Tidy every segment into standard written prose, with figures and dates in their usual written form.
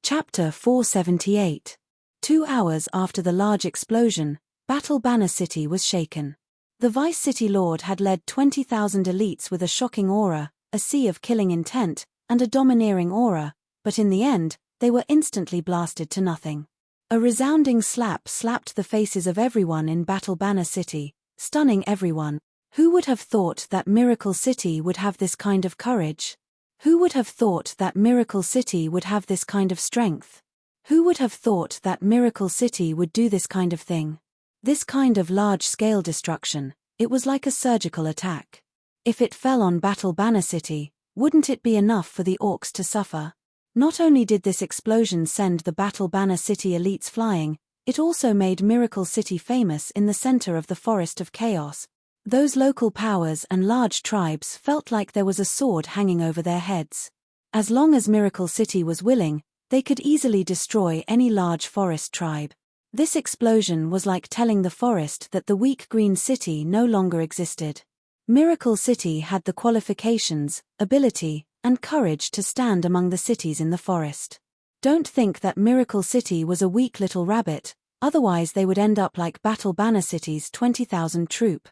Chapter 478. 2 hours after the large explosion, Battle Banner City was shaken. The Vice City Lord had led 20,000 elites with a shocking aura, a sea of killing intent, and a domineering aura, but in the end, they were instantly blasted to nothing. A resounding slap slapped the faces of everyone in Battle Banner City, stunning everyone. Who would have thought that Miracle City would have this kind of courage? Who would have thought that Miracle City would have this kind of strength? Who would have thought that Miracle City would do this kind of thing? This kind of large-scale destruction, it was like a surgical attack. If it fell on Battle Banner City, wouldn't it be enough for the orcs to suffer? Not only did this explosion send the Battle Banner City elites flying, it also made Miracle City famous in the center of the Forest of Chaos. Those local powers and large tribes felt like there was a sword hanging over their heads. As long as Miracle City was willing, they could easily destroy any large forest tribe. This explosion was like telling the forest that the weak green city no longer existed. Miracle City had the qualifications, ability, and courage to stand among the cities in the forest. Don't think that Miracle City was a weak little rabbit, otherwise they would end up like Battle Banner City's 20,000 troop.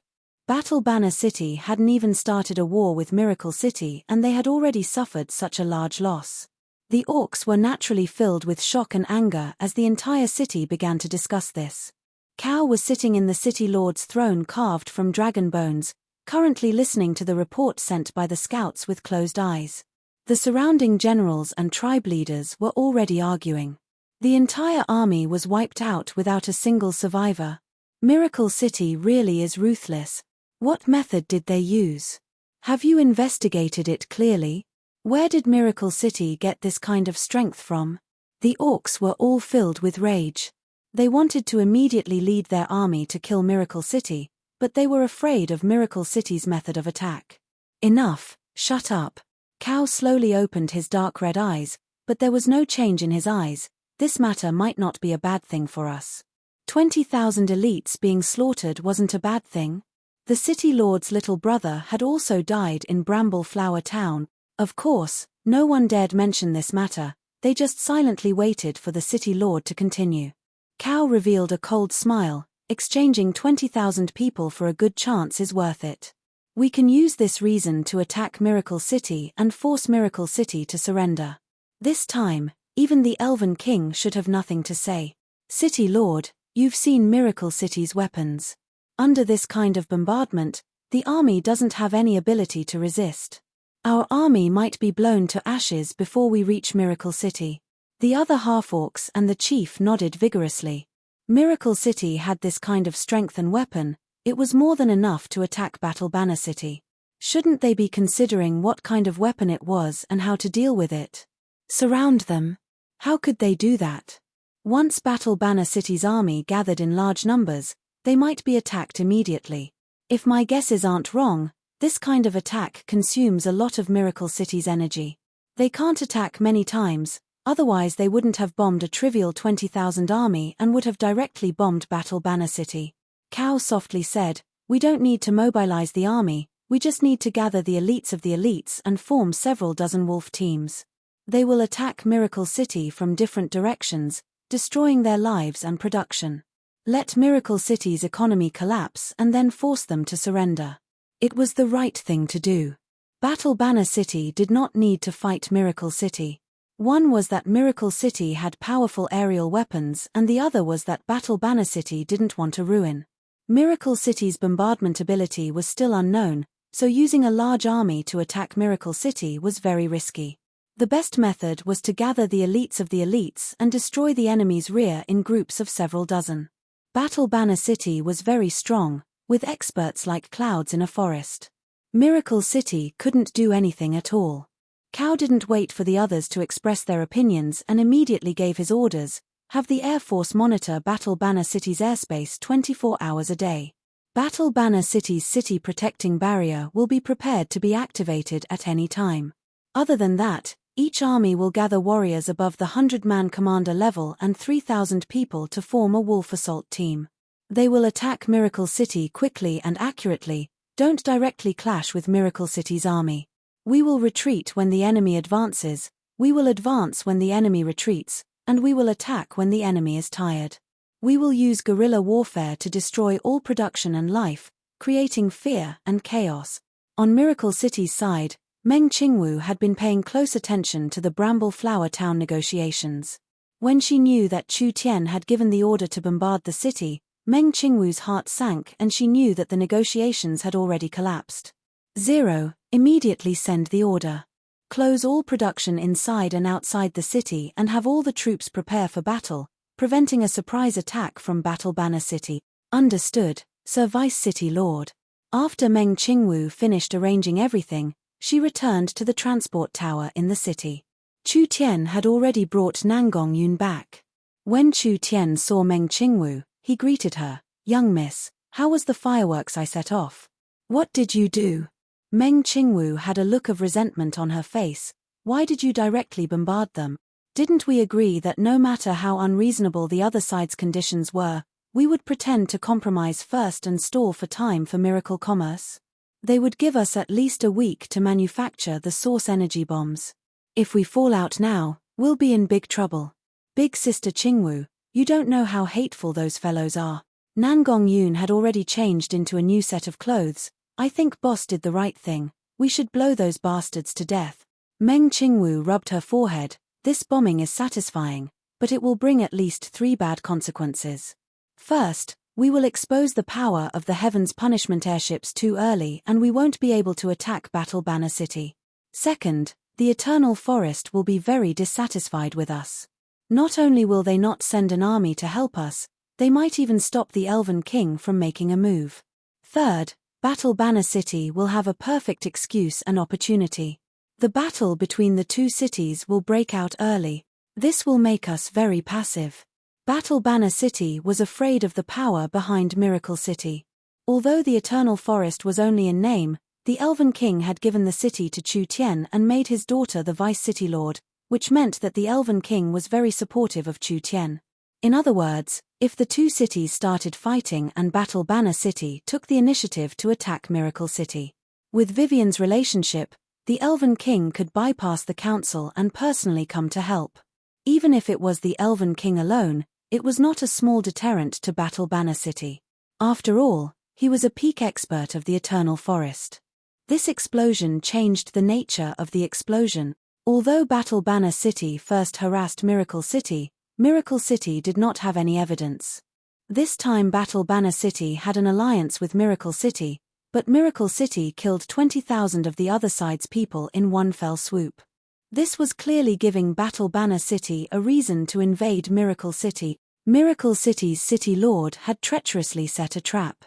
Battle Banner City hadn't even started a war with Miracle City and they had already suffered such a large loss. The orcs were naturally filled with shock and anger as the entire city began to discuss this. Cow was sitting in the city lord's throne carved from dragon bones, currently listening to the report sent by the scouts with closed eyes. The surrounding generals and tribe leaders were already arguing. The entire army was wiped out without a single survivor. Miracle City really is ruthless. What method did they use? Have you investigated it clearly? Where did Miracle City get this kind of strength from? The orcs were all filled with rage. They wanted to immediately lead their army to kill Miracle City, but they were afraid of Miracle City's method of attack. Enough, shut up. Cow slowly opened his dark red eyes, but there was no change in his eyes. This matter might not be a bad thing for us. 20,000 elites being slaughtered wasn't a bad thing. The city lord's little brother had also died in Bramble Flower Town. Of course, no one dared mention this matter, they just silently waited for the city lord to continue. Cow revealed a cold smile, exchanging 20,000 people for a good chance is worth it. We can use this reason to attack Miracle City and force Miracle City to surrender. This time, even the Elven King should have nothing to say. City Lord, you've seen Miracle City's weapons. Under this kind of bombardment, the army doesn't have any ability to resist. Our army might be blown to ashes before we reach Miracle City. The other half-orcs and the chief nodded vigorously. Miracle City had this kind of strength and weapon, it was more than enough to attack Battle Banner City. Shouldn't they be considering what kind of weapon it was and how to deal with it? Surround them. How could they do that? Once Battle Banner City's army gathered in large numbers, they might be attacked immediately. If my guesses aren't wrong, this kind of attack consumes a lot of Miracle City's energy. They can't attack many times, otherwise they wouldn't have bombed a trivial 20,000 army and would have directly bombed Battle Banner City. Cow softly said, "We don't need to mobilize the army, we just need to gather the elites of the elites and form several dozen wolf teams. They will attack Miracle City from different directions, destroying their lives and production. Let Miracle City's economy collapse and then force them to surrender." It was the right thing to do. Battle Banner City did not need to fight Miracle City. One was that Miracle City had powerful aerial weapons and the other was that Battle Banner City didn't want to ruin. Miracle City's bombardment ability was still unknown, so using a large army to attack Miracle City was very risky. The best method was to gather the elites of the elites and destroy the enemy's rear in groups of several dozen. Battle Banner City was very strong, with experts like clouds in a forest. Miracle City couldn't do anything at all. Cow didn't wait for the others to express their opinions and immediately gave his orders, have the Air Force monitor Battle Banner City's airspace 24 hours a day. Battle Banner City's city protecting barrier will be prepared to be activated at any time. Other than that, each army will gather warriors above the 100-man commander level and 3,000 people to form a wolf assault team. They will attack Miracle City quickly and accurately, don't directly clash with Miracle City's army. We will retreat when the enemy advances, We will advance when the enemy retreats, and we will attack when the enemy is tired. We will use guerrilla warfare to destroy all production and life, creating fear and chaos. On Miracle City's side, Meng Qingwu had been paying close attention to the Bramble Flower Town negotiations. When she knew that Chu Tian had given the order to bombard the city, Meng Qingwu's heart sank and she knew that the negotiations had already collapsed. 0. Immediately send the order. Close all production inside and outside the city and have all the troops prepare for battle, preventing a surprise attack from Battle Banner City. Understood, Sir Vice City Lord. After Meng Qingwu finished arranging everything, she returned to the transport tower in the city. Chu Tian had already brought Nangong Yun back. When Chu Tian saw Meng Qingwu, he greeted her. "Young miss, how was the fireworks I set off?" "What did you do?" Meng Qingwu had a look of resentment on her face. "Why did you directly bombard them? Didn't we agree that no matter how unreasonable the other side's conditions were, we would pretend to compromise first and stall for time for miracle commerce? They would give us at least a week to manufacture the source energy bombs. If we fall out now, we'll be in big trouble. Big sister Qingwu, you don't know how hateful those fellows are." Nangong Yun had already changed into a new set of clothes. "I think boss did the right thing. We should blow those bastards to death." Meng Qingwu rubbed her forehead. "This bombing is satisfying, but it will bring at least 3 bad consequences. First, we will expose the power of the Heaven's Punishment airships too early and we won't be able to attack Battle Banner City. Second, the Eternal Forest will be very dissatisfied with us. Not only will they not send an army to help us, they might even stop the Elven King from making a move. Third, Battle Banner City will have a perfect excuse and opportunity. The battle between the two cities will break out early. This will make us very passive." Battle Banner City was afraid of the power behind Miracle City. Although the Eternal Forest was only in name, the Elven King had given the city to Chu Tian and made his daughter the Vice City Lord, which meant that the Elven King was very supportive of Chu Tian. In other words, if the two cities started fighting and Battle Banner City took the initiative to attack Miracle City. With Vivian's relationship, the Elven King could bypass the council and personally come to help. Even if it was the Elven King alone, it was not a small deterrent to Battle Banner City. After all, he was a peak expert of the Eternal Forest. This explosion changed the nature of the explosion. Although Battle Banner City first harassed Miracle City did not have any evidence. This time Battle Banner City had an alliance with Miracle City, but Miracle City killed 20,000 of the other side's people in one fell swoop. This was clearly giving Battle Banner City a reason to invade Miracle City. Miracle City's City Lord had treacherously set a trap.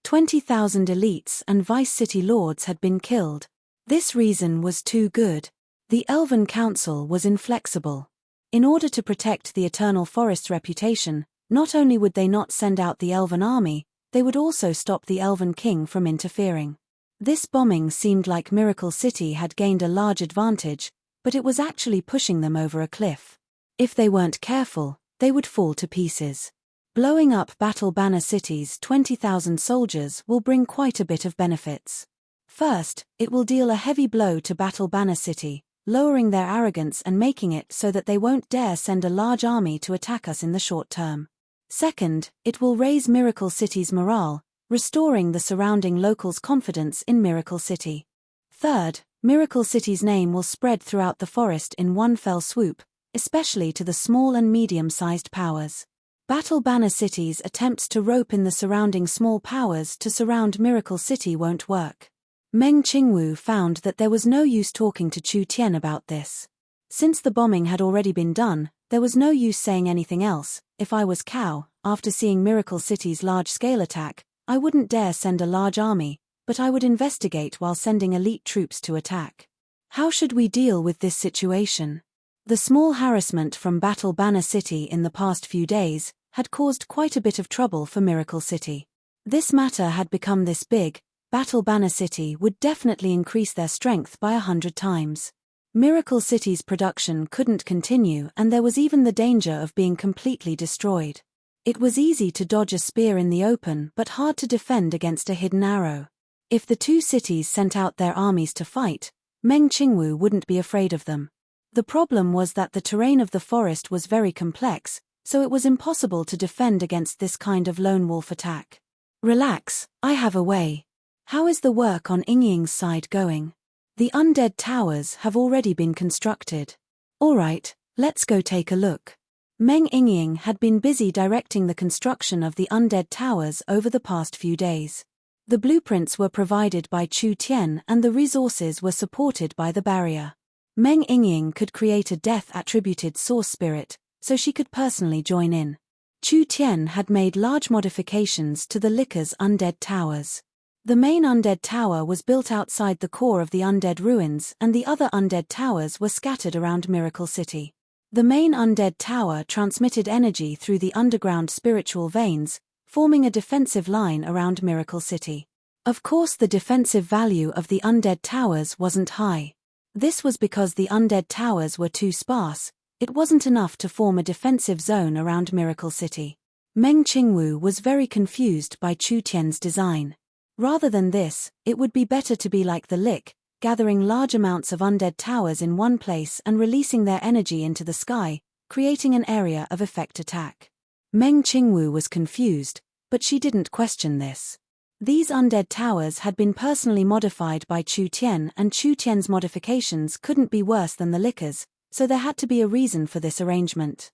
20,000 elites and Vice City Lords had been killed. This reason was too good. The Elven Council was inflexible. In order to protect the Eternal Forest's reputation, not only would they not send out the Elven army, they would also stop the Elven King from interfering. This bombing seemed like Miracle City had gained a large advantage, but it was actually pushing them over a cliff. If they weren't careful, they would fall to pieces. Blowing up Battle Banner City's 20,000 soldiers will bring quite a bit of benefits. First, it will deal a heavy blow to Battle Banner City, lowering their arrogance and making it so that they won't dare send a large army to attack us in the short term. Second, it will raise Miracle City's morale, restoring the surrounding locals' confidence in Miracle City. Third, Miracle City's name will spread throughout the forest in one fell swoop, especially to the small and medium-sized powers. Battle Banner City's attempts to rope in the surrounding small powers to surround Miracle City won't work. Meng Qingwu found that there was no use talking to Chu Tian about this. Since the bombing had already been done, there was no use saying anything else. If I was Cao, after seeing Miracle City's large-scale attack, I wouldn't dare send a large army, but I would investigate while sending elite troops to attack. How should we deal with this situation? The small harassment from Battle Banner City in the past few days had caused quite a bit of trouble for Miracle City. This matter had become this big, Battle Banner City would definitely increase their strength by 100 times. Miracle City's production couldn't continue and there was even the danger of being completely destroyed. It was easy to dodge a spear in the open but hard to defend against a hidden arrow. If the two cities sent out their armies to fight, Meng Qingwu wouldn't be afraid of them. The problem was that the terrain of the forest was very complex, so it was impossible to defend against this kind of lone wolf attack. Relax, I have a way. How is the work on Yingying's side going? The undead towers have already been constructed. Alright, let's go take a look. Meng Yingying had been busy directing the construction of the undead towers over the past few days. The blueprints were provided by Chu Tian and the resources were supported by the barrier. Meng Yingying could create a death-attributed source spirit, so she could personally join in. Chu Tian had made large modifications to the Liquor's undead towers. The main undead tower was built outside the core of the undead ruins and the other undead towers were scattered around Miracle City. The main undead tower transmitted energy through the underground spiritual veins, forming a defensive line around Miracle City. Of course, the defensive value of the undead towers wasn't high. This was because the undead towers were too sparse. It wasn't enough to form a defensive zone around Miracle City. Meng Qingwu was very confused by Chu Tian's design. Rather than this, it would be better to be like the Lick, gathering large amounts of undead towers in one place and releasing their energy into the sky, creating an area of effect attack. Meng Qingwu was confused, but she didn't question this. These undead towers had been personally modified by Chu Tian and Chu Tian's modifications couldn't be worse than the Liquor's, so there had to be a reason for this arrangement.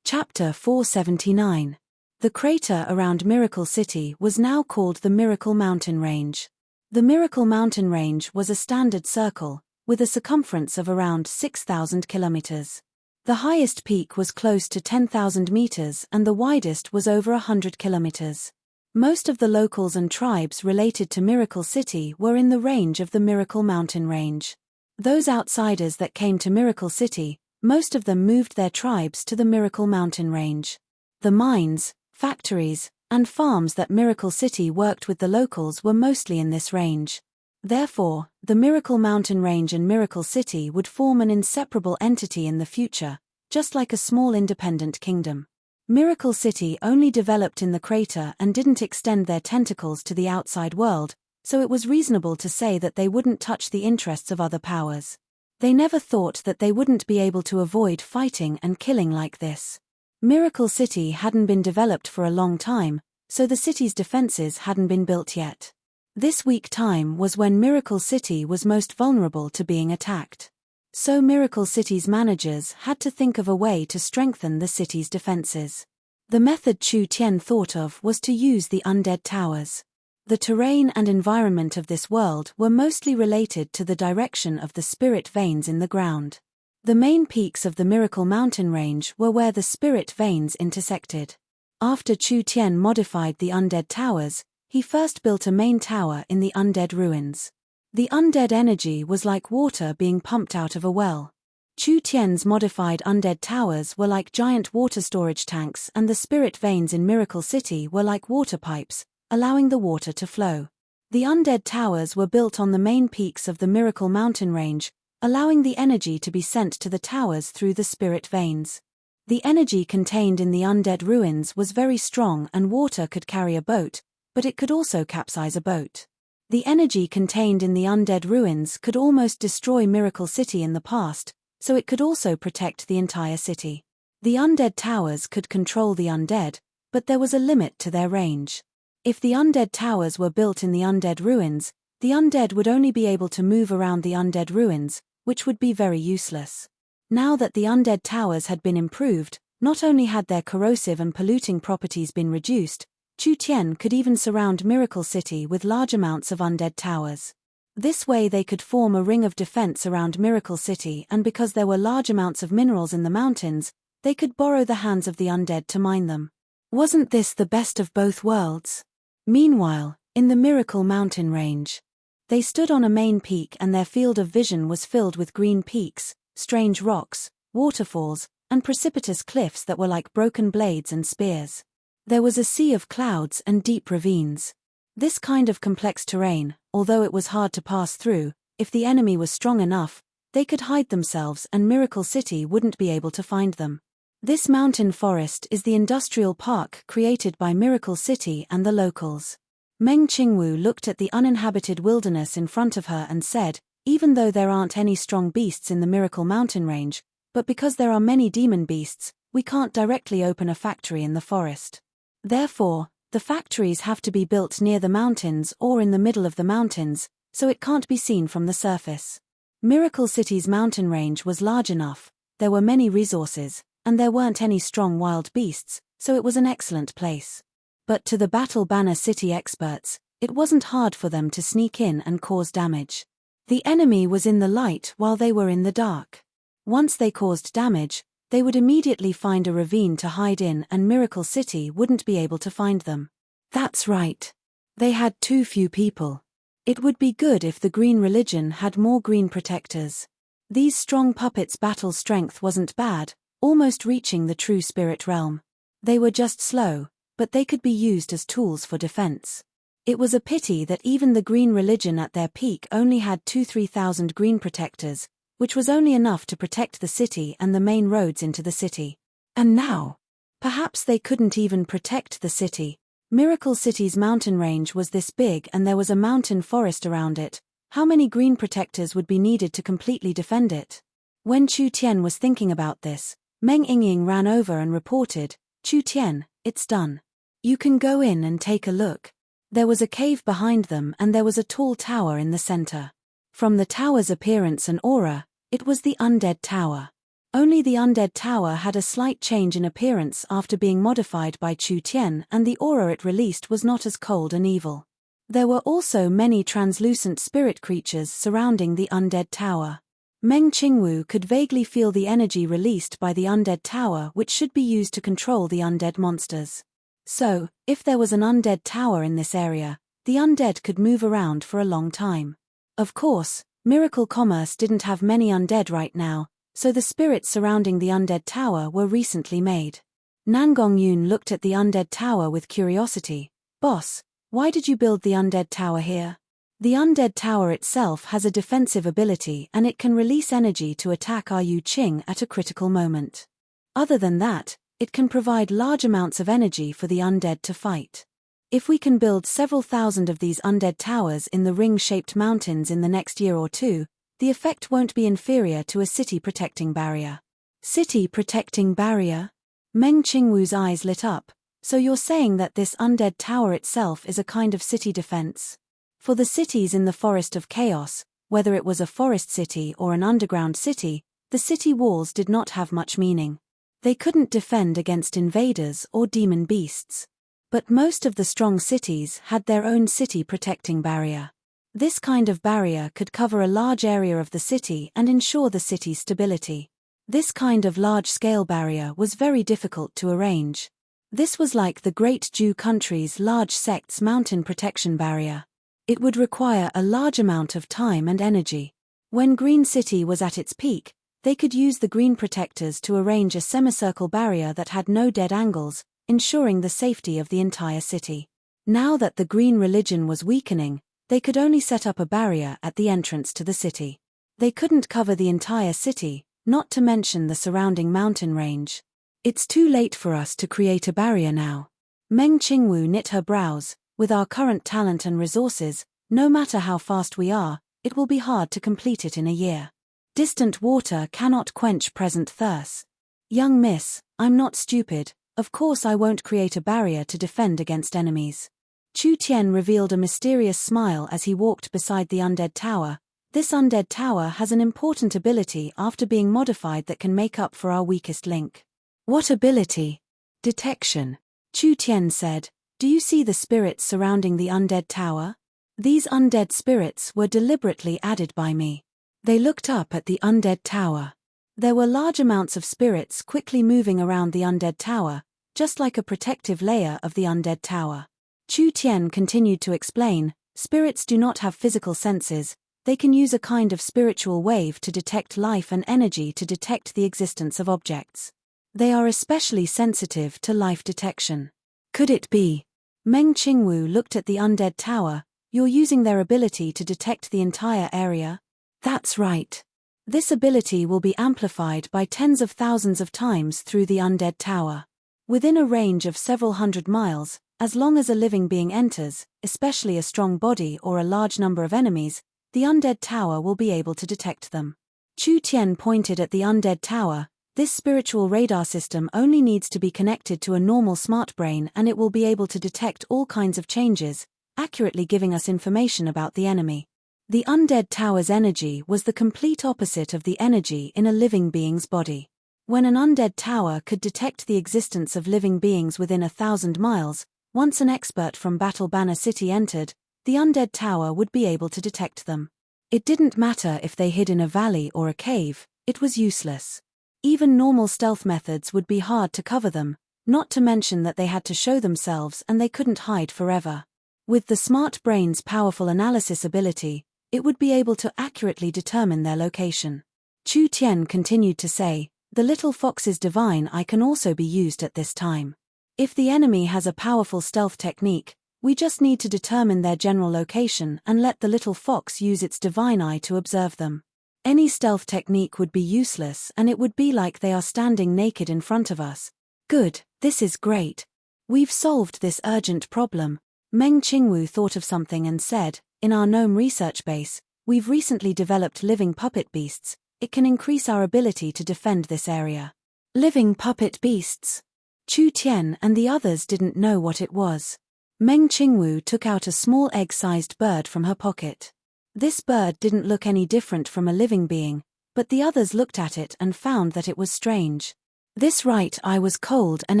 Chapter 479. The crater around Miracle City was now called the Miracle Mountain Range. The Miracle Mountain Range was a standard circle, with a circumference of around 6,000 kilometers. The highest peak was close to 10,000 meters and the widest was over 100 kilometers. Most of the locals and tribes related to Miracle City were in the range of the Miracle Mountain Range. Those outsiders that came to Miracle City, most of them moved their tribes to the Miracle Mountain Range. The mines, factories, and farms that Miracle City worked with the locals were mostly in this range. Therefore, the Miracle Mountain Range and Miracle City would form an inseparable entity in the future, just like a small independent kingdom. Miracle City only developed in the crater and didn't extend their tentacles to the outside world, so it was reasonable to say that they wouldn't touch the interests of other powers. They never thought that they wouldn't be able to avoid fighting and killing like this. Miracle City hadn't been developed for a long time, so the city's defenses hadn't been built yet. This weak time was when Miracle City was most vulnerable to being attacked. So Miracle City's managers had to think of a way to strengthen the city's defenses. The method Chu Tian thought of was to use the undead towers. The terrain and environment of this world were mostly related to the direction of the spirit veins in the ground. The main peaks of the Miracle Mountain Range were where the spirit veins intersected. After Chu Tian modified the undead towers, he first built a main tower in the undead ruins. The undead energy was like water being pumped out of a well. Chu Tian's modified undead towers were like giant water storage tanks and the spirit veins in Miracle City were like water pipes, allowing the water to flow. The undead towers were built on the main peaks of the Miracle Mountain Range, allowing the energy to be sent to the towers through the spirit veins. The energy contained in the undead ruins was very strong and water could carry a boat, but it could also capsize a boat. The energy contained in the undead ruins could almost destroy Miracle City in the past, so it could also protect the entire city. The undead towers could control the undead, but there was a limit to their range. If the undead towers were built in the undead ruins, the undead would only be able to move around the undead ruins, which would be very useless. Now that the undead towers had been improved, not only had their corrosive and polluting properties been reduced, Chu Tian could even surround Miracle City with large amounts of undead towers. This way they could form a ring of defense around Miracle City, and because there were large amounts of minerals in the mountains, they could borrow the hands of the undead to mine them. Wasn't this the best of both worlds? Meanwhile, in the Miracle Mountain Range, they stood on a main peak and their field of vision was filled with green peaks, strange rocks, waterfalls, and precipitous cliffs that were like broken blades and spears. There was a sea of clouds and deep ravines. This kind of complex terrain, although it was hard to pass through, if the enemy was strong enough, they could hide themselves and Miracle City wouldn't be able to find them. This mountain forest is the industrial park created by Miracle City and the locals. Meng Qingwu looked at the uninhabited wilderness in front of her and said, even though there aren't any strong beasts in the Miracle Mountain range, but because there are many demon beasts, we can't directly open a factory in the forest. Therefore, the factories have to be built near the mountains or in the middle of the mountains, so it can't be seen from the surface. Miracle City's mountain range was large enough, there were many resources, and there weren't any strong wild beasts, so it was an excellent place. But to the Battle Banner City experts, it wasn't hard for them to sneak in and cause damage. The enemy was in the light while they were in the dark. Once they caused damage, they would immediately find a ravine to hide in and Miracle City wouldn't be able to find them. That's right. They had too few people. It would be good if the Green Religion had more green protectors. These strong puppets' battle strength wasn't bad, almost reaching the true spirit realm. They were just slow, but they could be used as tools for defense. It was a pity that even the Green Religion at their peak only had 2,000–3,000 green protectors, which was only enough to protect the city and the main roads into the city. And now, perhaps they couldn't even protect the city. Miracle City's mountain range was this big and there was a mountain forest around it. How many green protectors would be needed to completely defend it? When Chu Tian was thinking about this, Meng Yingying ran over and reported, "Chu Tian, it's done. You can go in and take a look." There was a cave behind them and there was a tall tower in the center. From the tower's appearance and aura, it was the Undead Tower. Only the Undead Tower had a slight change in appearance after being modified by Chu Tian, and the aura it released was not as cold and evil. There were also many translucent spirit creatures surrounding the Undead Tower. Meng Qingwu could vaguely feel the energy released by the Undead Tower, which should be used to control the undead monsters. So, if there was an Undead Tower in this area, the undead could move around for a long time. Of course, Miracle Commerce didn't have many undead right now, so the spirits surrounding the Undead Tower were recently made. Nangong Yun looked at the Undead Tower with curiosity. "Boss, why did you build the Undead Tower here?" The Undead Tower itself has a defensive ability and it can release energy to attack our Yu Qing at a critical moment. Other than that, it can provide large amounts of energy for the undead to fight. If we can build several thousand of these undead towers in the ring-shaped mountains in the next year or two, the effect won't be inferior to a city-protecting barrier. City-protecting barrier? Meng Qingwu's eyes lit up. So you're saying that this undead tower itself is a kind of city defense? For the cities in the Forest of Chaos, whether it was a forest city or an underground city, the city walls did not have much meaning. They couldn't defend against invaders or demon beasts. But most of the strong cities had their own city-protecting barrier. This kind of barrier could cover a large area of the city and ensure the city's stability. This kind of large-scale barrier was very difficult to arrange. This was like the Great Jew country's large sect's mountain protection barrier. It would require a large amount of time and energy. When Green City was at its peak, they could use the green protectors to arrange a semicircle barrier that had no dead angles, ensuring the safety of the entire city. Now that the Green Religion was weakening, they could only set up a barrier at the entrance to the city. They couldn't cover the entire city, not to mention the surrounding mountain range. It's too late for us to create a barrier now. Meng Qingwu knit her brows. With our current talent and resources, no matter how fast we are, it will be hard to complete it in a year. Distant water cannot quench present thirst. Young miss, I'm not stupid. Of course I won't create a barrier to defend against enemies. Chu Tian revealed a mysterious smile as he walked beside the Undead Tower. This Undead Tower has an important ability after being modified that can make up for our weakest link. What ability? Detection. Chu Tian said, "Do you see the spirits surrounding the Undead Tower? These undead spirits were deliberately added by me." They looked up at the Undead Tower. There were large amounts of spirits quickly moving around the Undead Tower, just like a protective layer of the Undead Tower. Chu Tian continued to explain, spirits do not have physical senses, they can use a kind of spiritual wave to detect life and energy to detect the existence of objects. They are especially sensitive to life detection. Could it be? Meng Qingwu looked at the Undead Tower. You're using their ability to detect the entire area? That's right. This ability will be amplified by tens of thousands of times through the Undead Tower. Within a range of several hundred miles, as long as a living being enters, especially a strong body or a large number of enemies, the undead tower will be able to detect them. Chu Tian pointed at the undead tower. This spiritual radar system only needs to be connected to a normal smart brain and it will be able to detect all kinds of changes, accurately giving us information about the enemy. The undead tower's energy was the complete opposite of the energy in a living being's body. When an undead tower could detect the existence of living beings within 1,000 miles, once an expert from Battle Banner City entered, the undead tower would be able to detect them. It didn't matter if they hid in a valley or a cave, it was useless. Even normal stealth methods would be hard to cover them, not to mention that they had to show themselves and they couldn't hide forever. With the smart brain's powerful analysis ability, it would be able to accurately determine their location. Chu Tian continued to say, the little fox's divine eye can also be used at this time. If the enemy has a powerful stealth technique, we just need to determine their general location and let the little fox use its divine eye to observe them. Any stealth technique would be useless and it would be like they are standing naked in front of us. Good, this is great. We've solved this urgent problem. Meng Qingwu thought of something and said, in our gnome research base, we've recently developed living puppet beasts. It can increase our ability to defend this area. Living puppet beasts. Chu Tian and the others didn't know what it was. Meng Qingwu took out a small egg-sized bird from her pocket. This bird didn't look any different from a living being, but the others looked at it and found that it was strange. This right eye was cold and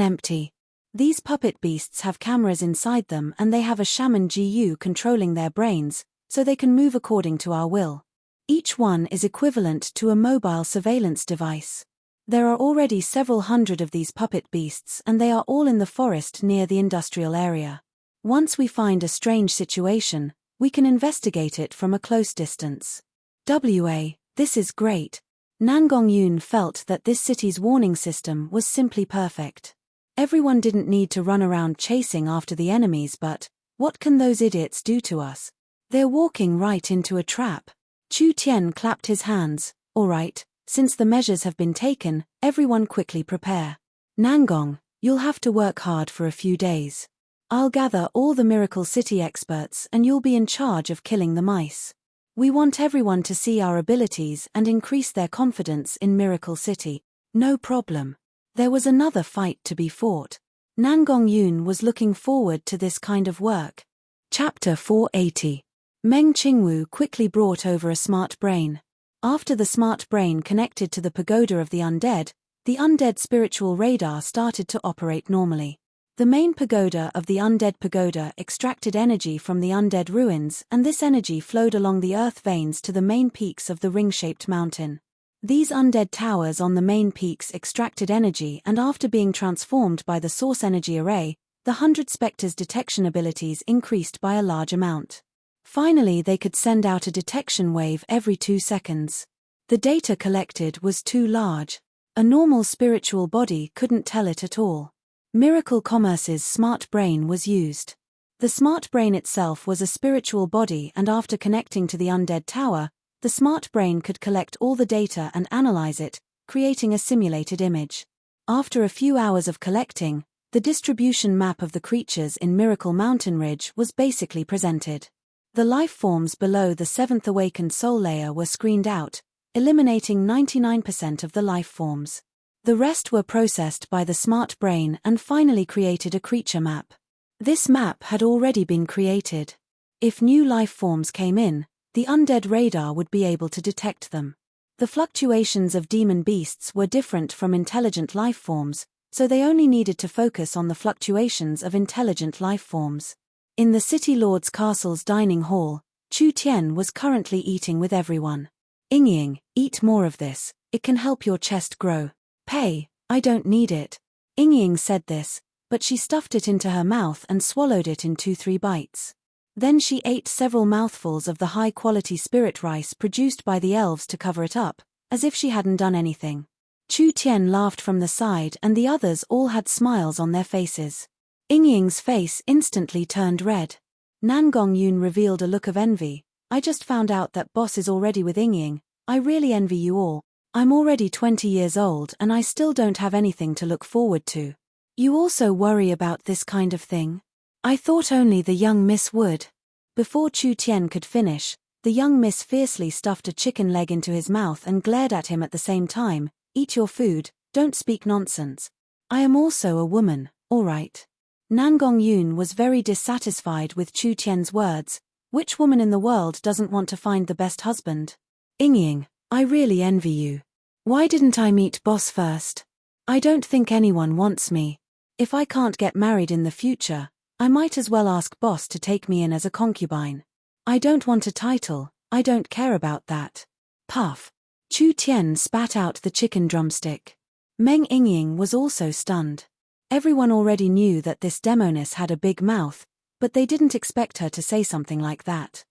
empty. These puppet beasts have cameras inside them and they have a shaman GU controlling their brains, so they can move according to our will. Each one is equivalent to a mobile surveillance device. There are already several hundred of these puppet beasts and they are all in the forest near the industrial area. Once we find a strange situation, we can investigate it from a close distance. This is great. Nangong Yun felt that this city's warning system was simply perfect. Everyone didn't need to run around chasing after the enemies, but what can those idiots do to us? They're walking right into a trap. Chu Tian clapped his hands. All right, since the measures have been taken, everyone quickly prepare. Nangong, you'll have to work hard for a few days. I'll gather all the Miracle City experts and you'll be in charge of killing the mice. We want everyone to see our abilities and increase their confidence in Miracle City. No problem. There was another fight to be fought. Nangong Yun was looking forward to this kind of work. Chapter 480. Meng Qingwu quickly brought over a smart brain. After the smart brain connected to the pagoda of the undead spiritual radar started to operate normally. The main pagoda of the undead pagoda extracted energy from the undead ruins and this energy flowed along the earth veins to the main peaks of the ring-shaped mountain. These undead towers on the main peaks extracted energy and after being transformed by the source energy array, the 100 Spectres' detection abilities increased by a large amount. Finally they could send out a detection wave every 2 seconds. The data collected was too large. A normal spiritual body couldn't tell it at all. Miracle Commerce's smart brain was used. The smart brain itself was a spiritual body and after connecting to the undead tower, the smart brain could collect all the data and analyze it, creating a simulated image. After a few hours of collecting, the distribution map of the creatures in Miracle Mountain Ridge was basically presented. The life forms below the 7th awakened soul layer were screened out, eliminating 99% of the life forms. The rest were processed by the smart brain and finally created a creature map. This map had already been created. If new life forms came in, the undead radar would be able to detect them. The fluctuations of demon beasts were different from intelligent life forms, so they only needed to focus on the fluctuations of intelligent life forms. In the City Lord's Castle's dining hall, Chu Tian was currently eating with everyone. Yingying, eat more of this, it can help your chest grow. Pei, I don't need it. Yingying said this, but she stuffed it into her mouth and swallowed it in 2-3 bites. Then she ate several mouthfuls of the high-quality spirit rice produced by the elves to cover it up, as if she hadn't done anything. Chu Tian laughed from the side and the others all had smiles on their faces. Yingying's face instantly turned red. Nangong Yun revealed a look of envy. I just found out that boss is already with Yingying. I really envy you all. I'm already 20 years old and I still don't have anything to look forward to. You also worry about this kind of thing? I thought only the young miss would. Before Chu Tian could finish, the The young miss fiercely stuffed a chicken leg into his mouth and glared at him at the same time. Eat your food, don't speak nonsense. I am also a woman, all right. Nangong Yun was very dissatisfied with Chu Tian's words. Which woman in the world doesn't want to find the best husband? Ying, I really envy you. Why didn't I meet boss first? I don't think anyone wants me. If I can't get married in the future, I might as well ask boss to take me in as a concubine. I don't want a title, I don't care about that. Puff. Chu Tian spat out the chicken drumstick. Meng Ying was also stunned. Everyone already knew that this demoness had a big mouth, but they didn't expect her to say something like that.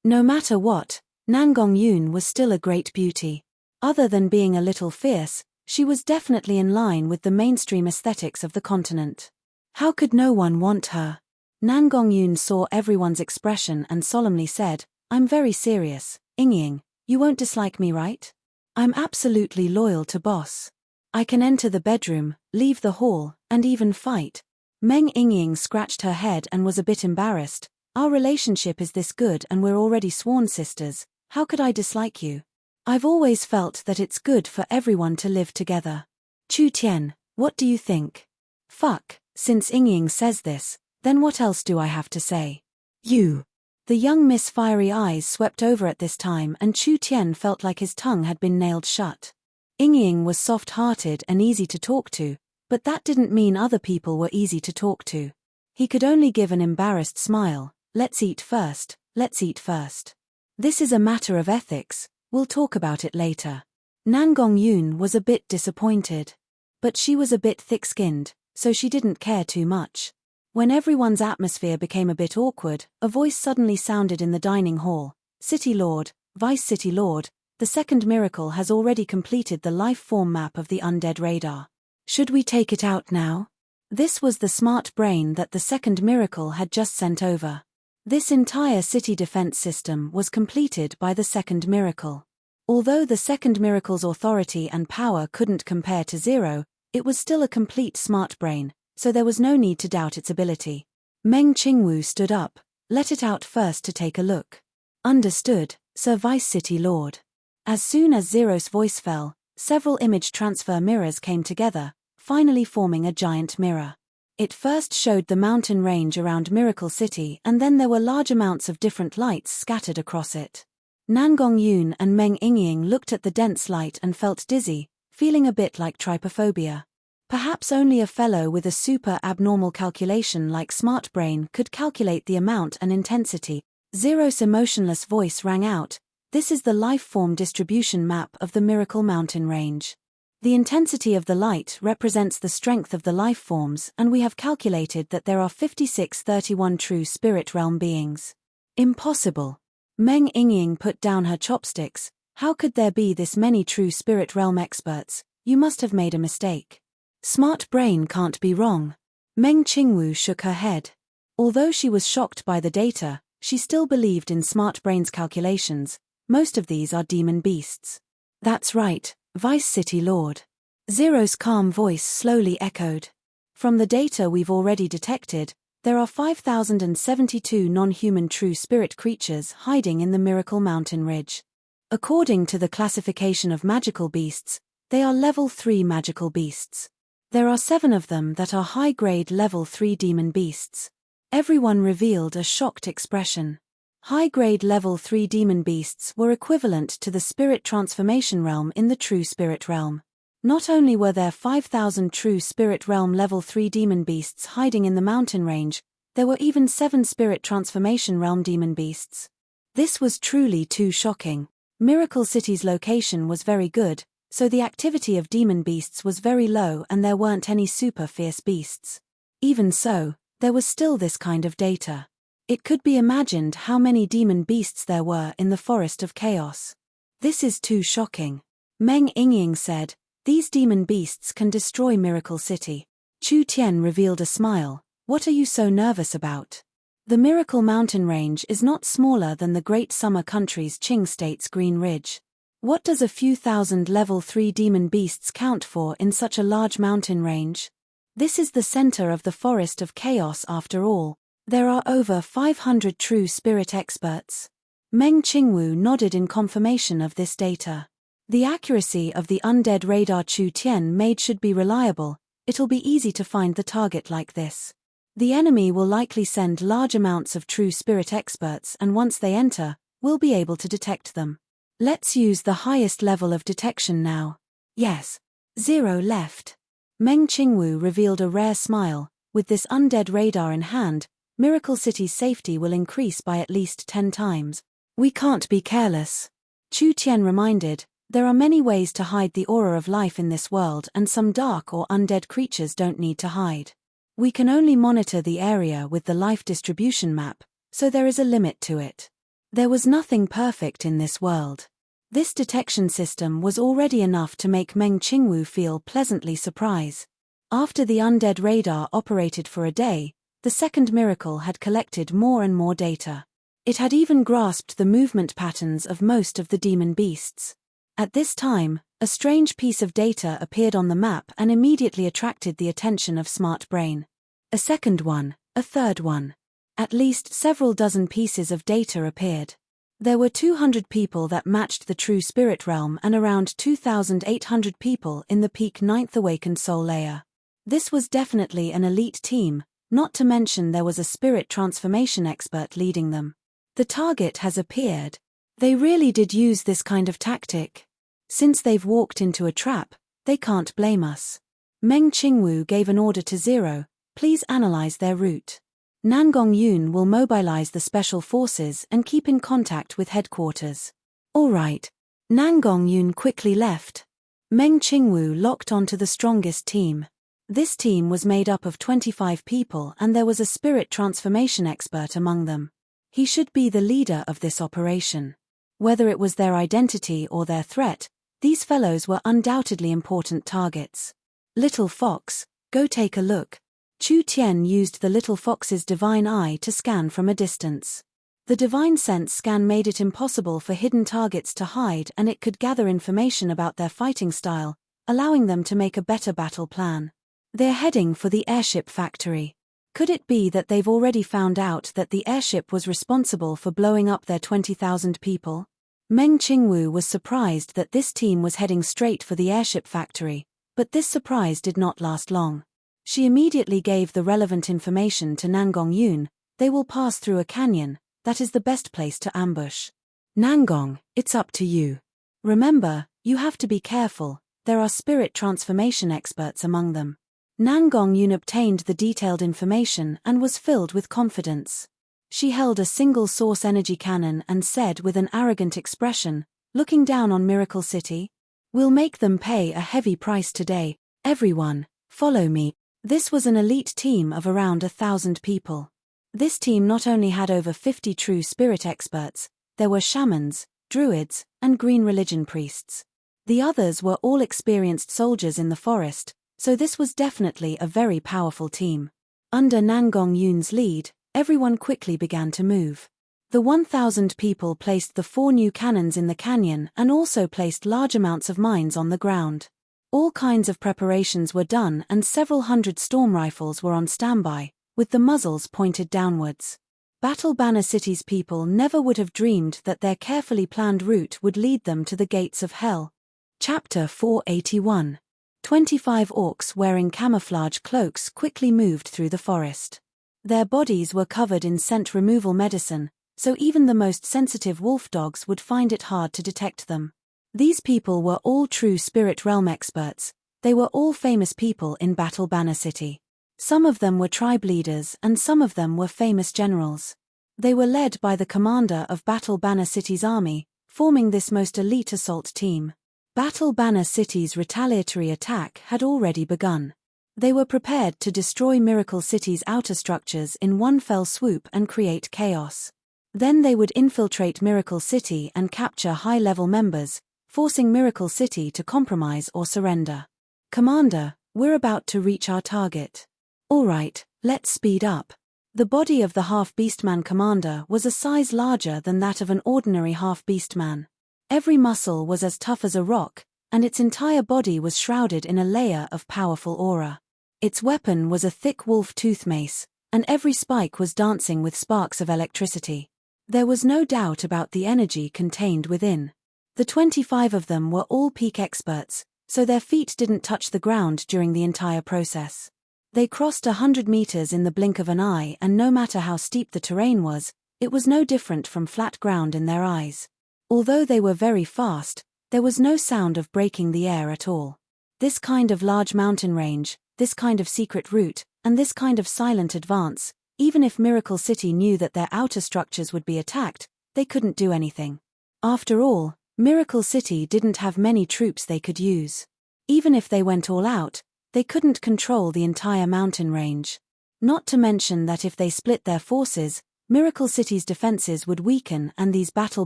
No matter what, Nangong Yun was still a great beauty. Other than being a little fierce, she was definitely in line with the mainstream aesthetics of the continent. How could no one want her? Nangong Yun saw everyone's expression and solemnly said, I'm very serious, Ying, you won't dislike me, right? I'm absolutely loyal to boss. I can enter the bedroom, leave the hall, and even fight. Meng Ying scratched her head and was a bit embarrassed. Our relationship is this good and we're already sworn sisters, how could I dislike you? I've always felt that it's good for everyone to live together. Chu Tian, what do you think? Fuck, since Ying says this, then what else do I have to say? You. The young miss fiery eyes swept over at this time and Chu Tian felt like his tongue had been nailed shut. Ying was soft-hearted and easy to talk to, but that didn't mean other people were easy to talk to. He could only give an embarrassed smile. Let's eat first, let's eat first. This is a matter of ethics, we'll talk about it later. Nangong Yun was a bit disappointed. But she was a bit thick-skinned, so she didn't care too much. When everyone's atmosphere became a bit awkward, a voice suddenly sounded in the dining hall. City Lord, Vice City Lord, the second miracle has already completed the life form map of the undead radar. Should we take it out now? This was the smart brain that the second miracle had just sent over. This entire city defense system was completed by the second miracle. Although the second miracle's authority and power couldn't compare to Zero, it was still a complete smart brain, so there was no need to doubt its ability. Meng Qingwu stood up. Let it out first to take a look. Understood, Sir Vice City Lord. As soon as Zero's voice fell, several image transfer mirrors came together, finally forming a giant mirror. It first showed the mountain range around Miracle City and then there were large amounts of different lights scattered across it. Nangong Yun and Meng Ying looked at the dense light and felt dizzy, feeling a bit like trypophobia. Perhaps only a fellow with a super abnormal calculation like Smart Brain could calculate the amount and intensity. Zero's emotionless voice rang out. This is the life form distribution map of the Miracle Mountain Range. The intensity of the light represents the strength of the life forms and we have calculated that there are 5631 true spirit realm beings. Impossible. Meng Ying put down her chopsticks. How could there be this many true spirit realm experts? You must have made a mistake. Smart Brain can't be wrong. Meng Qingwu shook her head. Although she was shocked by the data, she still believed in Smart Brain's calculations. Most of these are demon beasts. That's right, Vice City Lord. Zero's calm voice slowly echoed. From the data we've already detected, there are 5,072 non-human true spirit creatures hiding in the Miracle Mountain Ridge. According to the classification of magical beasts, they are level 3 magical beasts. There are 7 of them that are high-grade level 3 demon beasts. Everyone revealed a shocked expression. High-grade level 3 demon beasts were equivalent to the spirit transformation realm in the true spirit realm. Not only were there 5,000 true spirit realm level 3 demon beasts hiding in the mountain range, there were even 7 spirit transformation realm demon beasts. This was truly too shocking. Miracle City's location was very good, so the activity of demon beasts was very low and there weren't any super fierce beasts. Even so, there was still this kind of data. It could be imagined how many demon beasts there were in the Forest of Chaos. This is too shocking. Meng Ying said, these demon beasts can destroy Miracle City. Chu Tian revealed a smile. What are you so nervous about? The Miracle Mountain Range is not smaller than the Great Summer Country's Qing State's Green Ridge. What does a few thousand level 3 demon beasts count for in such a large mountain range? This is the center of the Forest of Chaos after all. There are over 500 true spirit experts. Meng Qingwu nodded in confirmation of this data. The accuracy of the undead radar Chu Tian made should be reliable. It'll be easy to find the target like this. The enemy will likely send large amounts of true spirit experts, and once they enter, we'll be able to detect them. Let's use the highest level of detection now. Yes. 0 left. Meng Qingwu revealed a rare smile. With this undead radar in hand, Miracle City's safety will increase by at least 10 times. We can't be careless. Chu Tian reminded, there are many ways to hide the aura of life in this world, and some dark or undead creatures don't need to hide. We can only monitor the area with the life distribution map, so there is a limit to it. There was nothing perfect in this world. This detection system was already enough to make Meng Qingwu feel pleasantly surprised. After the undead radar operated for a day, the second miracle had collected more and more data. It had even grasped the movement patterns of most of the demon beasts. At this time, a strange piece of data appeared on the map and immediately attracted the attention of Smart Brain. A second one, a third one. At least several dozen pieces of data appeared. There were 200 people that matched the true spirit realm and around 2,800 people in the peak 9th awakened soul layer. This was definitely an elite team, not to mention there was a spirit transformation expert leading them. The target has appeared. They really did use this kind of tactic. Since they've walked into a trap, they can't blame us. Meng Qingwu gave an order to 0, please analyze their route. Nangong Yun will mobilize the special forces and keep in contact with headquarters. All right. Nangong Yun quickly left. Meng Qingwu locked onto the strongest team. This team was made up of 25 people and there was a spirit transformation expert among them. He should be the leader of this operation. Whether it was their identity or their threat, these fellows were undoubtedly important targets. Little Fox, go take a look. Chu Tian used the little fox's divine eye to scan from a distance. The divine sense scan made it impossible for hidden targets to hide, and it could gather information about their fighting style, allowing them to make a better battle plan. They're heading for the airship factory. Could it be that they've already found out that the airship was responsible for blowing up their 20,000 people? Meng Qingwu was surprised that this team was heading straight for the airship factory, but this surprise did not last long. She immediately gave the relevant information to Nangong Yun. They will pass through a canyon, that is the best place to ambush. Nangong, it's up to you. Remember, you have to be careful, there are spirit transformation experts among them. Nangong Yun obtained the detailed information and was filled with confidence. She held a single source energy cannon and said with an arrogant expression, looking down on Miracle City, "We'll make them pay a heavy price today. Everyone, follow me." This was an elite team of around 1,000 people. This team not only had over 50 true spirit experts, there were shamans, druids, and green religion priests. The others were all experienced soldiers in the forest, so this was definitely a very powerful team. Under Nangong Yun's lead, everyone quickly began to move. The 1,000 people placed the 4 new cannons in the canyon and also placed large amounts of mines on the ground. All kinds of preparations were done and several hundred storm rifles were on standby, with the muzzles pointed downwards. Battle Banner City's people never would have dreamed that their carefully planned route would lead them to the gates of hell. Chapter 481. 25 orcs wearing camouflage cloaks quickly moved through the forest. Their bodies were covered in scent removal medicine, so even the most sensitive wolf dogs would find it hard to detect them. These people were all true spirit realm experts. They were all famous people in Battle Banner City. Some of them were tribe leaders and some of them were famous generals. They were led by the commander of Battle Banner City's army, forming this most elite assault team. Battle Banner City's retaliatory attack had already begun. They were prepared to destroy Miracle City's outer structures in one fell swoop and create chaos. Then they would infiltrate Miracle City and capture high-level members, forcing Miracle City to compromise or surrender. "Commander, we're about to reach our target." "All right, let's speed up." The body of the half-beastman commander was a size larger than that of an ordinary half-beastman. Every muscle was as tough as a rock, and its entire body was shrouded in a layer of powerful aura. Its weapon was a thick wolf tooth mace, and every spike was dancing with sparks of electricity. There was no doubt about the energy contained within. The 25 of them were all peak experts, so their feet didn't touch the ground during the entire process. They crossed 100 meters in the blink of an eye, and no matter how steep the terrain was, it was no different from flat ground in their eyes. Although they were very fast, there was no sound of breaking the air at all. This kind of large mountain range, this kind of secret route, and this kind of silent advance, even if Miracle City knew that their outer structures would be attacked, they couldn't do anything. After all, Miracle City didn't have many troops they could use. Even if they went all out, they couldn't control the entire mountain range. Not to mention that if they split their forces, Miracle City's defenses would weaken and these Battle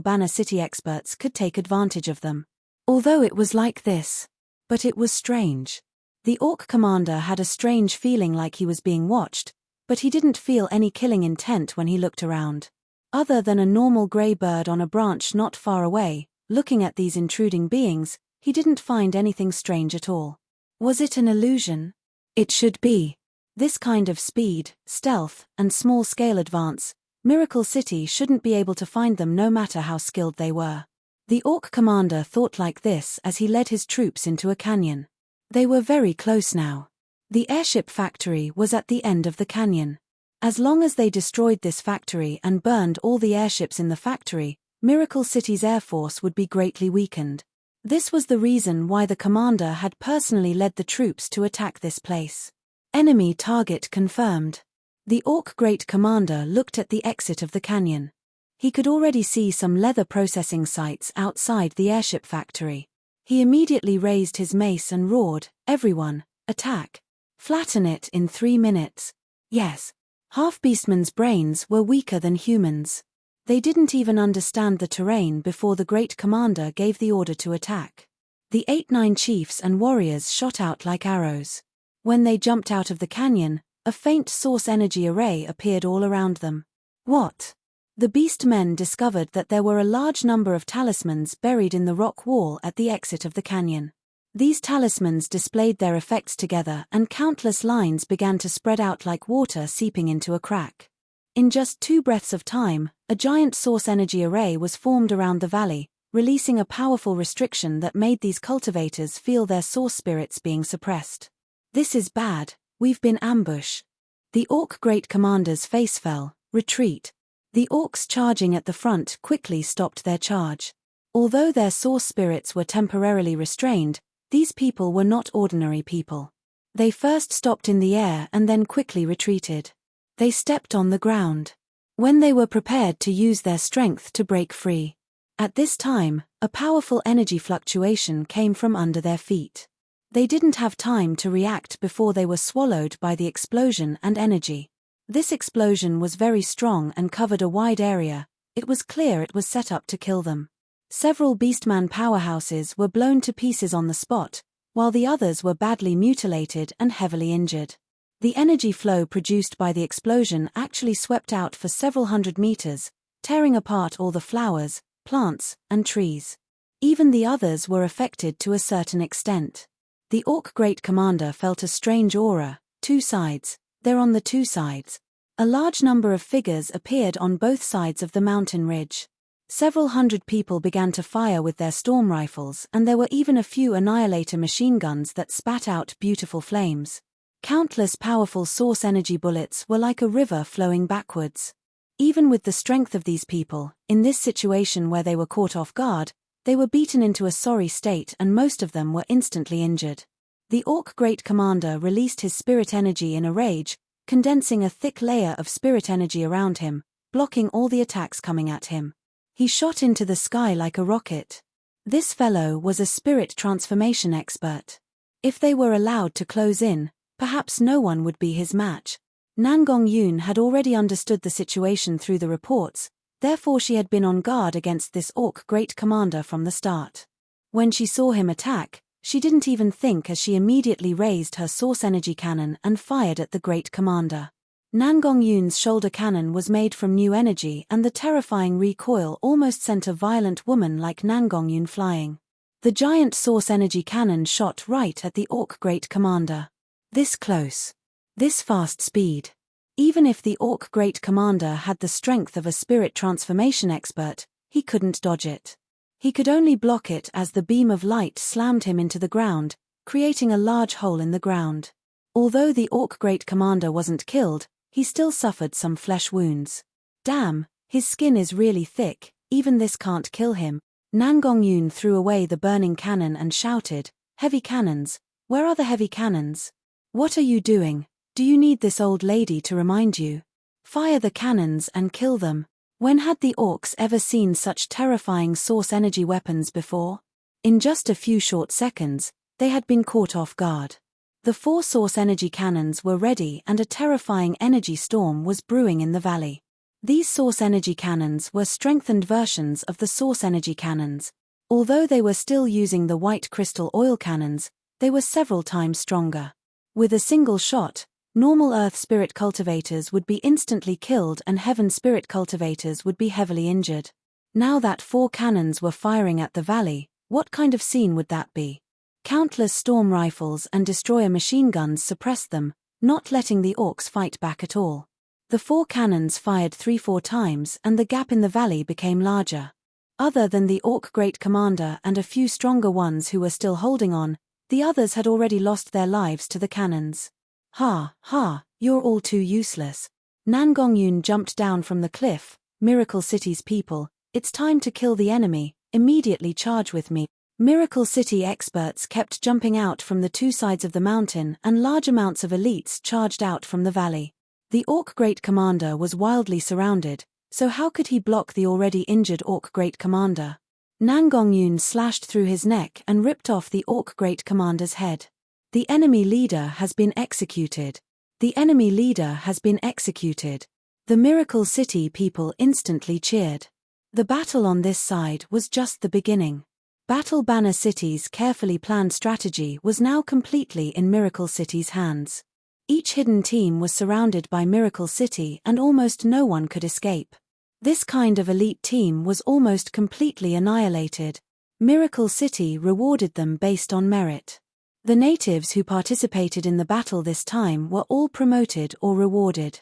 Banner City experts could take advantage of them. Although it was like this. But it was strange. The Orc commander had a strange feeling like he was being watched, but he didn't feel any killing intent when he looked around. Other than a normal grey bird on a branch not far away, looking at these intruding beings, he didn't find anything strange at all. Was it an illusion? It should be. This kind of speed, stealth, and small-scale advance, Miracle City shouldn't be able to find them no matter how skilled they were. The Orc commander thought like this as he led his troops into a canyon. They were very close now. The airship factory was at the end of the canyon. As long as they destroyed this factory and burned all the airships in the factory, Miracle City's air force would be greatly weakened. This was the reason why the commander had personally led the troops to attack this place. Enemy target confirmed. The Orc Great Commander looked at the exit of the canyon. He could already see some leather processing sites outside the airship factory. He immediately raised his mace and roared, "Everyone, attack! Flatten it in 3 minutes." Yes. Half-beastmen's brains were weaker than humans. They didn't even understand the terrain before the Great Commander gave the order to attack. The 8-9 chiefs and warriors shot out like arrows. When they jumped out of the canyon, a faint source energy array appeared all around them. What? The beast men discovered that there were a large number of talismans buried in the rock wall at the exit of the canyon. These talismans displayed their effects together and countless lines began to spread out like water seeping into a crack. In just 2 breaths of time, a giant source energy array was formed around the valley, releasing a powerful restriction that made these cultivators feel their source spirits being suppressed. This is bad, we've been ambushed. The Orc Great Commander's face fell. Retreat. The orcs charging at the front quickly stopped their charge. Although their source spirits were temporarily restrained, these people were not ordinary people. They first stopped in the air and then quickly retreated. They stepped on the ground. When they were prepared to use their strength to break free. At this time, a powerful energy fluctuation came from under their feet. They didn't have time to react before they were swallowed by the explosion and energy. This explosion was very strong and covered a wide area. It was clear it was set up to kill them. Several Beastman powerhouses were blown to pieces on the spot, while the others were badly mutilated and heavily injured. The energy flow produced by the explosion actually swept out for several hundred meters, tearing apart all the flowers, plants, and trees. Even the others were affected to a certain extent. The Orc Great Commander felt a strange aura. 2 sides. They're on the 2 sides. A large number of figures appeared on both sides of the mountain ridge. Several hundred people began to fire with their storm rifles, and there were even a few annihilator machine guns that spat out beautiful flames. Countless powerful source energy bullets were like a river flowing backwards. Even with the strength of these people, in this situation where they were caught off guard, they were beaten into a sorry state and most of them were instantly injured. The Orc Great Commander released his spirit energy in a rage, condensing a thick layer of spirit energy around him, blocking all the attacks coming at him. He shot into the sky like a rocket. This fellow was a spirit transformation expert. If they were allowed to close in, perhaps no one would be his match. Nangong Yun had already understood the situation through the reports, therefore she had been on guard against this Orc Great Commander from the start. When she saw him attack, she didn't even think as she immediately raised her source energy cannon and fired at the Great Commander. Nangong Yun's shoulder cannon was made from new energy and the terrifying recoil almost sent a violent woman like Nangong Yun flying. The giant source energy cannon shot right at the Orc Great Commander. This close. This fast speed. Even if the Orc Great Commander had the strength of a spirit transformation expert, he couldn't dodge it. He could only block it as the beam of light slammed him into the ground, creating a large hole in the ground. Although the Orc Great Commander wasn't killed, he still suffered some flesh wounds. Damn, his skin is really thick, even this can't kill him. Nangongyun threw away the burning cannon and shouted, "Heavy cannons, where are the heavy cannons? What are you doing? Do you need this old lady to remind you? Fire the cannons and kill them." When had the orcs ever seen such terrifying source energy weapons before? In just a few short seconds, they had been caught off guard. The 4 source energy cannons were ready and a terrifying energy storm was brewing in the valley. These source energy cannons were strengthened versions of the source energy cannons. Although they were still using the white crystal oil cannons, they were several times stronger. With a single shot, normal Earth spirit cultivators would be instantly killed and Heaven spirit cultivators would be heavily injured. Now that 4 cannons were firing at the valley, what kind of scene would that be? Countless storm rifles and destroyer machine guns suppressed them, not letting the orcs fight back at all. The 4 cannons fired 3-4 times and the gap in the valley became larger. Other than the Orc Great Commander and a few stronger ones who were still holding on, the others had already lost their lives to the cannons. "Ha, ha, you're all too useless." Nangongyun jumped down from the cliff. "Miracle City's people, it's time to kill the enemy, immediately charge with me." Miracle City experts kept jumping out from the 2 sides of the mountain and large amounts of elites charged out from the valley. The Orc Great Commander was wildly surrounded, so how could he block the already injured Orc Great Commander? Nangongyun slashed through his neck and ripped off the Orc Great Commander's head. "The enemy leader has been executed. The enemy leader has been executed." The Miracle City people instantly cheered. The battle on this side was just the beginning. Battle Banner City's carefully planned strategy was now completely in Miracle City's hands. Each hidden team was surrounded by Miracle City and almost no one could escape. This kind of elite team was almost completely annihilated. Miracle City rewarded them based on merit. The natives who participated in the battle this time were all promoted or rewarded.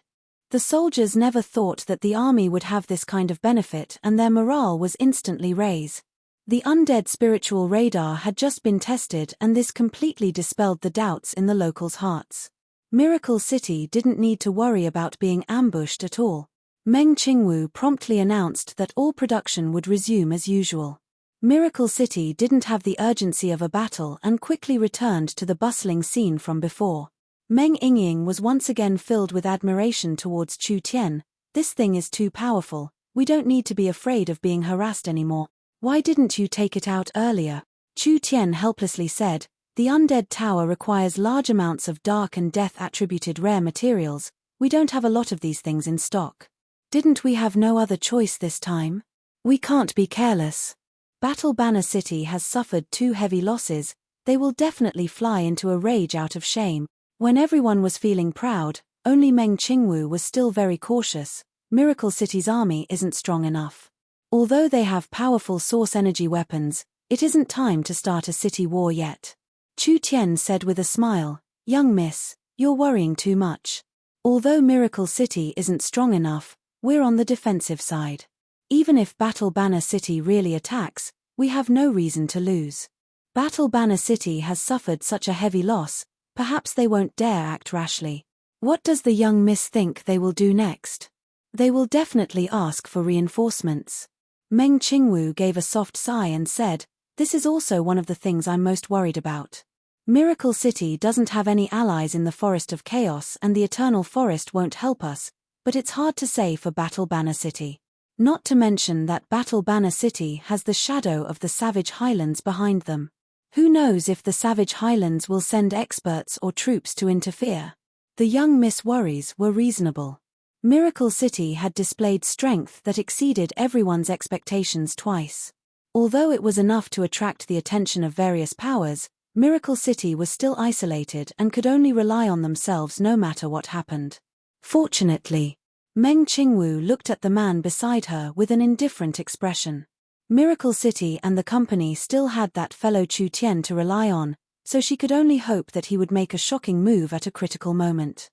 The soldiers never thought that the army would have this kind of benefit and their morale was instantly raised. The undead spiritual radar had just been tested and this completely dispelled the doubts in the locals' hearts. Miracle City didn't need to worry about being ambushed at all. Meng Qingwu promptly announced that all production would resume as usual. Miracle City didn't have the urgency of a battle and quickly returned to the bustling scene from before. Meng Yingying was once again filled with admiration towards Chu Tian. "This thing is too powerful, we don't need to be afraid of being harassed anymore. Why didn't you take it out earlier?" Chu Tian helplessly said, "The undead tower requires large amounts of dark and death-attributed rare materials. We don't have a lot of these things in stock. Didn't we have no other choice this time? We can't be careless." Battle Banner City has suffered 2 heavy losses. They will definitely fly into a rage out of shame. When everyone was feeling proud, only Meng Qingwu was still very cautious. Miracle City's army isn't strong enough. Although they have powerful source energy weapons, it isn't time to start a city war yet. Chu Tian said with a smile, "Young miss, you're worrying too much. Although Miracle City isn't strong enough, we're on the defensive side. Even if Battle Banner City really attacks, we have no reason to lose. Battle Banner City has suffered such a heavy loss, perhaps they won't dare act rashly. What does the young miss think they will do next? They will definitely ask for reinforcements." Meng Qingwu gave a soft sigh and said, "This is also one of the things I'm most worried about. Miracle City doesn't have any allies in the Forest of Chaos and the Eternal Forest won't help us, but it's hard to say for Battle Banner City. Not to mention that Battle Banner City has the shadow of the Savage Highlands behind them. Who knows if the Savage Highlands will send experts or troops to interfere?" The young miss worries were reasonable. Miracle City had displayed strength that exceeded everyone's expectations twice. Although it was enough to attract the attention of various powers, Miracle City was still isolated and could only rely on themselves no matter what happened. Fortunately, Meng Qingwu looked at the man beside her with an indifferent expression. Miracle City and the company still had that fellow Chu Tian to rely on, so she could only hope that he would make a shocking move at a critical moment.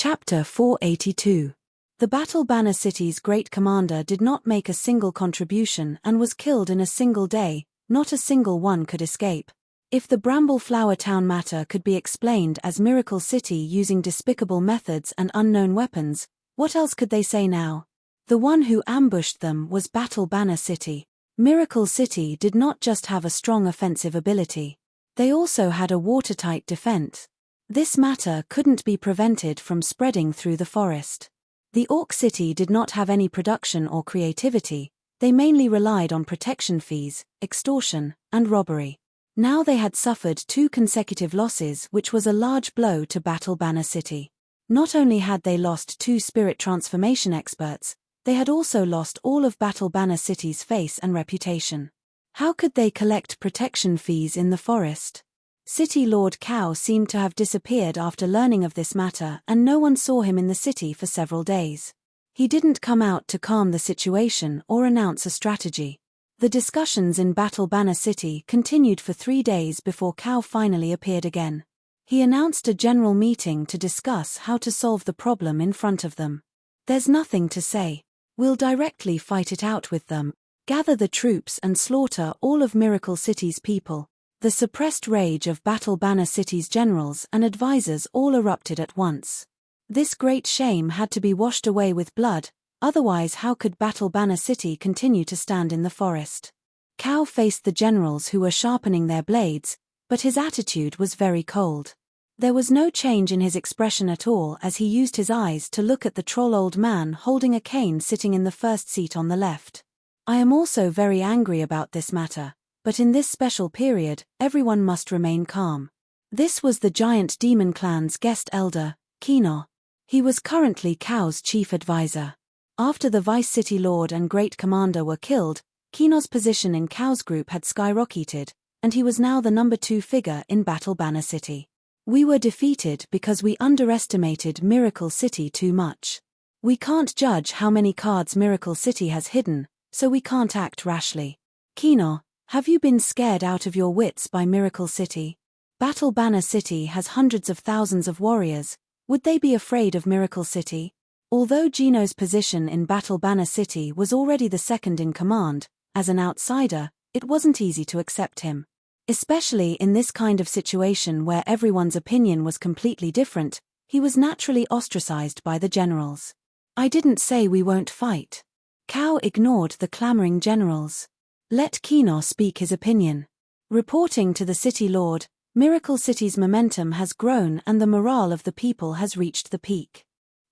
Chapter 482. The Battle Banner City's great commander did not make a single contribution and was killed in a single day. Not a single one could escape. If the Bramble Flower Town matter could be explained as Miracle City using despicable methods and unknown weapons, what else could they say now? The one who ambushed them was Battle Banner City. Miracle City did not just have a strong offensive ability. They also had a watertight defense. This matter couldn't be prevented from spreading through the forest. The Orc City did not have any production or creativity. They mainly relied on protection fees, extortion, and robbery. Now they had suffered 2 consecutive losses, which was a large blow to Battle Banner City. Not only had they lost 2 spirit transformation experts, they had also lost all of Battle Banner City's face and reputation. How could they collect protection fees in the forest? City Lord Cow seemed to have disappeared after learning of this matter, and no one saw him in the city for several days. He didn't come out to calm the situation or announce a strategy. The discussions in Battle Banner City continued for 3 days before Cow finally appeared again. He announced a general meeting to discuss how to solve the problem in front of them. There's nothing to say. We'll directly fight it out with them, gather the troops and slaughter all of Miracle City's people. The suppressed rage of Battle Banner City's generals and advisors all erupted at once. This great shame had to be washed away with blood, otherwise how could Battle Banner City continue to stand in the forest? Cow faced the generals who were sharpening their blades, but his attitude was very cold. There was no change in his expression at all as he used his eyes to look at the troll old man holding a cane sitting in the first seat on the left. I am also very angry about this matter, but in this special period, everyone must remain calm. This was the giant demon clan's guest elder, Kino. He was currently Cow's chief advisor. After the Vice City Lord and Great Commander were killed, Kino's position in Cow's group had skyrocketed, and he was now the number 2 figure in Battle Banner City. We were defeated because we underestimated Miracle City too much. We can't judge how many cards Miracle City has hidden, so we can't act rashly. Kino, have you been scared out of your wits by Miracle City? Battle Banner City has hundreds of thousands of warriors. Would they be afraid of Miracle City? Although Gino's position in Battle Banner City was already the second in command, as an outsider, it wasn't easy to accept him. Especially in this kind of situation where everyone's opinion was completely different, he was naturally ostracized by the generals. I didn't say we won't fight. Cow ignored the clamoring generals. Let Kino speak his opinion. Reporting to the City Lord, Miracle City's momentum has grown and the morale of the people has reached the peak.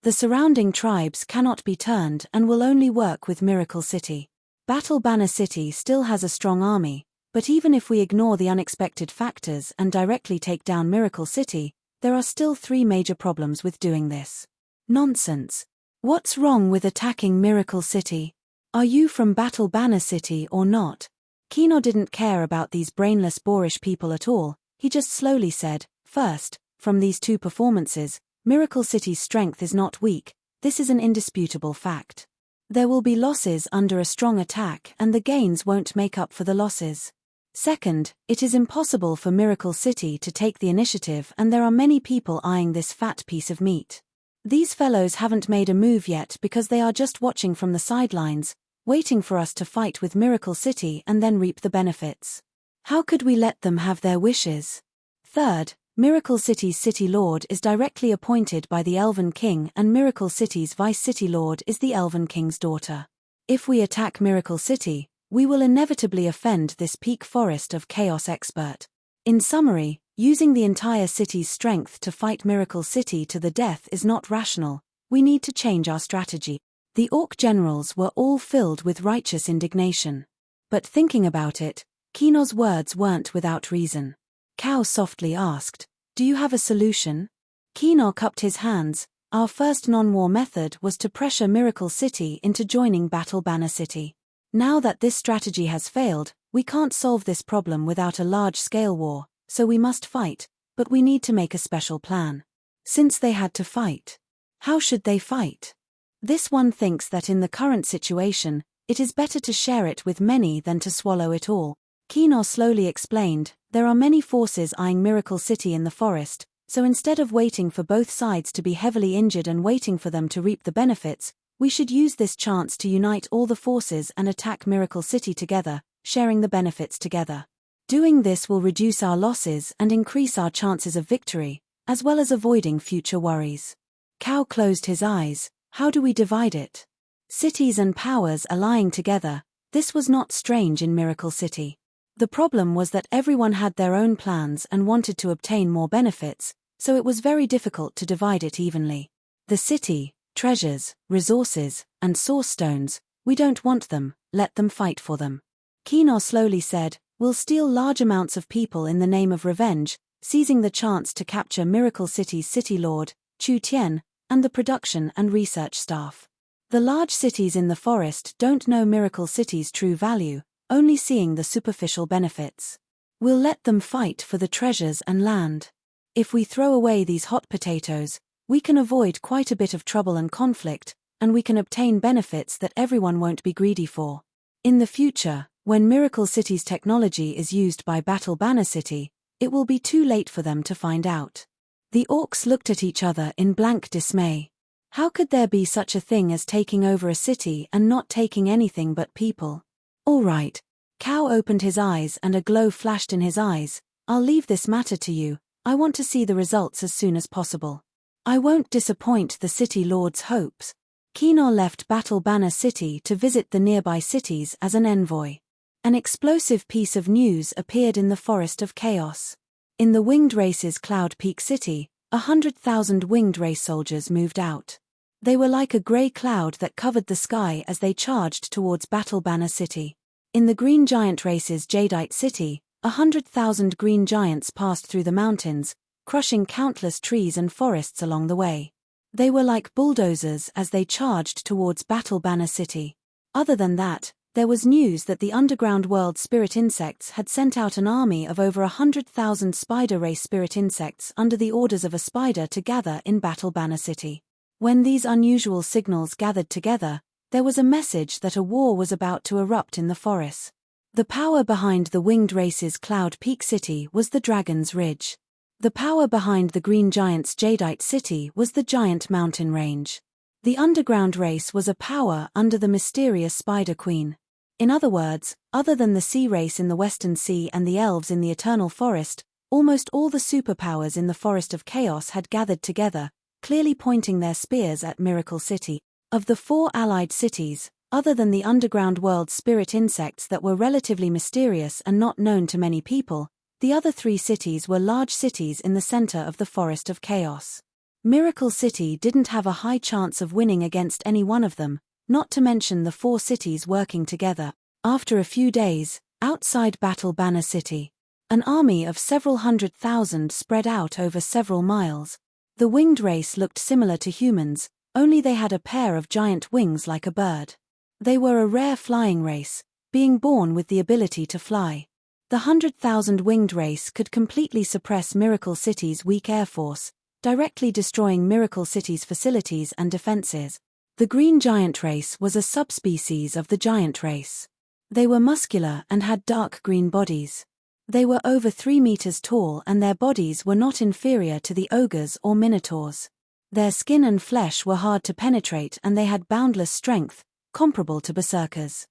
The surrounding tribes cannot be turned and will only work with Miracle City. Battle Banner City still has a strong army, but even if we ignore the unexpected factors and directly take down Miracle City, there are still 3 major problems with doing this. Nonsense. What's wrong with attacking Miracle City? Are you from Battle Banner City or not? Kino didn't care about these brainless boorish people at all. He just slowly said, first, from these 2 performances, Miracle City's strength is not weak. This is an indisputable fact. There will be losses under a strong attack and the gains won't make up for the losses. Second, it is impossible for Miracle City to take the initiative and there are many people eyeing this fat piece of meat. These fellows haven't made a move yet because they are just watching from the sidelines, waiting for us to fight with Miracle City and then reap the benefits. How could we let them have their wishes? Third, Miracle City's City Lord is directly appointed by the Elven King and Miracle City's Vice City Lord is the Elven King's daughter. If we attack Miracle City, we will inevitably offend this peak forest of chaos expert. In summary, using the entire city's strength to fight Miracle City to the death is not rational. We need to change our strategy. The Orc generals were all filled with righteous indignation. But thinking about it, Kino's words weren't without reason. Cow softly asked, "Do you have a solution?" Kino cupped his hands. Our first non-war method was to pressure Miracle City into joining Battle Banner City. Now that this strategy has failed, we can't solve this problem without a large-scale war, so we must fight, but we need to make a special plan. Since they had to fight, how should they fight? This one thinks that in the current situation, it is better to share it with many than to swallow it all. Kino slowly explained, there are many forces eyeing Miracle City in the forest, So instead of waiting for both sides to be heavily injured and waiting for them to reap the benefits, we should use this chance to unite all the forces and attack Miracle City together, sharing the benefits together. Doing this will reduce our losses and increase our chances of victory, as well as avoiding future worries. Cow closed his eyes. How do we divide it? Cities and powers allying together. This was not strange in Miracle City. The problem was that everyone had their own plans and wanted to obtain more benefits, so it was very difficult to divide it evenly. The city, treasures, resources, and source stones, we don't want them, let them fight for them. Kino slowly said, we'll steal large amounts of people in the name of revenge, seizing the chance to capture Miracle City's city lord, Chu Tian, and the production and research staff. The large cities in the forest don't know Miracle City's true value, only seeing the superficial benefits. We'll let them fight for the treasures and land. If we throw away these hot potatoes, we can avoid quite a bit of trouble and conflict, and we can obtain benefits that everyone won't be greedy for. In the future, when Miracle City's technology is used by Battle Banner City, it will be too late for them to find out. The orcs looked at each other in blank dismay. How could there be such a thing as taking over a city and not taking anything but people? All right. Cow opened his eyes and a glow flashed in his eyes. I'll leave this matter to you. I want to see the results as soon as possible. I won't disappoint the city lord's hopes. Kino left Battle Banner City to visit the nearby cities as an envoy. An explosive piece of news appeared in the Forest of Chaos. In the Winged Race's Cloud Peak City, 100,000 winged race soldiers moved out. They were like a grey cloud that covered the sky as they charged towards Battle Banner City. In the Green Giant Race's Jadeite City, 100,000 green giants passed through the mountains, crushing countless trees and forests along the way. They were like bulldozers as they charged towards Battle Banner City. Other than that, there was news that the underground world spirit insects had sent out an army of over 100,000 spider race spirit insects under the orders of a spider to gather in Battle Banner City. When these unusual signals gathered together, there was a message that a war was about to erupt in the forest. The power behind the Winged Race's Cloud Peak City was the Dragon's Ridge. The power behind the Green Giant's Jadeite City was the Giant Mountain Range. The underground race was a power under the mysterious Spider Queen. In other words, other than the Sea Race in the Western Sea and the Elves in the Eternal Forest, almost all the superpowers in the Forest of Chaos had gathered together, clearly pointing their spears at Miracle City. Of the 4 allied cities, other than the underground world spirit insects that were relatively mysterious and not known to many people, the other 3 cities were large cities in the center of the Forest of Chaos. Miracle City didn't have a high chance of winning against any one of them, not to mention the 4 cities working together. After a few days, outside Battle Banner City, an army of several 100,000 spread out over several miles. The winged race looked similar to humans, only they had a pair of giant wings like a bird. They were a rare flying race, being born with the ability to fly. The 100,000 winged race could completely suppress Miracle City's weak air force, directly destroying Miracle City's facilities and defenses. The green giant race was a subspecies of the giant race. They were muscular and had dark green bodies. They were over 3 meters tall and their bodies were not inferior to the ogres or minotaurs. Their skin and flesh were hard to penetrate and they had boundless strength, comparable to berserkers.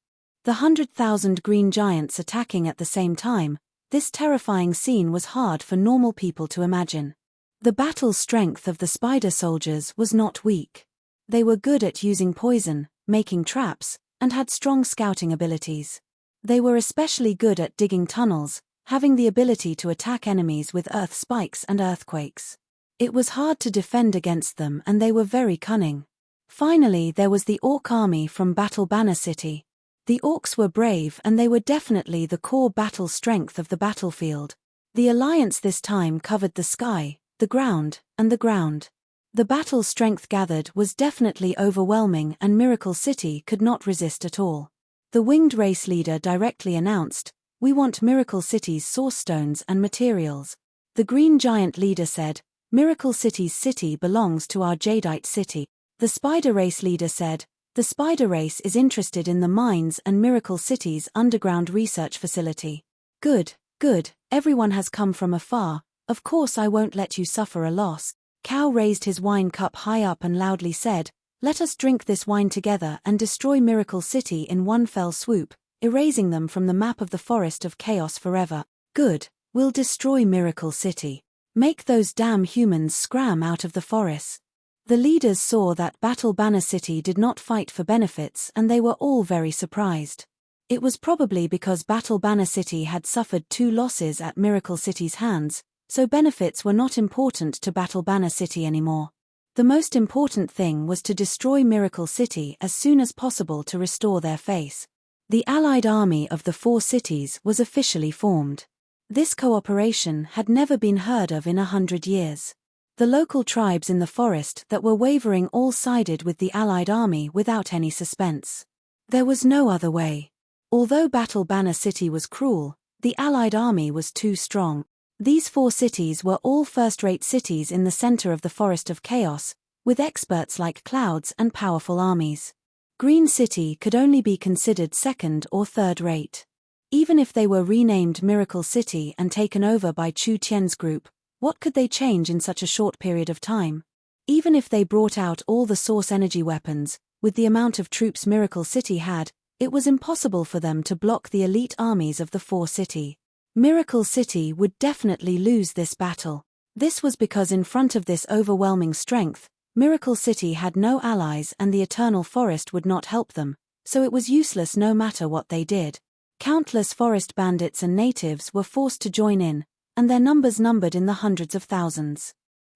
The 100,000 green giants attacking at the same time, this terrifying scene was hard for normal people to imagine. The battle strength of the spider soldiers was not weak. They were good at using poison, making traps, and had strong scouting abilities. They were especially good at digging tunnels, having the ability to attack enemies with earth spikes and earthquakes. It was hard to defend against them and they were very cunning. Finally, there was the Orc army from Battle Banner City. The Orcs were brave and they were definitely the core battle strength of the battlefield. The alliance this time covered the sky, the ground, and the ground. The battle strength gathered was definitely overwhelming and Miracle City could not resist at all. The winged race leader directly announced, "We want Miracle City's source stones and materials." The green giant leader said, "Miracle City's city belongs to our Jadeite City." The spider race leader said, "The spider race is interested in the mines and Miracle City's underground research facility." Good, good, everyone has come from afar, Of course I won't let you suffer a loss. Cow raised his wine cup high up and loudly said, "Let us drink this wine together and destroy Miracle City in one fell swoop, erasing them from the map of the Forest of Chaos forever." "Good, we'll destroy Miracle City. Make those damn humans scram out of the forest." The leaders saw that Battle Banner City did not fight for benefits and they were all very surprised. It was probably because Battle Banner City had suffered 2 losses at Miracle City's hands, so benefits were not important to Battle Banner City anymore. The most important thing was to destroy Miracle City as soon as possible to restore their face. The Allied army of the 4 cities was officially formed. This cooperation had never been heard of in 100 years. The local tribes in the forest that were wavering all sided with the Allied army without any suspense. There was no other way. Although Battle Banner City was cruel, the Allied army was too strong. These 4 cities were all first-rate cities in the center of the Forest of Chaos, with experts like Clouds and powerful armies. Green City could only be considered second or third-rate. Even if they were renamed Miracle City and taken over by Chu Tian's group, what could they change in such a short period of time? Even if they brought out all the source energy weapons, with the amount of troops Miracle City had, it was impossible for them to block the elite armies of the 4 cities. Miracle City would definitely lose this battle. This was because in front of this overwhelming strength, Miracle City had no allies and the Eternal Forest would not help them, so it was useless no matter what they did. Countless forest bandits and natives were forced to join in, and their numbers numbered in the hundreds of thousands.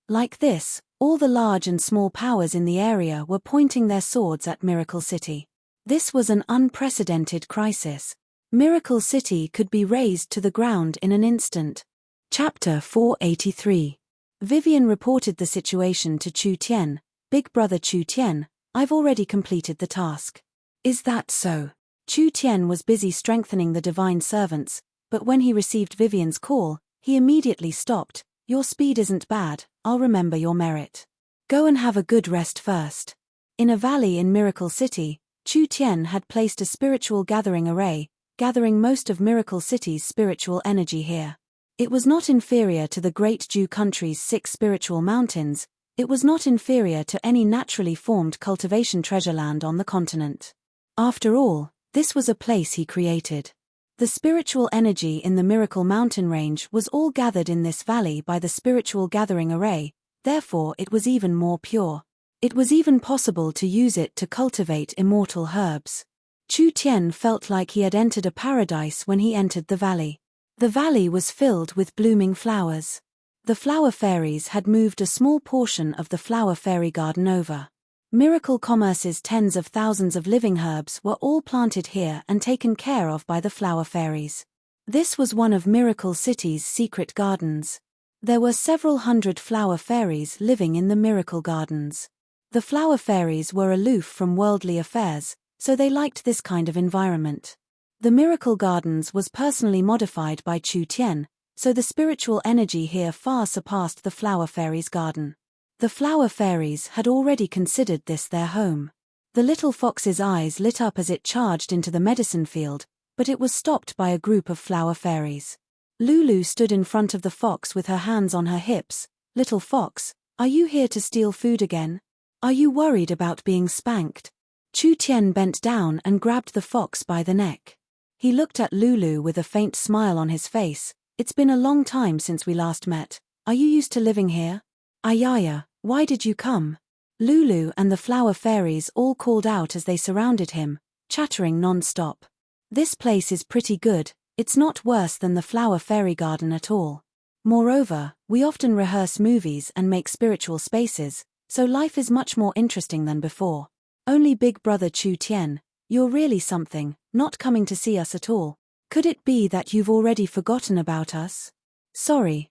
Like this, all the large and small powers in the area were pointing their swords at Miracle City. This was an unprecedented crisis. Miracle City could be razed to the ground in an instant. Chapter 483. Vivian reported the situation to Chu Tian. "Big brother Chu Tian, I've already completed the task." "Is that so?" Chu Tian was busy strengthening the divine servants, but when he received Vivian's call, he immediately stopped. "Your speed isn't bad, I'll remember your merit. Go and have a good rest first." In a valley in Miracle City, Chu Tian had placed a spiritual gathering array, gathering most of Miracle City's spiritual energy here. It was not inferior to the Great Dew Country's 6 spiritual mountains, it was not inferior to any naturally formed cultivation treasure land on the continent. After all, this was a place he created. The spiritual energy in the Miracle Mountain range was all gathered in this valley by the spiritual gathering array, therefore it was even more pure. It was even possible to use it to cultivate immortal herbs. Chu Tian felt like he had entered a paradise when he entered the valley. The valley was filled with blooming flowers. The flower fairies had moved a small portion of the flower fairy garden over. Miracle Commerce's tens of thousands of living herbs were all planted here and taken care of by the flower fairies. This was one of Miracle City's secret gardens. There were several hundred flower fairies living in the Miracle Gardens. The flower fairies were aloof from worldly affairs, so they liked this kind of environment. The Miracle Gardens was personally modified by Chu Tian, so the spiritual energy here far surpassed the flower fairies' garden. The flower fairies had already considered this their home. The little fox's eyes lit up as it charged into the medicine field, but it was stopped by a group of flower fairies. Lulu stood in front of the fox with her hands on her hips. "Little fox, are you here to steal food again? Are you worried about being spanked?" Chu Tian bent down and grabbed the fox by the neck. He looked at Lulu with a faint smile on his face. "It's been a long time since we last met. Are you used to living here?" "Ayaya, why did you come?" Lulu and the flower fairies all called out as they surrounded him, chattering non-stop. "This place is pretty good, it's not worse than the flower fairy garden at all. Moreover, we often rehearse movies and make spiritual spaces, so life is much more interesting than before. Only big brother Chu Tian, you're really something, not coming to see us at all. Could it be that you've already forgotten about us?" Sorry,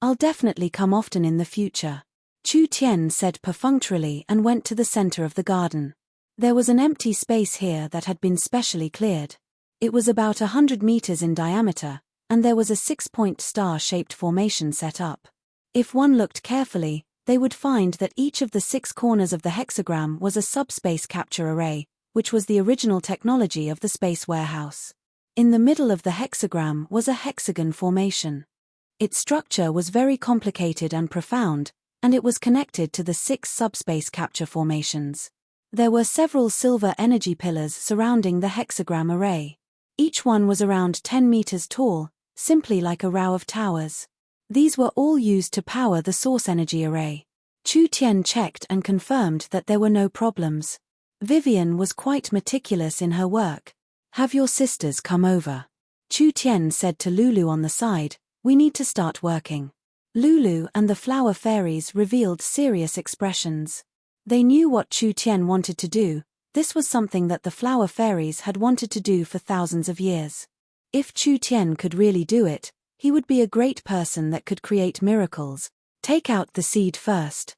I'll definitely come often in the future," Chu Tian said perfunctorily and went to the center of the garden. There was an empty space here that had been specially cleared. It was about 100 meters in diameter, and there was a 6-point star-shaped formation set up. If one looked carefully, they would find that each of the 6 corners of the hexagram was a subspace capture array, which was the original technology of the space warehouse. In the middle of the hexagram was a hexagon formation. Its structure was very complicated and profound, and it was connected to the 6 subspace capture formations. There were several silver energy pillars surrounding the hexagram array. Each one was around 10 meters tall, simply like a row of towers. These were all used to power the source energy array. Chu Tian checked and confirmed that there were no problems. Vivian was quite meticulous in her work. "Have your sisters come over," Chu Tian said to Lulu on the side. "We need to start working." Lulu and the flower fairies revealed serious expressions. They knew what Chu Tian wanted to do. This was something that the flower fairies had wanted to do for thousands of years. If Chu Tian could really do it, he would be a great person that could create miracles. "Take out the seed first."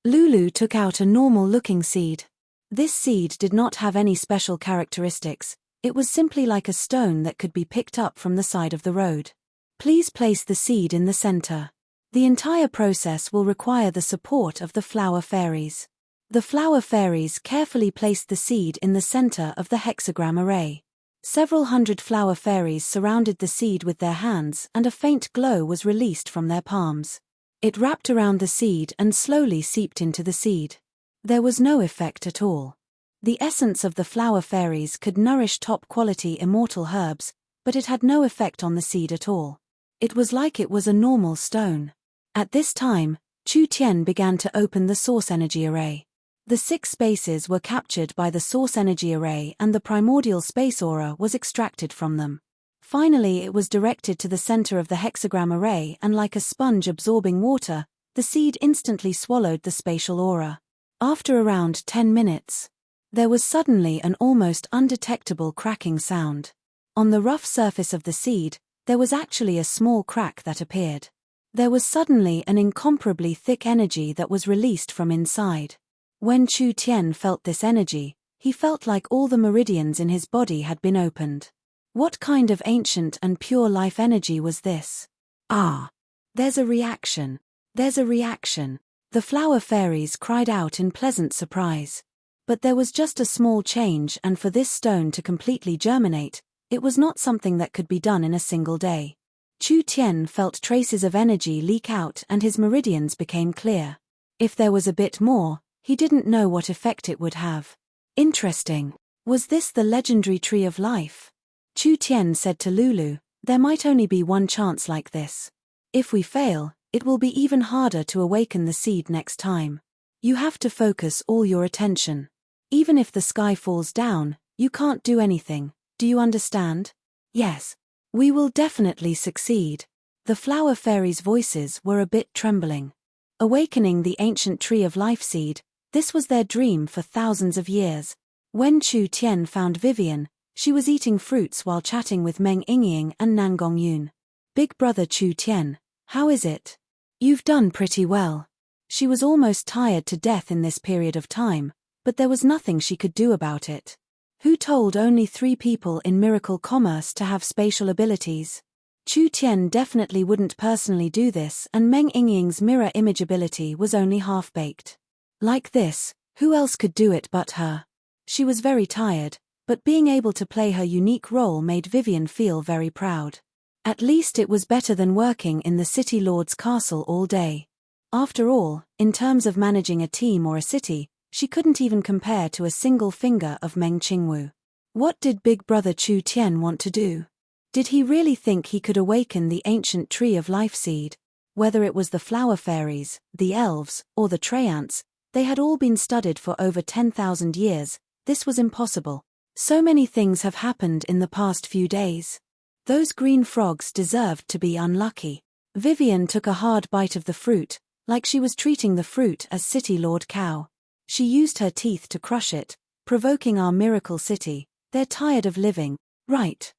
Lulu took out a normal-looking seed. This seed did not have any special characteristics. It was simply like a stone that could be picked up from the side of the road. "Please place the seed in the center. The entire process will require the support of the flower fairies." The flower fairies carefully placed the seed in the center of the hexagram array. Several hundred flower fairies surrounded the seed with their hands, and a faint glow was released from their palms. It wrapped around the seed and slowly seeped into the seed. There was no effect at all. The essence of the flower fairies could nourish top-quality immortal herbs, but it had no effect on the seed at all. It was like it was a normal stone. At this time, Chu Tian began to open the source energy array. The 6 spaces were captured by the source energy array and the primordial space aura was extracted from them. Finally, it was directed to the center of the hexagram array, and like a sponge absorbing water, the seed instantly swallowed the spatial aura. After around 10 minutes, there was suddenly an almost undetectable cracking sound. On the rough surface of the seed, there was actually a small crack that appeared. There was suddenly an incomparably thick energy that was released from inside. When Chu Tian felt this energy, he felt like all the meridians in his body had been opened. What kind of ancient and pure life energy was this? "Ah! There's a reaction. There's a reaction." The flower fairies cried out in pleasant surprise. But there was just a small change, and for this stone to completely germinate, it was not something that could be done in a single day. Chu Tian felt traces of energy leak out and his meridians became clear. If there was a bit more, he didn't know what effect it would have. "Interesting. Was this the legendary tree of life?" Chu Tian said to Lulu, "There might only be one chance like this. If we fail, it will be even harder to awaken the seed next time. You have to focus all your attention. Even if the sky falls down, you can't do anything. Do you understand?" "Yes. We will definitely succeed." The flower fairies' voices were a bit trembling. Awakening the ancient tree of life seed, this was their dream for thousands of years. When Chu Tian found Vivian, she was eating fruits while chatting with Meng Yingying and Nangong Yun. "Big brother Chu Tian, how is it?" "You've done pretty well." She was almost tired to death in this period of time, but there was nothing she could do about it. Who told only 3 people in miracle commerce to have spatial abilities? Chu Tian definitely wouldn't personally do this, and Meng Yingying's mirror image ability was only half-baked. Like this, who else could do it but her? She was very tired, but being able to play her unique role made Vivian feel very proud. At least it was better than working in the City Lord's castle all day. After all, in terms of managing a team or a city, she couldn't even compare to a single finger of Meng Qingwu. What did Big Brother Chu Tian want to do? Did he really think he could awaken the ancient tree of life seed? Whether it was the flower fairies, the elves, or the Treants, they had all been studied for over 10,000 years. This was impossible. So many things have happened in the past few days. Those green frogs deserved to be unlucky. Vivian took a hard bite of the fruit, like she was treating the fruit as City Lord cow. She used her teeth to crush it, provoking our miracle city. "They're tired of living." Right.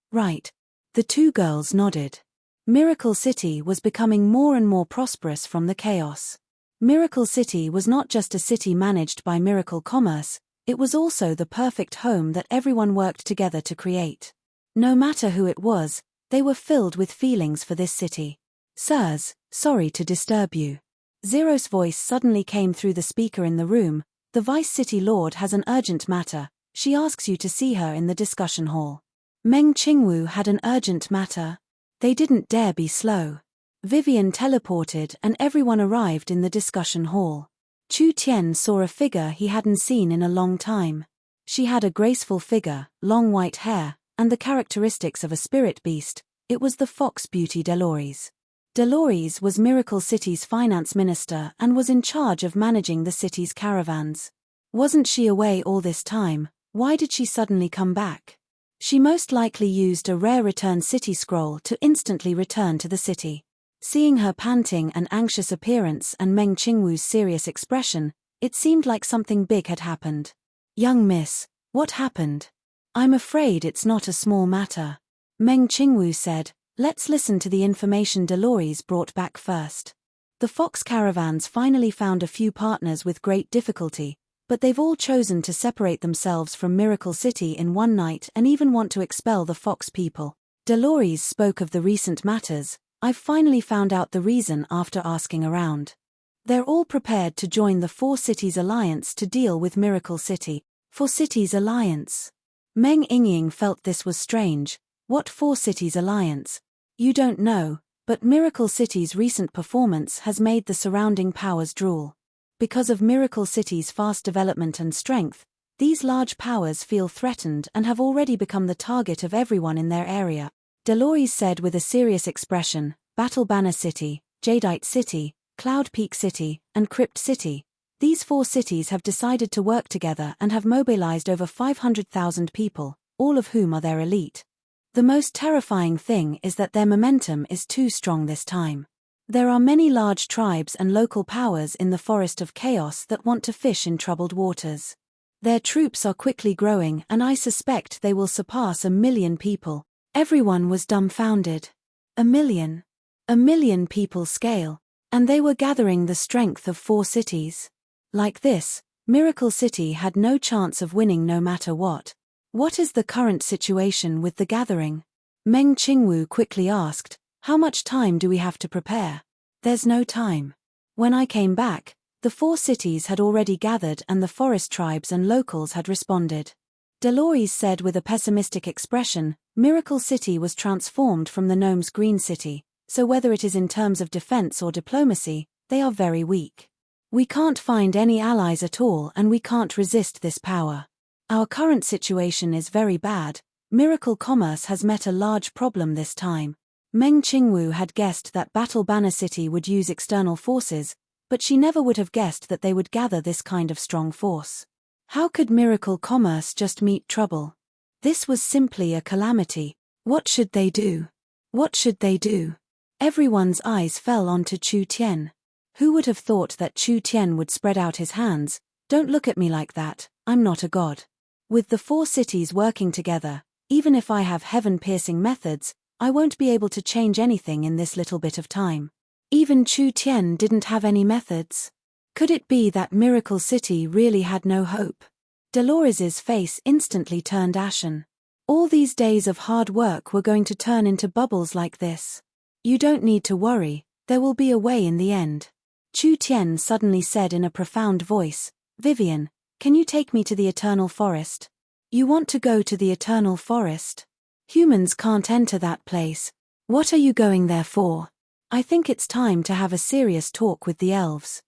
The 2 girls nodded. Miracle City was becoming more and more prosperous from the chaos. Miracle City was not just a city managed by miracle commerce, it was also the perfect home that everyone worked together to create. No matter who it was, they were filled with feelings for this city. "Sirs, sorry to disturb you." Zero's voice suddenly came through the speaker in the room. "The Vice City Lord has an urgent matter. She asks you to see her in the discussion hall." Meng Qingwu had an urgent matter. They didn't dare be slow. Vivian teleported and everyone arrived in the discussion hall. Chu Tian saw a figure he hadn't seen in a long time. She had a graceful figure, long white hair, and the characteristics of a spirit beast. It was the fox beauty Dolores. Dolores was Miracle City's finance minister and was in charge of managing the city's caravans. Wasn't she away all this time? Why did she suddenly come back? She most likely used a rare return city scroll to instantly return to the city. Seeing her panting and anxious appearance and Meng Qingwu's serious expression, it seemed like something big had happened. "Young miss, what happened?" "I'm afraid it's not a small matter," Meng Qingwu said. "Let's listen to the information Dolores brought back first. The fox caravans finally found a few partners with great difficulty, but they've all chosen to separate themselves from Miracle City in one night and even want to expel the fox people." Dolores spoke of the recent matters. "I've finally found out the reason after asking around. They're all prepared to join the Four Cities Alliance to deal with Miracle City." Four Cities Alliance? Meng Yingying felt this was strange. What Four Cities Alliance? You don't know, but Miracle City's recent performance has made the surrounding powers drool. Because of Miracle City's fast development and strength, these large powers feel threatened and have already become the target of everyone in their area. Dolores said with a serious expression, "Battle Banner City, Jadeite City, Cloud Peak City, and Crypt City. These four cities have decided to work together and have mobilized over 500,000 people, all of whom are their elite. The most terrifying thing is that their momentum is too strong this time. There are many large tribes and local powers in the Forest of Chaos that want to fish in troubled waters. Their troops are quickly growing and I suspect they will surpass 1 million people." Everyone was dumbfounded. 1 million? 1 million people scale. And they were gathering the strength of 4 cities. Like this, Miracle City had no chance of winning no matter what. "What is the current situation with the gathering?" Meng Qingwu quickly asked. "How much time do we have to prepare?" "There's no time. When I came back, the 4 cities had already gathered and the forest tribes and locals had responded." Dolores said with a pessimistic expression, "Miracle City was transformed from the gnome's green city, so whether it is in terms of defense or diplomacy, they are very weak. We can't find any allies at all and we can't resist this power. Our current situation is very bad. Miracle Commerce has met a large problem this time." Meng Qingwu had guessed that Battle Banner City would use external forces, but she never would have guessed that they would gather this kind of strong force. How could Miracle Commerce just meet trouble? This was simply a calamity. What should they do? What should they do? Everyone's eyes fell onto Chu Tian. Who would have thought that Chu Tian would spread out his hands? "Don't look at me like that, I'm not a god. With the 4 cities working together, even if I have heaven-piercing methods, I won't be able to change anything in this little bit of time." Even Chu Tian didn't have any methods. Could it be that Miracle City really had no hope? Dolores's face instantly turned ashen. All these days of hard work were going to turn into bubbles like this. "You don't need to worry, there will be a way in the end." Chu Tian suddenly said in a profound voice, "Vivian, can you take me to the Eternal Forest?" "You want to go to the Eternal Forest? Humans can't enter that place. What are you going there for?" "I think it's time to have a serious talk with the elves."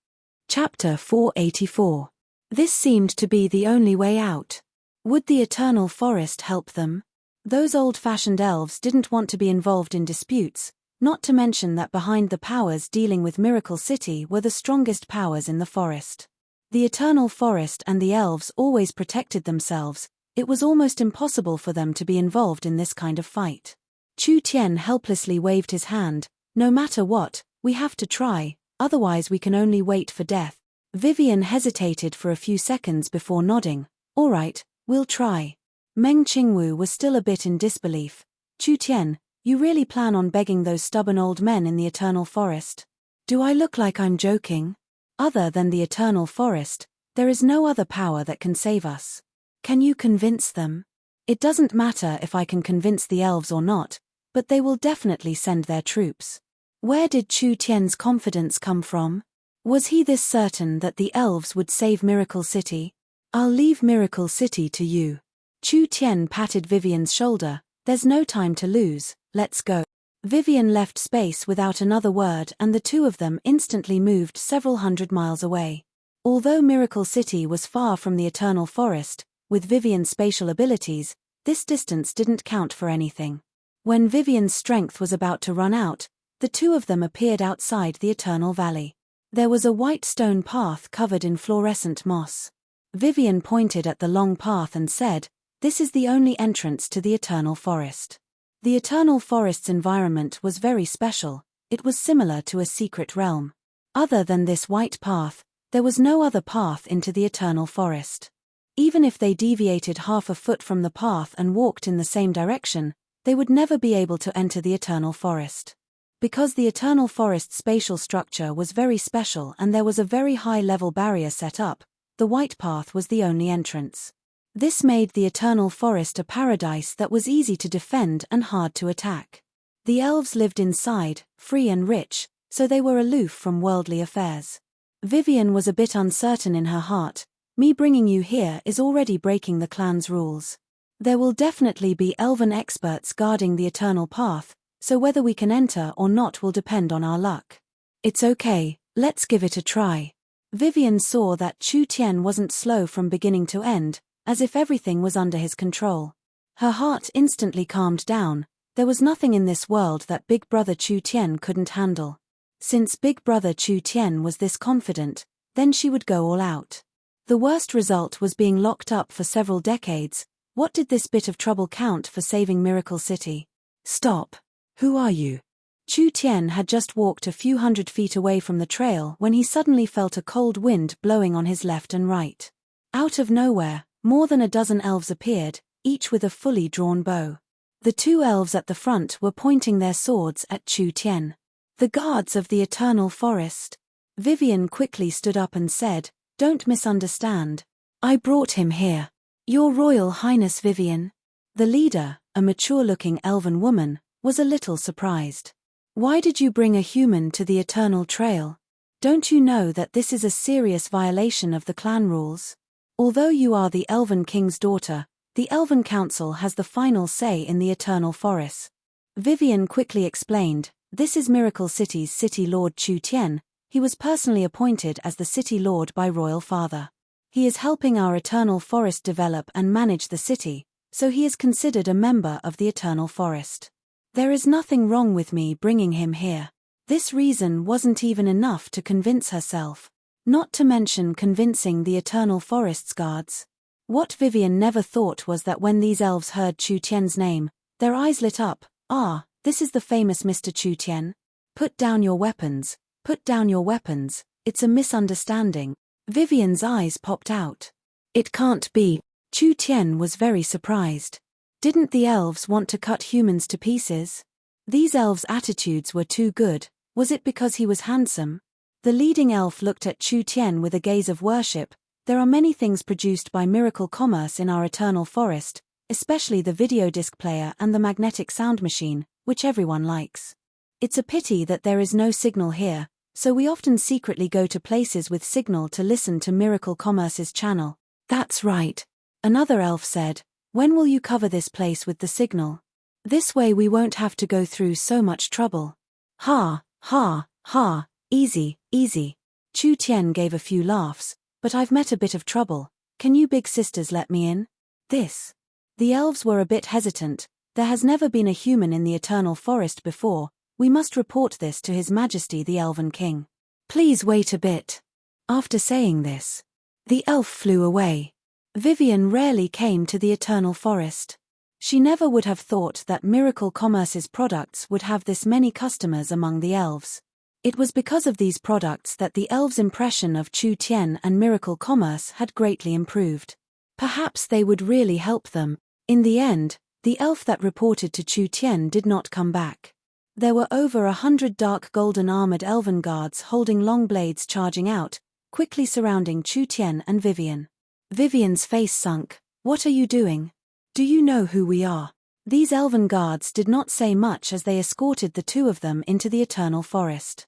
Chapter 484. This seemed to be the only way out. Would the Eternal Forest help them? Those old-fashioned elves didn't want to be involved in disputes, not to mention that behind the powers dealing with Miracle City were the strongest powers in the forest. The Eternal Forest and the elves always protected themselves. It was almost impossible for them to be involved in this kind of fight. Chu Tian helplessly waved his hand. "No matter what, we have to try, otherwise we can only wait for death." Vivian hesitated for a few seconds before nodding. "All right, we'll try." Meng Qingwu was still a bit in disbelief. "Chu Tian, you really plan on begging those stubborn old men in the Eternal Forest? Do I look like I'm joking? Other than the Eternal Forest, there is no other power that can save us. Can you convince them?" "It doesn't matter if I can convince the elves or not, but they will definitely send their troops." Where did Chu Tian's confidence come from? Was he this certain that the elves would save Miracle City? "I'll leave Miracle City to you." Chu Tian patted Vivian's shoulder. "There's no time to lose, let's go." Vivian left space without another word, and the two of them instantly moved several hundred miles away. Although Miracle City was far from the Eternal Forest, with Vivian's spatial abilities, this distance didn't count for anything. When Vivian's strength was about to run out, the two of them appeared outside the Eternal Valley. There was a white stone path covered in fluorescent moss. Vivian pointed at the long path and said, "This is the only entrance to the Eternal Forest." The Eternal Forest's environment was very special. It was similar to a secret realm. Other than this white path, there was no other path into the Eternal Forest. Even if they deviated half a foot from the path and walked in the same direction, they would never be able to enter the Eternal Forest. Because the Eternal Forest's spatial structure was very special and there was a very high-level barrier set up, the white path was the only entrance. This made the Eternal Forest a paradise that was easy to defend and hard to attack. The elves lived inside, free and rich, so they were aloof from worldly affairs. Vivian was a bit uncertain in her heart. Me bringing you here is already breaking the clan's rules. There will definitely be elven experts guarding the Eternal Path, so whether we can enter or not will depend on our luck. It's okay, let's give it a try. Vivian saw that Chu Tian wasn't slow from beginning to end, as if everything was under his control. Her heart instantly calmed down. There was nothing in this world that Big Brother Chu Tian couldn't handle. Since Big Brother Chu Tian was this confident, then she would go all out. The worst result was being locked up for several decades. What did this bit of trouble count for saving Miracle City? Stop. Who are you? Chu Tian had just walked a few hundred feet away from the trail when he suddenly felt a cold wind blowing on his left and right. Out of nowhere, more than a dozen elves appeared, each with a fully drawn bow. The two elves at the front were pointing their swords at Chu Tian. The guards of the Eternal Forest. Vivian quickly stood up and said, "Don't misunderstand. I brought him here. Your Royal Highness Vivian." The leader, a mature-looking elven woman, was a little surprised. "Why did you bring a human to the Eternal Trail? Don't you know that this is a serious violation of the clan rules? Although you are the Elven King's daughter, the Elven Council has the final say in the Eternal Forest." Vivian quickly explained, "This is Miracle City's City Lord Chu Tian. He was personally appointed as the City Lord by Royal Father. He is helping our Eternal Forest develop and manage the city, so he is considered a member of the Eternal Forest. There is nothing wrong with me bringing him here." This reason wasn't even enough to convince herself. Not to mention convincing the Eternal Forest's guards. What Vivian never thought was that when these elves heard Chu Tian's name, their eyes lit up. "Ah, this is the famous Mr. Chu Tian. Put down your weapons, put down your weapons, it's a misunderstanding." Vivian's eyes popped out. "It can't be." Chu Tian was very surprised. Didn't the elves want to cut humans to pieces? These elves' attitudes were too good. Was it because he was handsome? The leading elf looked at Chu Tian with a gaze of worship. "There are many things produced by Miracle Commerce in our Eternal Forest, especially the video disc player and the magnetic sound machine, which everyone likes. It's a pity that there is no signal here, so we often secretly go to places with signal to listen to Miracle Commerce's channel." "That's right," another elf said. "When will you cover this place with the signal? This way we won't have to go through so much trouble." "Ha, ha, ha, easy, easy." Chu Tian gave a few laughs. "But I've met a bit of trouble. Can you big sisters let me in?" "This." The elves were a bit hesitant. "There has never been a human in the Eternal Forest before. We must report this to His Majesty the Elven King." "Please wait a bit." After saying this, the elf flew away. Vivian rarely came to the Eternal Forest. She never would have thought that Miracle Commerce's products would have this many customers among the elves. It was because of these products that the elves' impression of Chu Tian and Miracle Commerce had greatly improved. Perhaps they would really help them. In the end, the elf that reported to Chu Tian did not come back. There were over 100 dark golden armored elven guards holding long blades charging out, quickly surrounding Chu Tian and Vivian. Vivian's face sunk. "What are you doing? Do you know who we are?" These elven guards did not say much as they escorted the two of them into the Eternal Forest.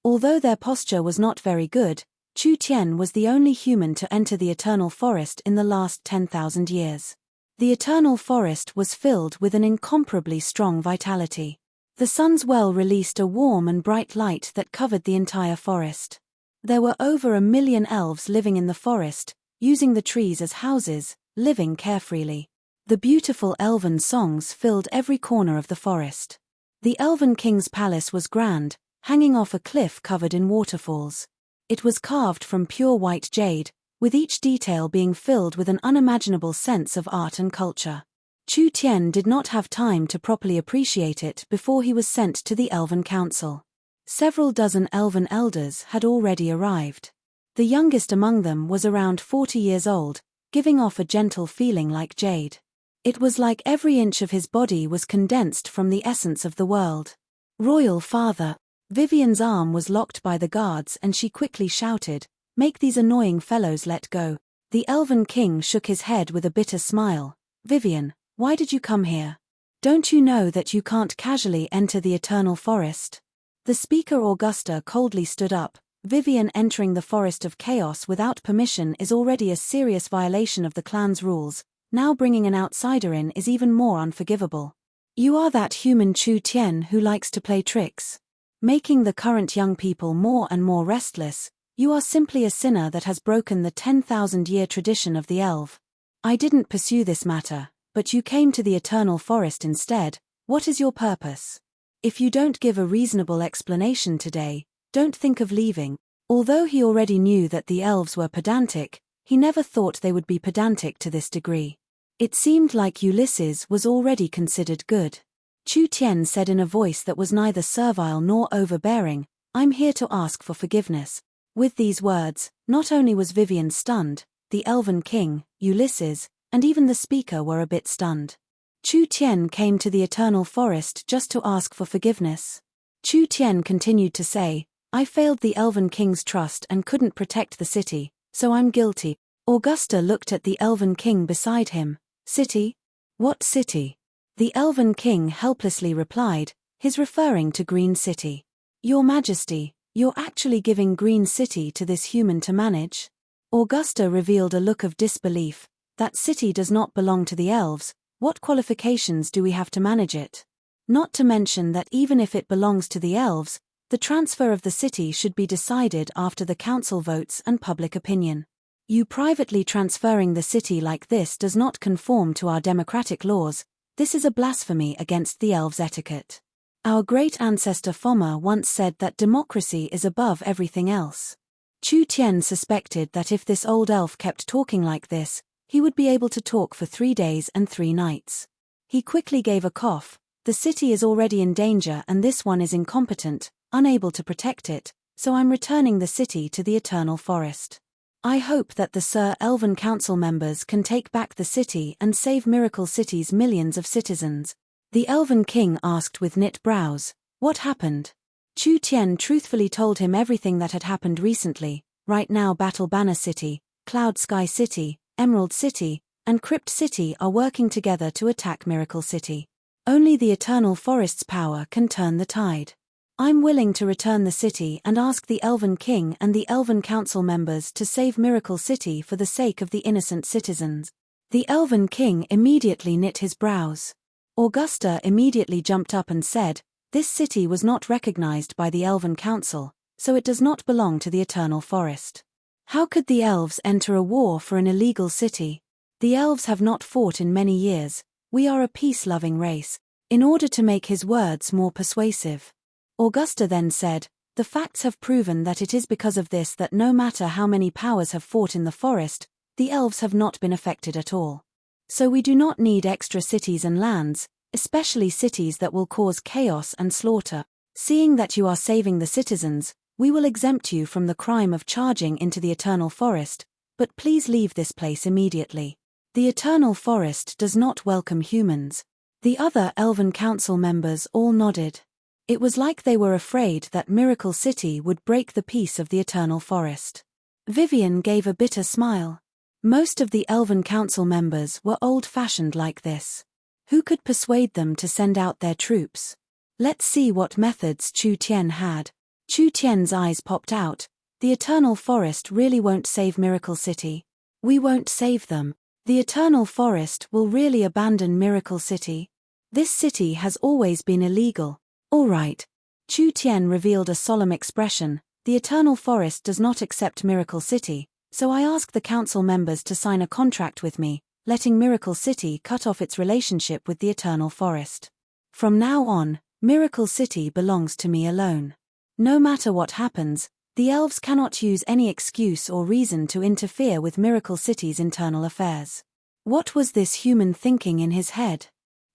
Although their posture was not very good, Chu Tian was the only human to enter the Eternal Forest in the last 10,000 years. The Eternal Forest was filled with an incomparably strong vitality. The sun's well released a warm and bright light that covered the entire forest. There were over 1 million elves living in the forest, using the trees as houses, living carefreely. The beautiful elven songs filled every corner of the forest. The Elven King's palace was grand, hanging off a cliff covered in waterfalls. It was carved from pure white jade, with each detail being filled with an unimaginable sense of art and culture. Chu Tian did not have time to properly appreciate it before he was sent to the Elven Council. Several dozen elven elders had already arrived. The youngest among them was around 40 years old, giving off a gentle feeling like jade. It was like every inch of his body was condensed from the essence of the world. Royal Father. Vivian's arm was locked by the guards and she quickly shouted, "Make these annoying fellows let go." The Elven King shook his head with a bitter smile. "Vivian, why did you come here? Don't you know that you can't casually enter the Eternal Forest?" The speaker Augusta coldly stood up. "Vivian entering the Forest of Chaos without permission is already a serious violation of the clan's rules. Now bringing an outsider in is even more unforgivable. You are that human Chu Tian who likes to play tricks, making the current young people more and more restless. You are simply a sinner that has broken the 10,000-year tradition of the elf. I didn't pursue this matter, but you came to the Eternal Forest instead. What is your purpose? If you don't give a reasonable explanation today, don't think of leaving." Although he already knew that the elves were pedantic, he never thought they would be pedantic to this degree. It seemed like Ulysses was already considered good. Chu Tian said in a voice that was neither servile nor overbearing, "I'm here to ask for forgiveness." With these words, not only was Vivian stunned, the Elven King, Ulysses, and even the speaker were a bit stunned. Chu Tian came to the Eternal Forest just to ask for forgiveness. Chu Tian continued to say, "I failed the Elven King's trust and couldn't protect the city, so I'm guilty." Augusta looked at the Elven King beside him. "City? What city?" The Elven King helplessly replied, "He's referring to Green City." "Your Majesty, you're actually giving Green City to this human to manage?" Augusta revealed a look of disbelief. "That city does not belong to the elves. What qualifications do we have to manage it? Not to mention that even if it belongs to the elves, the transfer of the city should be decided after the council votes and public opinion. You privately transferring the city like this does not conform to our democratic laws. This is a blasphemy against the elves' etiquette. Our great ancestor Foma once said that democracy is above everything else." Chu Tian suspected that if this old elf kept talking like this, he would be able to talk for 3 days and 3 nights. He quickly gave a cough. "The city is already in danger and this one is incompetent, unable to protect it, so I'm returning the city to the Eternal Forest. I hope that the Sir Elven Council members can take back the city and save Miracle City's millions of citizens." The Elven King asked with knit brows, "What happened?" Chu Tian truthfully told him everything that had happened recently. Right now Battle Banner City, Cloud Sky City, Emerald City, and Crypt City are working together to attack Miracle City. Only the Eternal Forest's power can turn the tide. I'm willing to return the city and ask the Elven King and the Elven Council members to save Miracle City for the sake of the innocent citizens. The Elven King immediately knit his brows. Augusta immediately jumped up and said, "This city was not recognized by the Elven Council, so it does not belong to the Eternal Forest. How could the elves enter a war for an illegal city? The elves have not fought in many years. We are a peace-loving race." In order to make his words more persuasive, Augusta then said, "The facts have proven that it is because of this that no matter how many powers have fought in the forest, the elves have not been affected at all. So we do not need extra cities and lands, especially cities that will cause chaos and slaughter. Seeing that you are saving the citizens, we will exempt you from the crime of charging into the Eternal Forest, but please leave this place immediately. The Eternal Forest does not welcome humans." The other Elven Council members all nodded. It was like they were afraid that Miracle City would break the peace of the Eternal Forest. Vivian gave a bitter smile. Most of the Elven Council members were old-fashioned like this. Who could persuade them to send out their troops? Let's see what methods Chu Tian had. Chu Tian's eyes popped out. The Eternal Forest really won't save Miracle City. We won't save them. The Eternal Forest will really abandon Miracle City. This city has always been illegal. All right. Chu Tian revealed a solemn expression. The Eternal Forest does not accept Miracle City, so I ask the council members to sign a contract with me, letting Miracle City cut off its relationship with the Eternal Forest. From now on, Miracle City belongs to me alone. No matter what happens, the elves cannot use any excuse or reason to interfere with Miracle City's internal affairs. What was this human thinking in his head?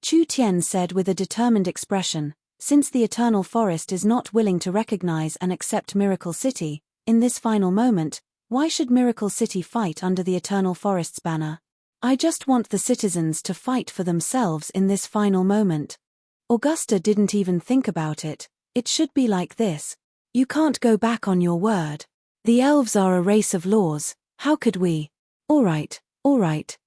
Chu Tian said with a determined expression, since the Eternal Forest is not willing to recognize and accept Miracle City, in this final moment, why should Miracle City fight under the Eternal Forest's banner? I just want the citizens to fight for themselves in this final moment. Augusta didn't even think about it. It should be like this. You can't go back on your word. The elves are a race of laws, how could we? All right,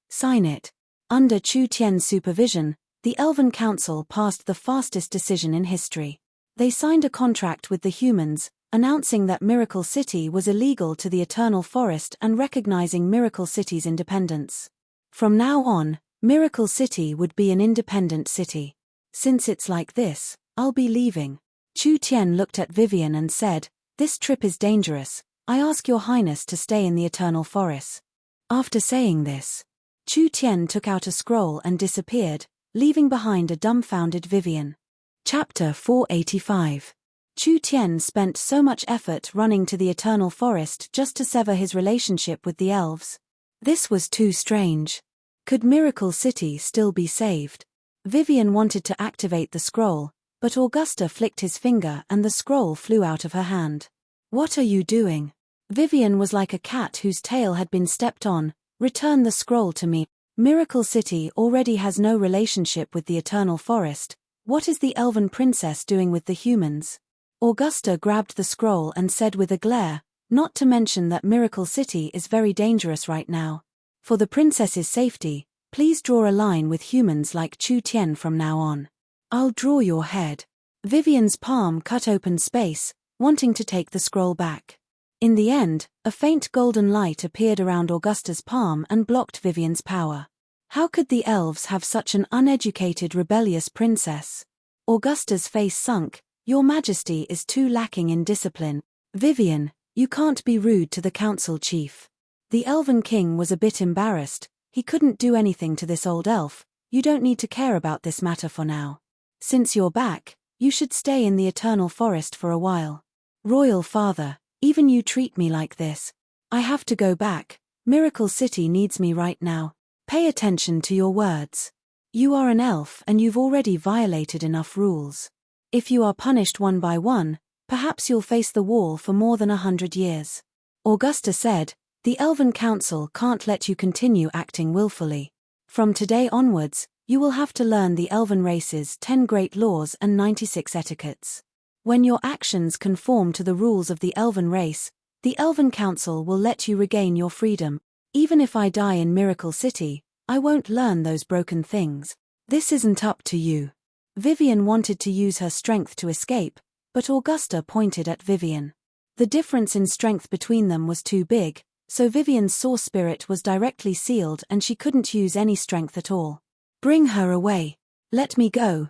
sign it. Under Chu Tian's supervision, the Elven Council passed the fastest decision in history. They signed a contract with the humans, announcing that Miracle City was illegal to the Eternal Forest and recognizing Miracle City's independence. From now on, Miracle City would be an independent city. Since it's like this, I'll be leaving. Chu Tian looked at Vivian and said, this trip is dangerous. I ask your highness to stay in the Eternal Forest. After saying this, Chu Tian took out a scroll and disappeared, leaving behind a dumbfounded Vivian. Chapter 485. Chu Tian spent so much effort running to the Eternal Forest just to sever his relationship with the elves. This was too strange. Could Miracle City still be saved? Vivian wanted to activate the scroll, but Augusta flicked his finger and the scroll flew out of her hand. What are you doing? Vivian was like a cat whose tail had been stepped on. Return the scroll to me. Miracle City already has no relationship with the Eternal Forest. What is the elven princess doing with the humans? Augusta grabbed the scroll and said with a glare, not to mention that Miracle City is very dangerous right now. For the princess's safety, please draw a line with humans like Chu Tian from now on. I'll draw your head. Vivian's palm cut open space, wanting to take the scroll back. In the end, a faint golden light appeared around Augusta's palm and blocked Vivian's power. How could the elves have such an uneducated, rebellious princess? Augusta's face sunk. Your Majesty is too lacking in discipline. Vivian, you can't be rude to the council chief. The Elven King was a bit embarrassed. He couldn't do anything to this old elf. You don't need to care about this matter for now. Since you're back, you should stay in the Eternal Forest for a while. Royal Father, even you treat me like this. I have to go back. Miracle City needs me right now. Pay attention to your words. You are an elf and you've already violated enough rules. If you are punished one by one, perhaps you'll face the wall for more than 100 years. Augusta said, the Elven Council can't let you continue acting willfully. From today onwards, you will have to learn the Elven race's 10 great laws and 96 etiquettes. When your actions conform to the rules of the Elven race, the Elven Council will let you regain your freedom. Even if I die in Miracle City, I won't learn those broken things. This isn't up to you. Vivian wanted to use her strength to escape, but Augusta pointed at Vivian. The difference in strength between them was too big, so Vivian's source spirit was directly sealed and she couldn't use any strength at all. Bring her away. Let me go,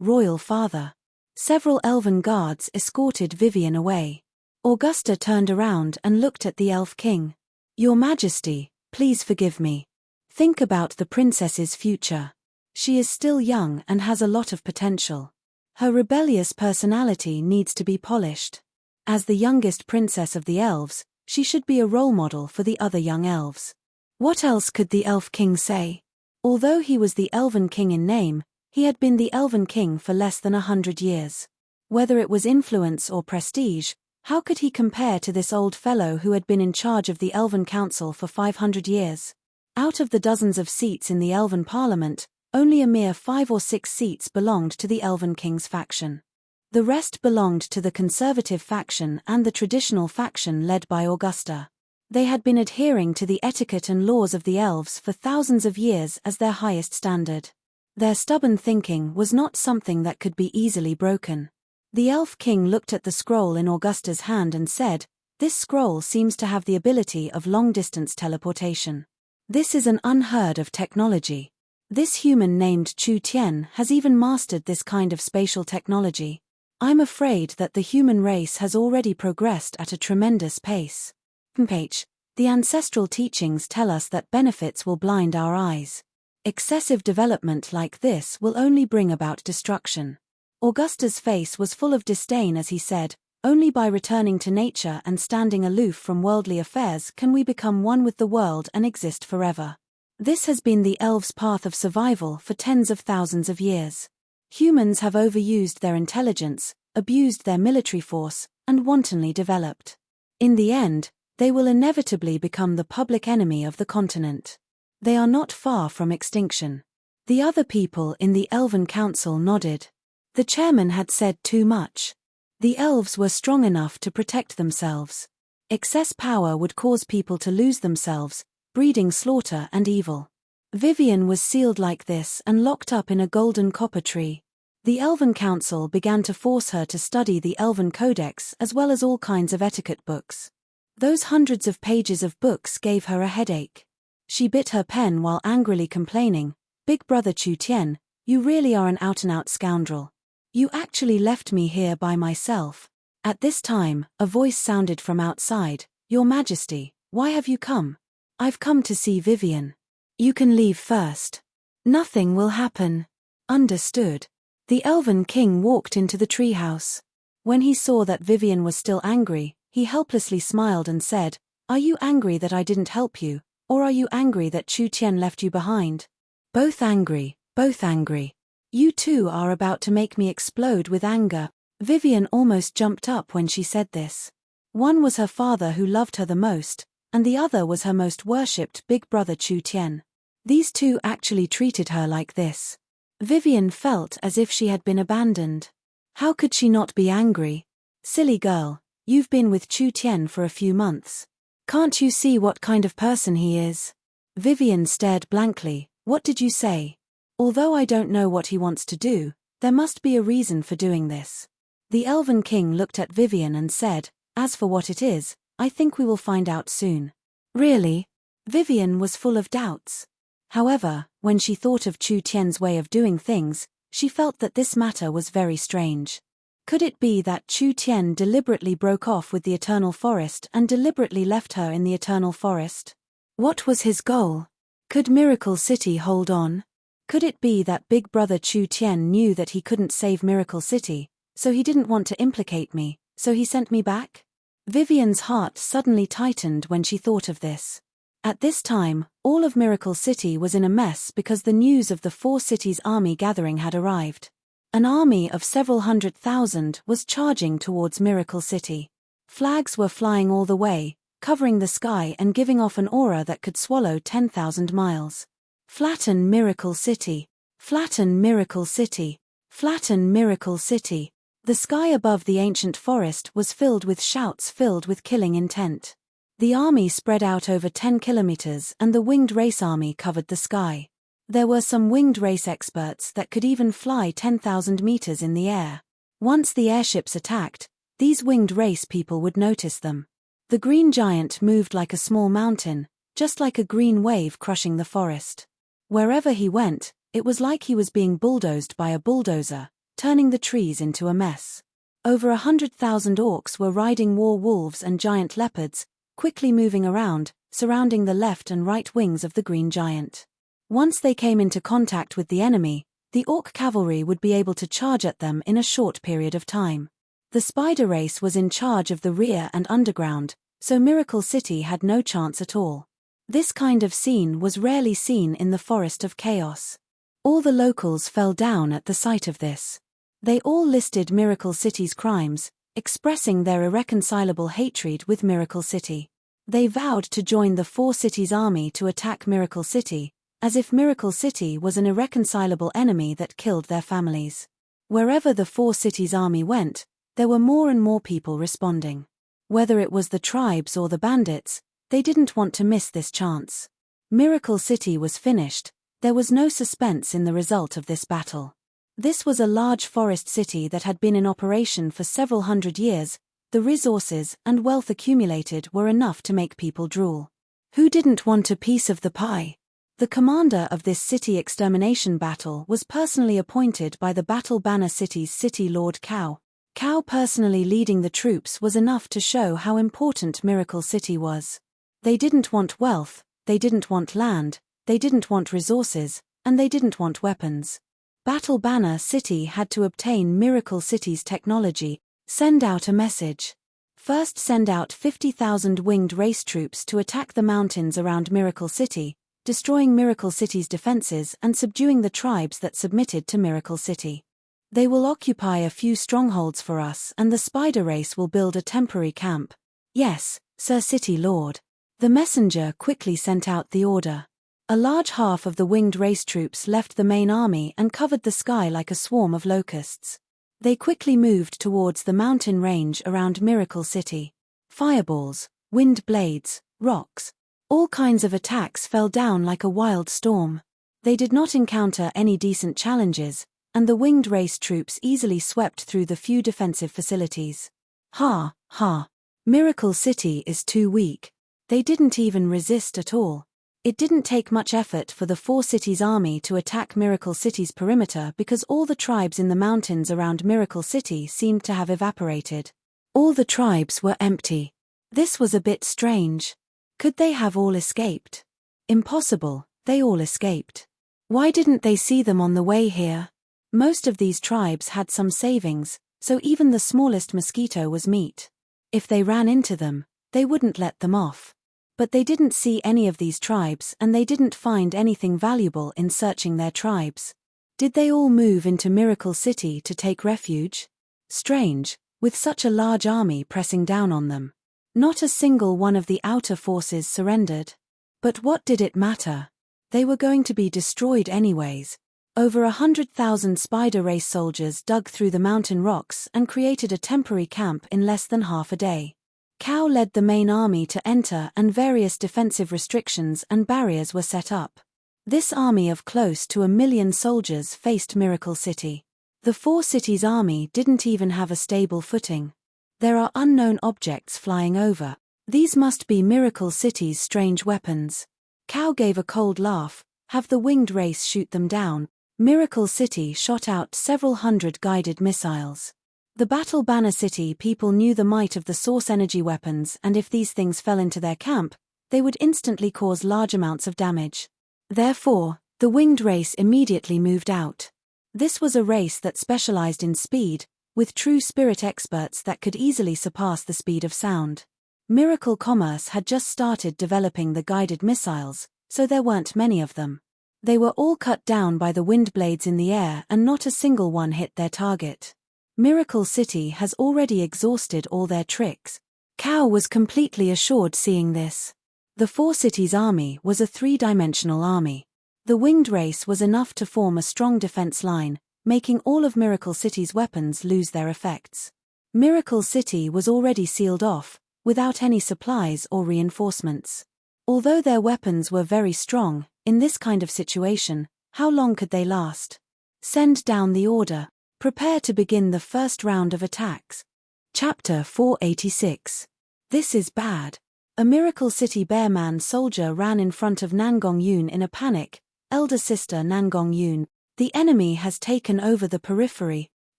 Royal Father. Several elven guards escorted Vivian away. Augusta turned around and looked at the Elf King. Your Majesty, please forgive me. Think about the princess's future. She is still young and has a lot of potential. Her rebellious personality needs to be polished. As the youngest princess of the elves, she should be a role model for the other young elves. What else could the Elf King say? Although he was the Elven King in name, he had been the Elven King for less than 100 years. Whether it was influence or prestige, how could he compare to this old fellow who had been in charge of the Elven Council for 500 years? Out of the dozens of seats in the Elven Parliament, only a mere 5 or 6 seats belonged to the Elven King's faction. The rest belonged to the conservative faction and the traditional faction led by Augusta. They had been adhering to the etiquette and laws of the elves for thousands of years as their highest standard. Their stubborn thinking was not something that could be easily broken. The Elf King looked at the scroll in Augusta's hand and said, "This scroll seems to have the ability of long-distance teleportation. This is an unheard of technology. This human named Chu Tian has even mastered this kind of spatial technology. I'm afraid that the human race has already progressed at a tremendous pace. The ancestral teachings tell us that benefits will blind our eyes. Excessive development like this will only bring about destruction. Augusta's face was full of disdain as he said, "Only by returning to nature and standing aloof from worldly affairs can we become one with the world and exist forever. This has been the elves' path of survival for tens of thousands of years. Humans have overused their intelligence, abused their military force, and wantonly developed. In the end, they will inevitably become the public enemy of the continent. They are not far from extinction." The other people in the Elven Council nodded. The chairman had said too much. The elves were strong enough to protect themselves. Excess power would cause people to lose themselves, breeding slaughter and evil. Vivian was sealed like this and locked up in a golden copper tree. The Elven Council began to force her to study the Elven Codex as well as all kinds of etiquette books. Those hundreds of pages of books gave her a headache. She bit her pen while angrily complaining, "Big brother Chu Tian, you really are an out-and-out scoundrel. You actually left me here by myself." At this time, a voice sounded from outside, "Your Majesty, why have you come?" "I've come to see Vivian." "You can leave first. Nothing will happen." "Understood." The Elven King walked into the treehouse. When he saw that Vivian was still angry, he helplessly smiled and said, "Are you angry that I didn't help you, or are you angry that Chu Tian left you behind?" "Both angry, both angry. You two are about to make me explode with anger." Vivian almost jumped up when she said this. One was her father who loved her the most, and the other was her most worshipped big brother Chu Tian. These two actually treated her like this. Vivian felt as if she had been abandoned. How could she not be angry? "Silly girl, you've been with Chu Tian for a few months. Can't you see what kind of person he is?" Vivian stared blankly. "What did you say?" "Although I don't know what he wants to do, there must be a reason for doing this." The Elven King looked at Vivian and said, "As for what it is, I think we will find out soon." "Really?" Vivian was full of doubts. However, when she thought of Chu Tian's way of doing things, she felt that this matter was very strange. Could it be that Chu Tian deliberately broke off with the Eternal Forest and deliberately left her in the Eternal Forest? What was his goal? Could Miracle City hold on? Could it be that Big Brother Chu Tian knew that he couldn't save Miracle City, so he didn't want to implicate me, so he sent me back? Vivian's heart suddenly tightened when she thought of this. At this time, all of Miracle City was in a mess because the news of the Four Cities army gathering had arrived. An army of several 100,000 was charging towards Miracle City. Flags were flying all the way, covering the sky and giving off an aura that could swallow 10,000 miles. "Flatten Miracle City! Flatten Miracle City! Flatten Miracle City!" The sky above the ancient forest was filled with shouts filled with killing intent. The army spread out over 10 kilometers and the winged race army covered the sky. There were some winged race experts that could even fly 10,000 meters in the air. Once the airships attacked, these winged race people would notice them. The green giant moved like a small mountain, just like a green wave crushing the forest. Wherever he went, it was like he was being bulldozed by a bulldozer, turning the trees into a mess. Over 100,000 orcs were riding war wolves and giant leopards, quickly moving around, surrounding the left and right wings of the green giant. Once they came into contact with the enemy, the orc cavalry would be able to charge at them in a short period of time. The spider race was in charge of the rear and underground, so Miracle City had no chance at all. This kind of scene was rarely seen in the Forest of Chaos. All the locals fell down at the sight of this. They all listed Miracle City's crimes, expressing their irreconcilable hatred with Miracle City. They vowed to join the Four Cities army to attack Miracle City, as if Miracle City was an irreconcilable enemy that killed their families. Wherever the Four Cities army went, there were more and more people responding. Whether it was the tribes or the bandits, they didn't want to miss this chance. Miracle City was finished, there was no suspense in the result of this battle. This was a large forest city that had been in operation for several hundred years. The resources and wealth accumulated were enough to make people drool. Who didn't want a piece of the pie? The commander of this city extermination battle was personally appointed by the Battle Banner City's city lord Cao. Cao personally leading the troops was enough to show how important Miracle City was. They didn't want wealth, they didn't want land, they didn't want resources, and they didn't want weapons. Battle Banner City had to obtain Miracle City's technology. Send out a message. First, send out 50,000 winged race troops to attack the mountains around Miracle City, destroying Miracle City's defenses and subduing the tribes that submitted to Miracle City. They will occupy a few strongholds for us and the spider race will build a temporary camp. Yes, Sir City Lord. The messenger quickly sent out the order. A large half of the winged race troops left the main army and covered the sky like a swarm of locusts. They quickly moved towards the mountain range around Miracle City. Fireballs, wind blades, rocks. All kinds of attacks fell down like a wild storm. They did not encounter any decent challenges, and the winged race troops easily swept through the few defensive facilities. Ha, ha. Miracle City is too weak. They didn't even resist at all. It didn't take much effort for the four cities' army to attack Miracle City's perimeter because all the tribes in the mountains around Miracle City seemed to have evaporated. All the tribes were empty. This was a bit strange. Could they have all escaped? Impossible, they all escaped. Why didn't they see them on the way here? Most of these tribes had some savings, so even the smallest mosquito was meat. If they ran into them, they wouldn't let them off. But they didn't see any of these tribes and they didn't find anything valuable in searching their tribes. Did they all move into Miracle City to take refuge? Strange, with such a large army pressing down on them. Not a single one of the outer forces surrendered. But what did it matter? They were going to be destroyed anyways. Over 100,000 spider race soldiers dug through the mountain rocks and created a temporary camp in less than half a day. Cao led the main army to enter and various defensive restrictions and barriers were set up. This army of close to 1 million soldiers faced Miracle City. The four cities' army didn't even have a stable footing. There are unknown objects flying over. These must be Miracle City's strange weapons. Cao gave a cold laugh. Have the winged race shoot them down. Miracle City shot out several hundred guided missiles. The Battle Banner City people knew the might of the source energy weapons and if these things fell into their camp, they would instantly cause large amounts of damage. Therefore, the winged race immediately moved out. This was a race that specialized in speed, with true spirit experts that could easily surpass the speed of sound. Miracle Commerce had just started developing the guided missiles, so there weren't many of them. They were all cut down by the wind blades in the air and not a single one hit their target. Miracle City has already exhausted all their tricks. Cao was completely assured seeing this. The four cities' army was a three-dimensional army. The winged race was enough to form a strong defense line, making all of Miracle City's weapons lose their effects. Miracle City was already sealed off, without any supplies or reinforcements. Although their weapons were very strong, in this kind of situation, how long could they last? Send down the order. Prepare to begin the first round of attacks. Chapter 486. This is bad. A Miracle City Bearman soldier ran in front of Nangong Yun in a panic. Elder sister Nangong Yun, the enemy has taken over the periphery.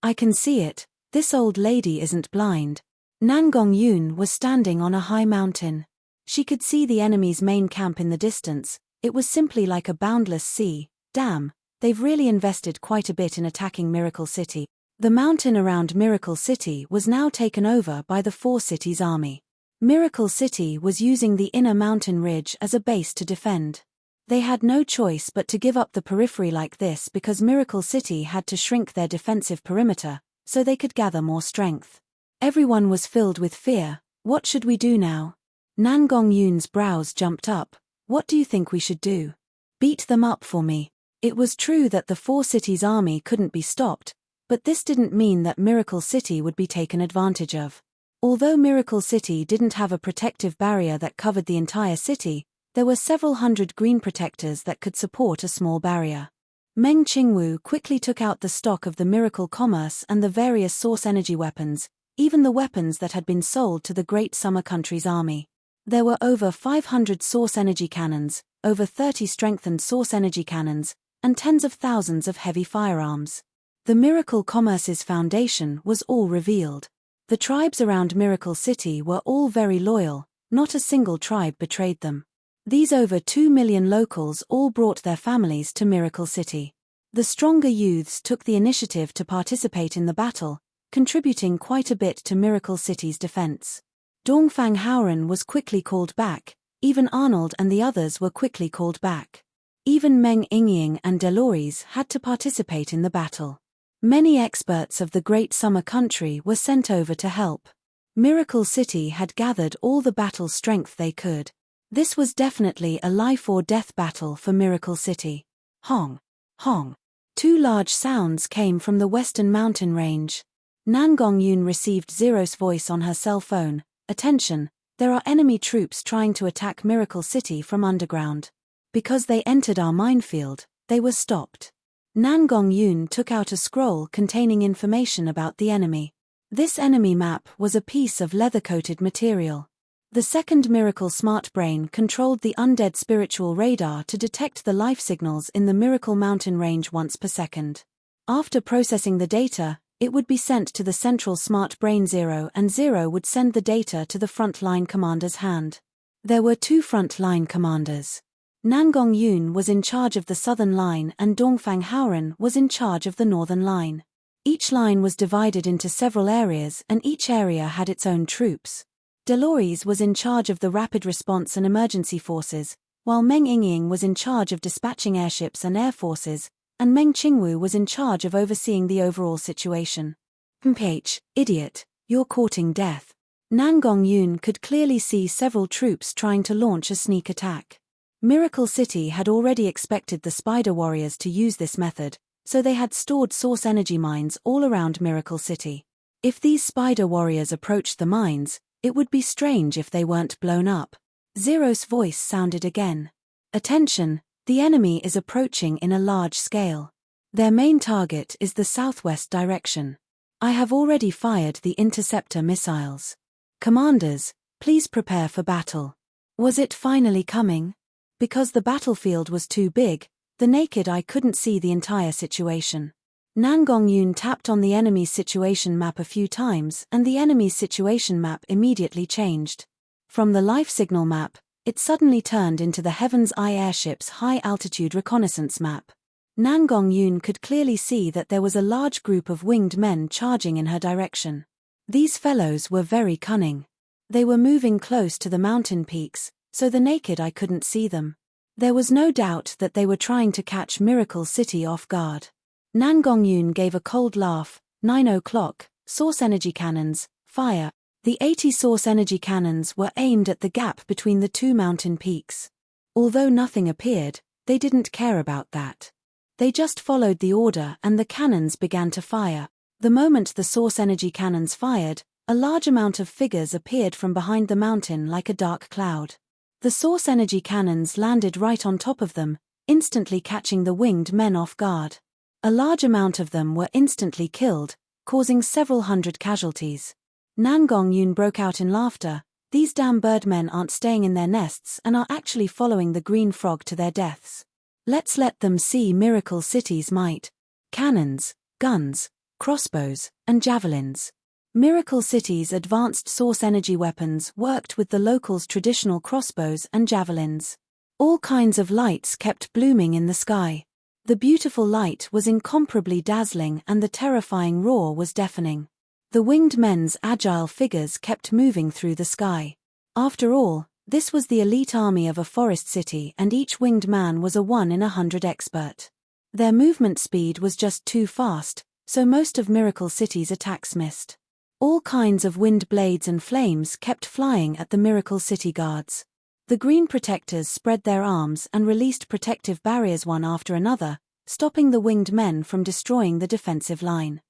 I can see it. This old lady isn't blind. Nangong Yun was standing on a high mountain. She could see the enemy's main camp in the distance. It was simply like a boundless sea. Damn. They've really invested quite a bit in attacking Miracle City. The mountain around Miracle City was now taken over by the four cities' army. Miracle City was using the inner mountain ridge as a base to defend. They had no choice but to give up the periphery like this because Miracle City had to shrink their defensive perimeter, so they could gather more strength. Everyone was filled with fear. What should we do now? Nangong Yun's brows jumped up. What do you think we should do? Beat them up for me. It was true that the four cities' army couldn't be stopped, but this didn't mean that Miracle City would be taken advantage of. Although Miracle City didn't have a protective barrier that covered the entire city, there were several hundred green protectors that could support a small barrier. Meng Qingwu quickly took out the stock of the Miracle Commerce and the various source energy weapons, even the weapons that had been sold to the Great Summer Country's army. There were over 500 source energy cannons, over 30 strengthened source energy cannons, and tens of thousands of heavy firearms. The Miracle Commerce's foundation was all revealed. The tribes around Miracle City were all very loyal, not a single tribe betrayed them. These over 2 million locals all brought their families to Miracle City. The stronger youths took the initiative to participate in the battle, contributing quite a bit to Miracle City's defense. Dongfang Howren was quickly called back, even Arnold and the others were quickly called back. Even Meng Yingying and Delores had to participate in the battle. Many experts of the Great Summer Country were sent over to help. Miracle City had gathered all the battle strength they could. This was definitely a life-or-death battle for Miracle City. Hong. Hong. Two large sounds came from the western mountain range. Nangong Yun received Zero's voice on her cell phone. Attention, there are enemy troops trying to attack Miracle City from underground. Because they entered our minefield, they were stopped. Nangong Yun took out a scroll containing information about the enemy. This enemy map was a piece of leather-coated material. The second Miracle Smart Brain controlled the undead spiritual radar to detect the life signals in the Miracle Mountain range once per second. After processing the data, it would be sent to the central Smart Brain Zero, and Zero would send the data to the front-line commander's hand. There were two front-line commanders. Nangong Yun was in charge of the southern line and Dongfang Howren was in charge of the northern line. Each line was divided into several areas and each area had its own troops. Delores was in charge of the rapid response and emergency forces, while Meng Yingying was in charge of dispatching airships and air forces, and Meng Qingwu was in charge of overseeing the overall situation. "Mph, idiot, you're courting death." Nangong Yun could clearly see several troops trying to launch a sneak attack. Miracle City had already expected the Spider Warriors to use this method, so they had stored source energy mines all around Miracle City. If these Spider Warriors approached the mines, it would be strange if they weren't blown up. Zero's voice sounded again. "Attention, the enemy is approaching in a large scale. Their main target is the southwest direction. I have already fired the interceptor missiles. Commanders, please prepare for battle." Was it finally coming? Because the battlefield was too big, the naked eye couldn't see the entire situation. Nangong Yun tapped on the enemy's situation map a few times and the enemy's situation map immediately changed. From the life signal map, it suddenly turned into the Heaven's Eye airship's high-altitude reconnaissance map. Nangong Yun could clearly see that there was a large group of winged men charging in her direction. These fellows were very cunning. They were moving close to the mountain peaks, so the naked eye couldn't see them. There was no doubt that they were trying to catch Miracle City off guard. Nangong Yun gave a cold laugh. 9 o'clock, source energy cannons, fire. The 80 source energy cannons were aimed at the gap between the two mountain peaks. Although nothing appeared, they didn't care about that. They just followed the order and the cannons began to fire. The moment the source energy cannons fired, a large amount of figures appeared from behind the mountain like a dark cloud. The source energy cannons landed right on top of them, instantly catching the winged men off guard. A large amount of them were instantly killed, causing several hundred casualties. Nangong Yun broke out in laughter. These damn birdmen aren't staying in their nests and are actually following the green frog to their deaths. Let's let them see Miracle City's might. Cannons, guns, crossbows, and javelins. Miracle City's advanced source energy weapons worked with the locals' traditional crossbows and javelins. All kinds of lights kept blooming in the sky. The beautiful light was incomparably dazzling and the terrifying roar was deafening. The winged men's agile figures kept moving through the sky. After all, this was the elite army of a forest city and each winged man was a 1 in 100 expert. Their movement speed was just too fast, so most of Miracle City's attacks missed. All kinds of wind blades and flames kept flying at the Miracle City guards. The green protectors spread their arms and released protective barriers one after another, stopping the winged men from destroying the defensive line.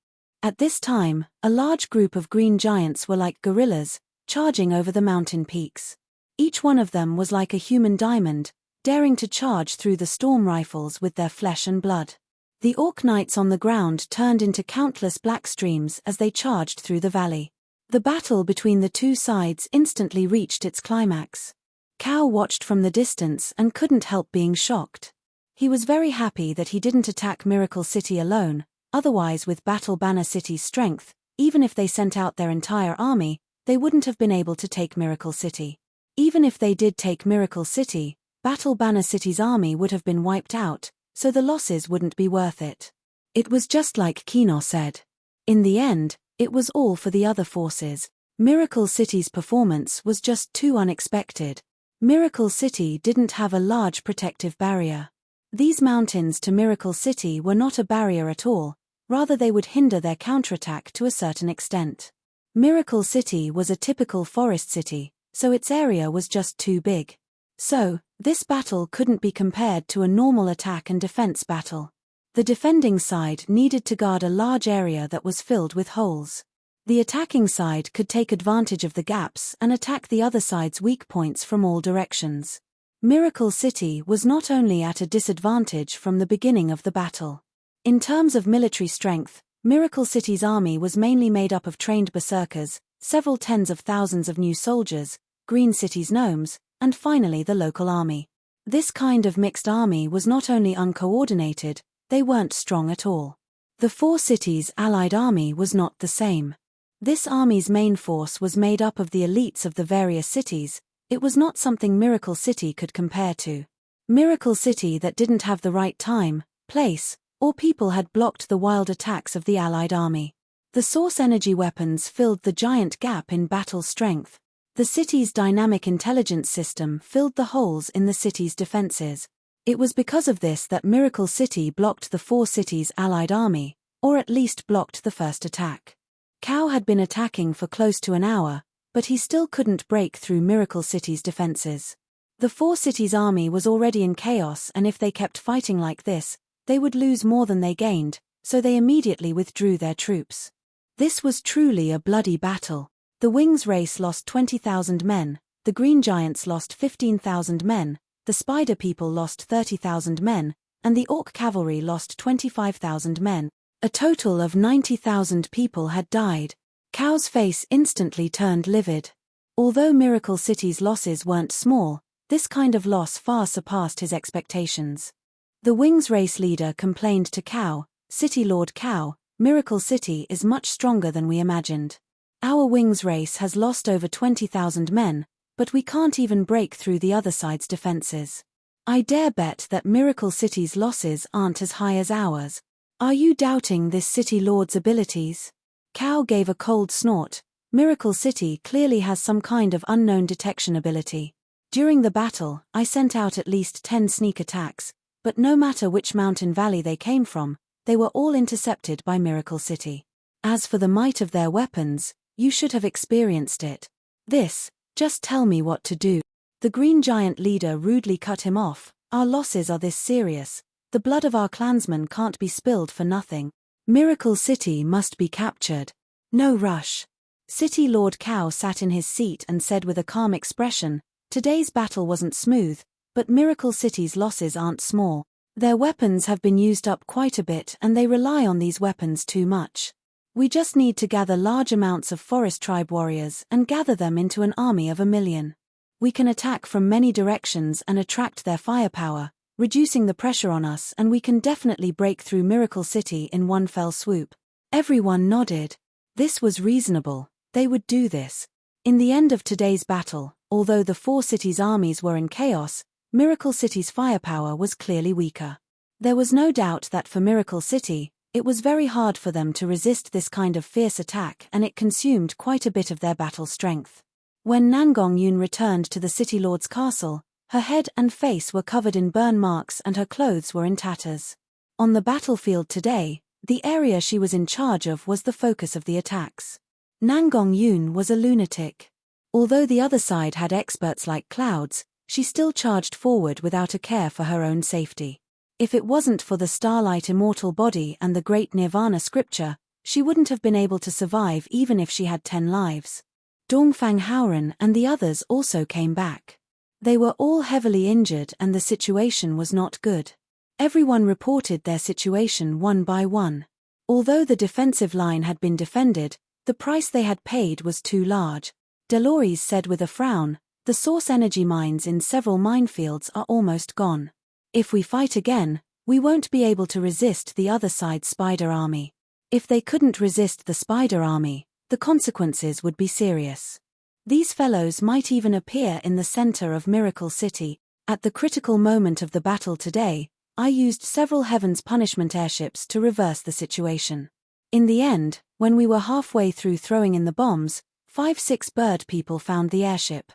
At this time, a large group of green giants were like gorillas, charging over the mountain peaks. Each one of them was like a human diamond, daring to charge through the storm rifles with their flesh and blood. The orc knights on the ground turned into countless black streams as they charged through the valley. The battle between the two sides instantly reached its climax. Cao watched from the distance and couldn't help being shocked. He was very happy that he didn't attack Miracle City alone, otherwise with Battle Banner City's strength, even if they sent out their entire army, they wouldn't have been able to take Miracle City. Even if they did take Miracle City, Battle Banner City's army would have been wiped out, so the losses wouldn't be worth it. It was just like Kino said. In the end, it was all for the other forces. Miracle City's performance was just too unexpected. Miracle City didn't have a large protective barrier. These mountains to Miracle City were not a barrier at all, rather they would hinder their counterattack to a certain extent. Miracle City was a typical forest city, so its area was just too big. So, this battle couldn't be compared to a normal attack and defense battle. The defending side needed to guard a large area that was filled with holes. The attacking side could take advantage of the gaps and attack the other side's weak points from all directions. Miracle City was not only at a disadvantage from the beginning of the battle. In terms of military strength, Miracle City's army was mainly made up of trained berserkers, several tens of thousands of new soldiers, Green City's gnomes, and finally the local army. This kind of mixed army was not only uncoordinated, they weren't strong at all. The four cities' allied army was not the same. This army's main force was made up of the elites of the various cities. It was not something Miracle City could compare to. Miracle City that didn't have the right time, place, or people had blocked the wild attacks of the allied army. The source energy weapons filled the giant gap in battle strength. The city's dynamic intelligence system filled the holes in the city's defenses. It was because of this that Miracle City blocked the four cities' allied army, or at least blocked the first attack. Cao had been attacking for close to an hour, but he still couldn't break through Miracle City's defenses. The four cities' army was already in chaos, and if they kept fighting like this, they would lose more than they gained, so they immediately withdrew their troops. This was truly a bloody battle. The Wings race lost 20,000 men, the Green Giants lost 15,000 men, the Spider People lost 30,000 men, and the Orc Cavalry lost 25,000 men. A total of 90,000 people had died. Cao's face instantly turned livid. Although Miracle City's losses weren't small, this kind of loss far surpassed his expectations. The Wings race leader complained to Cao, "City Lord Cao, Miracle City is much stronger than we imagined. Our Wings race has lost over 20,000 men, but we can't even break through the other side's defenses. I dare bet that Miracle City's losses aren't as high as ours. Are you doubting this City Lord's abilities?" Cao gave a cold snort. Miracle City clearly has some kind of unknown detection ability. During the battle, I sent out at least 10 sneak attacks, but no matter which mountain valley they came from, they were all intercepted by Miracle City. As for the might of their weapons, you should have experienced it. Just tell me what to do. The Green Giant leader rudely cut him off. Our losses are this serious. The blood of our clansmen can't be spilled for nothing. Miracle City must be captured. No rush. City Lord Cao sat in his seat and said with a calm expression, "Today's battle wasn't smooth, but Miracle City's losses aren't small. Their weapons have been used up quite a bit and they rely on these weapons too much. We just need to gather large amounts of forest tribe warriors and gather them into an army of 1,000,000. We can attack from many directions and attract their firepower, reducing the pressure on us, and we can definitely break through Miracle City in one fell swoop." Everyone nodded. This was reasonable. They would do this. In the end of today's battle, although the four cities' armies were in chaos, Miracle City's firepower was clearly weaker. There was no doubt that for Miracle City, it was very hard for them to resist this kind of fierce attack, and it consumed quite a bit of their battle strength. When Nangong Yun returned to the City Lord's castle, her head and face were covered in burn marks and her clothes were in tatters. On the battlefield today, the area she was in charge of was the focus of the attacks. Nangong Yun was a lunatic. Although the other side had experts like Clouds, she still charged forward without a care for her own safety. If it wasn't for the Starlight Immortal Body and the Great Nirvana Scripture, she wouldn't have been able to survive even if she had 10 lives. Dongfang Haoran and the others also came back. They were all heavily injured and the situation was not good. Everyone reported their situation one by one. Although the defensive line had been defended, The price they had paid was too large. Delores said with a frown, the source energy mines in several minefields are almost gone. If we fight again, we won't be able to resist the other side's spider army. If they couldn't resist the spider army, the consequences would be serious. These fellows might even appear in the center of Miracle City. At the critical moment of the battle today, I used several Heaven's Punishment airships to reverse the situation. In the end, when we were halfway through throwing in the bombs, 5-6 bird people found the airship.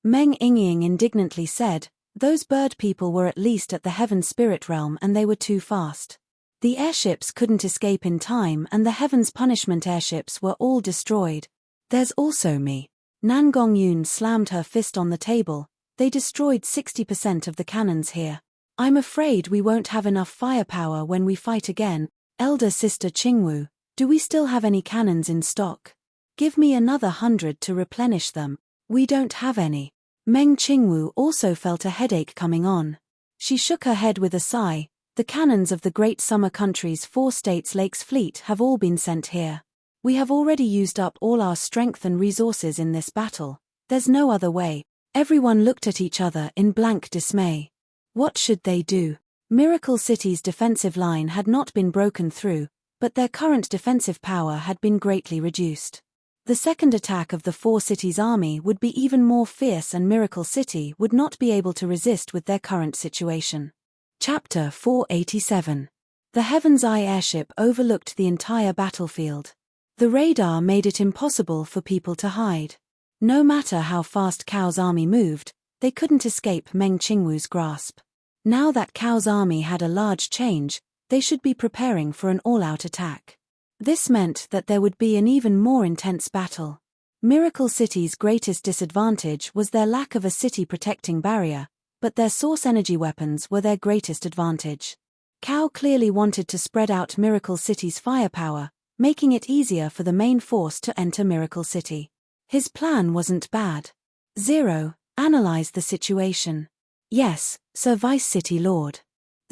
Meng Yingying indignantly said, those bird people were at least at the Heaven Spirit Realm and they were too fast. The airships couldn't escape in time and the Heaven's Punishment airships were all destroyed. There's also me. Nan Gongyun slammed her fist on the table. They destroyed 60% of the cannons here. I'm afraid we won't have enough firepower when we fight again. Elder Sister Qingwu, do we still have any cannons in stock? Give me another 100 to replenish them. We don't have any. Meng Qingwu also felt a headache coming on. She shook her head with a sigh. The cannons of the Great Summer Country's 4 states Lakes fleet have all been sent here. We have already used up all our strength and resources in this battle. There's no other way. Everyone looked at each other in blank dismay. What should they do? Miracle City's defensive line had not been broken through, but their current defensive power had been greatly reduced. The second attack of the 4 cities' army would be even more fierce and Miracle City would not be able to resist with their current situation. Chapter 487. The Heaven's Eye airship overlooked the entire battlefield. The radar made it impossible for people to hide. No matter how fast Cao's army moved, they couldn't escape Meng Qingwu's grasp. Now that Cao's army had a large change, they should be preparing for an all-out attack. This meant that there would be an even more intense battle. Miracle City's greatest disadvantage was their lack of a city-protecting barrier, but their source energy weapons were their greatest advantage. Cao clearly wanted to spread out Miracle City's firepower, making it easier for the main force to enter Miracle City. His plan wasn't bad. 0. Analyze the situation. Yes, Sir Vice City Lord.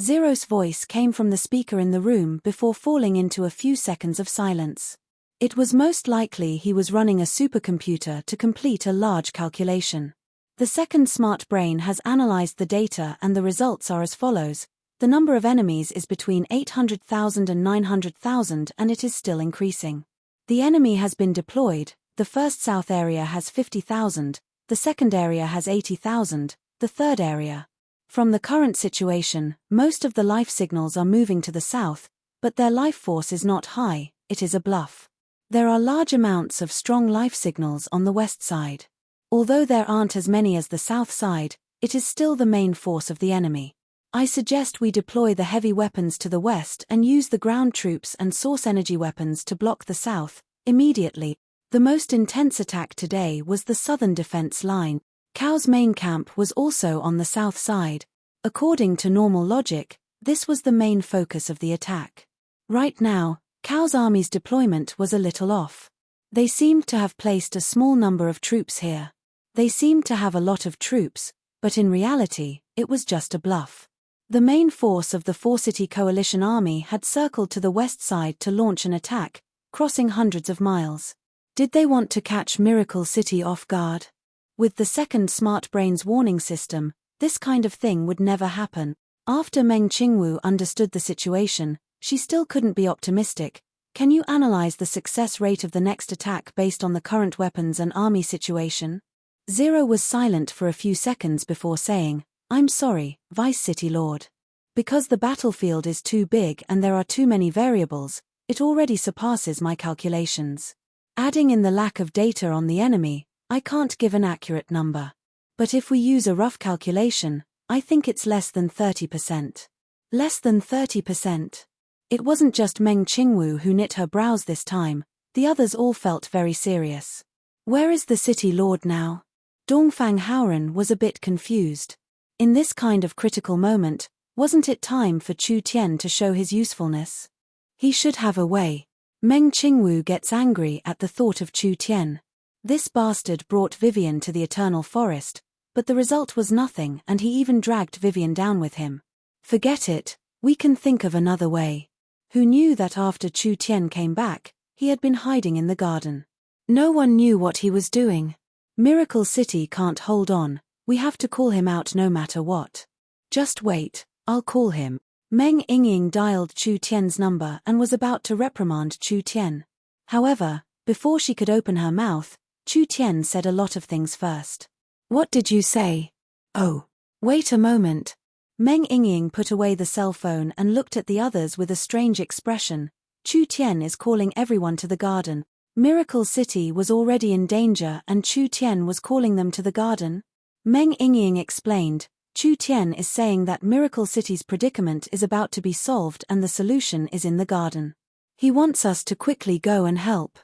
Zero's voice came from the speaker in the room before falling into a few seconds of silence. It was most likely he was running a supercomputer to complete a large calculation. The second smart brain has analyzed the data and the results are as follows. The number of enemies is between 800,000 and 900,000 and it is still increasing. The enemy has been deployed. The first south area has 50,000, the second area has 80,000, the third area. From the current situation, most of the life signals are moving to the south, but their life force is not high, it is a bluff. There are large amounts of strong life signals on the west side. Although there aren't as many as the south side, it is still the main force of the enemy. I suggest we deploy the heavy weapons to the west and use the ground troops and source energy weapons to block the south, immediately. The most intense attack today was the southern defense line. Cao's main camp was also on the south side. According to normal logic, this was the main focus of the attack. Right now, Cao's army's deployment was a little off. They seemed to have placed a small number of troops here. They seemed to have a lot of troops, but in reality, it was just a bluff. The main force of the 4-city coalition army had circled to the west side to launch an attack, crossing hundreds of miles. Did they want to catch Miracle City off guard? With the second Smart Brain's warning system, this kind of thing would never happen. After Meng Qingwu understood the situation, she still couldn't be optimistic. Can you analyze the success rate of the next attack based on the current weapons and army situation? Zero was silent for a few seconds before saying, I'm sorry, Vice City Lord. Because the battlefield is too big and there are too many variables, it already surpasses my calculations. Adding in the lack of data on the enemy, I can't give an accurate number. But if we use a rough calculation, I think it's less than 30%. Less than 30%. It wasn't just Meng Qingwu who knit her brows this time, the others all felt very serious. Where is the city lord now? Dongfang Haoren was a bit confused. In this kind of critical moment, wasn't it time for Chu Tian to show his usefulness? He should have a way. Meng Qingwu gets angry at the thought of Chu Tian. This bastard brought Vivian to the Eternal Forest, but the result was nothing and he even dragged Vivian down with him. Forget it, we can think of another way. Who knew that after Chu Tian came back, He had been hiding in the garden. No one knew what he was doing. Miracle City can't hold on, we have to call him out no matter what. Just wait, I'll call him. Meng Yingying dialed Chu Tian's number and was about to reprimand Chu Tian. However, before she could open her mouth, Chu Tian said a lot of things first. What did you say? Oh. Wait a moment. Meng Yingying put away the cell phone and looked at the others with a strange expression. Chu Tian is calling everyone to the garden. Miracle City was already in danger and Chu Tian was calling them to the garden? Meng Yingying explained, Chu Tian is saying that Miracle City's predicament is about to be solved and the solution is in the garden. He wants us to quickly go and help.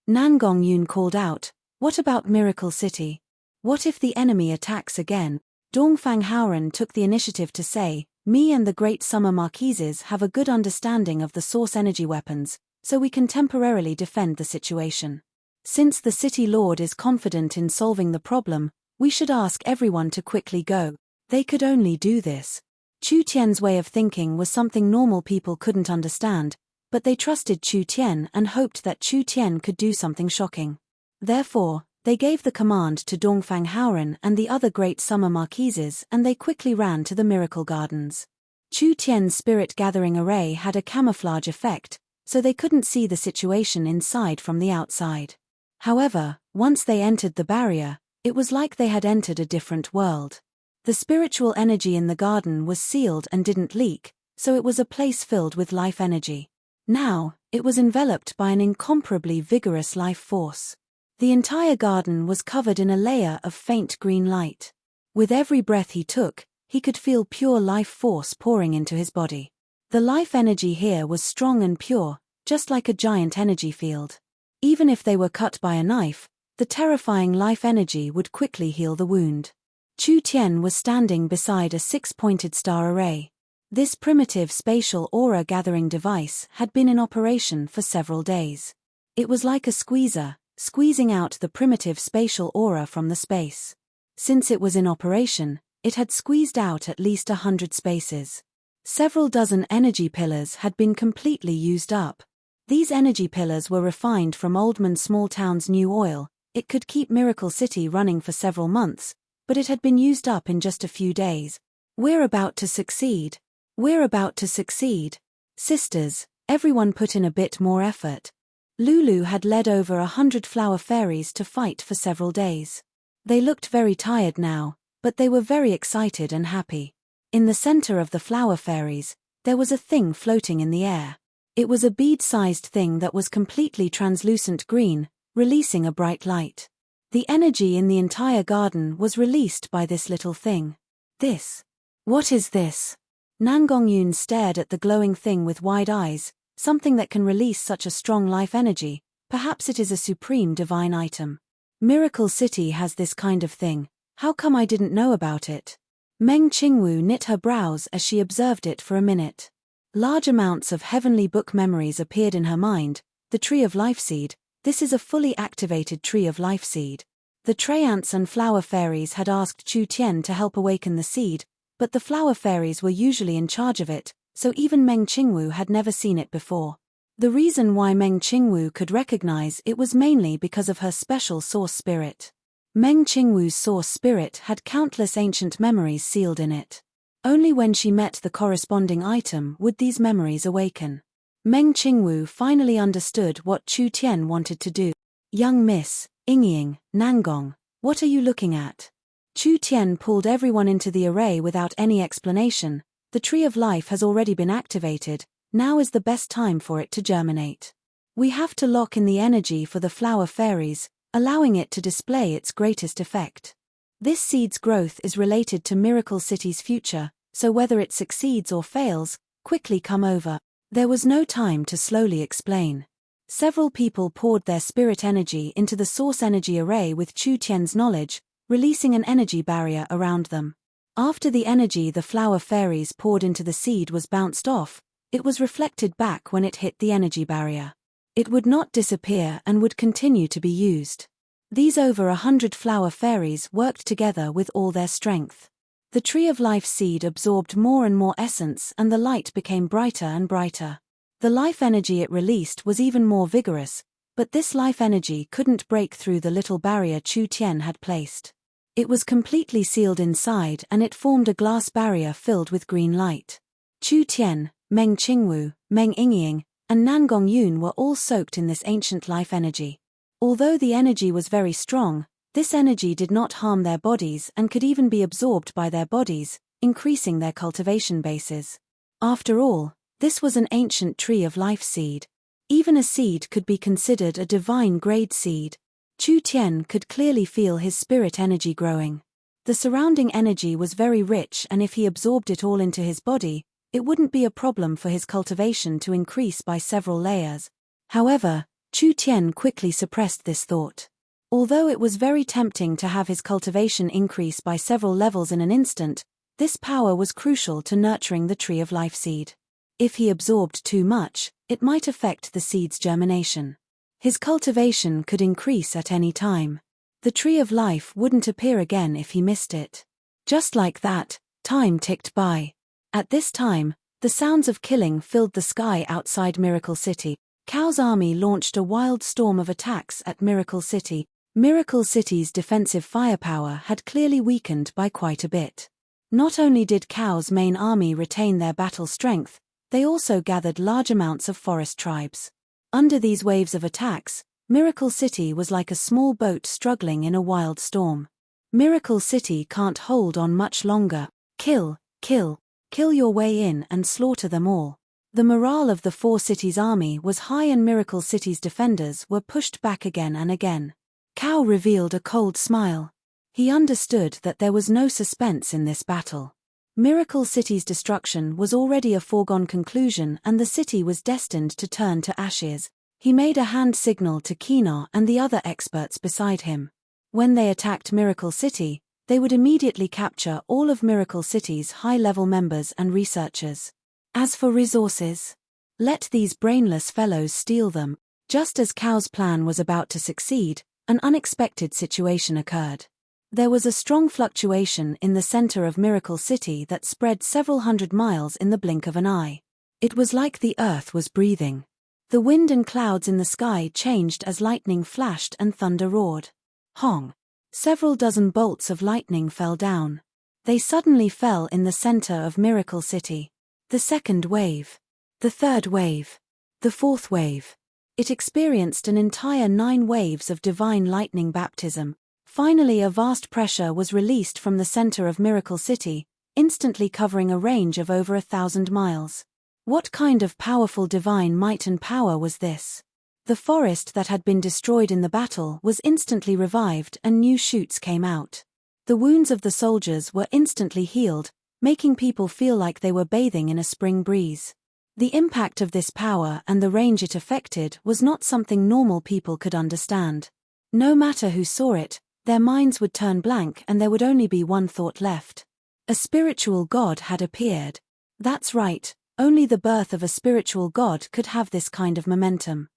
Nangong Yun called out, what about Miracle City? What if the enemy attacks again? Dongfang Haoran took the initiative to say, me and the great summer marquises have a good understanding of the source energy weapons, so we can temporarily defend the situation. Since the city lord is confident in solving the problem, we should ask everyone to quickly go. They could only do this. Chu Tian's way of thinking was something normal people couldn't understand, but they trusted Chu Tian and hoped that Chu Tian could do something shocking. Therefore, they gave the command to Dongfang Haoran and the other great summer marquises and they quickly ran to the miracle gardens. Chu Tian's spirit-gathering array had a camouflage effect, so they couldn't see the situation inside from the outside. However, once they entered the barrier, it was like they had entered a different world. The spiritual energy in the garden was sealed and didn't leak, so it was a place filled with life energy. Now, it was enveloped by an incomparably vigorous life force. The entire garden was covered in a layer of faint green light. With every breath he took, he could feel pure life force pouring into his body. The life energy here was strong and pure, just like a giant energy field. Even if they were cut by a knife, the terrifying life energy would quickly heal the wound. Chu Tian was standing beside a six-pointed star array. This primitive spatial aura-gathering device had been in operation for several days. It was like a squeezer, squeezing out the primitive spatial aura from the space. Since it was in operation, it had squeezed out at least 100 spaces. Several dozen energy pillars had been completely used up. These energy pillars were refined from Oldman Small Town's new oil. It could keep Miracle City running for several months, but it had been used up in just a few days. We're about to succeed. We're about to succeed. Sisters, everyone put in a bit more effort. Lulu had led over 100 flower fairies to fight for several days. They looked very tired now, but they were very excited and happy. In the center of the flower fairies, there was a thing floating in the air. It was a bead-sized thing that was completely translucent green, releasing a bright light. The energy in the entire garden was released by this little thing. This. What is this? Nangong Yun stared at the glowing thing with wide eyes. Something that can release such a strong life energy, perhaps it is a supreme divine item. Miracle City has this kind of thing, how come I didn't know about it? Meng Qingwu knit her brows as she observed it for a minute. Large amounts of heavenly book memories appeared in her mind. The Tree of Life Seed, this is a fully activated Tree of Life Seed. The Treants and Flower Fairies had asked Chu Tian to help awaken the seed, but the Flower Fairies were usually in charge of it, so even Meng Qingwu had never seen it before. The reason why Meng Qingwu could recognize it was mainly because of her special source spirit. Meng Qingwu's source spirit had countless ancient memories sealed in it. Only when she met the corresponding item would these memories awaken. Meng Qingwu finally understood what Chu Tian wanted to do. Young Miss, Yingying, Nangong, what are you looking at? Chu Tian pulled everyone into the array without any explanation. The Tree of Life has already been activated, now is the best time for it to germinate. We have to lock in the energy for the flower fairies, allowing it to display its greatest effect. This seed's growth is related to Miracle City's future, so whether it succeeds or fails, quickly come over. There was no time to slowly explain. Several people poured their spirit energy into the source energy array with Chu Tian's knowledge, releasing an energy barrier around them. After the energy the flower fairies poured into the seed was bounced off, it was reflected back when it hit the energy barrier. It would not disappear and would continue to be used. These over 100 flower fairies worked together with all their strength. The Tree of Life seed absorbed more and more essence and the light became brighter and brighter. The life energy it released was even more vigorous, But this life energy couldn't break through the little barrier Chu Tian had placed. It was completely sealed inside and it formed a glass barrier filled with green light. Chu Tian, Meng Qingwu, Meng Yingying, and Nangong Yun were all soaked in this ancient life energy. Although the energy was very strong, this energy did not harm their bodies and could even be absorbed by their bodies, increasing their cultivation bases. After all, this was an ancient tree of life seed. Even a seed could be considered a divine grade seed. Chu Tian could clearly feel his spirit energy growing. The surrounding energy was very rich, and if he absorbed it all into his body, it wouldn't be a problem for his cultivation to increase by several layers. However, Chu Tian quickly suppressed this thought. Although it was very tempting to have his cultivation increase by several levels in an instant, this power was crucial to nurturing the tree of life seed. If he absorbed too much, it might affect the seed's germination. His cultivation could increase at any time. The tree of life wouldn't appear again if he missed it. Just like that, time ticked by. At this time, the sounds of killing filled the sky outside Miracle City. Cao's army launched a wild storm of attacks at Miracle City. Miracle City's defensive firepower had clearly weakened by quite a bit. Not only did Cao's main army retain their battle strength, they also gathered large amounts of forest tribes. Under these waves of attacks, Miracle City was like a small boat struggling in a wild storm. Miracle City can't hold on much longer. Kill, kill, kill your way in and slaughter them all. The morale of the four cities' army was high and Miracle City's defenders were pushed back again and again. Cao revealed a cold smile. He understood that there was no suspense in this battle. Miracle City's destruction was already a foregone conclusion and the city was destined to turn to ashes. He made a hand signal to Kino and the other experts beside him. When they attacked Miracle City, they would immediately capture all of Miracle City's high-level members and researchers. As for resources, let these brainless fellows steal them. Just as Cao's plan was about to succeed, an unexpected situation occurred. There was a strong fluctuation in the center of Miracle City that spread several hundred miles in the blink of an eye. It was like the earth was breathing. The wind and clouds in the sky changed as lightning flashed and thunder roared. Hong! Several dozen bolts of lightning fell down. They suddenly fell in the center of Miracle City. The second wave. The third wave. The fourth wave. It experienced an entire 9 waves of divine lightning baptism. Finally, a vast pressure was released from the center of Miracle City, instantly covering a range of over 1,000 miles. What kind of powerful divine might and power was this? The forest that had been destroyed in the battle was instantly revived and new shoots came out. The wounds of the soldiers were instantly healed, making people feel like they were bathing in a spring breeze. The impact of this power and the range it affected was not something normal people could understand. No matter who saw it, their minds would turn blank and there would only be one thought left. A spiritual god had appeared. That's right, only the birth of a spiritual god could have this kind of momentum.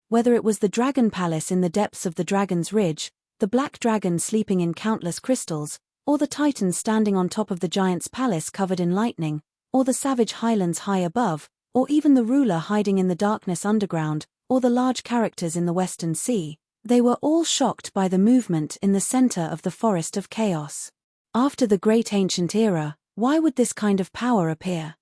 Whether it was the dragon palace in the depths of the Dragon's Ridge, the black dragon sleeping in countless crystals, or the titan standing on top of the giant's palace covered in lightning, or the savage highlands high above, or even the ruler hiding in the darkness underground, or the large characters in the Western Sea, they were all shocked by the movement in the center of the Forest of Chaos. After the Great Ancient Era, why would this kind of power appear?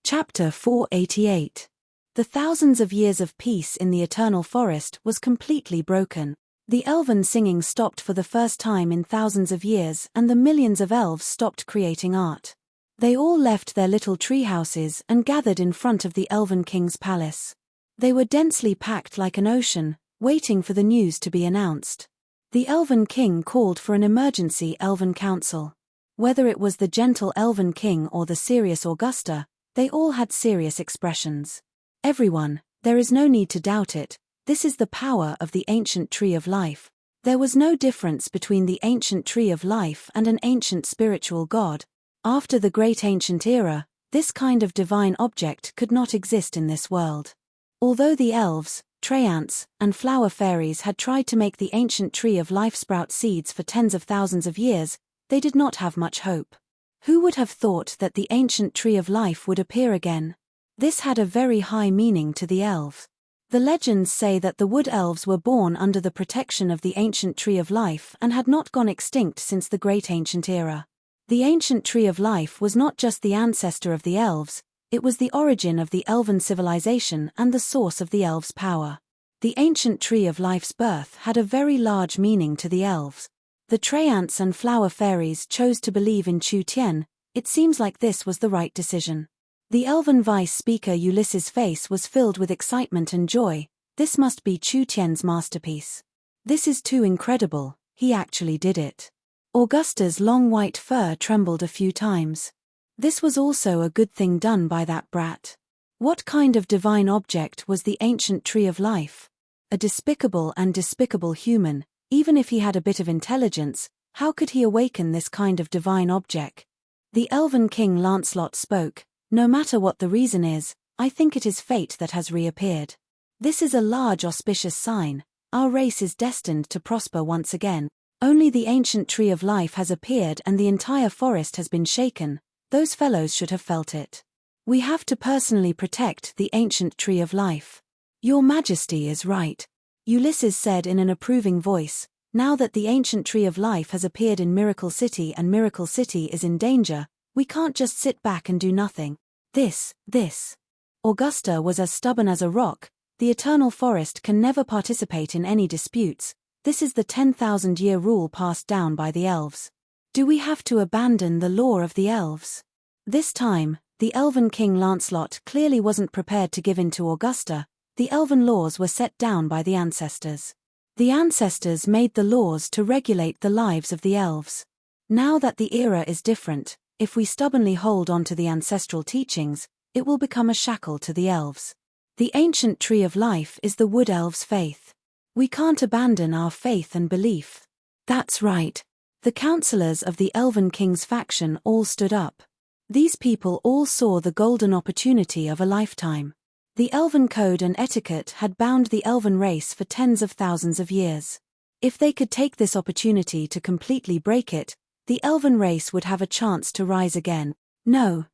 Chapter 488. The thousands of years of peace in the Eternal Forest was completely broken. The elven singing stopped for the first time in thousands of years and the millions of elves stopped creating art. They all left their little tree houses and gathered in front of the Elven King's palace. They were densely packed like an ocean, waiting for the news to be announced. The Elven King called for an emergency Elven Council. Whether it was the gentle Elven King or the serious Augusta, they all had serious expressions. Everyone, there is no need to doubt it, this is the power of the ancient tree of life. There was no difference between the ancient tree of life and an ancient spiritual god. After the Great Ancient Era, this kind of divine object could not exist in this world. Although the elves, treants, and flower fairies had tried to make the ancient tree of life sprout seeds for tens of thousands of years, they did not have much hope. Who would have thought that the ancient tree of life would appear again? This had a very high meaning to the elves. The legends say that the wood elves were born under the protection of the ancient tree of life and had not gone extinct since the great ancient era. The ancient tree of life was not just the ancestor of the elves, it was the origin of the elven civilization and the source of the elves' power. The ancient tree of life's birth had a very large meaning to the elves. The Treants and flower fairies chose to believe in Chu Tien. It seems like this was the right decision. The elven vice speaker Ulysses' face was filled with excitement and joy. This must be Chu Tien's masterpiece. This is too incredible, he actually did it. Augusta's long white fur trembled a few times. This was also a good thing done by that brat. What kind of divine object was the ancient tree of life? A despicable human. Even if he had a bit of intelligence, how could he awaken this kind of divine object? The elven king Lancelot spoke. No matter what the reason is, I think it is fate that has reappeared. This is a large auspicious sign. Our race is destined to prosper once again. Only the ancient tree of life has appeared and the entire forest has been shaken. Those fellows should have felt it. We have to personally protect the ancient tree of life. Your Majesty is right, Ulysses said in an approving voice. Now that the ancient tree of life has appeared in Miracle City and Miracle City is in danger, we can't just sit back and do nothing. This. Augusta was as stubborn as a rock. The eternal forest can never participate in any disputes. This is the 10,000-year rule passed down by the elves. Do we have to abandon the law of the elves? This time, the elven king Lancelot clearly wasn't prepared to give in to Augusta. The elven laws were set down by the ancestors. The ancestors made the laws to regulate the lives of the elves. Now that the era is different, if we stubbornly hold on to the ancestral teachings, it will become a shackle to the elves. The ancient tree of life is the wood elves' faith. We can't abandon our faith and belief. That's right. The counselors of the elven king's faction all stood up. These people all saw the golden opportunity of a lifetime. The elven code and etiquette had bound the elven race for tens of thousands of years. If they could take this opportunity to completely break it, the elven race would have a chance to rise again. No,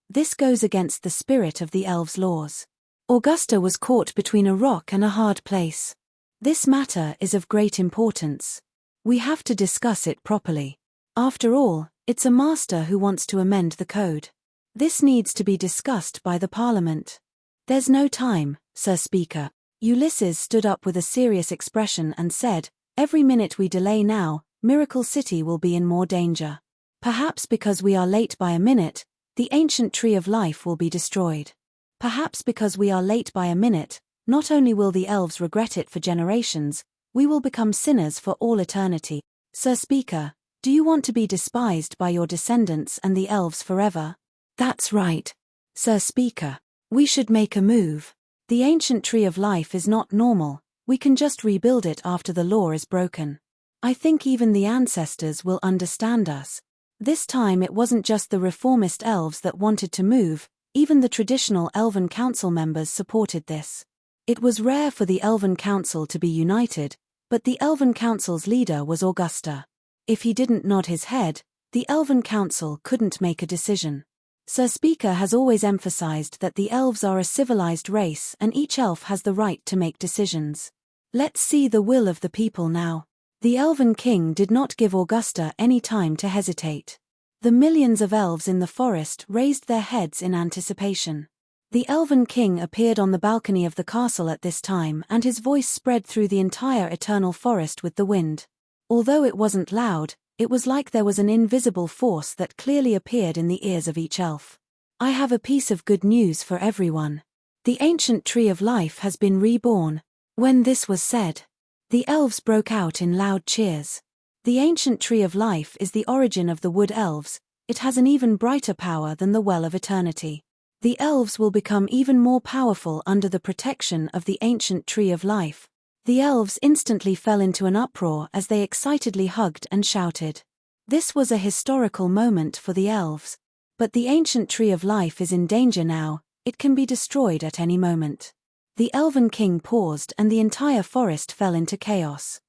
this goes against the spirit of the elves' laws. Augusta was caught between a rock and a hard place. This matter is of great importance. We have to discuss it properly. After all, it's a master who wants to amend the code. This needs to be discussed by the Parliament. There's no time, Sir Speaker. Ulysses stood up with a serious expression and said, every minute we delay now, Miracle City will be in more danger. Perhaps because we are late by a minute, the ancient tree of life will be destroyed. Perhaps because we are late by a minute, not only will the elves regret it for generations, we will become sinners for all eternity. Sir Speaker, do you want to be despised by your descendants and the elves forever? That's right. Sir Speaker, we should make a move. The ancient tree of life is not normal, we can just rebuild it after the law is broken. I think even the ancestors will understand us. This time it wasn't just the reformist elves that wanted to move, even the traditional Elven Council members supported this. It was rare for the Elven Council to be united, but the Elven Council's leader was Augusta. If he didn't nod his head, the Elven Council couldn't make a decision. Sir Speaker has always emphasized that the elves are a civilized race and each elf has the right to make decisions. Let's see the will of the people now. The Elven King did not give Augusta any time to hesitate. The millions of elves in the forest raised their heads in anticipation. The Elven King appeared on the balcony of the castle at this time and his voice spread through the entire eternal forest with the wind. Although it wasn't loud, it was like there was an invisible force that clearly appeared in the ears of each elf. I have a piece of good news for everyone. The ancient tree of life has been reborn. When this was said, the elves broke out in loud cheers. The ancient tree of life is the origin of the wood elves. It has an even brighter power than the well of eternity. The elves will become even more powerful under the protection of the ancient tree of life. The elves instantly fell into an uproar as they excitedly hugged and shouted. This was a historical moment for the elves. But the ancient tree of life is in danger now, it can be destroyed at any moment. The Elven King paused and the entire forest fell into chaos.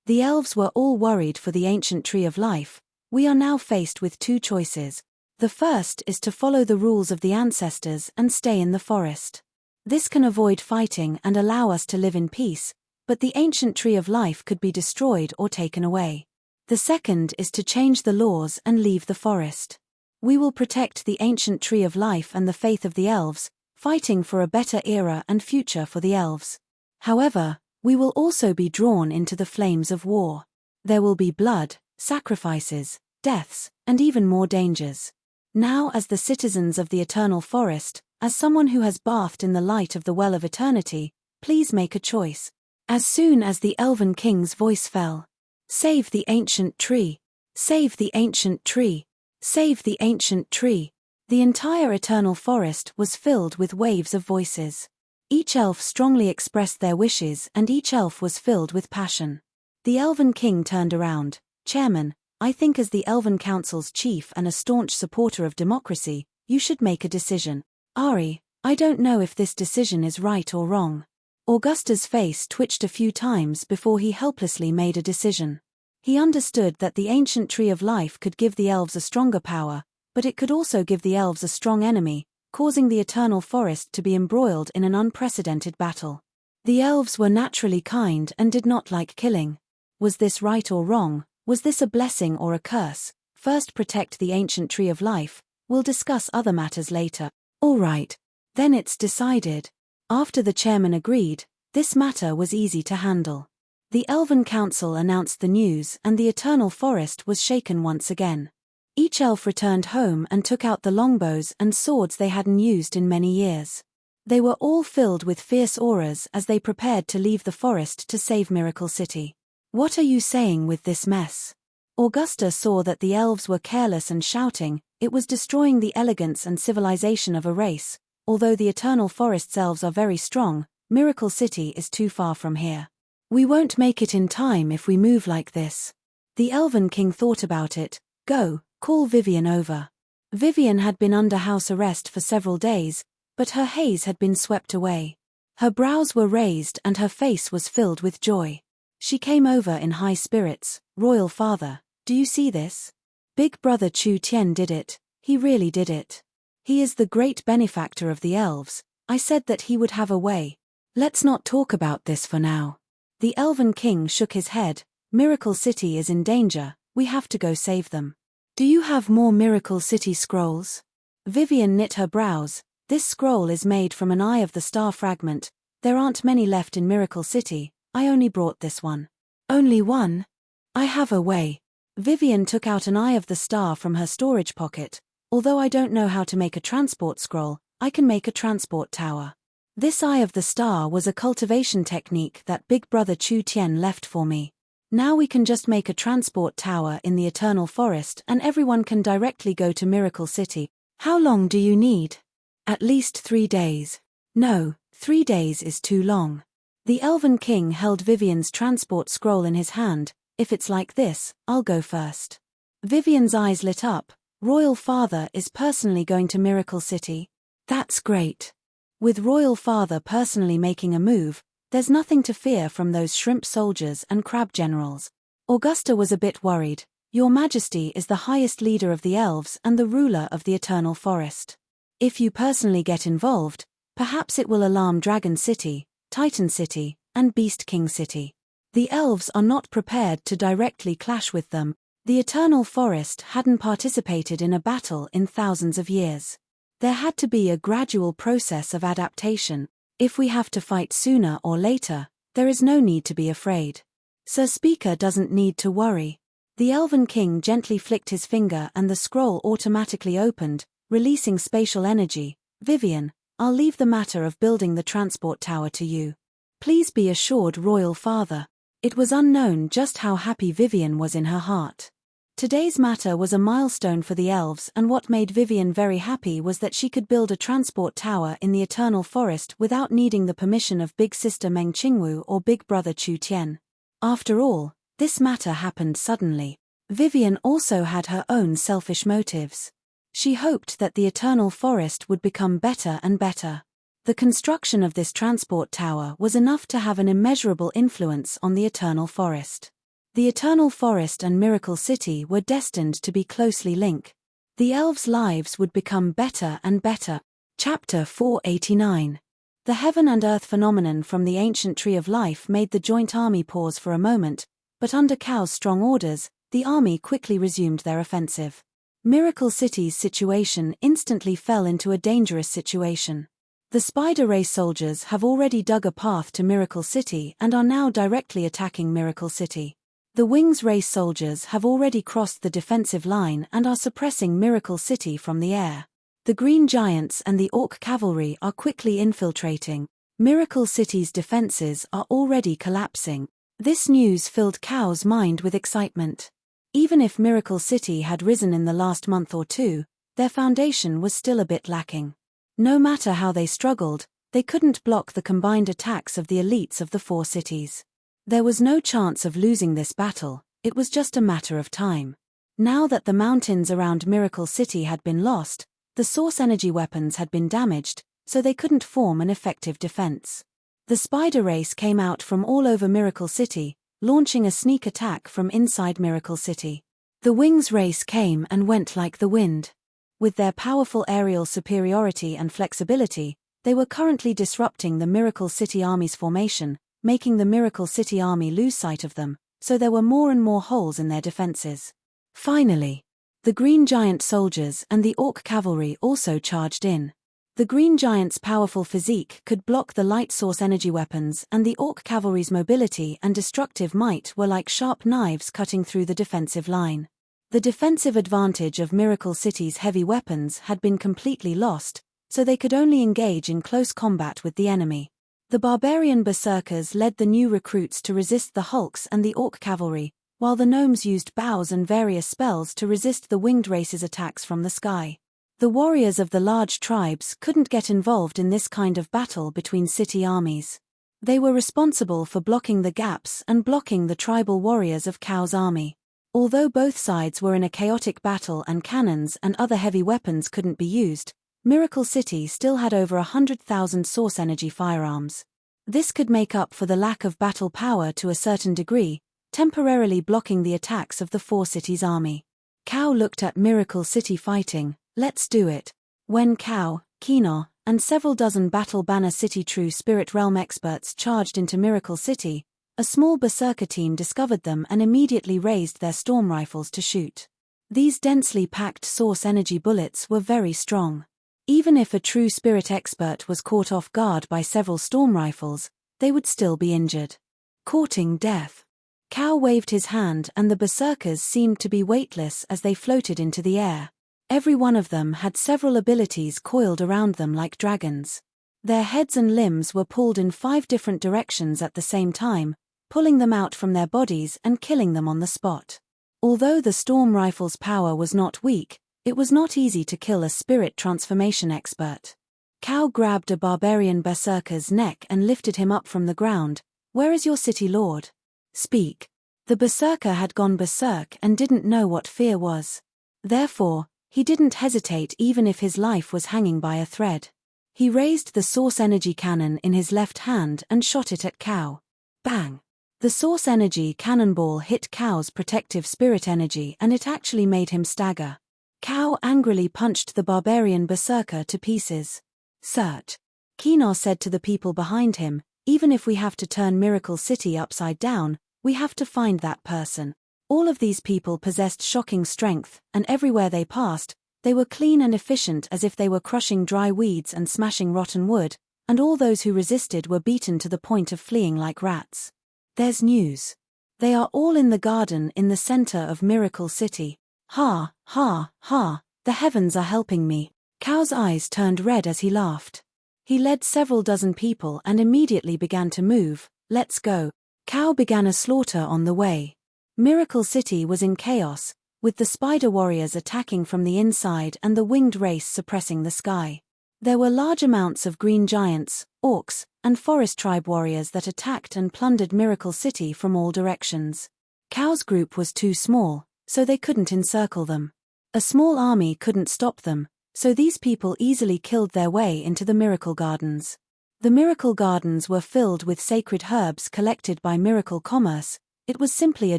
The elves were all worried for the ancient tree of life. We are now faced with two choices. The first is to follow the rules of the ancestors and stay in the forest. This can avoid fighting and allow us to live in peace, but the ancient tree of life could be destroyed or taken away. The second is to change the laws and leave the forest. We will protect the ancient tree of life and the faith of the elves, fighting for a better era and future for the elves. However, we will also be drawn into the flames of war. There will be blood, sacrifices, deaths, and even more dangers. Now, as the citizens of the eternal forest, as someone who has bathed in the light of the well of eternity, please make a choice. As soon as the Elven King's voice fell, "Save the ancient tree! Save the ancient tree! Save the ancient tree!" the entire eternal forest was filled with waves of voices. Each elf strongly expressed their wishes and each elf was filled with passion. The Elven King turned around. "Chairman, I think as the Elven Council's chief and a staunch supporter of democracy, you should make a decision." "Ari, I don't know if this decision is right or wrong." Augusta's face twitched a few times before he helplessly made a decision. He understood that the ancient tree of life could give the elves a stronger power, but it could also give the elves a strong enemy, causing the eternal forest to be embroiled in an unprecedented battle. The elves were naturally kind and did not like killing. Was this right or wrong? Was this a blessing or a curse? First protect the ancient tree of life, we'll discuss other matters later. All right. Then it's decided. After the chairman agreed, this matter was easy to handle. The Elven Council announced the news and the eternal forest was shaken once again. Each elf returned home and took out the longbows and swords they hadn't used in many years. They were all filled with fierce auras as they prepared to leave the forest to save Miracle City. "What are you saying with this mess?" Augusta saw that the elves were careless and shouting. It was destroying the elegance and civilization of a race. Although the Eternal Forest's elves are very strong, Miracle City is too far from here. "We won't make it in time if we move like this." The Elven King thought about it. "Go, call Vivian over." Vivian had been under house arrest for several days, but her haze had been swept away. Her brows were raised and her face was filled with joy. She came over in high spirits. "Royal Father, do you see this? Big Brother Chu Tien did it. He really did it. He is the great benefactor of the elves. I said that he would have a way. Let's not talk about this for now." The Elven King shook his head. "Miracle City is in danger. We have to go save them. Do you have more Miracle City scrolls?" Vivian knit her brows. "This scroll is made from an Eye of the Star fragment. There aren't many left in Miracle City. I only brought this one." "Only one? I have a way." Vivian took out an Eye of the Star from her storage pocket. "Although I don't know how to make a transport scroll, I can make a transport tower." This Eye of the Star was a cultivation technique that Big Brother Chu Tien left for me. Now we can just make a transport tower in the Eternal Forest and everyone can directly go to Miracle City. "How long do you need?" "At least 3 days. "No, 3 days is too long." The Elven King held Vivian's transport scroll in his hand. "If it's like this, I'll go first." Vivian's eyes lit up. "Royal Father is personally going to Miracle City? That's great." With Royal Father personally making a move, there's nothing to fear from those shrimp soldiers and crab generals. Augusta was a bit worried. "Your Majesty is the highest leader of the elves and the ruler of the Eternal Forest. If you personally get involved, perhaps it will alarm Dragon City, Titan City, and Beast King City. The elves are not prepared to directly clash with them. The Eternal Forest hadn't participated in a battle in thousands of years. There had to be a gradual process of adaptation. If we have to fight sooner or later, there is no need to be afraid. Sir Speaker doesn't need to worry." The Elven King gently flicked his finger and the scroll automatically opened, releasing spatial energy. "Vivian, I'll leave the matter of building the transport tower to you. Please be assured, Royal Father." It was unknown just how happy Vivian was in her heart. Today's matter was a milestone for the elves and what made Vivian very happy was that she could build a transport tower in the Eternal Forest without needing the permission of Big Sister Meng Qingwu or Big Brother Chu Tien. After all, this matter happened suddenly. Vivian also had her own selfish motives. She hoped that the Eternal Forest would become better and better. The construction of this transport tower was enough to have an immeasurable influence on the Eternal Forest. The Eternal Forest and Miracle City were destined to be closely linked. The elves' lives would become better and better. Chapter 489. The heaven and earth phenomenon from the ancient tree of life made the joint army pause for a moment, but under Cow's strong orders, the army quickly resumed their offensive. Miracle City's situation instantly fell into a dangerous situation. The Spider Race soldiers have already dug a path to Miracle City and are now directly attacking Miracle City. The Wings Race soldiers have already crossed the defensive line and are suppressing Miracle City from the air. The Green Giants and the Orc Cavalry are quickly infiltrating. Miracle City's defenses are already collapsing. This news filled Cow's mind with excitement. Even if Miracle City had risen in the last month or two, their foundation was still a bit lacking. No matter how they struggled, they couldn't block the combined attacks of the elites of the four cities. There was no chance of losing this battle, it was just a matter of time. Now that the mountains around Miracle City had been lost, the source energy weapons had been damaged, so they couldn't form an effective defense. The Spider Race came out from all over Miracle City, launching a sneak attack from inside Miracle City. The Wings Race came and went like the wind. With their powerful aerial superiority and flexibility, they were currently disrupting the Miracle City Army's formation, making the Miracle City Army lose sight of them, so there were more and more holes in their defenses. Finally, the Green Giant soldiers and the Orc Cavalry also charged in. The Green Giant's powerful physique could block the light source energy weapons, and the Orc Cavalry's mobility and destructive might were like sharp knives cutting through the defensive line. The defensive advantage of Miracle City's heavy weapons had been completely lost, so they could only engage in close combat with the enemy. The barbarian berserkers led the new recruits to resist the Hulks and the Orc Cavalry, while the gnomes used bows and various spells to resist the winged race's attacks from the sky. The warriors of the large tribes couldn't get involved in this kind of battle between city armies. They were responsible for blocking the gaps and blocking the tribal warriors of Cow's army. Although both sides were in a chaotic battle and cannons and other heavy weapons couldn't be used, Miracle City still had over 100,000 source energy firearms. This could make up for the lack of battle power to a certain degree, temporarily blocking the attacks of the four cities' army. Cow looked at Miracle City fighting. Let's do it. When Cow, Kino, and several dozen Battle Banner City True Spirit Realm experts charged into Miracle City, a small berserker team discovered them and immediately raised their storm rifles to shoot. These densely packed source energy bullets were very strong. Even if a true spirit expert was caught off guard by several storm rifles, they would still be injured. Courting death. Cow waved his hand and the berserkers seemed to be weightless as they floated into the air. Every one of them had several abilities coiled around them like dragons. Their heads and limbs were pulled in 5 different directions at the same time, pulling them out from their bodies and killing them on the spot. Although the storm rifle's power was not weak, it was not easy to kill a spirit transformation expert. Cow grabbed a barbarian berserker's neck and lifted him up from the ground. "Where is your city lord? Speak." The berserker had gone berserk and didn't know what fear was. Therefore, he didn't hesitate even if his life was hanging by a thread. He raised the source energy cannon in his left hand and shot it at Cow. Bang! The source energy cannonball hit Cow's protective spirit energy and it actually made him stagger. Cow angrily punched the barbarian berserker to pieces. "Search," Kino said to the people behind him, "even if we have to turn Miracle City upside down, we have to find that person." All of these people possessed shocking strength, and everywhere they passed, they were clean and efficient as if they were crushing dry weeds and smashing rotten wood, and all those who resisted were beaten to the point of fleeing like rats. "There's news. They are all in the garden in the center of Miracle City. Ha, ha, ha, the heavens are helping me." Cow's eyes turned red as he laughed. He led several dozen people and immediately began to move. "Let's go." Cow began a slaughter on the way. Miracle City was in chaos, with the spider warriors attacking from the inside and the winged race suppressing the sky. There were large amounts of green giants, orcs, and forest tribe warriors that attacked and plundered Miracle City from all directions. Cow's group was too small, so they couldn't encircle them. A small army couldn't stop them, so these people easily killed their way into the Miracle Gardens. The Miracle Gardens were filled with sacred herbs collected by Miracle Commerce. It was simply a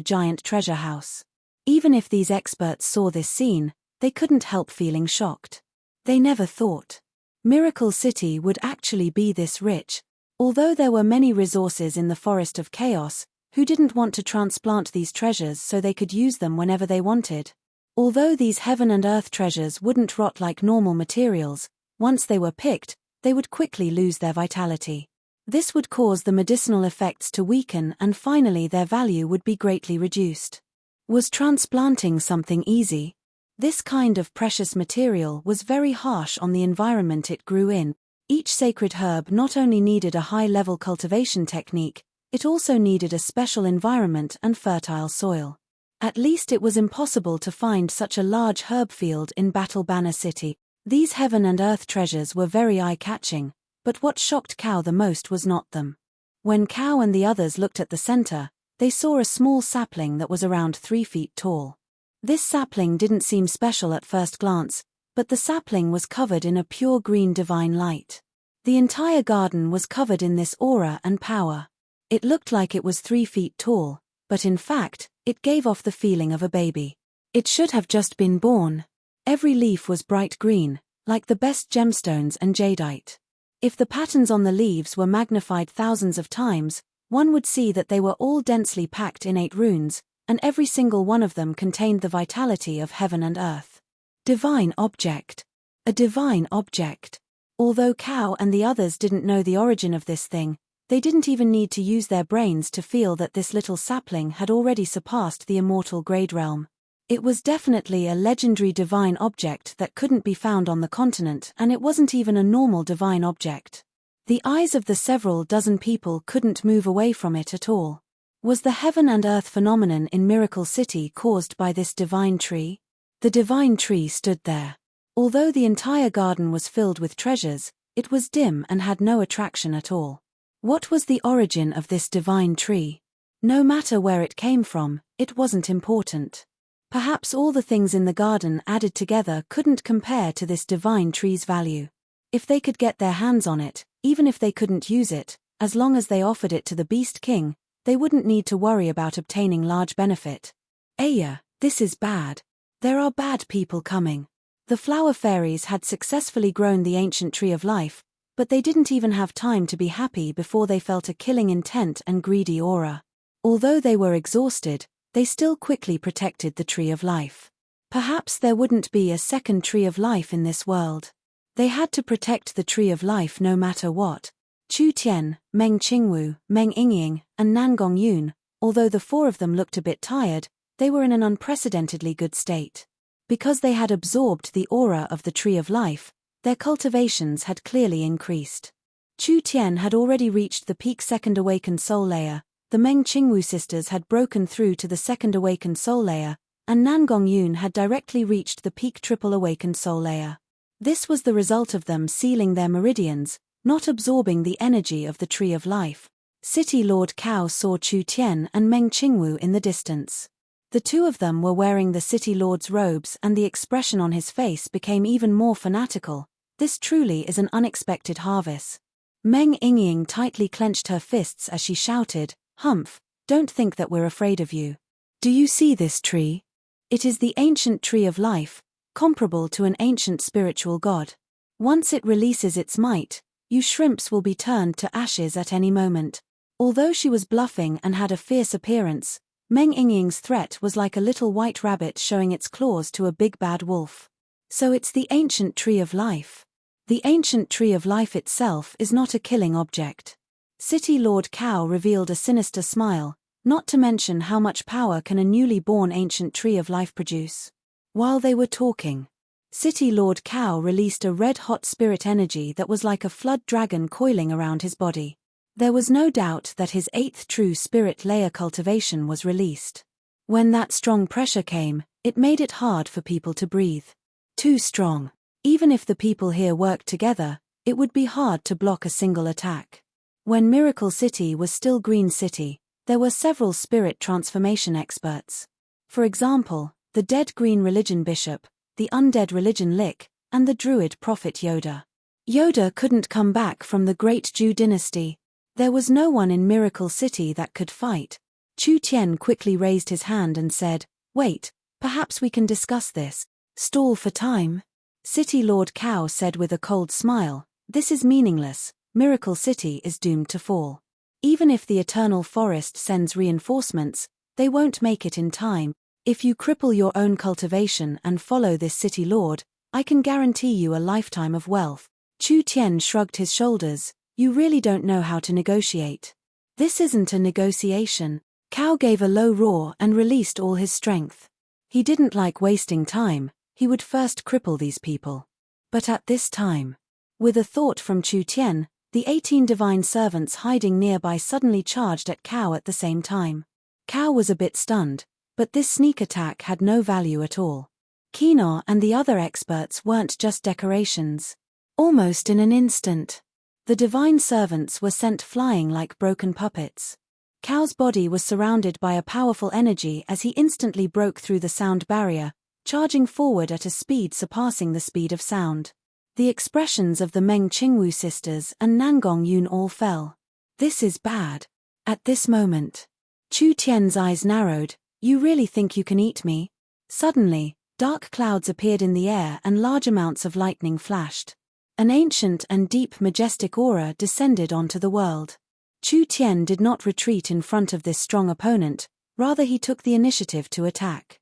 giant treasure house. Even if these experts saw this scene, they couldn't help feeling shocked. They never thought Miracle City would actually be this rich. Although there were many resources in the Forest of Chaos, who didn't want to transplant these treasures so they could use them whenever they wanted? Although these heaven and earth treasures wouldn't rot like normal materials, once they were picked, they would quickly lose their vitality. This would cause the medicinal effects to weaken and finally their value would be greatly reduced. Was transplanting something easy? This kind of precious material was very harsh on the environment it grew in. Each sacred herb not only needed a high-level cultivation technique, it also needed a special environment and fertile soil. At least it was impossible to find such a large herb field in Battle Banner City. These heaven and earth treasures were very eye-catching, but what shocked Cow the most was not them. When Cow and the others looked at the center, they saw a small sapling that was around 3 feet tall. This sapling didn't seem special at first glance, but the sapling was covered in a pure green divine light. The entire garden was covered in this aura and power. It looked like it was 3 feet tall, but in fact, it gave off the feeling of a baby. It should have just been born. Every leaf was bright green, like the best gemstones and jadeite. If the patterns on the leaves were magnified thousands of times, one would see that they were all densely packed innate runes, and every single one of them contained the vitality of heaven and earth. Divine object. A divine object. Although Cow and the others didn't know the origin of this thing, they didn't even need to use their brains to feel that this little sapling had already surpassed the immortal grade realm. It was definitely a legendary divine object that couldn't be found on the continent, and it wasn't even a normal divine object. The eyes of the several dozen people couldn't move away from it at all. Was the heaven and earth phenomenon in Miracle City caused by this divine tree? The divine tree stood there. Although the entire garden was filled with treasures, it was dim and had no attraction at all. What was the origin of this divine tree? No matter where it came from, it wasn't important. Perhaps all the things in the garden added together couldn't compare to this divine tree's value. If they could get their hands on it, even if they couldn't use it, as long as they offered it to the Beast King, they wouldn't need to worry about obtaining large benefit. Aya, this is bad. There are bad people coming. The flower fairies had successfully grown the ancient tree of life, but they didn't even have time to be happy before they felt a killing intent and greedy aura. Although they were exhausted, they still quickly protected the tree of life. Perhaps there wouldn't be a second tree of life in this world. They had to protect the tree of life no matter what. Chu Tian, Meng Qingwu, Meng Yingying, and Nangong Yun, although the 4 of them looked a bit tired, they were in an unprecedentedly good state. Because they had absorbed the aura of the tree of life, their cultivations had clearly increased. Chu Tian had already reached the peak second awakened soul layer, the Meng Qingwu sisters had broken through to the second awakened soul layer, and Nangong Yun had directly reached the peak triple awakened soul layer. This was the result of them sealing their meridians, not absorbing the energy of the tree of life. City Lord Cao saw Chu Tian and Meng Qingwu in the distance. The 2 of them were wearing the City Lord's robes and the expression on his face became even more fanatical. This truly is an unexpected harvest. Meng Yingying tightly clenched her fists as she shouted, "Humph, don't think that we're afraid of you. Do you see this tree? It is the ancient tree of life, comparable to an ancient spiritual god. Once it releases its might, you shrimps will be turned to ashes at any moment." Although she was bluffing and had a fierce appearance, Meng Yingying's threat was like a little white rabbit showing its claws to a big bad wolf. So it's the ancient tree of life. The ancient tree of life itself is not a killing object. City Lord Cao revealed a sinister smile, not to mention how much power can a newly born ancient tree of life produce. While they were talking, City Lord Cao released a red-hot spirit energy that was like a flood dragon coiling around his body. There was no doubt that his 8th true spirit layer cultivation was released. When that strong pressure came, it made it hard for people to breathe. Too strong. Even if the people here worked together, it would be hard to block a single attack. When Miracle City was still Green City, there were several spirit transformation experts. For example, the dead Green Religion Bishop, the undead Religion Lick, and the Druid Prophet Yoda. Yoda couldn't come back from the Great Zhou dynasty. There was no one in Miracle City that could fight. Chu Tian quickly raised his hand and said, "Wait, perhaps we can discuss this. Stall for time." City Lord Cow said with a cold smile, "This is meaningless. Miracle City is doomed to fall. Even if the Eternal Forest sends reinforcements, they won't make it in time. If you cripple your own cultivation and follow this City Lord, I can guarantee you a lifetime of wealth." Chu Tian shrugged his shoulders. "You really don't know how to negotiate. This isn't a negotiation." Cow gave a low roar and released all his strength. He didn't like wasting time. He would first cripple these people. But at this time, with a thought from Chu Tian, the 18 divine servants hiding nearby suddenly charged at Cow at the same time. Cow was a bit stunned, but this sneak attack had no value at all. Kino and the other experts weren't just decorations. Almost in an instant, the divine servants were sent flying like broken puppets. Cow's body was surrounded by a powerful energy as he instantly broke through the sound barrier, charging forward at a speed surpassing the speed of sound. The expressions of the Meng Qingwu sisters and Nangong Yun all fell. "This is bad." At this moment, Chu Tian's eyes narrowed. "You really think you can eat me?" Suddenly, dark clouds appeared in the air and large amounts of lightning flashed. An ancient and deep majestic aura descended onto the world. Chu Tian did not retreat in front of this strong opponent, rather he took the initiative to attack.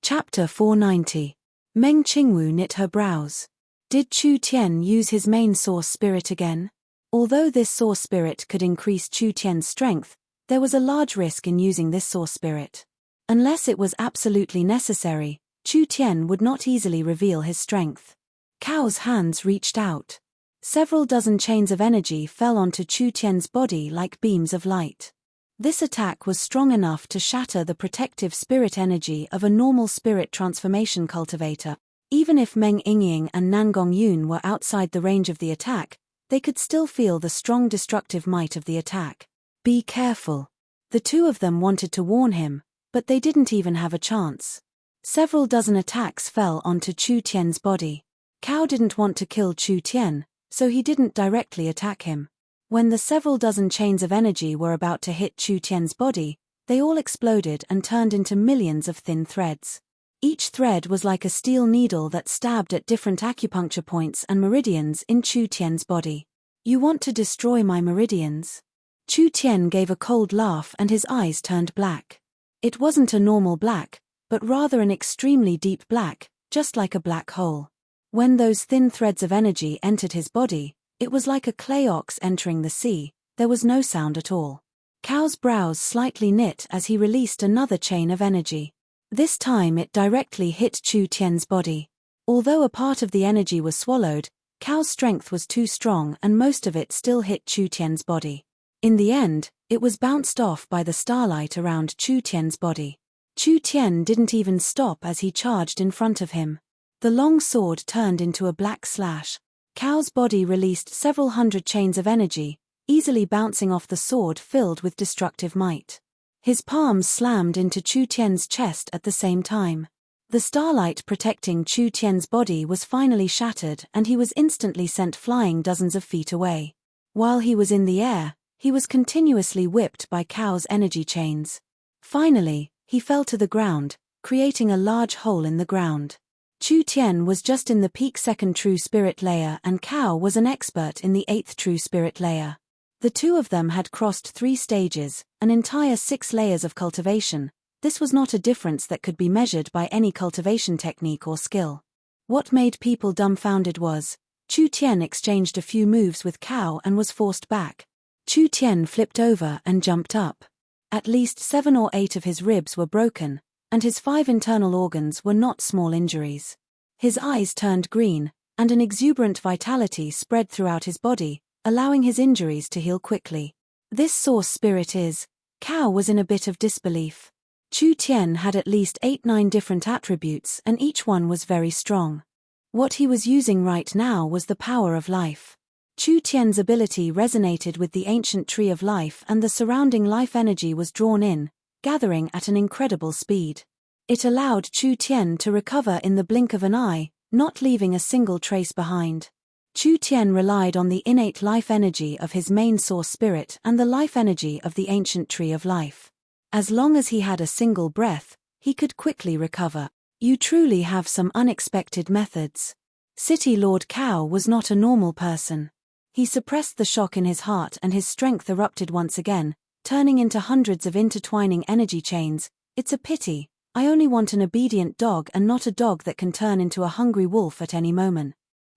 Chapter 490. Meng Qingwu knit her brows. Did Chu Tian use his main source spirit again? Although this source spirit could increase Chu Tian's strength, there was a large risk in using this source spirit. Unless it was absolutely necessary, Chu Tian would not easily reveal his strength. Cow's hands reached out. Several dozen chains of energy fell onto Chu Tian's body like beams of light. This attack was strong enough to shatter the protective spirit energy of a normal spirit transformation cultivator. Even if Meng Yingying and Nangong Yun were outside the range of the attack, they could still feel the strong destructive might of the attack. "Be careful." The two of them wanted to warn him, but they didn't even have a chance. Several dozen attacks fell onto Chu Tian's body. Cow didn't want to kill Chu Tian, so he didn't directly attack him. When the several dozen chains of energy were about to hit Chu Tian's body, they all exploded and turned into millions of thin threads. Each thread was like a steel needle that stabbed at different acupuncture points and meridians in Chu Tian's body. "You want to destroy my meridians?" Chu Tian gave a cold laugh and his eyes turned black. It wasn't a normal black, but rather an extremely deep black, just like a black hole. When those thin threads of energy entered his body, it was like a clay ox entering the sea. There was no sound at all. Cow's brows slightly knit as he released another chain of energy. This time it directly hit Chu Tian's body. Although a part of the energy was swallowed, Cow's strength was too strong and most of it still hit Chu Tian's body. In the end, it was bounced off by the starlight around Chu Tian's body. Chu Tian didn't even stop as he charged in front of him. The long sword turned into a black slash. Cow's body released several hundred chains of energy, easily bouncing off the sword filled with destructive might. His palms slammed into Chu Tian's chest at the same time. The starlight protecting Chu Tian's body was finally shattered and he was instantly sent flying dozens of feet away. While he was in the air, he was continuously whipped by Cow's energy chains. Finally, he fell to the ground, creating a large hole in the ground. Chu Tian was just in the peak 2nd true spirit layer and Cow was an expert in the 8th true spirit layer. The two of them had crossed 3 stages, an entire 6 layers of cultivation. This was not a difference that could be measured by any cultivation technique or skill. What made people dumbfounded was, Chu Tian exchanged a few moves with Cow and was forced back. Chu Tian flipped over and jumped up. At least 7 or 8 of his ribs were broken, and his 5 internal organs were not small injuries. His eyes turned green, and an exuberant vitality spread throughout his body, allowing his injuries to heal quickly. "This source spirit is..." Cow was in a bit of disbelief. Chu Tian had at least 8-9 different attributes and each one was very strong. What he was using right now was the power of life. Chu Tian's ability resonated with the ancient tree of life and the surrounding life energy was drawn in, gathering at an incredible speed. It allowed Chu Tian to recover in the blink of an eye, not leaving a single trace behind. Chu Tian relied on the innate life energy of his main source spirit and the life energy of the ancient tree of life. As long as he had a single breath, he could quickly recover. "You truly have some unexpected methods." City Lord Cow was not a normal person. He suppressed the shock in his heart and his strength erupted once again, turning into hundreds of intertwining energy chains. It's a pity, I only want an obedient dog and not a dog that can turn into a hungry wolf at any moment.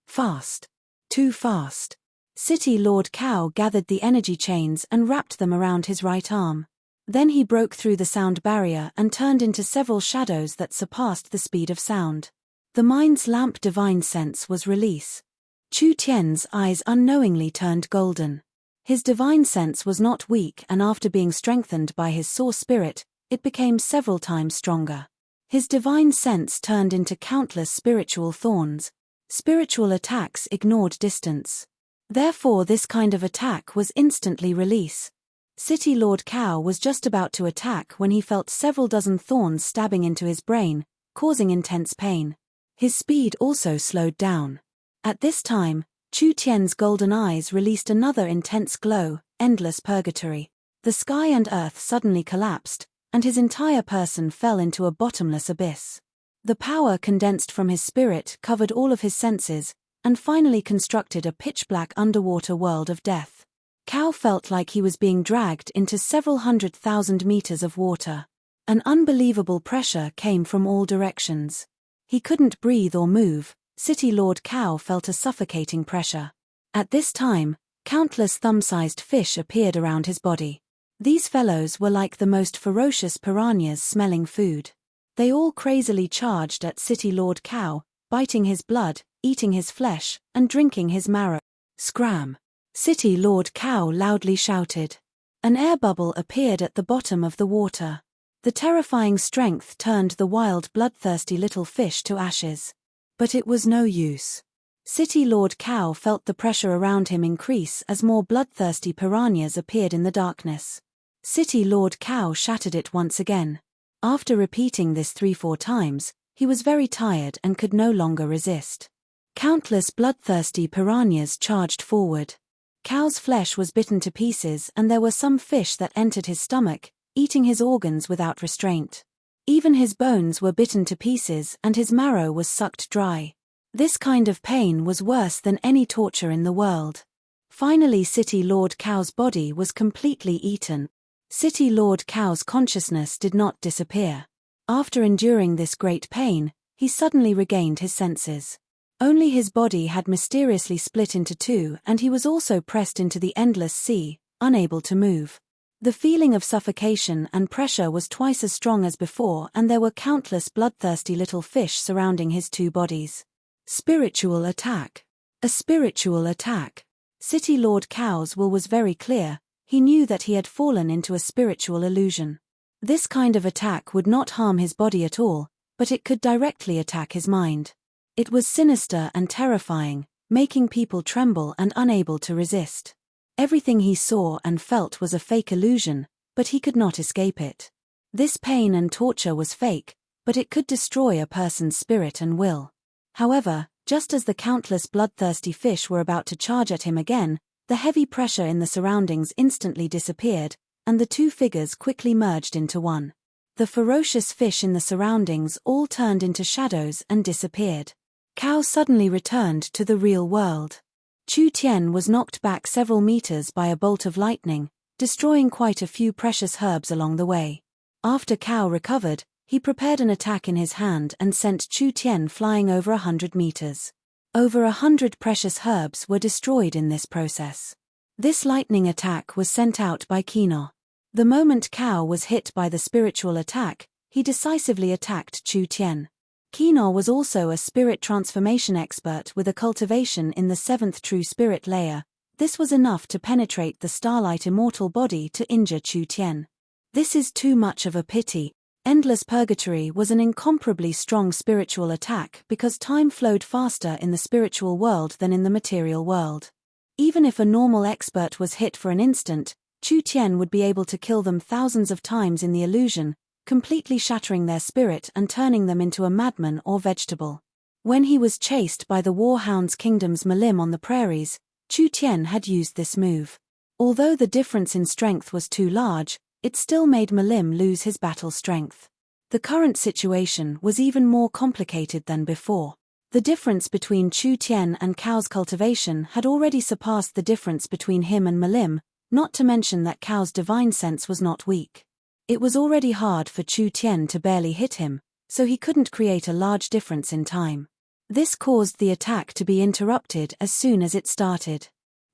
Fast. Too fast. City Lord Cow gathered the energy chains and wrapped them around his right arm. Then he broke through the sound barrier and turned into several shadows that surpassed the speed of sound. The mind's lamp divine sense was release. Chu Tian's eyes unknowingly turned golden. His divine sense was not weak, and after being strengthened by his source spirit, it became several times stronger. His divine sense turned into countless spiritual thorns. Spiritual attacks ignored distance. Therefore this kind of attack was instantly release. City Lord Cow was just about to attack when he felt several dozen thorns stabbing into his brain, causing intense pain. His speed also slowed down. At this time, Chu Tian's golden eyes released another intense glow, endless purgatory. The sky and earth suddenly collapsed, and his entire person fell into a bottomless abyss. The power condensed from his spirit covered all of his senses, and finally constructed a pitch-black underwater world of death. Cow felt like he was being dragged into several 100,000 meters of water. An unbelievable pressure came from all directions. He couldn't breathe or move. City Lord Cow felt a suffocating pressure. At this time, countless thumb-sized fish appeared around his body. These fellows were like the most ferocious piranhas smelling food. They all crazily charged at City Lord Cow, biting his blood, eating his flesh, and drinking his marrow. Scram! City Lord Cow loudly shouted. An air bubble appeared at the bottom of the water. The terrifying strength turned the wild bloodthirsty little fish to ashes. But it was no use. City Lord Cow felt the pressure around him increase as more bloodthirsty piranhas appeared in the darkness. City Lord Cow shattered it once again. After repeating this 3-4 times, he was very tired and could no longer resist. Countless bloodthirsty piranhas charged forward. Cow's flesh was bitten to pieces and there were some fish that entered his stomach, eating his organs without restraint. Even his bones were bitten to pieces and his marrow was sucked dry. This kind of pain was worse than any torture in the world. Finally, City Lord Cow's body was completely eaten. City Lord Cow's consciousness did not disappear. After enduring this great pain, he suddenly regained his senses. Only his body had mysteriously split into two and he was also pressed into the endless sea, unable to move. The feeling of suffocation and pressure was twice as strong as before and there were countless bloodthirsty little fish surrounding his two bodies. Spiritual attack. A spiritual attack. City Lord Cow's will was very clear. He knew that he had fallen into a spiritual illusion. This kind of attack would not harm his body at all, but it could directly attack his mind. It was sinister and terrifying, making people tremble and unable to resist. Everything he saw and felt was a fake illusion, but he could not escape it. This pain and torture was fake, but it could destroy a person's spirit and will. However, just as the countless bloodthirsty fish were about to charge at him again, the heavy pressure in the surroundings instantly disappeared, and the two figures quickly merged into one. The ferocious fish in the surroundings all turned into shadows and disappeared. Cow suddenly returned to the real world. Chu Tian was knocked back several meters by a bolt of lightning, destroying quite a few precious herbs along the way. After Cow recovered, he prepared an attack in his hand and sent Chu Tian flying over 100 meters. Over 100 precious herbs were destroyed in this process. This lightning attack was sent out by Kino. The moment Cow was hit by the spiritual attack, he decisively attacked Chu Tian. Kino was also a spirit transformation expert with a cultivation in the 7th true spirit layer. This was enough to penetrate the starlight immortal body to injure Chu Tian. This is too much of a pity. Endless Purgatory was an incomparably strong spiritual attack because time flowed faster in the spiritual world than in the material world. Even if a normal expert was hit for an instant, Chu Tian would be able to kill them thousands of times in the illusion, completely shattering their spirit and turning them into a madman or vegetable. When he was chased by the Warhound's Kingdom's Malim on the prairies, Chu Tian had used this move. Although the difference in strength was too large, it still made Malim lose his battle strength. The current situation was even more complicated than before. The difference between Chu Tian and Cao's cultivation had already surpassed the difference between him and Malim, not to mention that Cao's divine sense was not weak. It was already hard for Chu Tian to barely hit him, so he couldn't create a large difference in time. This caused the attack to be interrupted as soon as it started.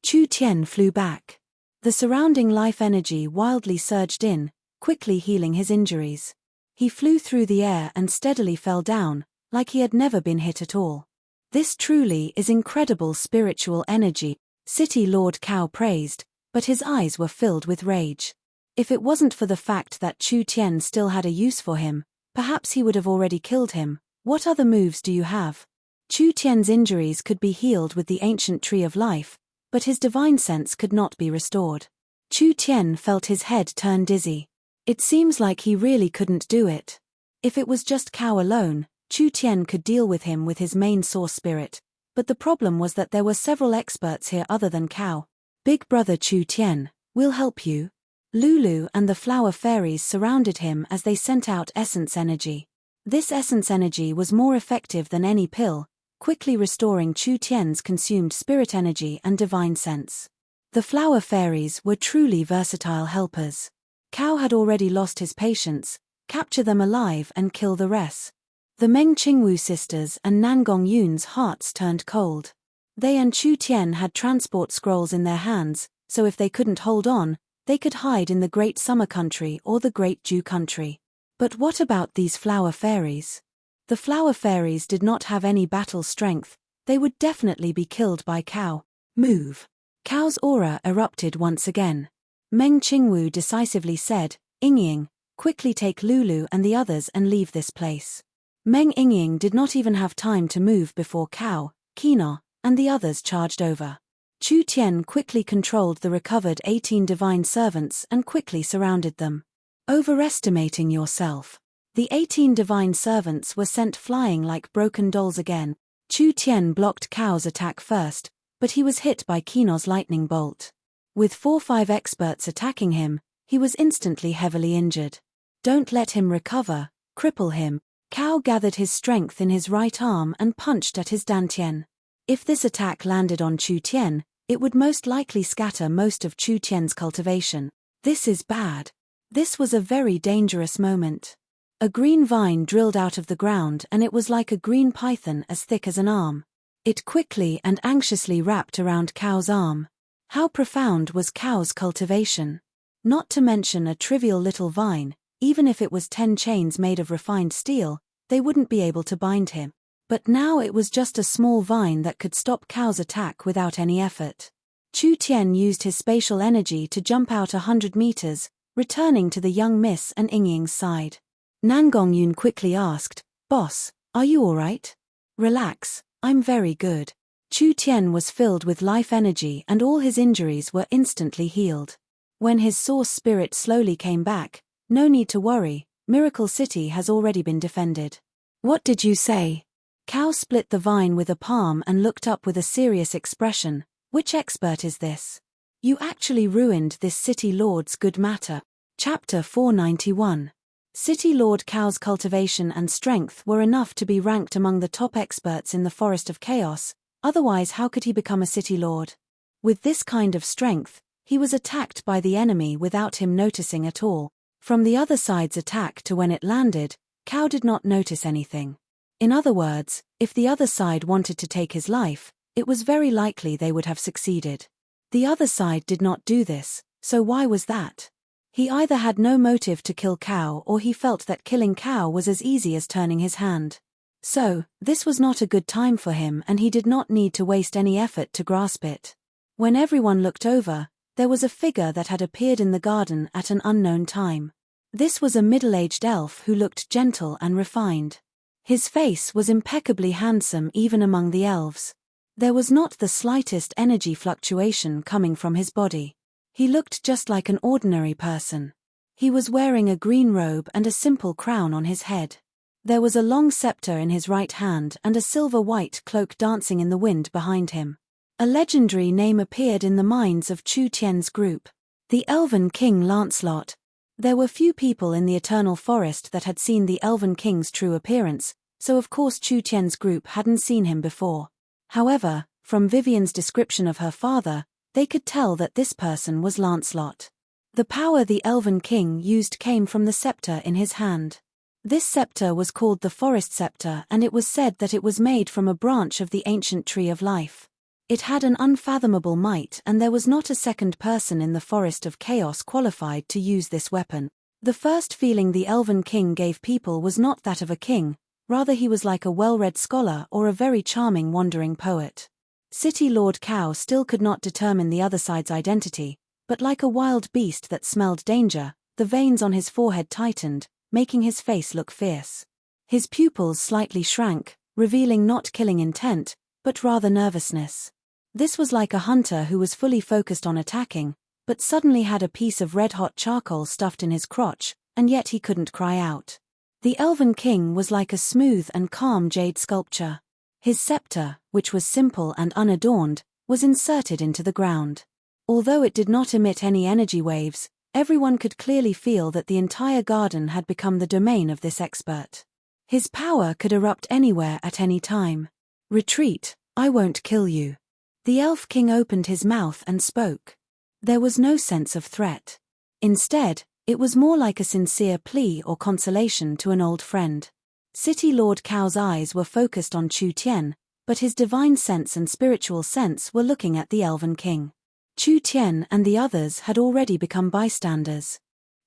Chu Tian flew back. The surrounding life energy wildly surged in, quickly healing his injuries. He flew through the air and steadily fell down, like he had never been hit at all. This truly is incredible spiritual energy, City Lord Cao praised, but his eyes were filled with rage. If it wasn't for the fact that Chu Tian still had a use for him, perhaps he would have already killed him. What other moves do you have? Chu Tian's injuries could be healed with the ancient tree of life, but his divine sense could not be restored. Chu Tian felt his head turn dizzy. It seems like he really couldn't do it. If it was just Cao alone, Chu Tian could deal with him with his main source spirit, but the problem was that there were several experts here other than Cao. Big brother Chu Tian, we'll help you. Lulu and the flower fairies surrounded him as they sent out essence energy. This essence energy was more effective than any pill, quickly restoring Chu Tian's consumed spirit energy and divine sense. The flower fairies were truly versatile helpers. Cao had already lost his patience, capture them alive and kill the rest. The Meng Qingwu sisters and Nangong Yun's hearts turned cold. They and Chu Tian had transport scrolls in their hands, so if they couldn't hold on, they could hide in the Great Summer Country or the Great Dew Country. But what about these flower fairies? The flower fairies did not have any battle strength, they would definitely be killed by Cao. Move! Cao's aura erupted once again. Meng Qingwu decisively said, Yingying, quickly take Lulu and the others and leave this place. Meng Yingying did not even have time to move before Cao, Kino, and the others charged over. Chu Tian quickly controlled the recovered 18 divine servants and quickly surrounded them. Overestimating yourself. The 18 divine servants were sent flying like broken dolls again. Chu Tian blocked Cao's attack first, but he was hit by Kino's lightning bolt. With 4-5 experts attacking him, he was instantly heavily injured. Don't let him recover, cripple him. Cao gathered his strength in his right arm and punched at his dantian. If this attack landed on Chu Tian, it would most likely scatter most of Chu Tian's cultivation. This is bad. This was a very dangerous moment. A green vine drilled out of the ground and it was like a green python as thick as an arm. It quickly and anxiously wrapped around Cao's arm. How profound was Cao's cultivation? Not to mention a trivial little vine, even if it was 10 chains made of refined steel, they wouldn't be able to bind him. But now it was just a small vine that could stop Cao's attack without any effort. Chu Tian used his spatial energy to jump out 100 meters, returning to the young miss and Yingying's side. Nangong Yun quickly asked, Boss, are you alright? Relax, I'm very good. Chu Tian was filled with life energy and all his injuries were instantly healed. When his source spirit slowly came back, no need to worry, Miracle City has already been defended. What did you say? Cao split the vine with a palm and looked up with a serious expression. Which expert is this? You actually ruined this City Lord's good matter. Chapter 491. City Lord Cao's cultivation and strength were enough to be ranked among the top experts in the Forest of Chaos, otherwise how could he become a City Lord? With this kind of strength, he was attacked by the enemy without him noticing at all. From the other side's attack to when it landed, Cao did not notice anything. In other words, if the other side wanted to take his life, it was very likely they would have succeeded. The other side did not do this, so why was that? He either had no motive to kill Cao or he felt that killing Cao was as easy as turning his hand. So, this was not a good time for him and he did not need to waste any effort to grasp it. When everyone looked over, there was a figure that had appeared in the garden at an unknown time. This was a middle-aged elf who looked gentle and refined. His face was impeccably handsome even among the elves. There was not the slightest energy fluctuation coming from his body. He looked just like an ordinary person. He was wearing a green robe and a simple crown on his head. There was a long scepter in his right hand and a silver-white cloak dancing in the wind behind him. A legendary name appeared in the minds of Chu Tian's group. The Elven King Lancelot. There were few people in the Eternal Forest that had seen the Elven King's true appearance, so of course Chu Tian's group hadn't seen him before. However, from Vivian's description of her father, they could tell that this person was Lancelot. The power the Elven King used came from the scepter in his hand. This scepter was called the Forest Scepter, and it was said that it was made from a branch of the ancient tree of life. It had an unfathomable might, and there was not a second person in the Forest of Chaos qualified to use this weapon. The first feeling the Elven King gave people was not that of a king, rather he was like a well-read scholar or a very charming wandering poet. City Lord Cao still could not determine the other side's identity, but like a wild beast that smelled danger, the veins on his forehead tightened, making his face look fierce. His pupils slightly shrank, revealing not killing intent, but rather nervousness. This was like a hunter who was fully focused on attacking, but suddenly had a piece of red-hot charcoal stuffed in his crotch, and yet he couldn't cry out. The Elven King was like a smooth and calm jade sculpture. His scepter, which was simple and unadorned, was inserted into the ground. Although it did not emit any energy waves, everyone could clearly feel that the entire garden had become the domain of this expert. His power could erupt anywhere at any time. "Retreat, I won't kill you." The Elf King opened his mouth and spoke. There was no sense of threat. Instead, it was more like a sincere plea or consolation to an old friend. City Lord Cao's eyes were focused on Chu Tian, but his divine sense and spiritual sense were looking at the Elven King. Chu Tian and the others had already become bystanders.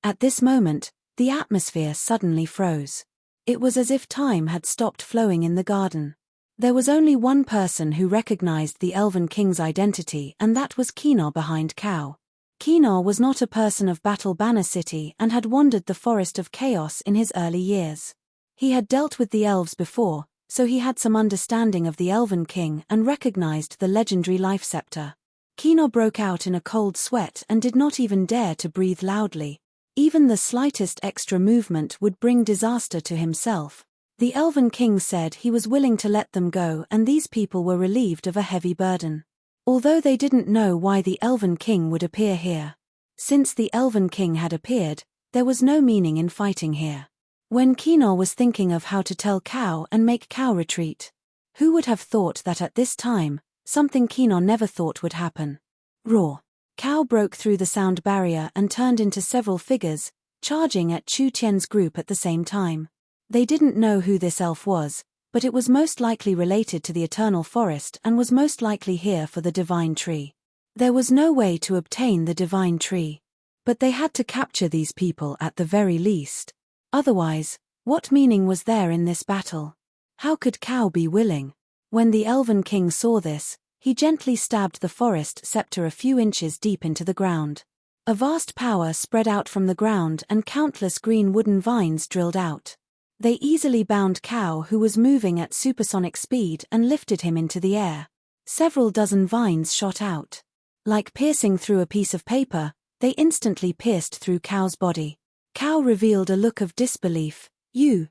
At this moment, the atmosphere suddenly froze. It was as if time had stopped flowing in the garden. There was only one person who recognized the Elven King's identity, and that was Kino behind Cao. Kino was not a person of Battle Banner City and had wandered the Forest of Chaos in his early years. He had dealt with the elves before, so he had some understanding of the Elven King and recognized the legendary life scepter. Kino broke out in a cold sweat and did not even dare to breathe loudly. Even the slightest extra movement would bring disaster to himself. The Elven King said he was willing to let them go, and these people were relieved of a heavy burden. Although they didn't know why the Elven King would appear here. Since the Elven King had appeared, there was no meaning in fighting here. When Kino was thinking of how to tell Cao and make Cao retreat. Who would have thought that at this time, something Kino never thought would happen? Roar. Cao broke through the sound barrier and turned into several figures, charging at Chu Tian's group at the same time. They didn't know who this elf was, but it was most likely related to the Eternal Forest and was most likely here for the Divine Tree. There was no way to obtain the Divine Tree. But they had to capture these people at the very least. Otherwise, what meaning was there in this battle? How could Cao be willing? When the Elven King saw this, he gently stabbed the forest scepter a few inches deep into the ground. A vast power spread out from the ground and countless green wooden vines drilled out. They easily bound Cao, who was moving at supersonic speed, and lifted him into the air. Several dozen vines shot out. Like piercing through a piece of paper, they instantly pierced through Cao's body. Cao revealed a look of disbelief. You.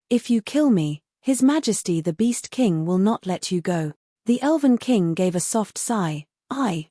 If you kill me, His Majesty the Beast King will not let you go." The Elven King gave a soft sigh.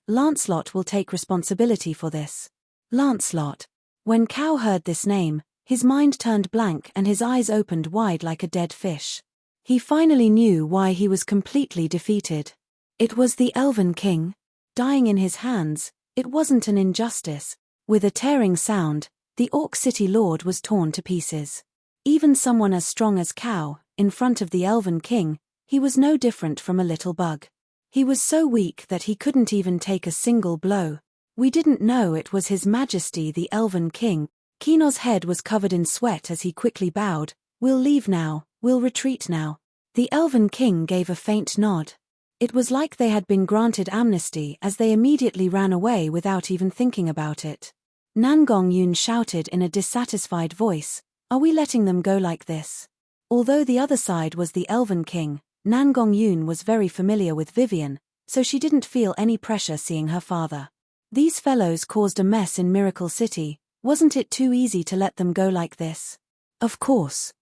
Lancelot will take responsibility for this." Lancelot. When Cao heard this name, his mind turned blank and his eyes opened wide like a dead fish. He finally knew why he was completely defeated. It was the Elven King. Dying in his hands, it wasn't an injustice. With a tearing sound, the Orc City Lord was torn to pieces. Even someone as strong as Cao, in front of the Elven King, he was no different from a little bug. He was so weak that he couldn't even take a single blow. We didn't know it was His Majesty the Elven King. Kino's head was covered in sweat as he quickly bowed. "We'll leave now, we'll retreat now." The Elven King gave a faint nod. It was like they had been granted amnesty as they immediately ran away without even thinking about it. Nangong Yun shouted in a dissatisfied voice, "Are we letting them go like this?" Although the other side was the Elven King, Nangong Yun was very familiar with Vivian, so she didn't feel any pressure seeing her father. These fellows caused a mess in Miracle City. Wasn't it too easy to let them go like this? Of course.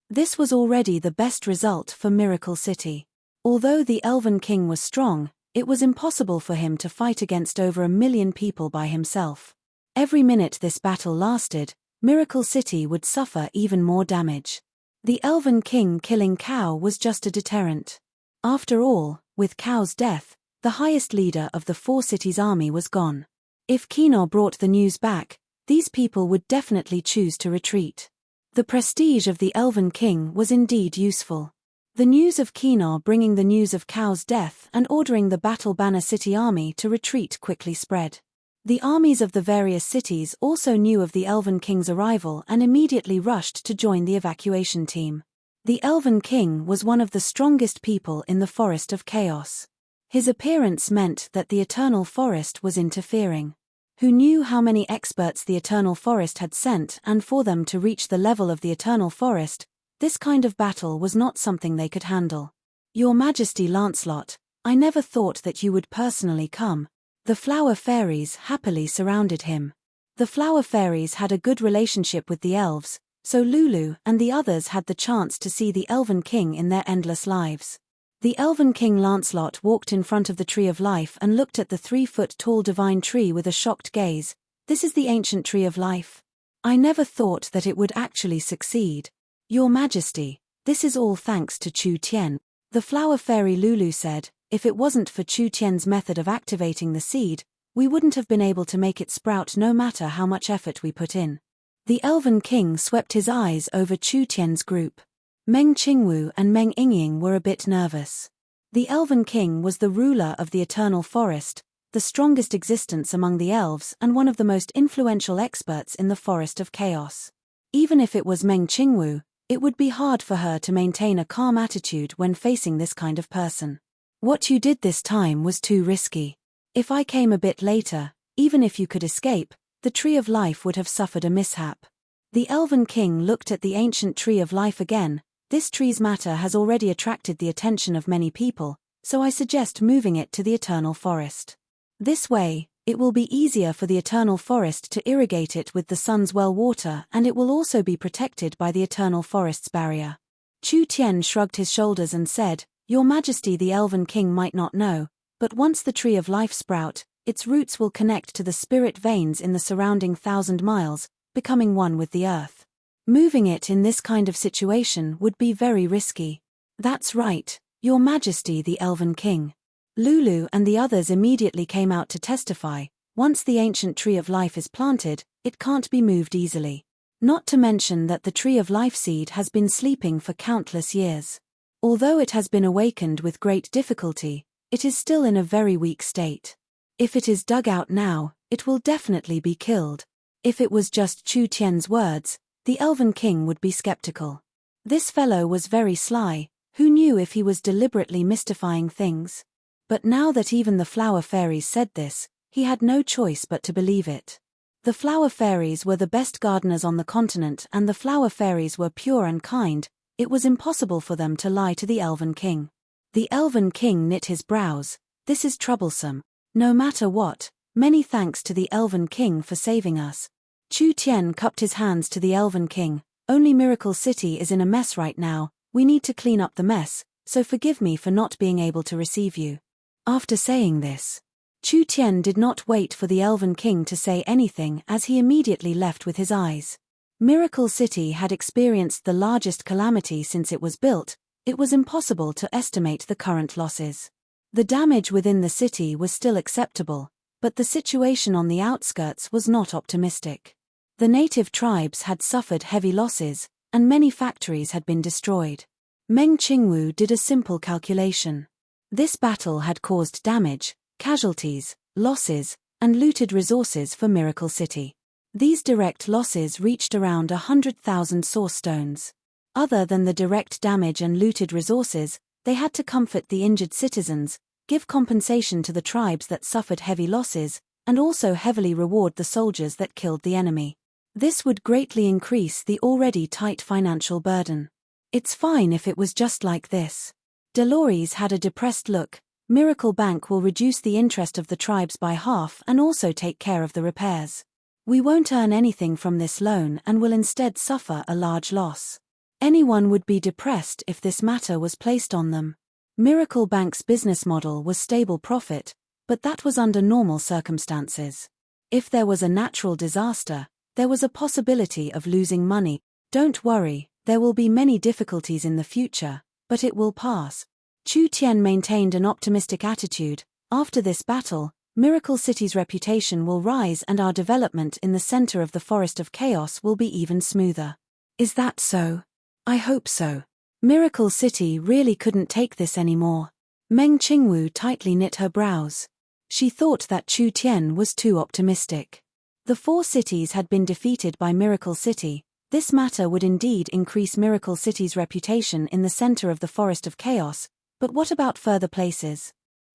This was already the best result for Miracle City. Although the Elven King was strong, it was impossible for him to fight against over 1 million people by himself. Every minute this battle lasted, Miracle City would suffer even more damage. The Elven King killing Cow was just a deterrent. After all, with Cow's death, the highest leader of the Four Cities army was gone. If Kino brought the news back, these people would definitely choose to retreat. The prestige of the Elven King was indeed useful. The news of Kino bringing the news of Cow's death and ordering the Battle Banner City army to retreat quickly spread. The armies of the various cities also knew of the Elven King's arrival and immediately rushed to join the evacuation team. The Elven King was one of the strongest people in the Forest of Chaos. His appearance meant that the Eternal Forest was interfering. Who knew how many experts the Eternal Forest had sent, and for them to reach the level of the Eternal Forest, this kind of battle was not something they could handle. Your Majesty Lancelot, I never thought that you would personally come. The Flower Fairies happily surrounded him. The Flower Fairies had a good relationship with the elves, so Lulu and the others had the chance to see the Elven King in their endless lives. The Elven King Lancelot walked in front of the Tree of Life and looked at the 3-foot-tall divine tree with a shocked gaze. This is the ancient Tree of Life. I never thought that it would actually succeed. Your Majesty, this is all thanks to Chu Tien. The Flower Fairy Lulu said, if it wasn't for Chu Tien's method of activating the seed, we wouldn't have been able to make it sprout no matter how much effort we put in. The Elven King swept his eyes over Chu Tien's group. Meng Qingwu and Meng Yingying were a bit nervous. The Elven King was the ruler of the Eternal Forest, the strongest existence among the elves and one of the most influential experts in the Forest of Chaos. Even if it was Meng Qingwu, it would be hard for her to maintain a calm attitude when facing this kind of person. What you did this time was too risky. If I came a bit later, even if you could escape, the Tree of Life would have suffered a mishap. The Elven King looked at the ancient Tree of Life again. This tree's matter has already attracted the attention of many people, so I suggest moving it to the Eternal Forest. This way, it will be easier for the Eternal Forest to irrigate it with the sun's well water, and it will also be protected by the Eternal Forest's barrier. Chu Tien shrugged his shoulders and said, Your Majesty, the Elven King might not know, but once the Tree of Life sprout, its roots will connect to the spirit veins in the surrounding 1,000 miles, becoming one with the earth. Moving it in this kind of situation would be very risky. That's right, Your Majesty, the Elven King. Lulu and the others immediately came out to testify. Once the ancient Tree of Life is planted, it can't be moved easily. Not to mention that the Tree of Life seed has been sleeping for countless years. Although it has been awakened with great difficulty, it is still in a very weak state. If it is dug out now, it will definitely be killed. If it was just Chu Tien's words, the Elven King would be skeptical. This fellow was very sly. Who knew if he was deliberately mystifying things? But now that even the Flower Fairies said this, he had no choice but to believe it. The Flower Fairies were the best gardeners on the continent, and the Flower Fairies were pure and kind. It was impossible for them to lie to the Elven King. The Elven King knit his brows. This is troublesome. No matter what, many thanks to the Elven King for saving us. Chu Tien cupped his hands to the Elven King. Only Miracle City is in a mess right now. We need to clean up the mess, so forgive me for not being able to receive you. After saying this, Chu Tien did not wait for the Elven King to say anything, as he immediately left with his eyes. Miracle City had experienced the largest calamity since it was built. It was impossible to estimate the current losses. The damage within the city was still acceptable, but the situation on the outskirts was not optimistic. The native tribes had suffered heavy losses, and many factories had been destroyed. Meng Qingwu did a simple calculation. This battle had caused damage, casualties, losses, and looted resources for Miracle City. These direct losses reached around 100,000 source stones. Other than the direct damage and looted resources, they had to comfort the injured citizens, give compensation to the tribes that suffered heavy losses, and also heavily reward the soldiers that killed the enemy. This would greatly increase the already tight financial burden. It's fine if it was just like this. Dolores had a depressed look. Miracle Bank will reduce the interest of the tribes by half and also take care of the repairs. We won't earn anything from this loan and will instead suffer a large loss. Anyone would be depressed if this matter was placed on them. Miracle Bank's business model was stable profit, but that was under normal circumstances. If there was a natural disaster, there was a possibility of losing money. Don't worry, There will be many difficulties in the future, but it will pass. Chu Tian maintained an optimistic attitude. After this battle, Miracle City's reputation will rise and our development in the center of the Forest of Chaos will be even smoother. Is that so? I hope so. Miracle City really couldn't take this anymore. Meng Qingwu tightly knit her brows. She thought that Chu Tian was too optimistic. The 4 cities had been defeated by Miracle City. This matter would indeed increase Miracle City's reputation in the center of the Forest of Chaos, but what about further places?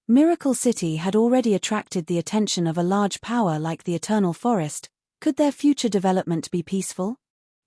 Miracle City had already attracted the attention of a large power like the Eternal Forest. Could their future development be peaceful?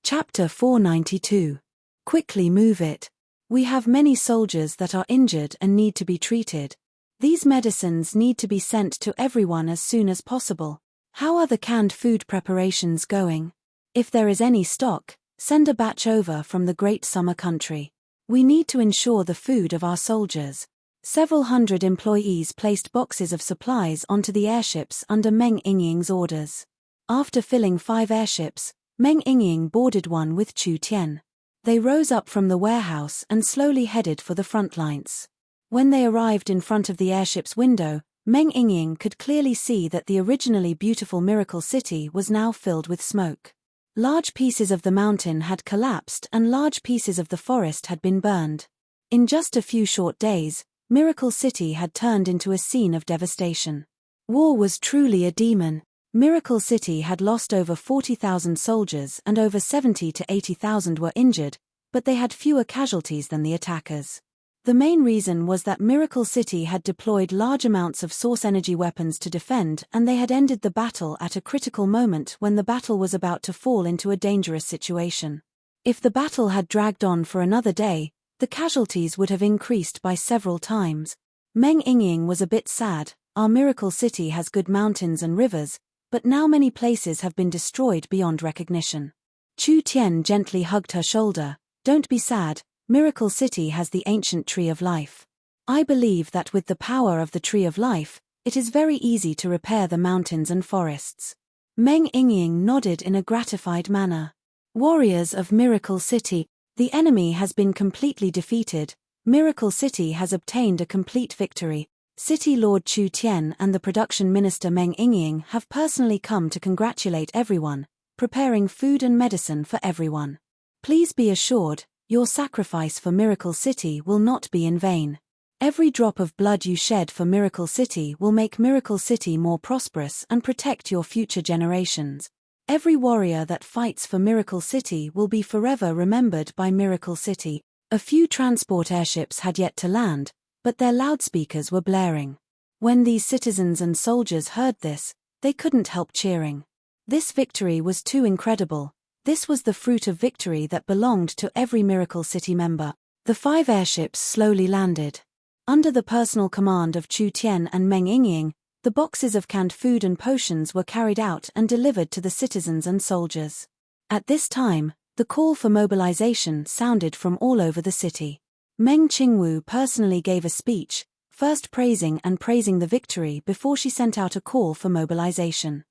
Chapter 492. Quickly move it. We have many soldiers that are injured and need to be treated. These medicines need to be sent to everyone as soon as possible. How are the canned food preparations going? If there is any stock, send a batch over from the Great Summer Country. We need to ensure the food of our soldiers. Several hundred employees placed boxes of supplies onto the airships under Meng Yingying's orders. After filling 5 airships, Meng Yingying boarded one with Chu Tian. They rose up from the warehouse and slowly headed for the front lines. When they arrived in front of the airship's window, Meng Yingying could clearly see that the originally beautiful Miracle City was now filled with smoke. Large pieces of the mountain had collapsed and large pieces of the forest had been burned. In just a few short days, Miracle City had turned into a scene of devastation. War was truly a demon. Miracle City had lost over 40,000 soldiers and over 70 to 80,000 were injured, but they had fewer casualties than the attackers. The main reason was that Miracle City had deployed large amounts of source energy weapons to defend, and they had ended the battle at a critical moment when the battle was about to fall into a dangerous situation. If the battle had dragged on for another day, the casualties would have increased by several times. Meng Yingying was a bit sad. Our Miracle City has good mountains and rivers, but now many places have been destroyed beyond recognition. Chu Tian gently hugged her shoulder. Don't be sad, Miracle City has the ancient Tree of Life. I believe that with the power of the Tree of Life, it is very easy to repair the mountains and forests. Meng Yingying nodded in a gratified manner. Warriors of Miracle City, the enemy has been completely defeated. Miracle City has obtained a complete victory. City Lord Chu Tian and the Production Minister Meng Yingying have personally come to congratulate everyone, preparing food and medicine for everyone. Please be assured, your sacrifice for Miracle City will not be in vain. Every drop of blood you shed for Miracle City will make Miracle City more prosperous and protect your future generations. Every warrior that fights for Miracle City will be forever remembered by Miracle City. A few transport airships had yet to land, but their loudspeakers were blaring. When these citizens and soldiers heard this, they couldn't help cheering. This victory was too incredible. This was the fruit of victory that belonged to every Miracle City member. The 5 airships slowly landed. Under the personal command of Chu Tian and Meng Yingying, the boxes of canned food and potions were carried out and delivered to the citizens and soldiers. At this time, the call for mobilization sounded from all over the city. Meng Qingwu personally gave a speech, first praising the victory before she sent out a call for mobilization.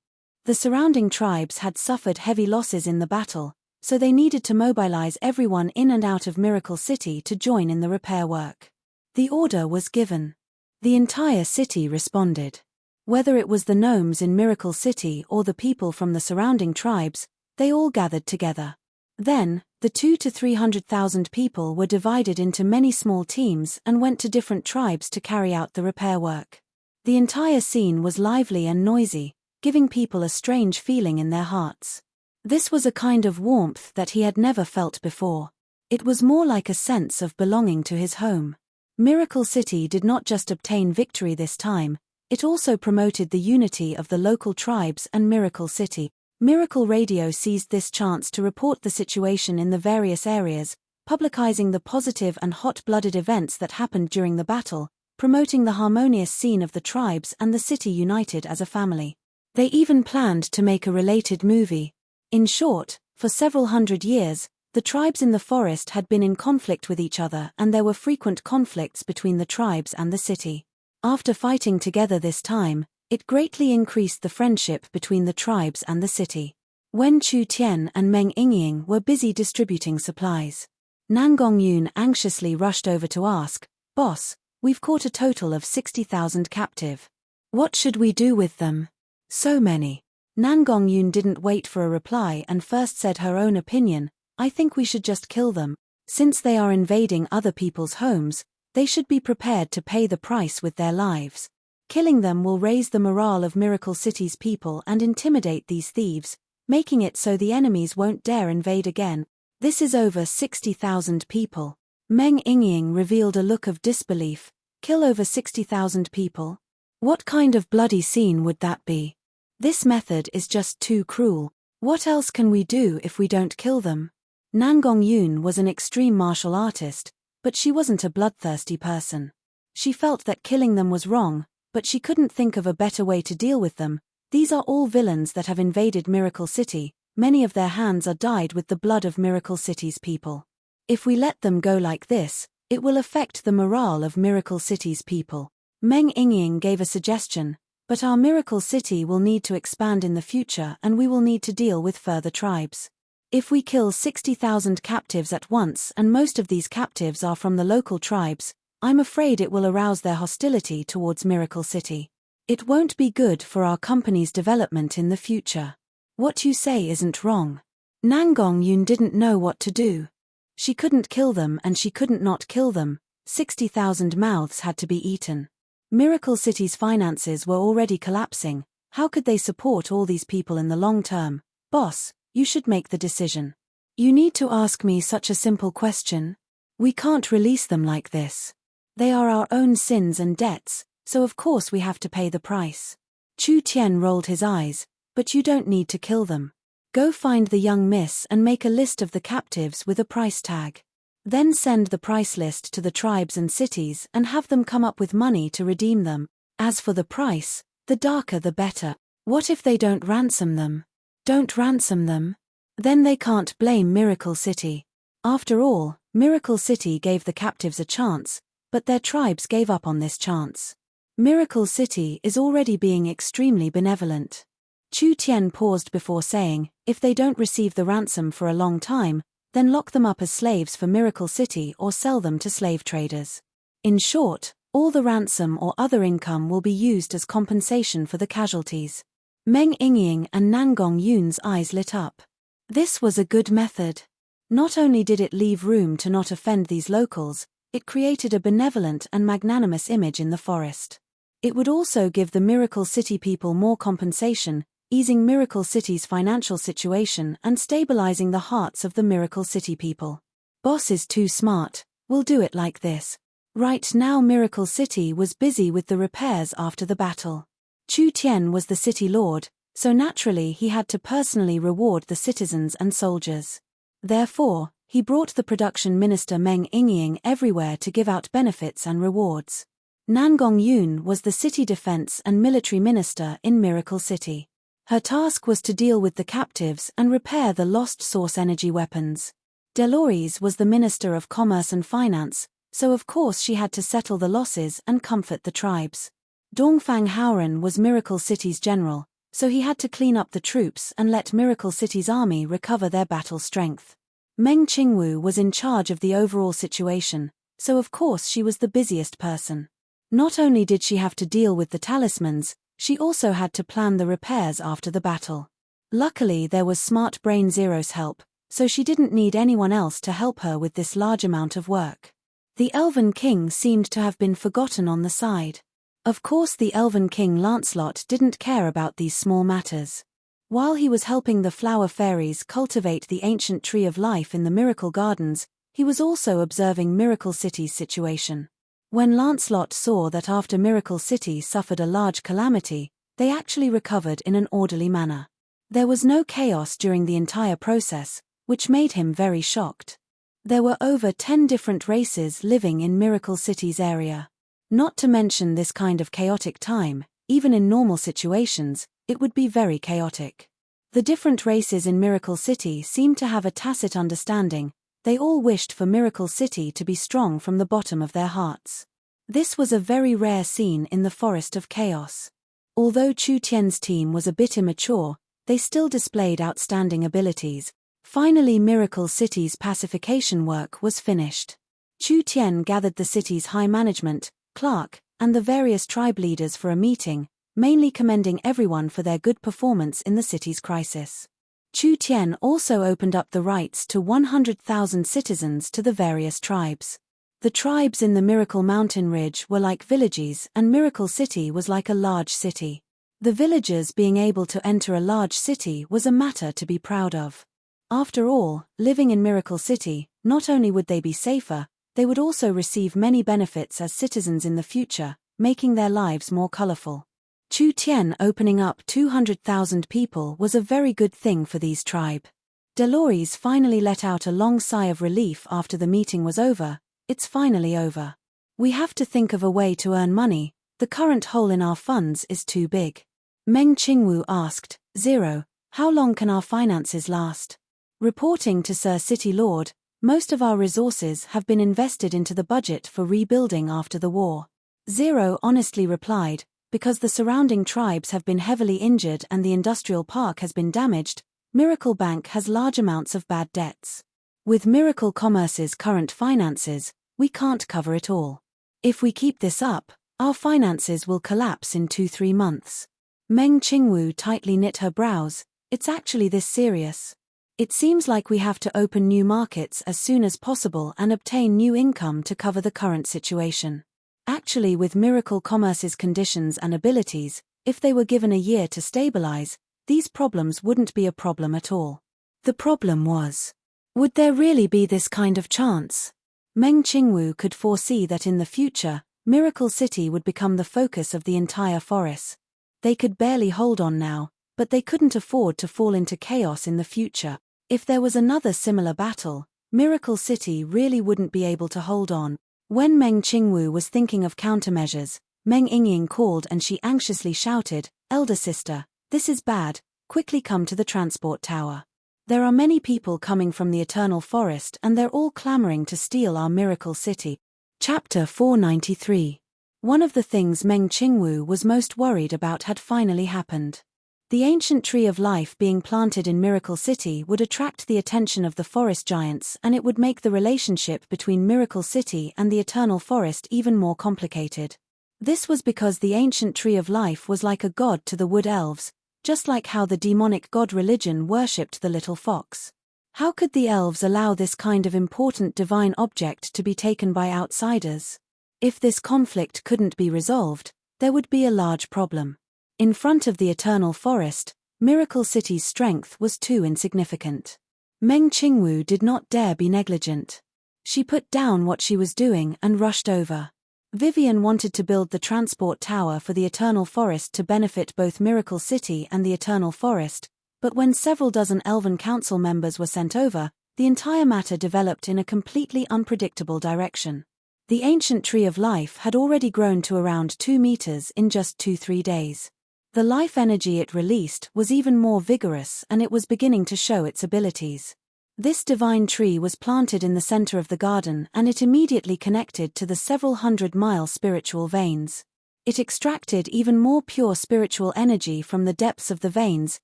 The surrounding tribes had suffered heavy losses in the battle, so they needed to mobilize everyone in and out of Miracle City to join in the repair work. The order was given. The entire city responded. Whether it was the gnomes in Miracle City or the people from the surrounding tribes, they all gathered together. Then, the 200,000 to 300,000 people were divided into many small teams and went to different tribes to carry out the repair work. The entire scene was lively and noisy, giving people a strange feeling in their hearts. This was a kind of warmth that he had never felt before. It was more like a sense of belonging to his home. Miracle City did not just obtain victory this time, it also promoted the unity of the local tribes and Miracle City. Miracle Radio seized this chance to report the situation in the various areas, publicizing the positive and hot-blooded events that happened during the battle, promoting the harmonious scene of the tribes and the city united as a family. They even planned to make a related movie. In short, for several hundred years, the tribes in the forest had been in conflict with each other and there were frequent conflicts between the tribes and the city. After fighting together this time, it greatly increased the friendship between the tribes and the city. When Chu Tian and Meng Yingying were busy distributing supplies, Nan Gongyun anxiously rushed over to ask, "Boss, we've caught a total of 60,000 captive. What should we do with them? So many." Nan Gongyun didn't wait for a reply and first said her own opinion, "I think we should just kill them. Since they are invading other people's homes, they should be prepared to pay the price with their lives. Killing them will raise the morale of Miracle City's people and intimidate these thieves, making it so the enemies won't dare invade again. This is over 60,000 people." Meng Yingying revealed a look of disbelief. Kill over 60,000 people? What kind of bloody scene would that be? This method is just too cruel. What else can we do if we don't kill them? Nan Gongyun was an extreme martial artist, but she wasn't a bloodthirsty person. She felt that killing them was wrong, but she couldn't think of a better way to deal with them. These are all villains that have invaded Miracle City. Many of their hands are dyed with the blood of Miracle City's people. If we let them go like this, it will affect the morale of Miracle City's people. Meng Yingying gave a suggestion, but our Miracle City will need to expand in the future and we will need to deal with further tribes. If we kill 60,000 captives at once and most of these captives are from the local tribes, I'm afraid it will arouse their hostility towards Miracle City. It won't be good for our company's development in the future. What you say isn't wrong. Nan Gongyun didn't know what to do. She couldn't kill them and she couldn't not kill them. 60,000 mouths had to be eaten. Miracle City's finances were already collapsing. How could they support all these people in the long term? Boss, you should make the decision. You need to ask me such a simple question. We can't release them like this. They are our own sins and debts, so of course we have to pay the price. Chu Tian rolled his eyes, but you don't need to kill them. Go find the young miss and make a list of the captives with a price tag. Then send the price list to the tribes and cities and have them come up with money to redeem them. As for the price, the darker the better. What if they don't ransom them? Don't ransom them? Then they can't blame Miracle City. After all, Miracle City gave the captives a chance, but their tribes gave up on this chance. Miracle City is already being extremely benevolent. Chu Tian paused before saying, if they don't receive the ransom for a long time, then lock them up as slaves for Miracle City or sell them to slave traders. In short, all the ransom or other income will be used as compensation for the casualties. Meng Yingying and Nan Gongyun's eyes lit up. This was a good method. Not only did it leave room to not offend these locals, it created a benevolent and magnanimous image in the forest. It would also give the Miracle City people more compensation, easing Miracle City's financial situation and stabilizing the hearts of the Miracle City people. Boss is too smart, we'll do it like this. Right now Miracle City was busy with the repairs after the battle. Chu Tian was the city lord, so naturally he had to personally reward the citizens and soldiers. Therefore, he brought the production minister Meng Yingying everywhere to give out benefits and rewards. Nan Gongyun was the city defense and military minister in Miracle City. Her task was to deal with the captives and repair the lost source energy weapons. Delores was the Minister of Commerce and Finance, so of course she had to settle the losses and comfort the tribes. Dongfang Haoran was Miracle City's general, so he had to clean up the troops and let Miracle City's army recover their battle strength. Meng Qingwu was in charge of the overall situation, so of course she was the busiest person. Not only did she have to deal with the talismans, she also had to plan the repairs after the battle. Luckily there was Smart Brain Zero's help, so she didn't need anyone else to help her with this large amount of work. The Elven King seemed to have been forgotten on the side. Of course the Elven King Lancelot didn't care about these small matters. While he was helping the flower fairies cultivate the ancient tree of life in the Miracle Gardens, he was also observing Miracle City's situation. When Lancelot saw that after Miracle City suffered a large calamity, they actually recovered in an orderly manner. There was no chaos during the entire process, which made him very shocked. There were over 10 different races living in Miracle City's area. Not to mention this kind of chaotic time, even in normal situations, it would be very chaotic. The different races in Miracle City seemed to have a tacit understanding. They all wished for Miracle City to be strong from the bottom of their hearts. This was a very rare scene in the Forest of Chaos. Although Chu Tian's team was a bit immature, they still displayed outstanding abilities. Finally, Miracle City's pacification work was finished. Chu Tian gathered the city's high management, clerk, and the various tribe leaders for a meeting, mainly commending everyone for their good performance in the city's crisis. Chu Tian also opened up the rights to 100,000 citizens to the various tribes. The tribes in the Miracle Mountain Ridge were like villages, and Miracle City was like a large city. The villagers being able to enter a large city was a matter to be proud of. After all, living in Miracle City, not only would they be safer, they would also receive many benefits as citizens in the future, making their lives more colorful. Chu Tian opening up 200,000 people was a very good thing for these tribe. Delores finally let out a long sigh of relief after the meeting was over. It's finally over. We have to think of a way to earn money, the current hole in our funds is too big. Meng Qingwu asked, Zero, how long can our finances last? Reporting to Sir City Lord, most of our resources have been invested into the budget for rebuilding after the war. Zero honestly replied, because the surrounding tribes have been heavily injured and the industrial park has been damaged, Miracle Bank has large amounts of bad debts. With Miracle Commerce's current finances, we can't cover it all. If we keep this up, our finances will collapse in 2-3 months. Meng Qingwu tightly knit her brows. It's actually this serious. It seems like we have to open new markets as soon as possible and obtain new income to cover the current situation. Actually, with Miracle Commerce's conditions and abilities, if they were given a year to stabilize, these problems wouldn't be a problem at all. The problem was, would there really be this kind of chance? Meng Qingwu could foresee that in the future, Miracle City would become the focus of the entire forest. They could barely hold on now, but they couldn't afford to fall into chaos in the future. If there was another similar battle, Miracle City really wouldn't be able to hold on. When Meng Qingwu was thinking of countermeasures, Meng Yingying called and she anxiously shouted, Elder sister, this is bad, quickly come to the transport tower. There are many people coming from the Eternal Forest and they're all clamoring to steal our Miracle City. Chapter 493. One of the things Meng Qingwu was most worried about had finally happened. The ancient tree of life being planted in Miracle City would attract the attention of the forest giants and it would make the relationship between Miracle City and the Eternal Forest even more complicated. This was because the ancient tree of life was like a god to the wood elves, just like how the demonic god religion worshipped the little fox. How could the elves allow this kind of important divine object to be taken by outsiders? If this conflict couldn't be resolved, there would be a large problem. In front of the Eternal Forest, Miracle City's strength was too insignificant. Meng Qingwu did not dare be negligent. She put down what she was doing and rushed over. Vivian wanted to build the transport tower for the Eternal Forest to benefit both Miracle City and the Eternal Forest, but when several dozen Elven Council members were sent over, the entire matter developed in a completely unpredictable direction. The ancient tree of life had already grown to around 2 meters in just 2-3 days. The life energy it released was even more vigorous and it was beginning to show its abilities. This divine tree was planted in the center of the garden and it immediately connected to the several 100-mile spiritual veins. It extracted even more pure spiritual energy from the depths of the veins,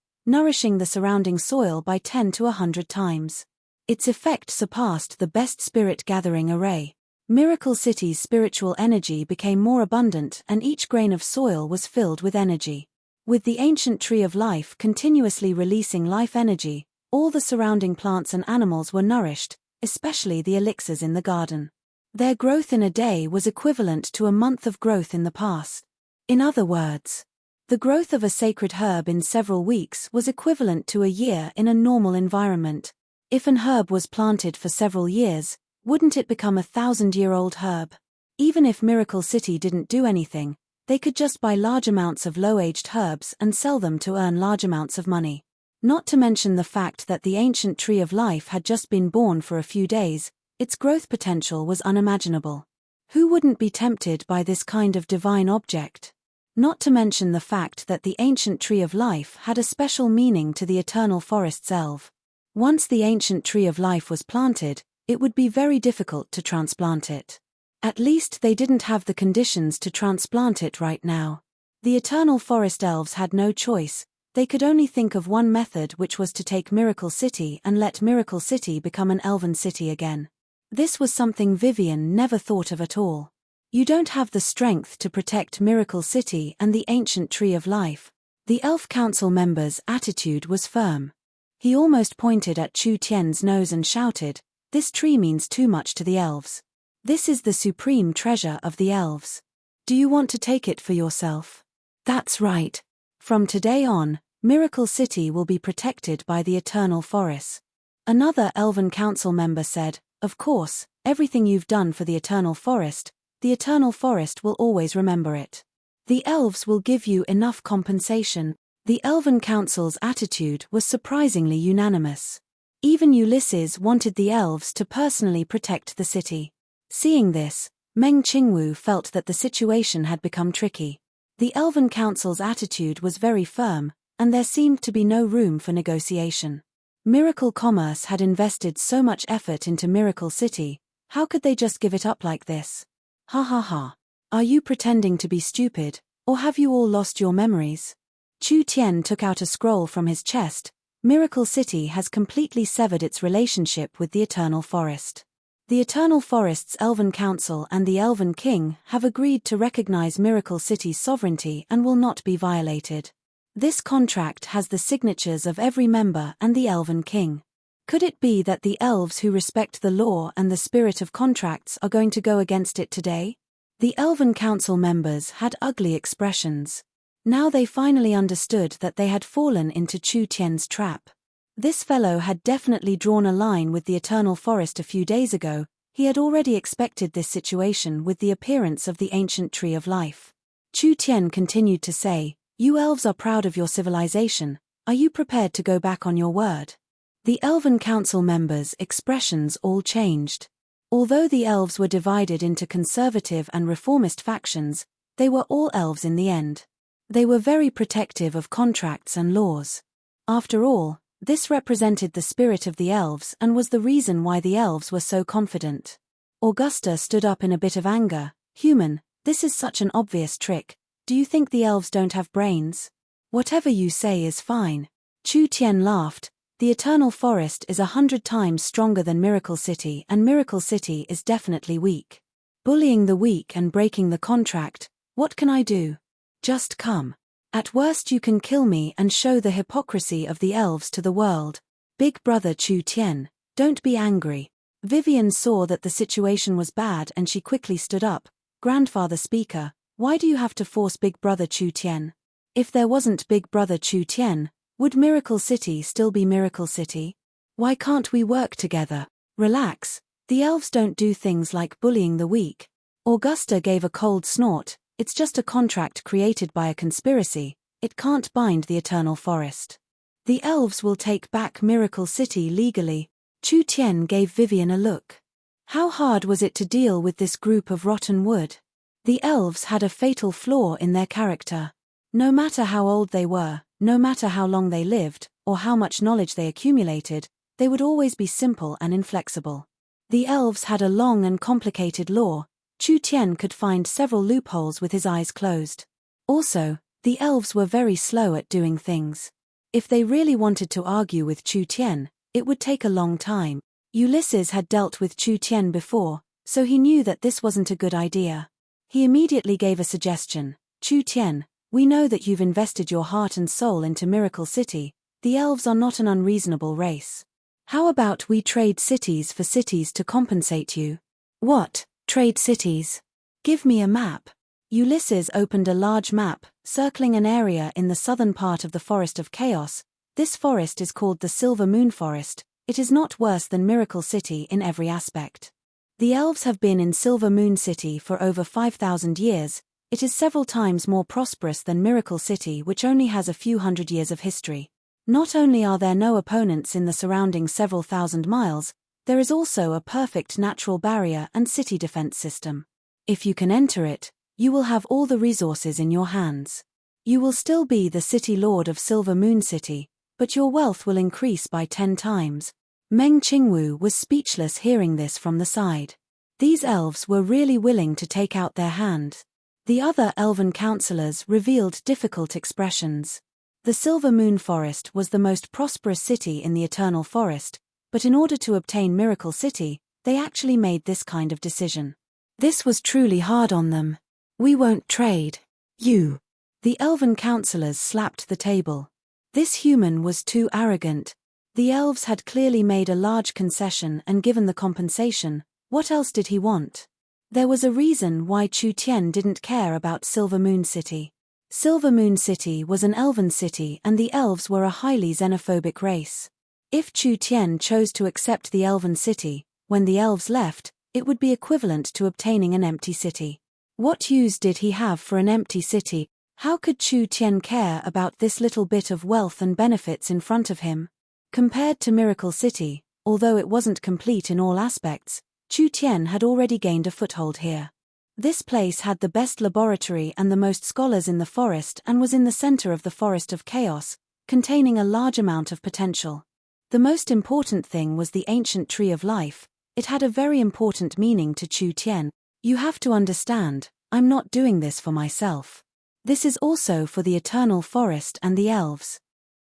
nourishing the surrounding soil by 10 to 100 times. Its effect surpassed the best spirit-gathering array. Miracle City's spiritual energy became more abundant and each grain of soil was filled with energy. With the ancient tree of life continuously releasing life energy, all the surrounding plants and animals were nourished, especially the elixirs in the garden. Their growth in a day was equivalent to a month of growth in the past. In other words, the growth of a sacred herb in several weeks was equivalent to a year in a normal environment. If an herb was planted for several years, wouldn't it become a 1,000-year-old herb? Even if Miracle City didn't do anything, they could just buy large amounts of low-aged herbs and sell them to earn large amounts of money. Not to mention the fact that the ancient tree of life had just been born for a few days, its growth potential was unimaginable. Who wouldn't be tempted by this kind of divine object? Not to mention the fact that the ancient tree of life had a special meaning to the Eternal Forest's elf. Once the ancient tree of life was planted, it would be very difficult to transplant it. At least they didn't have the conditions to transplant it right now. The Eternal Forest elves had no choice, They could only think of one method, which was to take Miracle City and let Miracle City become an elven city again. This was something Vivian never thought of at all. You don't have the strength to protect Miracle City and the ancient tree of life. The Elf Council member's attitude was firm. He almost pointed at Chu Tian's nose and shouted, "This tree means too much to the elves. This is the supreme treasure of the elves. Do you want to take it for yourself?" "That's right. From today on, Miracle City will be protected by the Eternal Forest." Another Elven Council member said, "Of course, everything you've done for the Eternal Forest, the Eternal Forest will always remember it. The elves will give you enough compensation." The Elven Council's attitude was surprisingly unanimous. Even Ulysses wanted the elves to personally protect the city. Seeing this, Meng Qingwu felt that the situation had become tricky. The Elven Council's attitude was very firm, and there seemed to be no room for negotiation. Miracle Commerce had invested so much effort into Miracle City, how could they just give it up like this? Ha ha ha. Are you pretending to be stupid, or have you all lost your memories? Chu Tian took out a scroll from his chest. Miracle City has completely severed its relationship with the Eternal Forest. The Eternal Forest's Elven Council and the Elven King have agreed to recognize Miracle City's sovereignty and will not be violated. This contract has the signatures of every member and the Elven King. Could it be that the elves who respect the law and the spirit of contracts are going to go against it today? The Elven Council members had ugly expressions. Now they finally understood that they had fallen into Chu Tian's trap. This fellow had definitely drawn a line with the Eternal Forest a few days ago. He had already expected this situation with the appearance of the ancient tree of life. Chu Tian continued to say, "You elves are proud of your civilization. Are you prepared to go back on your word?" The Elven Council members' expressions all changed. Although the elves were divided into conservative and reformist factions, they were all elves in the end. They were very protective of contracts and laws. After all, this represented the spirit of the elves and was the reason why the elves were so confident. Augusta stood up in a bit of anger. "Human, this is such an obvious trick. Do you think the elves don't have brains? Whatever you say is fine." Chu Tian laughed. "The Eternal Forest is 100 times stronger than Miracle City, and Miracle City is definitely weak. Bullying the weak and breaking the contract, what can I do? Just come. At worst you can kill me and show the hypocrisy of the elves to the world. Big brother Chu Tian, don't be angry." Vivian saw that the situation was bad and she quickly stood up. "Grandfather Speaker, why do you have to force Big brother Chu Tian? If there wasn't Big brother Chu Tian, would Miracle City still be Miracle City? Why can't we work together? Relax, the elves don't do things like bullying the weak." Augusta gave a cold snort. "It's just a contract created by a conspiracy. It can't bind the Eternal Forest. The elves will take back Miracle City legally." Chu Tian gave Vivian a look. How hard was it to deal with this group of rotten wood? The elves had a fatal flaw in their character. No matter how old they were, no matter how long they lived, or how much knowledge they accumulated, they would always be simple and inflexible. The elves had a long and complicated law. Chu Tian could find several loopholes with his eyes closed. Also, the elves were very slow at doing things. If they really wanted to argue with Chu Tian, it would take a long time. Ulysses had dealt with Chu Tian before, so he knew that this wasn't a good idea. He immediately gave a suggestion. "Chu Tian, we know that you've invested your heart and soul into Miracle City. The elves are not an unreasonable race. How about we trade cities for cities to compensate you?" "What? Trade cities? Give me a map." Ulysses opened a large map, circling an area in the southern part of the Forest of Chaos. This forest is called the Silver Moon Forest. It is not worse than Miracle City in every aspect. The elves have been in Silver Moon City for over 5,000 years. It is several times more prosperous than Miracle City, which only has a few hundred years of history. Not only are there no opponents in the surrounding several thousand miles, there is also a perfect natural barrier and city defense system. If you can enter it, you will have all the resources in your hands. You will still be the city lord of Silver Moon City, but your wealth will increase by 10 times. Meng Qingwu was speechless hearing this from the side. These elves were really willing to take out their hand. The other elven counselors revealed difficult expressions. The Silver Moon Forest was the most prosperous city in the Eternal Forest, but in order to obtain Miracle City, they actually made this kind of decision. This was truly hard on them. We won't trade. You. The elven councillors slapped the table. This human was too arrogant. The elves had clearly made a large concession and given the compensation. What else did he want? There was a reason why Chu Tien didn't care about Silver Moon City. Silver Moon City was an elven city and the elves were a highly xenophobic race. If Chu Tien chose to accept the elven city, when the elves left, it would be equivalent to obtaining an empty city. What use did he have for an empty city? How could Chu Tien care about this little bit of wealth and benefits in front of him? Compared to Miracle City, although it wasn't complete in all aspects, Chu Tien had already gained a foothold here. This place had the best laboratory and the most scholars in the forest and was in the center of the Forest of Chaos, containing a large amount of potential. The most important thing was the ancient Tree of Life. It had a very important meaning to Chu Tien. You have to understand, I'm not doing this for myself. This is also for the Eternal Forest and the elves.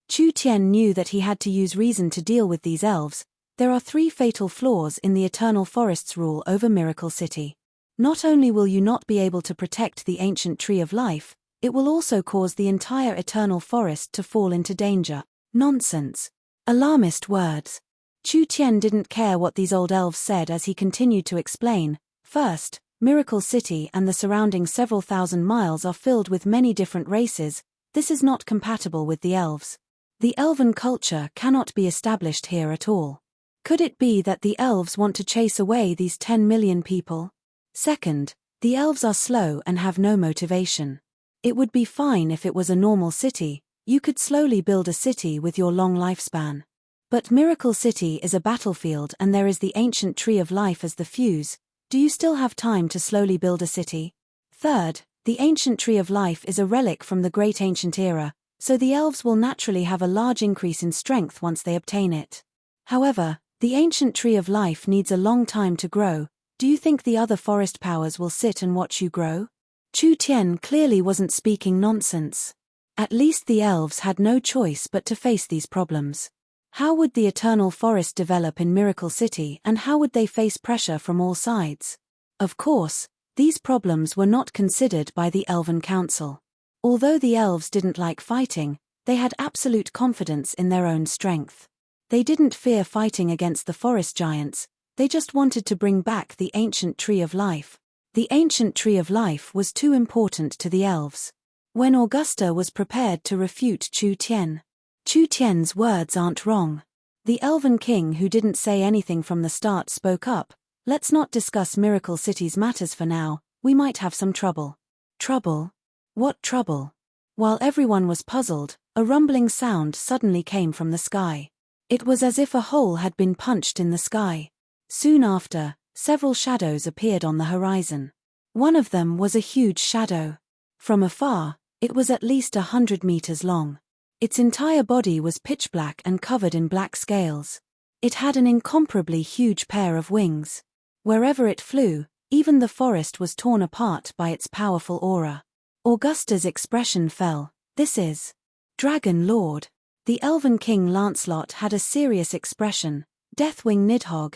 Chu Tien knew that he had to use reason to deal with these elves. There are 3 fatal flaws in the Eternal Forest's rule over Miracle City. Not only will you not be able to protect the ancient Tree of Life, it will also cause the entire Eternal Forest to fall into danger. Nonsense. Alarmist words. Chu Tien didn't care what these old elves said as he continued to explain. First, Miracle City and the surrounding several thousand miles are filled with many different races. This is not compatible with the elves. The elven culture cannot be established here at all. Could it be that the elves want to chase away these 10 million people? Second, the elves are slow and have no motivation. It would be fine if it was a normal city. You could slowly build a city with your long lifespan. But Miracle City is a battlefield and there is the ancient Tree of Life as the fuse. Do you still have time to slowly build a city? Third, the ancient Tree of Life is a relic from the Great Ancient Era, so the elves will naturally have a large increase in strength once they obtain it. However, the ancient Tree of Life needs a long time to grow. Do you think the other forest powers will sit and watch you grow? Chu Tien clearly wasn't speaking nonsense. At least the elves had no choice but to face these problems. How would the Eternal Forest develop in Miracle City and how would they face pressure from all sides? Of course, these problems were not considered by the Elven Council. Although the elves didn't like fighting, they had absolute confidence in their own strength. They didn't fear fighting against the forest giants, they just wanted to bring back the ancient Tree of Life. The ancient Tree of Life was too important to the elves. When Augusta was prepared to refute Chu Tien, Chu Tien's words aren't wrong. The Elven King who didn't say anything from the start spoke up. Let's not discuss Miracle City's matters for now, we might have some trouble. Trouble? What trouble? While everyone was puzzled, a rumbling sound suddenly came from the sky. It was as if a hole had been punched in the sky. Soon after, several shadows appeared on the horizon. One of them was a huge shadow. From afar, it was at least 100 meters long. Its entire body was pitch black and covered in black scales. It had an incomparably huge pair of wings. Wherever it flew, even the forest was torn apart by its powerful aura. Augusta's expression fell. This is Dragon Lord. The Elven King Lancelot had a serious expression. Deathwing Nidhogg.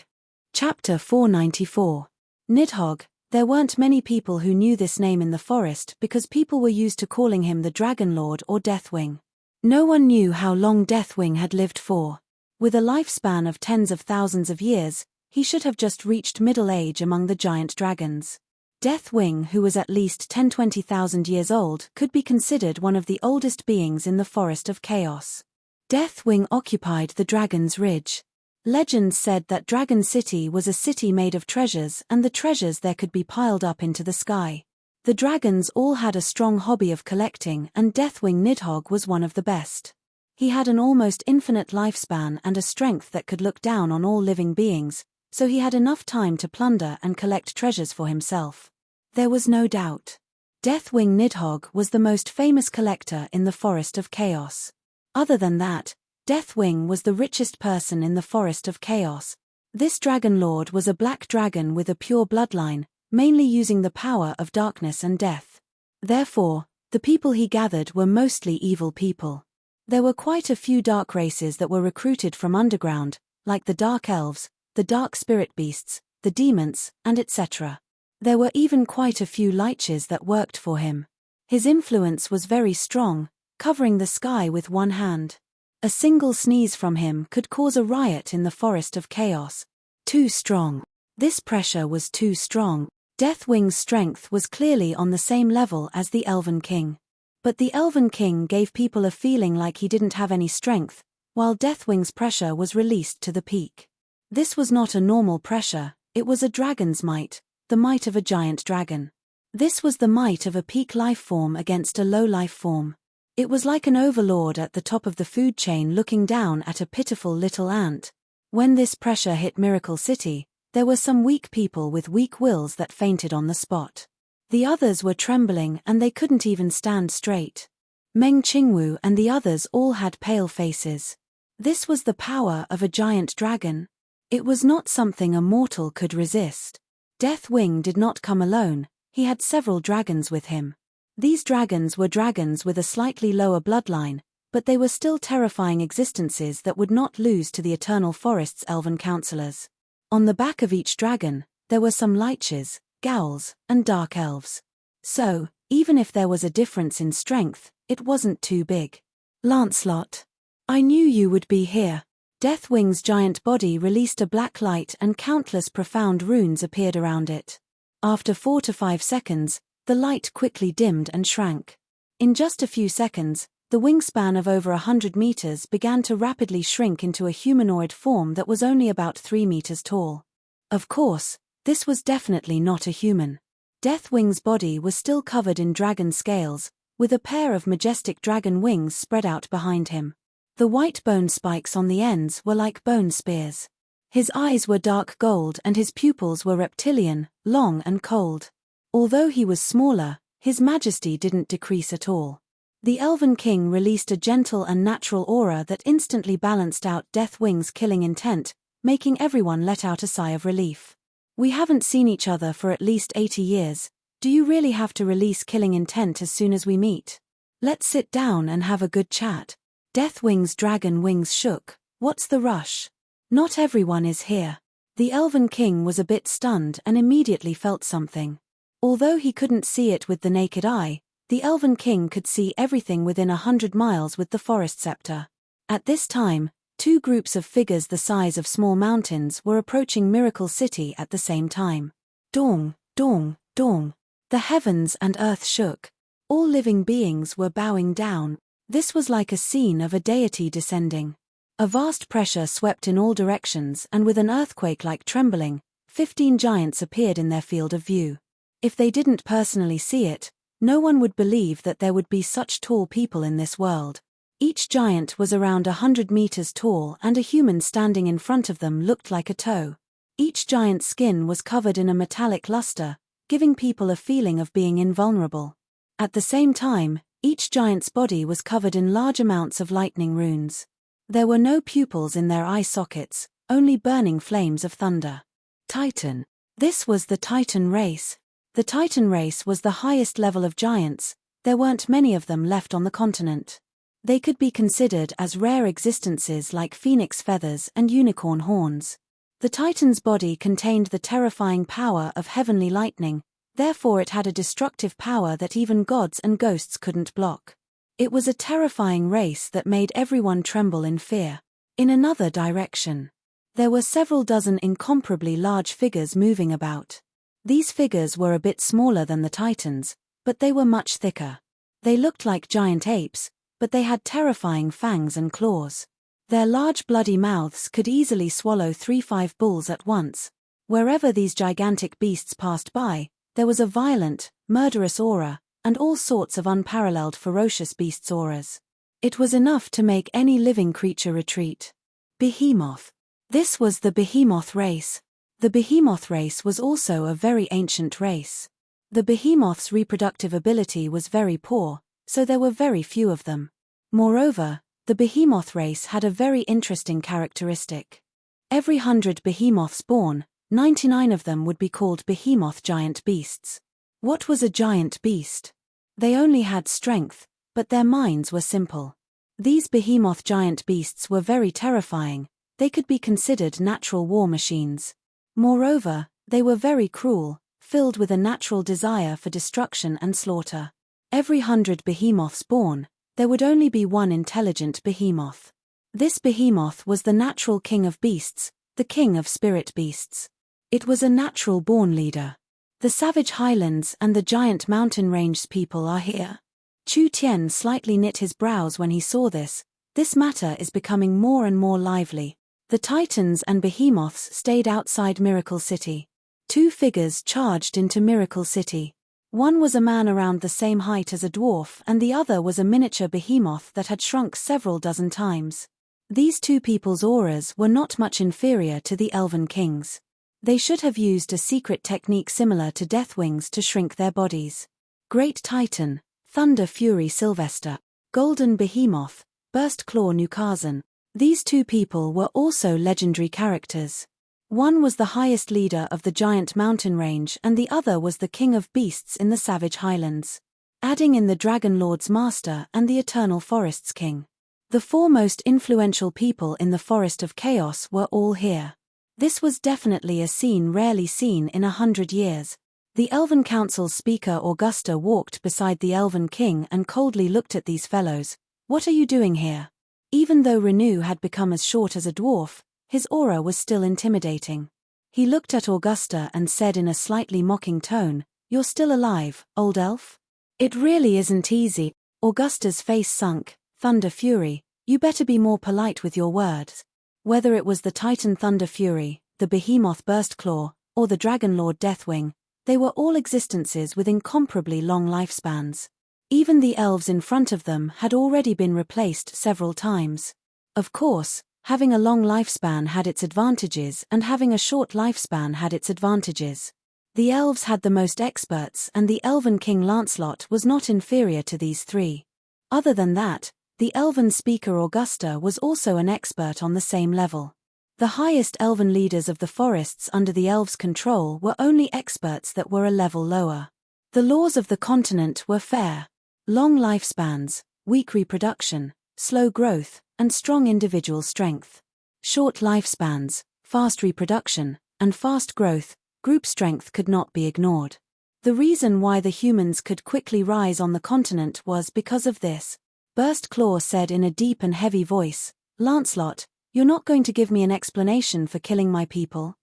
Chapter 494. Nidhogg. There weren't many people who knew this name in the forest because people were used to calling him the Dragon Lord or Deathwing. No one knew how long Deathwing had lived for. With a lifespan of tens of thousands of years, he should have just reached middle age among the giant dragons. Deathwing, who was at least 10-20,000 years old, could be considered one of the oldest beings in the Forest of Chaos. Deathwing occupied the Dragon's Ridge. Legends said that Dragon City was a city made of treasures and the treasures there could be piled up into the sky. The dragons all had a strong hobby of collecting and Deathwing Nidhogg was one of the best. He had an almost infinite lifespan and a strength that could look down on all living beings, so he had enough time to plunder and collect treasures for himself. There was no doubt. Deathwing Nidhogg was the most famous collector in the Forest of Chaos. Other than that, Deathwing was the richest person in the Forest of Chaos. This Dragon Lord was a black dragon with a pure bloodline, mainly using the power of darkness and death. Therefore, the people he gathered were mostly evil people. There were quite a few dark races that were recruited from underground, like the dark elves, the dark spirit beasts, the demons, and etc. There were even quite a few liches that worked for him. His influence was very strong, covering the sky with one hand. A single sneeze from him could cause a riot in the forest of chaos. Too strong. This pressure was too strong. Deathwing's strength was clearly on the same level as the Elven King. But the Elven King gave people a feeling like he didn't have any strength, while Deathwing's pressure was released to the peak. This was not a normal pressure, it was a dragon's might, the might of a giant dragon. This was the might of a peak life form against a low life form. It was like an overlord at the top of the food chain looking down at a pitiful little ant. When this pressure hit Miracle City, there were some weak people with weak wills that fainted on the spot. The others were trembling and they couldn't even stand straight. Meng Qingwu and the others all had pale faces. This was the power of a giant dragon. It was not something a mortal could resist. Deathwing did not come alone, he had several dragons with him. These dragons were dragons with a slightly lower bloodline, but they were still terrifying existences that would not lose to the Eternal Forest's elven counselors. On the back of each dragon, there were some liches, ghouls, and dark elves. So, even if there was a difference in strength, it wasn't too big. Lancelot. I knew you would be here. Deathwing's giant body released a black light and countless profound runes appeared around it. After 4 to 5 seconds, the light quickly dimmed and shrank. In just a few seconds, the wingspan of over 100 meters began to rapidly shrink into a humanoid form that was only about 3 meters tall. Of course, this was definitely not a human. Deathwing's body was still covered in dragon scales, with a pair of majestic dragon wings spread out behind him. The white bone spikes on the ends were like bone spears. His eyes were dark gold and his pupils were reptilian, long and cold. Although he was smaller, his majesty didn't decrease at all. The Elven King released a gentle and natural aura that instantly balanced out Deathwing's killing intent, making everyone let out a sigh of relief. We haven't seen each other for at least 80 years, do you really have to release killing intent as soon as we meet? Let's sit down and have a good chat. Deathwing's dragon wings shook. What's the rush? Not everyone is here. The Elven King was a bit stunned and immediately felt something. Although he couldn't see it with the naked eye, the Elven King could see everything within 100 miles with the forest scepter. At this time, 2 groups of figures the size of small mountains were approaching Miracle City at the same time. Dong, dong, dong. The heavens and earth shook. All living beings were bowing down. This was like a scene of a deity descending. A vast pressure swept in all directions and with an earthquake-like trembling, 15 giants appeared in their field of view. If they didn't personally see it, no one would believe that there would be such tall people in this world. Each giant was around 100 meters tall and a human standing in front of them looked like a toe. Each giant's skin was covered in a metallic luster, giving people a feeling of being invulnerable. At the same time, each giant's body was covered in large amounts of lightning runes. There were no pupils in their eye sockets, only burning flames of thunder. Titan. This was the Titan race. The Titan race was the highest level of giants, there weren't many of them left on the continent. They could be considered as rare existences like phoenix feathers and unicorn horns. The Titan's body contained the terrifying power of heavenly lightning, therefore it had a destructive power that even gods and ghosts couldn't block. It was a terrifying race that made everyone tremble in fear. In another direction, there were several dozen incomparably large figures moving about. These figures were a bit smaller than the Titans, but they were much thicker. They looked like giant apes, but they had terrifying fangs and claws. Their large bloody mouths could easily swallow 3-5 bulls at once. Wherever these gigantic beasts passed by, there was a violent, murderous aura, and all sorts of unparalleled ferocious beasts' auras. It was enough to make any living creature retreat. Behemoth. This was the Behemoth race. The Behemoth race was also a very ancient race. The Behemoth's reproductive ability was very poor, so there were very few of them. Moreover, the Behemoth race had a very interesting characteristic. Every 100 Behemoths born, 99 of them would be called Behemoth giant beasts. What was a giant beast? They only had strength, but their minds were simple. These behemoth giant beasts were very terrifying. They could be considered natural war machines. Moreover, they were very cruel, filled with a natural desire for destruction and slaughter. Every 100 behemoths born, there would only be one intelligent behemoth. This behemoth was the natural king of beasts, the king of spirit beasts. It was a natural-born leader. The savage highlands and the giant mountain range people are here. Chu Tian slightly knit his brows when he saw this. This matter is becoming more and more lively. The titans and behemoths stayed outside Miracle City. 2 figures charged into Miracle City. One was a man around the same height as a dwarf, and the other was a miniature behemoth that had shrunk several dozen times. These 2 people's auras were not much inferior to the Elven King's. They should have used a secret technique similar to Deathwing's to shrink their bodies. Great Titan, Thunder Fury Sylvester, Golden Behemoth, Burst Claw Nukazan. These 2 people were also legendary characters. One was the highest leader of the giant mountain range and the other was the king of beasts in the savage highlands. Adding in the Dragon Lord's master and the Eternal Forest's king. The 4 most influential people in the Forest of Chaos were all here. This was definitely a scene rarely seen in 100 years. The Elven Council's speaker Augusta walked beside the Elven King and coldly looked at these fellows. What are you doing here? Even though Renew had become as short as a dwarf, his aura was still intimidating. He looked at Augusta and said in a slightly mocking tone, "You're still alive, old elf?" "It really isn't easy." Augusta's face sunk. "Thunder Fury, you better be more polite with your words." Whether it was the Titan Thunder Fury, the Behemoth Burstclaw, or the Dragon Lord Deathwing, they were all existences with incomparably long lifespans. Even the elves in front of them had already been replaced several times. Of course, having a long lifespan had its advantages and having a short lifespan had its advantages. The elves had the most experts and the Elven King Lancelot was not inferior to these 3. Other than that, the Elven speaker Augusta was also an expert on the same level. The highest Elven leaders of the forests under the elves' control were only experts that were a level lower. The laws of the continent were fair. Long lifespans, weak reproduction, slow growth, and strong individual strength. Short lifespans, fast reproduction, and fast growth, group strength could not be ignored. The reason why the humans could quickly rise on the continent was because of this. Burst Claw said in a deep and heavy voice, "Lancelot, you're not going to give me an explanation for killing my people?"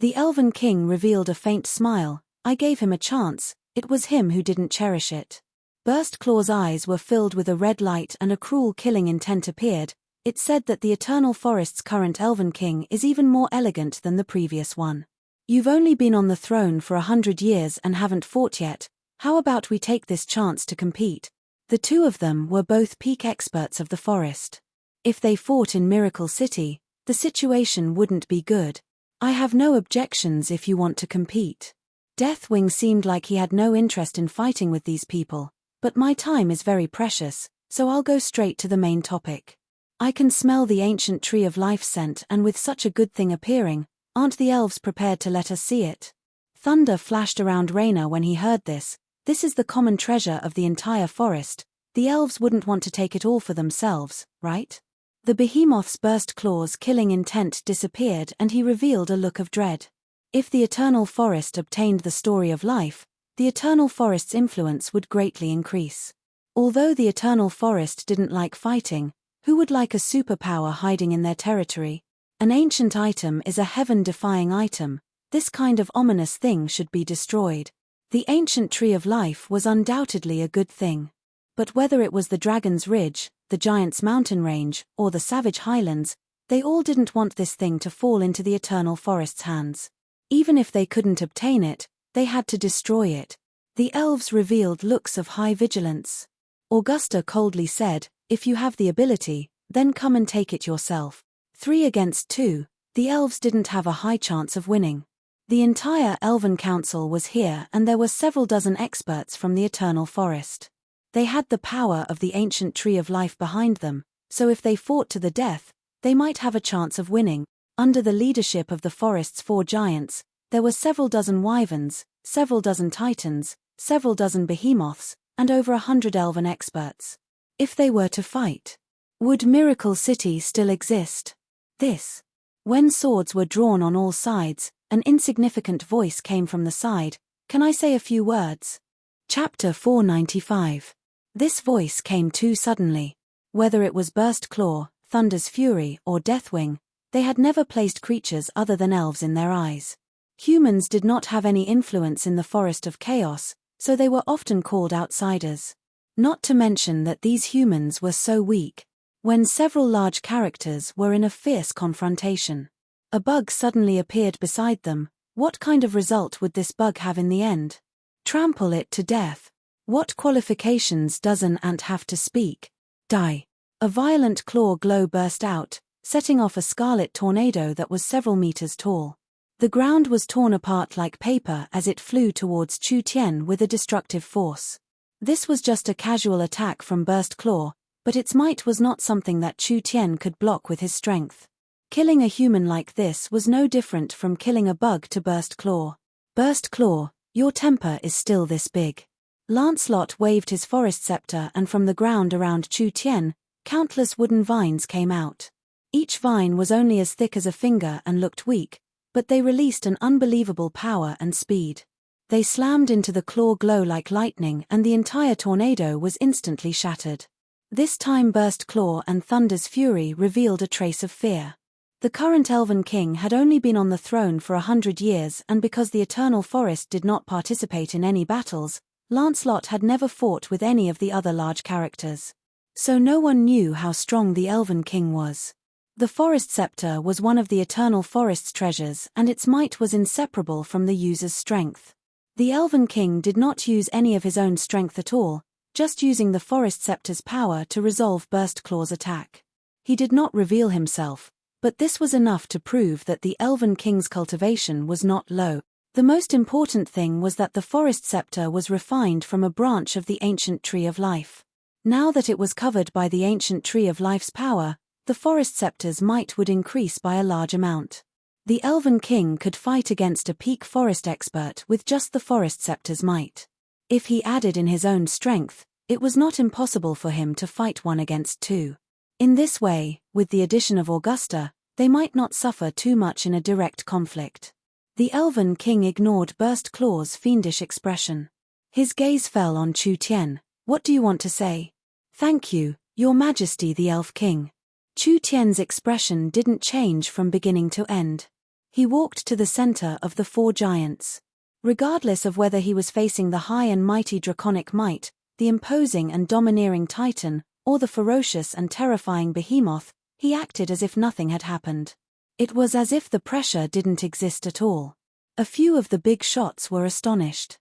The Elven King revealed a faint smile. "I gave him a chance, it was him who didn't cherish it." Burst Claw's eyes were filled with a red light and a cruel killing intent appeared. It said that the Eternal Forest's current Elven King is even more elegant than the previous one. "You've only been on the throne for 100 years and haven't fought yet. How about we take this chance to compete?" The 2 of them were both peak experts of the forest. If they fought in Miracle City, the situation wouldn't be good. "I have no objections if you want to compete." Deathwing seemed like he had no interest in fighting with these people. "But my time is very precious, so I'll go straight to the main topic. I can smell the ancient tree of life scent and with such a good thing appearing, aren't the elves prepared to let us see it?" Thunder flashed around Raina when he heard this. This is the common treasure of the entire forest. The elves wouldn't want to take it all for themselves, right? The behemoth's burst claws killing intent disappeared and he revealed a look of dread. If the Eternal Forest obtained the story of life, the Eternal Forest's influence would greatly increase. Although the Eternal Forest didn't like fighting, who would like a superpower hiding in their territory? An ancient item is a heaven-defying item. This kind of ominous thing should be destroyed. The ancient tree of life was undoubtedly a good thing. But whether it was the Dragon's Ridge, the Giant's Mountain Range, or the Savage Highlands, they all didn't want this thing to fall into the Eternal Forest's hands. Even if they couldn't obtain it, they had to destroy it. The elves revealed looks of high vigilance. Augusta coldly said, "If you have the ability, then come and take it yourself." 3 against 2, the elves didn't have a high chance of winning. The entire Elven Council was here and there were several dozen experts from the Eternal Forest. They had the power of the ancient tree of life behind them, so if they fought to the death, they might have a chance of winning. Under the leadership of the forest's 4 giants, there were several dozen wyverns, several dozen titans, several dozen behemoths, and over 100 elven experts. If they were to fight, Would Miracle City still exist? This. When swords were drawn on all sides, an insignificant voice came from the side. Can I say a few words? Chapter 495. This voice came too suddenly. Whether it was Burst Claw, Thunder's Fury, or Deathwing, they had never placed creatures other than elves in their eyes. Humans did not have any influence in the Forest of Chaos, so they were often called outsiders. Not to mention that these humans were so weak. When several large characters were in a fierce confrontation, a bug suddenly appeared beside them. What kind of result would this bug have in the end? Trample it to death. What qualifications does an ant have to speak? Die. A violent claw glow burst out, setting off a scarlet tornado that was several meters tall. The ground was torn apart like paper as it flew towards Chu Tian with a destructive force. This was just a casual attack from Burst Claw, but its might was not something that Chu Tian could block with his strength. Killing a human like this was no different from killing a bug to Burst Claw. Burst Claw, your temper is still this big. Lancelot waved his forest scepter, and from the ground around Chu Tian, countless wooden vines came out. Each vine was only as thick as a finger and looked weak, but they released an unbelievable power and speed. They slammed into the claw glow like lightning, and the entire tornado was instantly shattered. This time Burst Claw and Thunder's Fury revealed a trace of fear. The current Elven King had only been on the throne for 100 years, and because the Eternal Forest did not participate in any battles, Lancelot had never fought with any of the other large characters. So no one knew how strong the Elven King was. The Forest Scepter was one of the Eternal Forest's treasures, and its might was inseparable from the user's strength. The Elven King did not use any of his own strength at all, just using the Forest Scepter's power to resolve Burst Claw's attack. He did not reveal himself, but this was enough to prove that the Elven King's cultivation was not low. The most important thing was that the Forest Scepter was refined from a branch of the Ancient Tree of Life. Now that it was covered by the Ancient Tree of Life's power, the Forest Scepter's might would increase by a large amount. The Elven King could fight against a peak forest expert with just the Forest Scepter's might. If he added in his own strength, it was not impossible for him to fight one against two. In this way, with the addition of Augusta, they might not suffer too much in a direct conflict. The Elven King ignored Burst Claw's fiendish expression. His gaze fell on Chu Tian. What do you want to say? Thank you, Your Majesty the Elf King. Chu Tian's expression didn't change from beginning to end. He walked to the center of the four giants. Regardless of whether he was facing the high and mighty draconic might, the imposing and domineering Titan, or the ferocious and terrifying behemoth, he acted as if nothing had happened. It was as if the pressure didn't exist at all. A few of the big shots were astonished.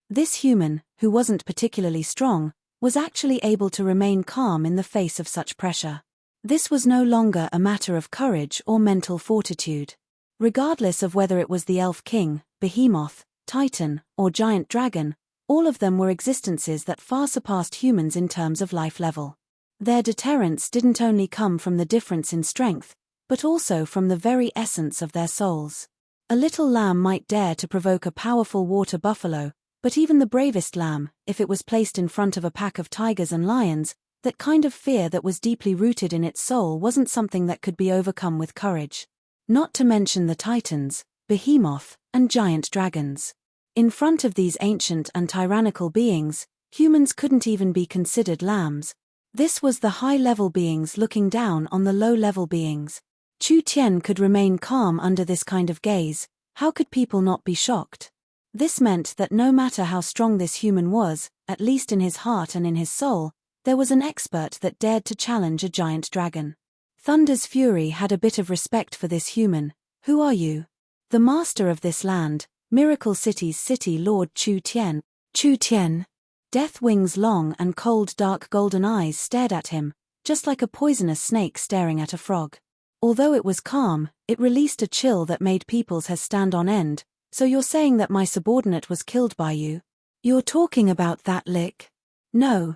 This human, who wasn't particularly strong, was actually able to remain calm in the face of such pressure. This was no longer a matter of courage or mental fortitude. Regardless of whether it was the Elf King, behemoth, Titan, or giant dragon, all of them were existences that far surpassed humans in terms of life level. Their deterrence didn't only come from the difference in strength, but also from the very essence of their souls. A little lamb might dare to provoke a powerful water buffalo, but even the bravest lamb, if it was placed in front of a pack of tigers and lions, that kind of fear that was deeply rooted in its soul wasn't something that could be overcome with courage. Not to mention the titans, behemoth, and giant dragons. In front of these ancient and tyrannical beings, humans couldn't even be considered lambs. This was the high-level beings looking down on the low-level beings. Chu Tian could remain calm under this kind of gaze. How could people not be shocked? This meant that no matter how strong this human was, at least in his heart and in his soul, there was an expert that dared to challenge a giant dragon. Thunder's Fury had a bit of respect for this human. Who are you? The master of this land, Miracle City's city lord Chu Tian. Chu Tian. Deathwing's long and cold dark golden eyes stared at him, just like a poisonous snake staring at a frog. Although it was calm, it released a chill that made people's hairs stand on end. So you're saying that my subordinate was killed by you? You're talking about that lick? No,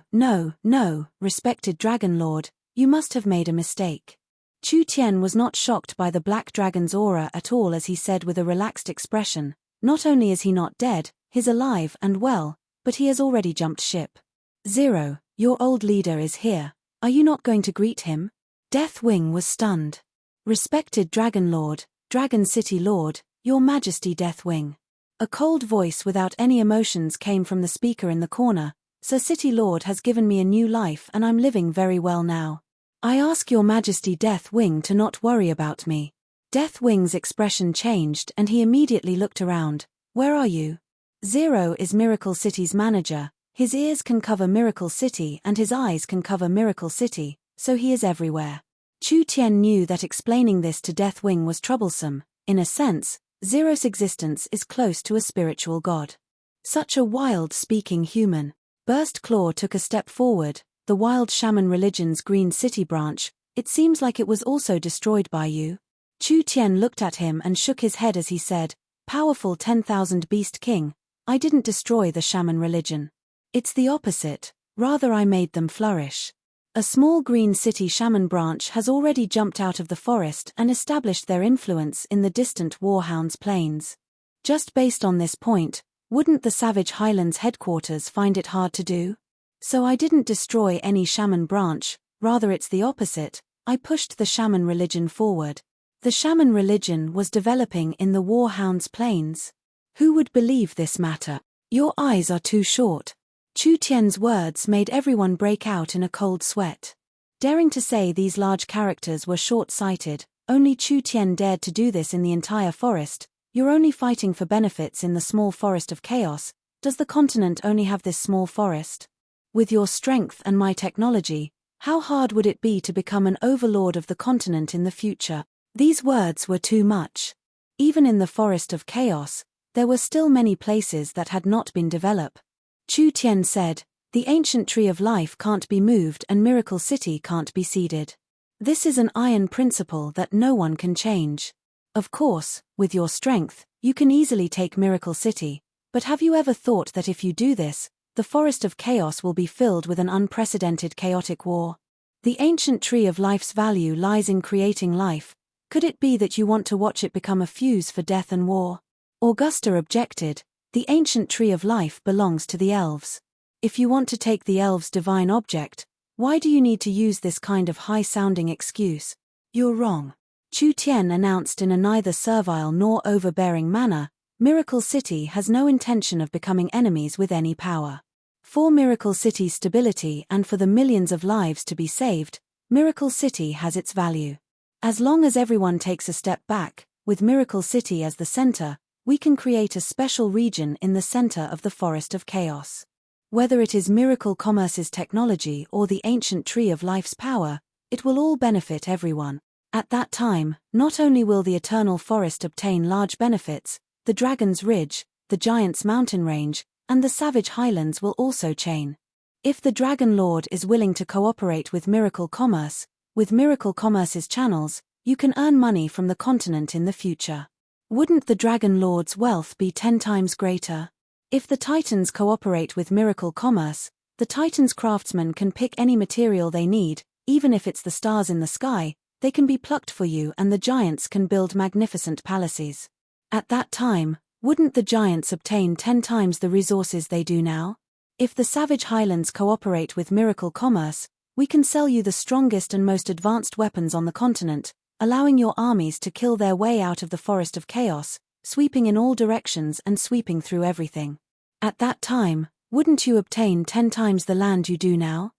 respected Dragon Lord, you must have made a mistake. Chu Tian was not shocked by the black dragon's aura at all as he said with a relaxed expression, not only is he not dead, he's alive and well, but he has already jumped ship. Zero, your old leader is here. Are you not going to greet him? Deathwing was stunned. Respected Dragon Lord, Dragon City Lord, Your Majesty Deathwing. A cold voice without any emotions came from the speaker in the corner. Sir City Lord has given me a new life and I'm living very well now. I ask Your Majesty Deathwing to not worry about me. Deathwing's expression changed and he immediately looked around. Where are you? Zero is Miracle City's manager. His ears can cover Miracle City and his eyes can cover Miracle City, so he is everywhere. Chu Tian knew that explaining this to Deathwing was troublesome. In a sense, Zero's existence is close to a spiritual god. Such a wild-speaking human. Burst Claw took a step forward. The wild shaman religion's Green City branch, it seems like it was also destroyed by you. Chu Tian looked at him and shook his head as he said, Powerful 10,000 Beast King, I didn't destroy the shaman religion. It's the opposite, rather I made them flourish. A small Green City shaman branch has already jumped out of the forest and established their influence in the distant Warhounds Plains. Just based on this point, wouldn't the Savage Highlands headquarters find it hard to do? So I didn't destroy any shaman branch, rather it's the opposite, I pushed the shaman religion forward. The shaman religion was developing in the Warhounds Plains. Who would believe this matter? Your eyes are too short. Chu Tian's words made everyone break out in a cold sweat. Daring to say these large characters were short-sighted, only Chu Tian dared to do this in the entire forest. You're only fighting for benefits in the small forest of chaos. Does the continent only have this small forest? With your strength and my technology, how hard would it be to become an overlord of the continent in the future? These words were too much. Even in the forest of chaos, there were still many places that had not been developed. Chu Tian said, the ancient tree of life can't be moved and Miracle City can't be seeded. This is an iron principle that no one can change. Of course, with your strength, you can easily take Miracle City, but have you ever thought that if you do this, the forest of chaos will be filled with an unprecedented chaotic war? The ancient tree of life's value lies in creating life. Could it be that you want to watch it become a fuse for death and war? Augusta objected. The ancient tree of life belongs to the elves. If you want to take the elves' divine object, why do you need to use this kind of high-sounding excuse? You're wrong. Chu Tian announced in a neither servile nor overbearing manner, Miracle City has no intention of becoming enemies with any power. For Miracle City's stability and for the millions of lives to be saved, Miracle City has its value. As long as everyone takes a step back, with Miracle City as the center, we can create a special region in the center of the Forest of Chaos. Whether it is Miracle Commerce's technology or the ancient tree of life's power, it will all benefit everyone. At that time, not only will the Eternal Forest obtain large benefits, the Dragon's Ridge, the Giant's Mountain Range, and the Savage Highlands will also chain. If the Dragon Lord is willing to cooperate with Miracle Commerce, with Miracle Commerce's channels, you can earn money from the continent in the future. Wouldn't the Dragon Lord's wealth be 10 times greater? If the Titans cooperate with Miracle Commerce, the Titans' craftsmen can pick any material they need, even if it's the stars in the sky, they can be plucked for you and the giants can build magnificent palaces. At that time, wouldn't the giants obtain 10 times the resources they do now? If the Savage Highlands cooperate with Miracle Commerce, we can sell you the strongest and most advanced weapons on the continent, allowing your armies to kill their way out of the Forest of Chaos, sweeping in all directions and sweeping through everything. At that time, wouldn't you obtain 10 times the land you do now?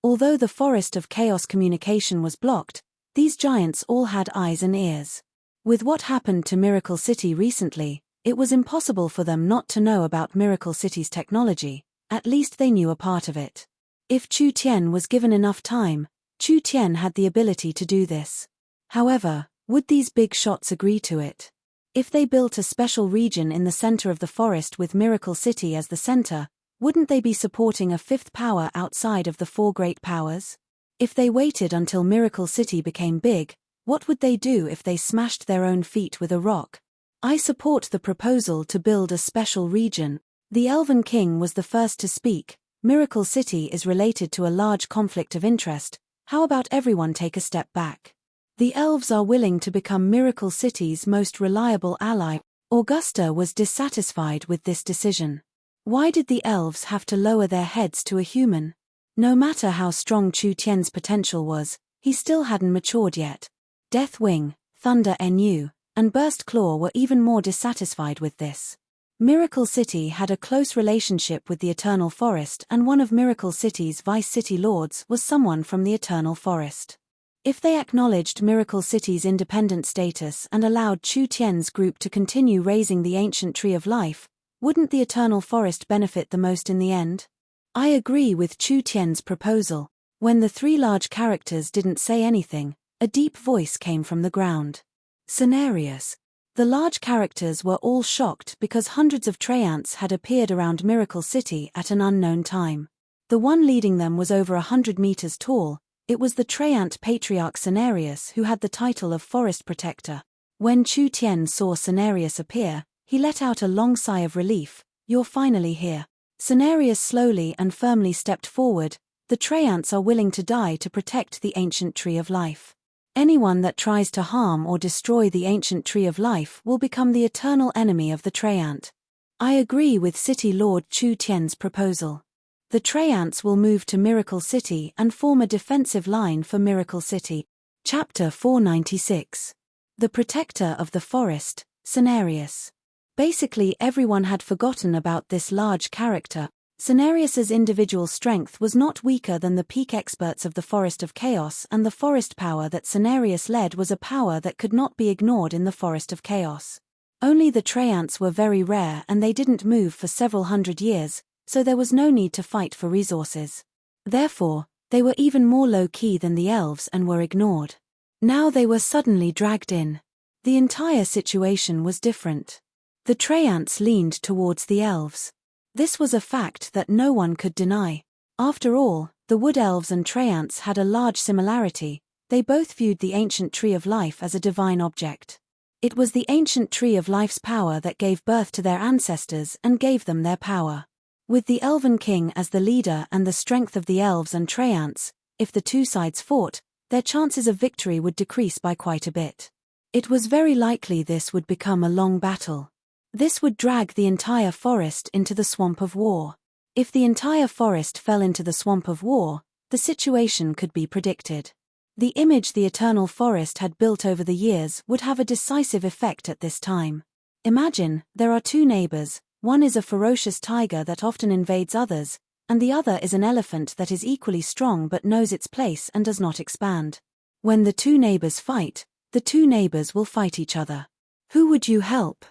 Although the Forest of Chaos communication was blocked, these giants all had eyes and ears. With what happened to Miracle City recently, it was impossible for them not to know about Miracle City's technology, at least they knew a part of it. If Chu Tian was given enough time, Chu Tian had the ability to do this. However, would these big shots agree to it? If they built a special region in the center of the forest with Miracle City as the center, wouldn't they be supporting a fifth power outside of the 4 great powers? If they waited until Miracle City became big, what would they do if they smashed their own feet with a rock? I support the proposal to build a special region. The Elven King was the first to speak. Miracle City is related to a large conflict of interest. How about everyone take a step back? The elves are willing to become Miracle City's most reliable ally. Augusta was dissatisfied with this decision. Why did the elves have to lower their heads to a human? No matter how strong Chu Tian's potential was, he still hadn't matured yet. Deathwing, Thunder Nu, and Burst Claw were even more dissatisfied with this. Miracle City had a close relationship with the Eternal Forest, and one of Miracle City's Vice City Lords was someone from the Eternal Forest. If they acknowledged Miracle City's independent status and allowed Chu Tian's group to continue raising the ancient Tree of Life, wouldn't the Eternal Forest benefit the most in the end? I agree with Chu Tian's proposal. When the three large characters didn't say anything, a deep voice came from the ground. Cenarius. The large characters were all shocked because hundreds of treants had appeared around Miracle City at an unknown time. The one leading them was over 100 meters tall. It was the treant patriarch Cenarius who had the title of Forest Protector. When Chu Tian saw Cenarius appear, he let out a long sigh of relief. "You're finally here." Cenarius slowly and firmly stepped forward. "The treants are willing to die to protect the ancient Tree of Life. Anyone that tries to harm or destroy the ancient Tree of Life will become the eternal enemy of the treant." I agree with City Lord Chu Tian's proposal. The treants will move to Miracle City and form a defensive line for Miracle City. Chapter 496. The Protector of the Forest, Cenarius. Basically everyone had forgotten about this large character. Cenarius's individual strength was not weaker than the peak experts of the Forest of Chaos, and the forest power that Cenarius led was a power that could not be ignored in the Forest of Chaos. Only the treants were very rare and they didn't move for several hundred years, so there was no need to fight for resources. Therefore, they were even more low-key than the elves and were ignored. Now they were suddenly dragged in. The entire situation was different. The treants leaned towards the elves. This was a fact that no one could deny. After all, the wood elves and treants had a large similarity. They both viewed the ancient Tree of Life as a divine object. It was the ancient Tree of Life's power that gave birth to their ancestors and gave them their power. With the Elven King as the leader and the strength of the elves and treants, if the two sides fought, their chances of victory would decrease by quite a bit. It was very likely this would become a long battle. This would drag the entire forest into the swamp of war. If the entire forest fell into the swamp of war, the situation could be predicted. The image the Eternal Forest had built over the years would have a decisive effect at this time. Imagine, there are two neighbors, one is a ferocious tiger that often invades others, and the other is an elephant that is equally strong but knows its place and does not expand. When the two neighbors fight, the two neighbors will fight each other. Who would you help?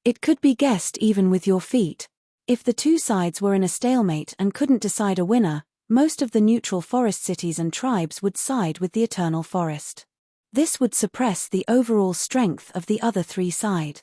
It could be guessed even with your feet. If the two sides were in a stalemate and couldn't decide a winner, most of the neutral forest cities and tribes would side with the Eternal Forest. This would suppress the overall strength of the other three sides.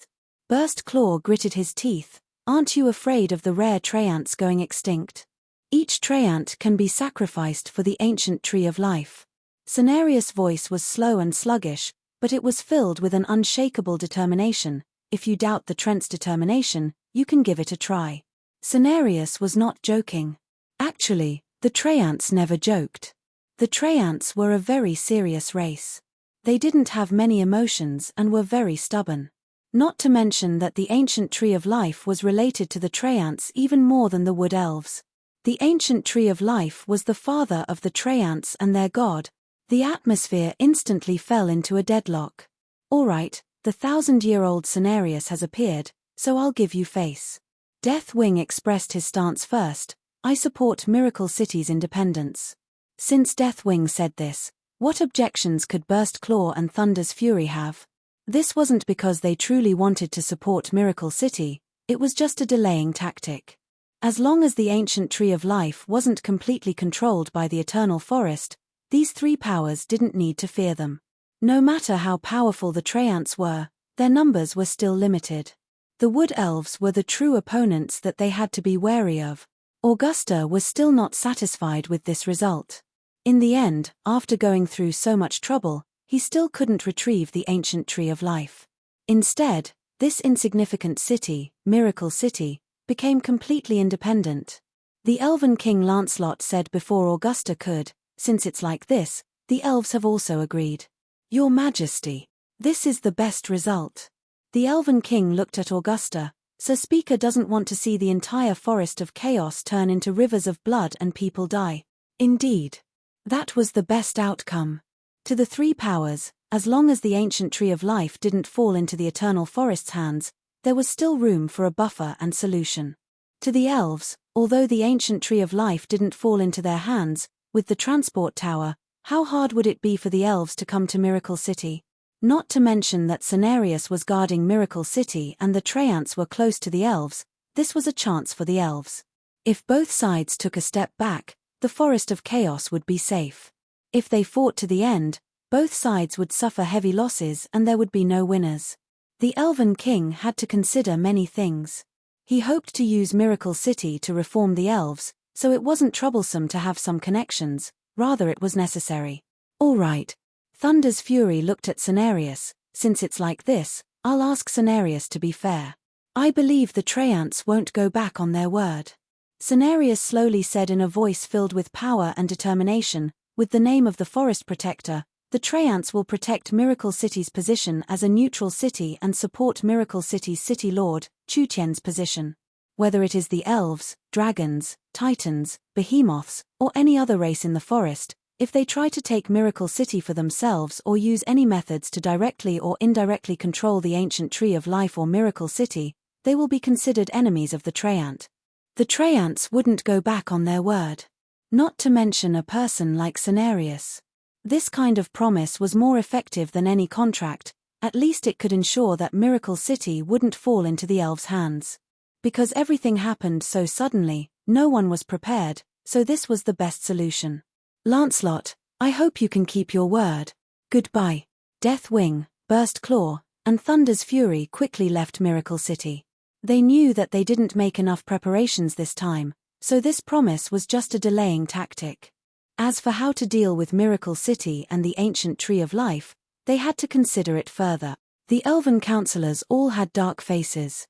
Burst Claw gritted his teeth. "Aren't you afraid of the rare treants going extinct? Each treant can be sacrificed for the ancient Tree of Life." Cenarius' voice was slow and sluggish, but it was filled with an unshakable determination. "If you doubt the Trent's determination, you can give it a try." Cenarius was not joking. Actually, the treants never joked. The treants were a very serious race. They didn't have many emotions and were very stubborn. Not to mention that the ancient Tree of Life was related to the treants even more than the wood elves. The ancient Tree of Life was the father of the treants and their god. The atmosphere instantly fell into a deadlock. "All right, the 1,000-year-old Cenarius has appeared, so I'll give you face." Deathwing expressed his stance first. "I support Miracle City's independence." Since Deathwing said this, what objections could Burst Claw and Thunder's Fury have? This wasn't because they truly wanted to support Miracle City, it was just a delaying tactic. As long as the ancient Tree of Life wasn't completely controlled by the Eternal Forest, these three powers didn't need to fear them. No matter how powerful the treants were, their numbers were still limited. The wood elves were the true opponents that they had to be wary of. Augusta was still not satisfied with this result. In the end, after going through so much trouble, he still couldn't retrieve the ancient Tree of Life. Instead, this insignificant city, Miracle City, became completely independent. The Elven King Lancelot said before Augusta could, "Since it's like this, the elves have also agreed." "Your Majesty, this is the best result." The Elven King looked at Augusta. "Sir Speaker doesn't want to see the entire Forest of Chaos turn into rivers of blood and people die." Indeed. That was the best outcome. To the three powers, as long as the ancient tree of life didn't fall into the eternal forest's hands, there was still room for a buffer and solution. To the elves, although the ancient tree of life didn't fall into their hands, with the transport tower, how hard would it be for the elves to come to Miracle City? Not to mention that Cenarius was guarding Miracle City and the Treants were close to the elves. This was a chance for the elves. If both sides took a step back, the Forest of Chaos would be safe. If they fought to the end, both sides would suffer heavy losses and there would be no winners. The Elven King had to consider many things. He hoped to use Miracle City to reform the elves, so it wasn't troublesome to have some connections, rather it was necessary. All right. Thunder's Fury looked at Cenarius. Since it's like this, I'll ask Cenarius to be fair. I believe the Treants won't go back on their word. Cenarius slowly said in a voice filled with power and determination, with the name of the Forest Protector, the Treants will protect Miracle City's position as a neutral city and support Miracle City's city lord, Chutien's position. Whether it is the elves, dragons, titans, behemoths, or any other race in the forest, if they try to take Miracle City for themselves or use any methods to directly or indirectly control the ancient tree of life or Miracle City, they will be considered enemies of the Treant. The Treants wouldn't go back on their word. Not to mention a person like Cenarius. This kind of promise was more effective than any contract, at least it could ensure that Miracle City wouldn't fall into the elves' hands. Because everything happened so suddenly, no one was prepared, so this was the best solution. Lancelot, I hope you can keep your word. Goodbye. Deathwing, Burst Claw, and Thunder's Fury quickly left Miracle City. They knew that they didn't make enough preparations this time, so this promise was just a delaying tactic. As for how to deal with Miracle City and the ancient tree of life, they had to consider it further. The elven counselors all had dark faces.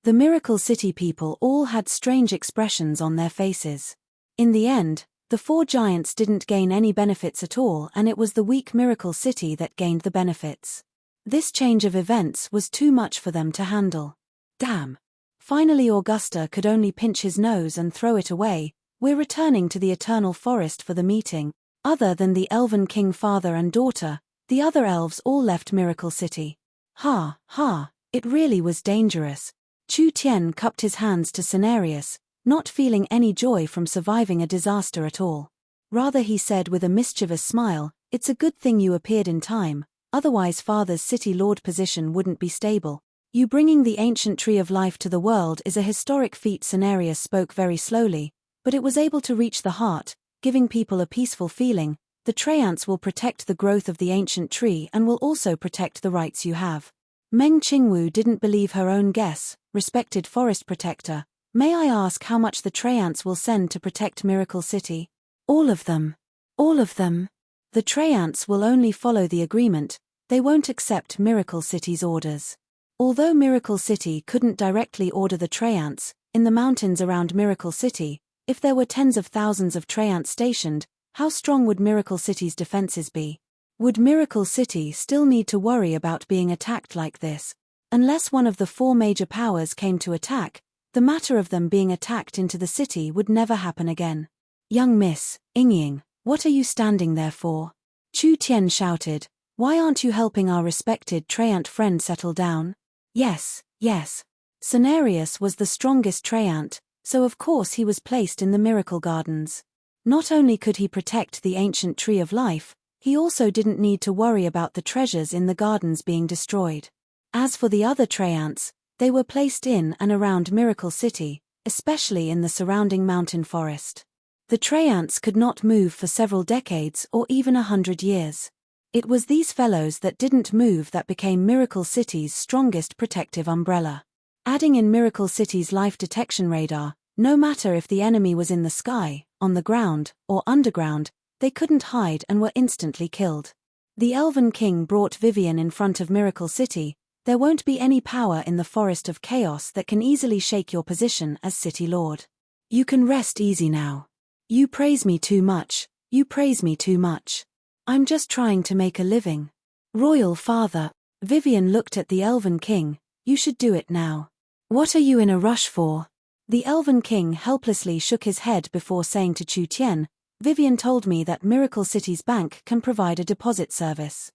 The Miracle City people all had strange expressions on their faces. In the end, the four giants didn't gain any benefits at all and it was the weak Miracle City that gained the benefits. This change of events was too much for them to handle. Damn. Finally Augusta could only pinch his nose and throw it away. We're returning to the Eternal Forest for the meeting. Other than the Elven King father and daughter, the other elves all left Miracle City. Ha, ha, it really was dangerous. Chu Tien cupped his hands to Cenarius, not feeling any joy from surviving a disaster at all. Rather he said with a mischievous smile, it's a good thing you appeared in time, otherwise father's city lord position wouldn't be stable. You bringing the ancient tree of life to the world is a historic feat. Cenarius spoke very slowly, but it was able to reach the heart, giving people a peaceful feeling. The Treants will protect the growth of the ancient tree and will also protect the rights you have. Meng Qingwu didn't believe her own guess. Respected Forest Protector, may I ask how much the Treants will send to protect Miracle City? All of them. All of them. The Treants will only follow the agreement, they won't accept Miracle City's orders. Although Miracle City couldn't directly order the Treants, in the mountains around Miracle City, if there were tens of thousands of Treants stationed, how strong would Miracle City's defenses be? Would Miracle City still need to worry about being attacked like this? Unless one of the four major powers came to attack, the matter of them being attacked into the city would never happen again. Young Miss, Yingying, what are you standing there for? Chu Tien shouted, why aren't you helping our respected Treant friend settle down? Yes, yes. Cenarius was the strongest Treant, so of course he was placed in the Miracle Gardens. Not only could he protect the ancient tree of life, he also didn't need to worry about the treasures in the gardens being destroyed. As for the other Treants, they were placed in and around Miracle City, especially in the surrounding mountain forest. The Treants could not move for several decades or even 100 years. It was these fellows that didn't move that became Miracle City's strongest protective umbrella. Adding in Miracle City's life detection radar, no matter if the enemy was in the sky, on the ground, or underground, they couldn't hide and were instantly killed. The Elven King brought Vivian in front of Miracle City. There won't be any power in the Forest of Chaos that can easily shake your position as City Lord. You can rest easy now. You praise me too much, you praise me too much. I'm just trying to make a living. Royal Father, Vivian looked at the Elven King, you should do it now. What are you in a rush for? The Elven King helplessly shook his head before saying to Chu Tien, Vivian told me that Miracle City's bank can provide a deposit service.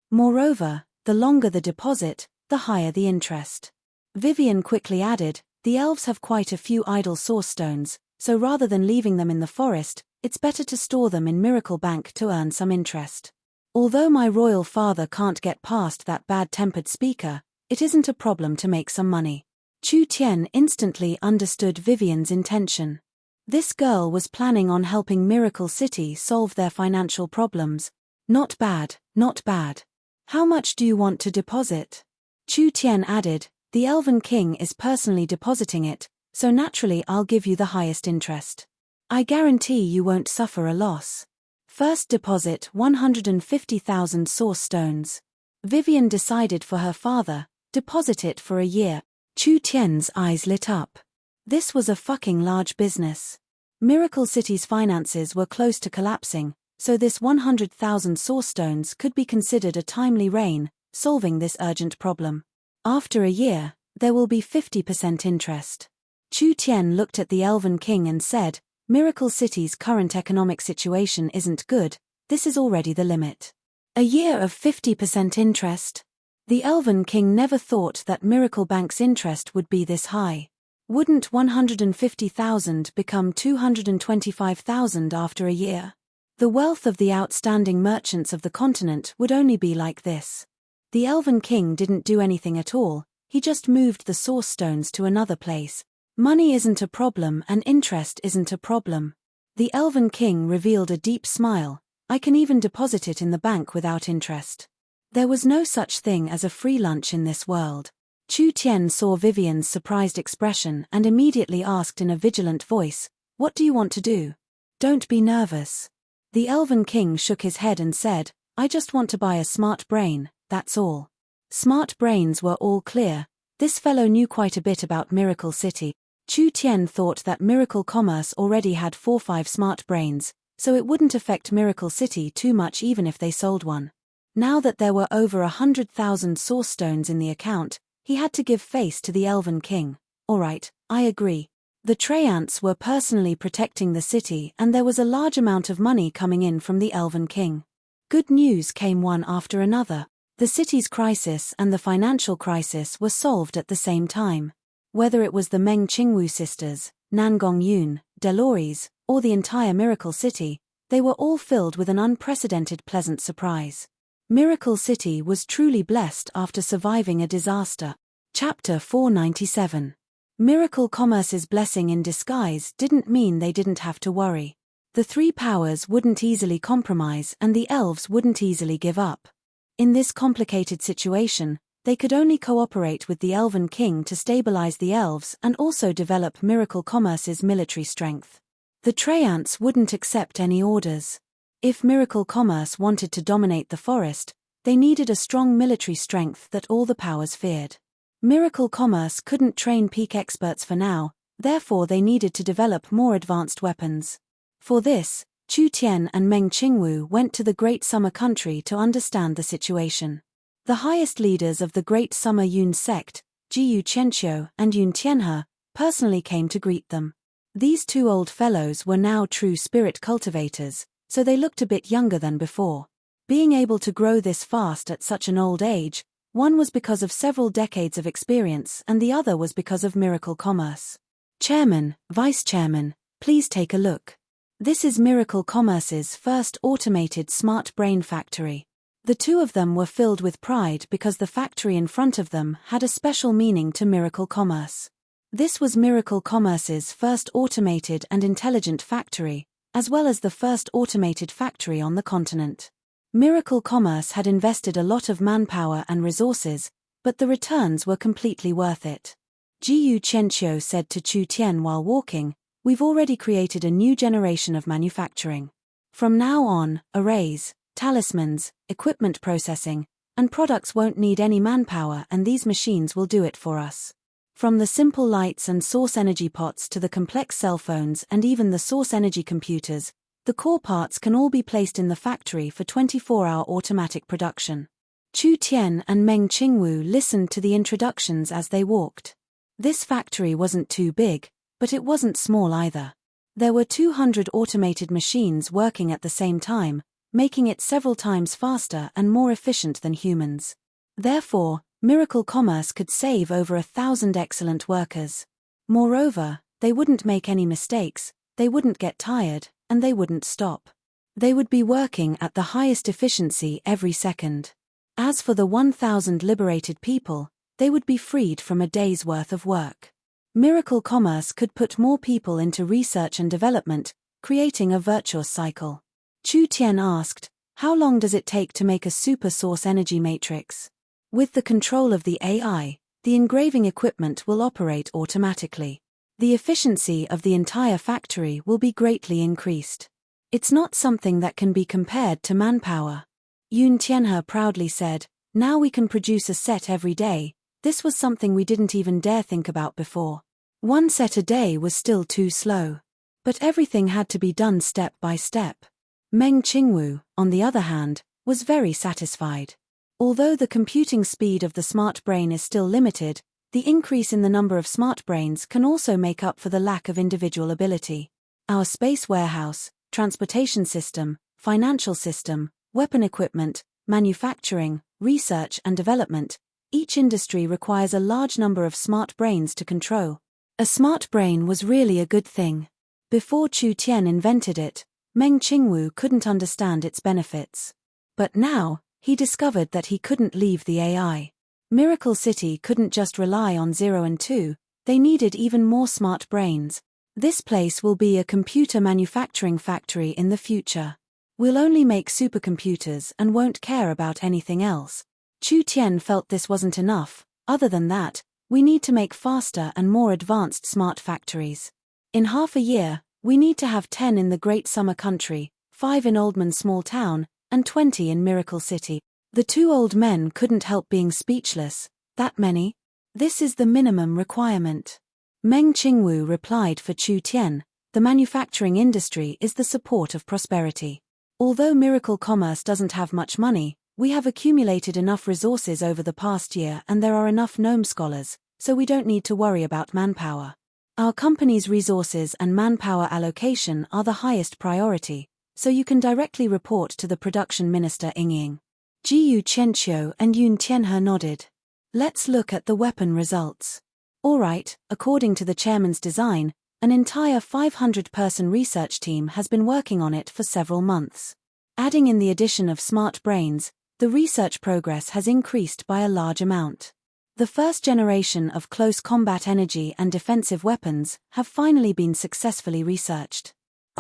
Moreover, the longer the deposit, the higher the interest. Vivian quickly added, the elves have quite a few idle source stones, so rather than leaving them in the forest, it's better to store them in Miracle Bank to earn some interest. Although my royal father can't get past that bad-tempered speaker, it isn't a problem to make some money. Chu Tian instantly understood Vivian's intention. This girl was planning on helping Miracle City solve their financial problems. Not bad, not bad. How much do you want to deposit? Chu Tian added, the Elven King is personally depositing it, so naturally I'll give you the highest interest. I guarantee you won't suffer a loss. First deposit 150,000 source stones. Vivian decided for her father, deposit it for a year. Chu Tian's eyes lit up. This was a fucking large business. Miracle City's finances were close to collapsing, so this 100,000 source stones could be considered a timely rain, solving this urgent problem. After a year, there will be 50% interest. Chu Tian looked at the Elven King and said, Miracle City's current economic situation isn't good, this is already the limit. A year of 50% interest? The Elven King never thought that Miracle Bank's interest would be this high. Wouldn't 150,000 become 225,000 after a year? The wealth of the outstanding merchants of the continent would only be like this. The Elven King didn't do anything at all, he just moved the source stones to another place. Money isn't a problem and interest isn't a problem. The Elven King revealed a deep smile, I can even deposit it in the bank without interest. There was no such thing as a free lunch in this world. Chu Tian saw Vivian's surprised expression and immediately asked in a vigilant voice, what do you want to do? Don't be nervous. The Elven King shook his head and said, I just want to buy a smart brain, that's all. Smart brains were all clear. This fellow knew quite a bit about Miracle City. Chu Tian thought that Miracle Commerce already had 4-5 smart brains, so it wouldn't affect Miracle City too much even if they sold one. Now that there were over 100,000 source stones in the account, he had to give face to the Elven King. Alright, I agree. The Treants were personally protecting the city and there was a large amount of money coming in from the Elven King. Good news came one after another. The city's crisis and the financial crisis were solved at the same time. Whether it was the Meng Qingwu sisters, Nangong Yun, Delores, or the entire Miracle City, they were all filled with an unprecedented pleasant surprise. Miracle City was truly blessed after surviving a disaster. Chapter 497. Miracle Commerce's blessing in disguise didn't mean they didn't have to worry. The three powers wouldn't easily compromise and the elves wouldn't easily give up. In this complicated situation, they could only cooperate with the Elven King to stabilize the elves and also develop Miracle Commerce's military strength. The Treants wouldn't accept any orders. If Miracle Commerce wanted to dominate the forest, they needed a strong military strength that all the powers feared. Miracle Commerce couldn't train peak experts for now, therefore they needed to develop more advanced weapons. For this, Chu Tian and Meng Qingwu went to the Great Summer Country to understand the situation. The highest leaders of the Great Summer Yun sect, Jiyu Qianqiu and Yun Tianhe, personally came to greet them. These two old fellows were now true spirit cultivators, so they looked a bit younger than before. Being able to grow this fast at such an old age, one was because of several decades of experience and the other was because of Miracle Commerce. Chairman, Vice Chairman, please take a look. This is Miracle Commerce's first automated smart brain factory. The two of them were filled with pride because the factory in front of them had a special meaning to Miracle Commerce. This was Miracle Commerce's first automated and intelligent factory, as well as the first automated factory on the continent. Miracle Commerce had invested a lot of manpower and resources, but the returns were completely worth it. Jiyu Qianqiu said to Chu Tian while walking, we've already created a new generation of manufacturing. From now on, arrays, talismans, equipment processing, and products won't need any manpower and these machines will do it for us. From the simple lights and source energy pots to the complex cell phones and even the source energy computers, the core parts can all be placed in the factory for 24-hour automatic production. Chu Tian and Meng Qingwu listened to the introductions as they walked. This factory wasn't too big, but it wasn't small either. There were 200 automated machines working at the same time, making it several times faster and more efficient than humans. Therefore, Miracle Commerce could save over 1,000 excellent workers. Moreover, they wouldn't make any mistakes, they wouldn't get tired, and they wouldn't stop. They would be working at the highest efficiency every second. As for the 1,000 liberated people, they would be freed from a day's worth of work. Miracle Commerce could put more people into research and development, creating a virtuous cycle. Chu Tian asked, "How long does it take to make a super source energy matrix?" With the control of the AI, the engraving equipment will operate automatically. The efficiency of the entire factory will be greatly increased. It's not something that can be compared to manpower. Yun Tianhe proudly said, "Now we can produce a set every day. This was something we didn't even dare think about before. One set a day was still too slow. But everything had to be done step by step." Meng Qingwu, on the other hand, was very satisfied. Although the computing speed of the smart brain is still limited, the increase in the number of smart brains can also make up for the lack of individual ability. Our space warehouse, transportation system, financial system, weapon equipment, manufacturing, research and development, each industry requires a large number of smart brains to control. A smart brain was really a good thing. Before Chu Tian invented it, Meng Qingwu couldn't understand its benefits. But now, he discovered that he couldn't leave the AI. Miracle City couldn't just rely on 0 and 2, they needed even more smart brains. This place will be a computer manufacturing factory in the future. We'll only make supercomputers and won't care about anything else. Chu Tian felt this wasn't enough. Other than that, we need to make faster and more advanced smart factories. In half a year, we need to have 10 in the Great Summer Country, 5 in Oldman Small Town, and 20 in Miracle City. The two old men couldn't help being speechless. That many? This is the minimum requirement. Meng Qingwu replied for Chu Tian, "The manufacturing industry is the support of prosperity. Although Miracle Commerce doesn't have much money, we have accumulated enough resources over the past year and there are enough gnome scholars, so we don't need to worry about manpower. Our company's resources and manpower allocation are the highest priority, so you can directly report to the production minister Ying." Jiyu Qianqiu and Yun Tianhe nodded. "Let's look at the weapon results." Alright, according to the chairman's design, an entire 500-person research team has been working on it for several months. Adding in the addition of smart brains, the research progress has increased by a large amount. The first generation of close combat energy and defensive weapons have finally been successfully researched.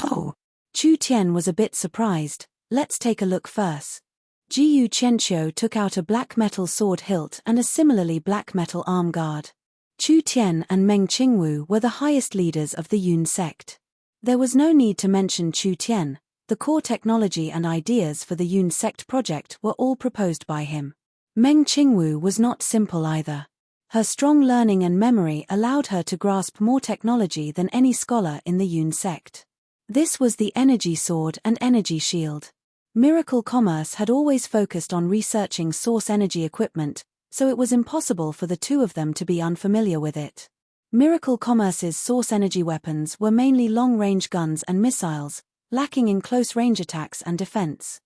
Oh! Chu Tian was a bit surprised. "Let's take a look first." Jiyu Qianqiu took out a black metal sword hilt and a similarly black metal arm guard. Chu Tian and Meng Qingwu were the highest leaders of the Yun sect. There was no need to mention Chu Tian. The core technology and ideas for the Yun sect project were all proposed by him. Meng Qingwu was not simple either. Her strong learning and memory allowed her to grasp more technology than any scholar in the Yun sect. This was the energy sword and energy shield. Miracle Commerce had always focused on researching source energy equipment, so it was impossible for the two of them to be unfamiliar with it. Miracle Commerce's source energy weapons were mainly long-range guns and missiles, lacking in close-range attacks and defense.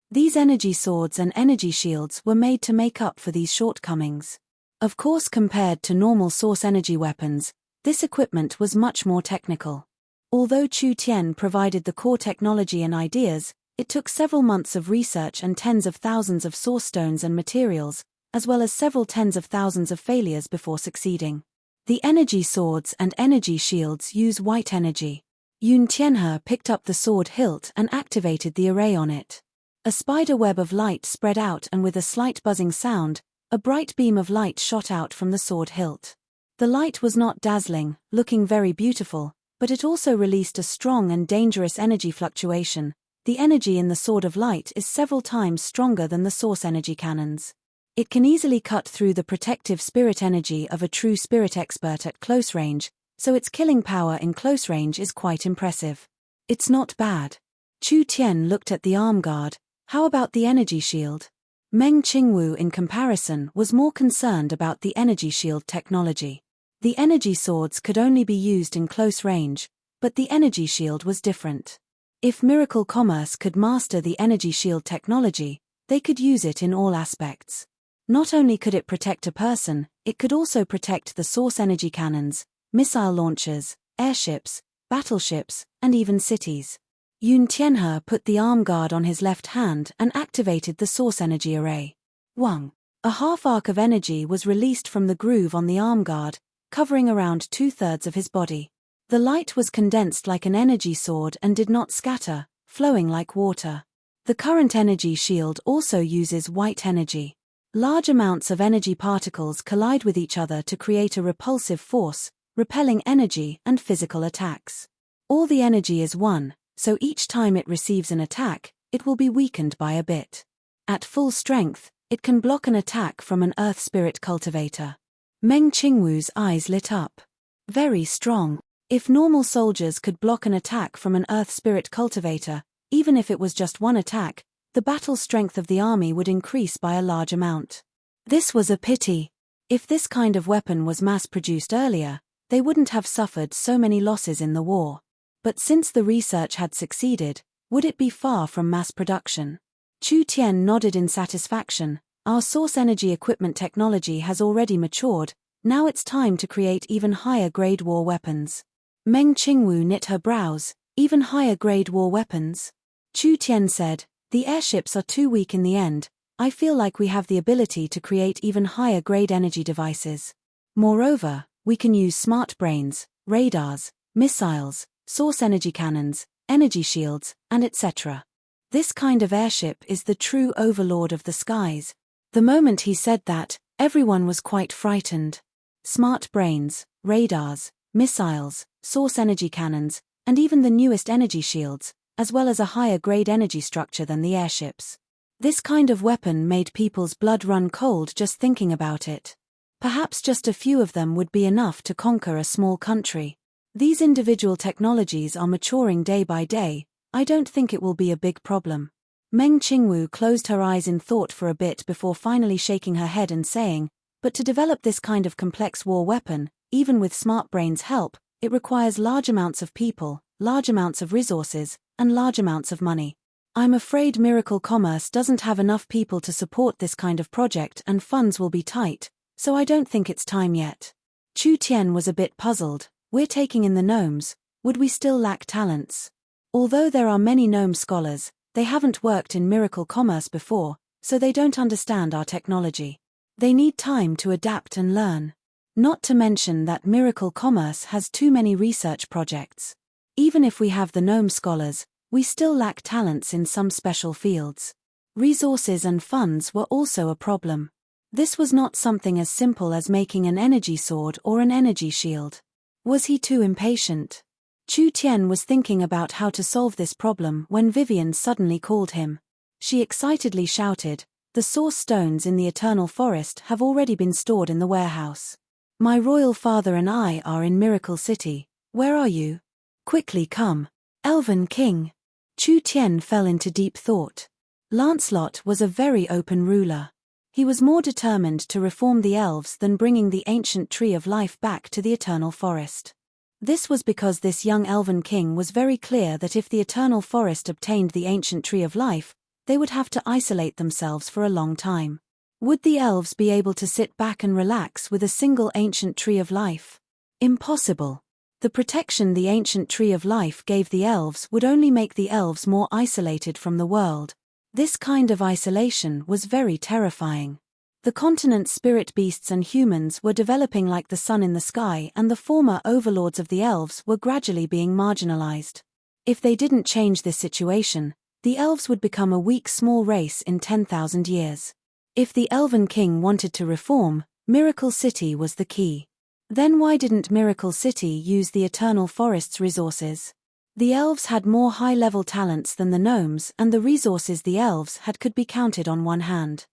These energy swords and energy shields were made to make up for these shortcomings. Of course, compared to normal source energy weapons, this equipment was much more technical. Although Chu Tian provided the core technology and ideas, it took several months of research and tens of thousands of source stones and materials, as well as several tens of thousands of failures before succeeding. The energy swords and energy shields use white energy. Yun Tianhe picked up the sword hilt and activated the array on it. A spider web of light spread out, and with a slight buzzing sound, a bright beam of light shot out from the sword hilt. The light was not dazzling, looking very beautiful, but it also released a strong and dangerous energy fluctuation. The energy in the Sword of Light is several times stronger than the source energy cannons. It can easily cut through the protective spirit energy of a true spirit expert at close range, so its killing power in close range is quite impressive. It's not bad. Chu Tian looked at the arm guard. How about the energy shield? Meng Qingwu, in comparison, was more concerned about the energy shield technology. The energy swords could only be used in close range, But the energy shield was different. If Miracle Commerce could master the energy shield technology, they could use it in all aspects. Not only could it protect a person, it could also protect the source energy cannons, missile launchers, airships, battleships, and even cities. Yun Tianhe put the arm guard on his left hand and activated the source energy array. Wang. A half-arc of energy was released from the groove on the arm guard, covering around 2/3 of his body. The light was condensed like an energy sword and did not scatter, flowing like water. The current energy shield also uses white energy. Large amounts of energy particles collide with each other to create a repulsive force, repelling energy and physical attacks. All the energy is one, so each time it receives an attack, it will be weakened by a bit. At full strength, it can block an attack from an earth spirit cultivator. Meng Qingwu's eyes lit up. Very strong. If normal soldiers could block an attack from an earth spirit cultivator, even if it was just one attack, the battle strength of the army would increase by a large amount. This was a pity. If this kind of weapon was mass-produced earlier, they wouldn't have suffered so many losses in the war. But since the research had succeeded, would it be far from mass production? Chu Tian nodded in satisfaction. Our source energy equipment technology has already matured, now it's time to create even higher grade war weapons. Meng Qingwu knit her brows. Even higher grade war weapons? Chu Tian said, the airships are too weak in the end. I feel like we have the ability to create even higher grade energy devices. Moreover, we can use smart brains, radars, missiles, source energy cannons, energy shields, and etc. This kind of airship is the true overlord of the skies. The moment he said that, everyone was quite frightened. Smart brains, radars, missiles, source energy cannons, and even the newest energy shields, as well as a higher grade energy structure than the airships. This kind of weapon made people's blood run cold just thinking about it. Perhaps just a few of them would be enough to conquer a small country. These individual technologies are maturing day by day. I don't think it will be a big problem. Meng Qingwu closed her eyes in thought for a bit before finally shaking her head and saying, but to develop this kind of complex war weapon, even with smart brains' help, it requires large amounts of people, large amounts of resources, and large amounts of money. I'm afraid Miracle Commerce doesn't have enough people to support this kind of project and funds will be tight, so I don't think it's time yet. Chu Tian was a bit puzzled. We're taking in the gnomes, would we still lack talents? Although there are many gnome scholars, they haven't worked in Miracle Commerce before, so they don't understand our technology. They need time to adapt and learn. Not to mention that Miracle Commerce has too many research projects. Even if we have the gnome scholars, we still lack talents in some special fields. Resources and funds were also a problem. This was not something as simple as making an energy sword or an energy shield. Was he too impatient? Chu Tian was thinking about how to solve this problem when Vivian suddenly called him. She excitedly shouted, the source stones in the Eternal Forest have already been stored in the warehouse. My royal father and I are in Miracle City. Where are you? Quickly come. Elven King. Chu Tian fell into deep thought. Lancelot was a very open ruler. He was more determined to reform the elves than bringing the ancient tree of life back to the Eternal Forest. This was because this young elven king was very clear that if the Eternal Forest obtained the ancient tree of life, they would have to isolate themselves for a long time. Would the elves be able to sit back and relax with a single ancient tree of life? Impossible. The protection the ancient tree of life gave the elves would only make the elves more isolated from the world. This kind of isolation was very terrifying. The continent's spirit beasts and humans were developing like the sun in the sky, and the former overlords of the elves were gradually being marginalized. If they didn't change this situation, the elves would become a weak small race in 10,000 years. If the Elven King wanted to reform, Miracle City was the key. Then why didn't Miracle City use the Eternal Forest's resources? The elves had more high-level talents than the gnomes, and the resources the elves had could be counted on one hand.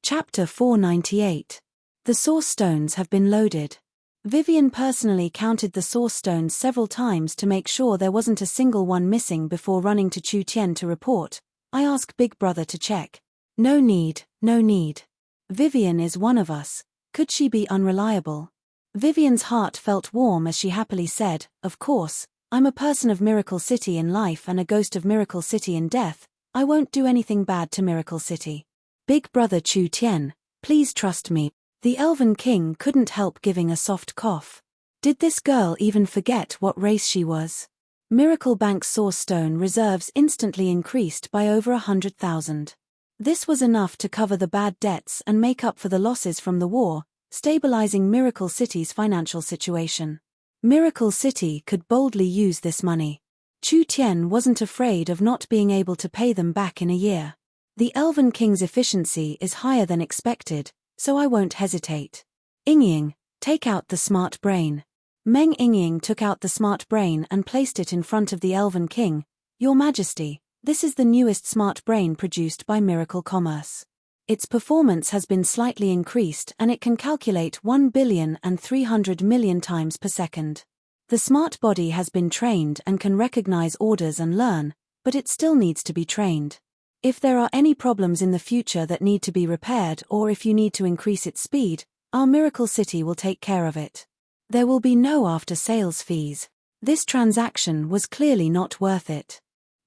Chapter 498. The Source Stones have been loaded. Vivian personally counted the Source Stones several times to make sure there wasn't a single one missing before running to Chu Tian to report. I asked Big Brother to check. No need, no need. Vivian is one of us. Could she be unreliable? Vivian's heart felt warm as she happily said, of course, I'm a person of Miracle City in life and a ghost of Miracle City in death. I won't do anything bad to Miracle City. Big brother Chu Tian, please trust me. The Elven King couldn't help giving a soft cough. Did this girl even forget what race she was? Miracle Bank's Source Stone reserves instantly increased by over 100,000. This was enough to cover the bad debts and make up for the losses from the war, stabilizing Miracle City's financial situation. Miracle City could boldly use this money. Chu Tian wasn't afraid of not being able to pay them back in a year. The Elven King's efficiency is higher than expected, so I won't hesitate. Yingying, take out the smart brain. Meng Yingying took out the smart brain and placed it in front of the Elven King. Your Majesty, this is the newest smart brain produced by Miracle Commerce. Its performance has been slightly increased and it can calculate 1,300,000,000 times per second. The smart body has been trained and can recognize orders and learn, but it still needs to be trained. If there are any problems in the future that need to be repaired or if you need to increase its speed, our Miracle City will take care of it. There will be no after-sales fees. This transaction was clearly not worth it.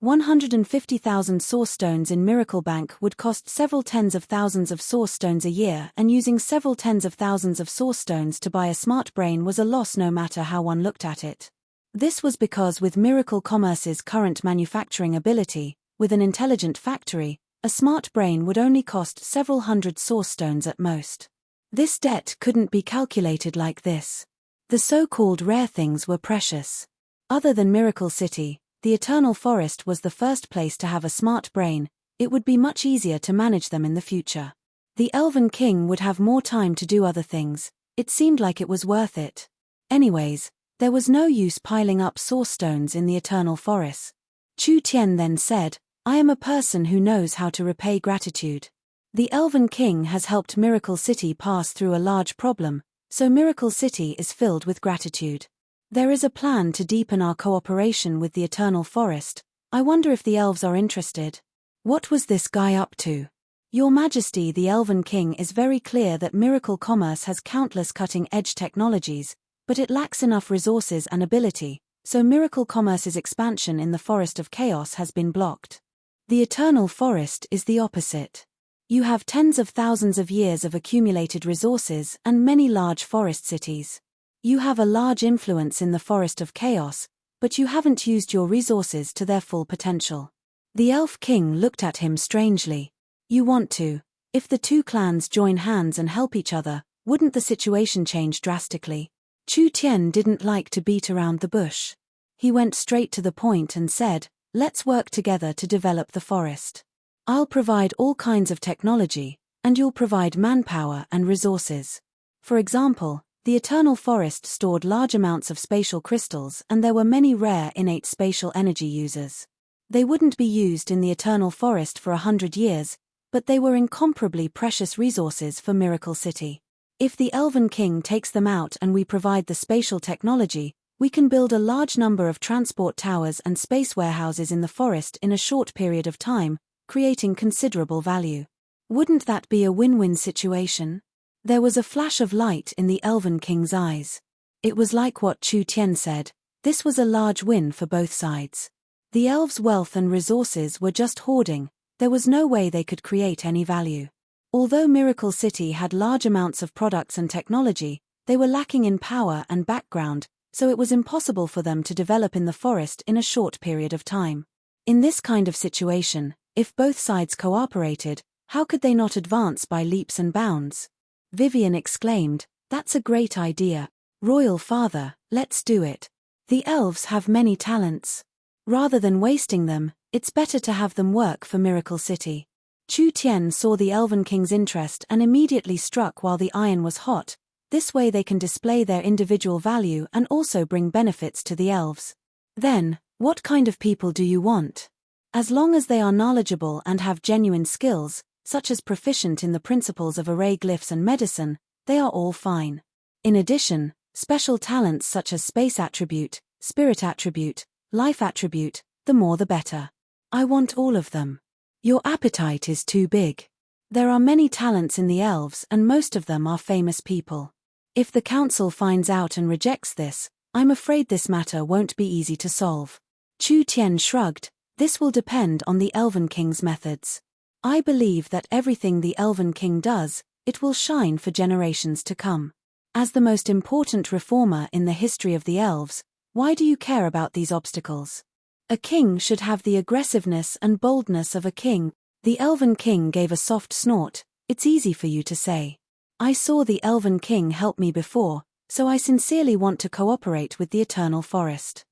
150,000 source stones in Miracle Bank would cost several tens of thousands of source stones a year, and using several tens of thousands of source stones to buy a smart brain was a loss no matter how one looked at it. This was because with Miracle Commerce's current manufacturing ability, with an intelligent factory, a smart brain would only cost several hundred source stones at most. This debt couldn't be calculated like this. The so-called rare things were precious. Other than Miracle City, the Eternal Forest was the first place to have a smart brain. It would be much easier to manage them in the future. The Elven King would have more time to do other things. It seemed like it was worth it. Anyways, there was no use piling up source stones in the Eternal Forest. Chu Tian then said, I am a person who knows how to repay gratitude. The Elven King has helped Miracle City pass through a large problem, so Miracle City is filled with gratitude. There is a plan to deepen our cooperation with the Eternal Forest. I wonder if the elves are interested. What was this guy up to? Your Majesty, the Elven King is very clear that Miracle Commerce has countless cutting-edge technologies, but it lacks enough resources and ability, so Miracle Commerce's expansion in the Forest of Chaos has been blocked. The Eternal Forest is the opposite. You have tens of thousands of years of accumulated resources and many large forest cities. You have a large influence in the Forest of Chaos, but you haven't used your resources to their full potential. The Elf King looked at him strangely. You want to. If the two clans join hands and help each other, wouldn't the situation change drastically? Chu Tian didn't like to beat around the bush. He went straight to the point and said, let's work together to develop the forest. I'll provide all kinds of technology, and you'll provide manpower and resources. For example, the Eternal Forest stored large amounts of spatial crystals and there were many rare innate spatial energy users. They wouldn't be used in the Eternal Forest for 100 years, but they were incomparably precious resources for Miracle City. If the Elven King takes them out and we provide the spatial technology, we can build a large number of transport towers and space warehouses in the forest in a short period of time, creating considerable value. Wouldn't that be a win-win situation? There was a flash of light in the Elven King's eyes. It was like what Chu Tian said, this was a large win for both sides. The elves' wealth and resources were just hoarding, there was no way they could create any value. Although Miracle City had large amounts of products and technology, they were lacking in power and background, so it was impossible for them to develop in the forest in a short period of time. In this kind of situation, if both sides cooperated, how could they not advance by leaps and bounds? Vivian exclaimed, that's a great idea. Royal Father, let's do it. The elves have many talents. Rather than wasting them, it's better to have them work for Miracle City. Chu Tian saw the Elven King's interest and immediately struck while the iron was hot. This way they can display their individual value and also bring benefits to the elves. Then, what kind of people do you want? As long as they are knowledgeable and have genuine skills, such as proficient in the principles of array glyphs and medicine, they are all fine. In addition, special talents such as space attribute, spirit attribute, life attribute, the more the better. I want all of them. Your appetite is too big. There are many talents in the elves and most of them are famous people. If the council finds out and rejects this, I'm afraid this matter won't be easy to solve. Chu Tian shrugged. This will depend on the Elven King's methods. I believe that everything the Elven King does, it will shine for generations to come. As the most important reformer in the history of the elves, why do you care about these obstacles? A king should have the aggressiveness and boldness of a king. The Elven King gave a soft snort. It's easy for you to say. I saw the Elven King help me before, so I sincerely want to cooperate with the Eternal Forest.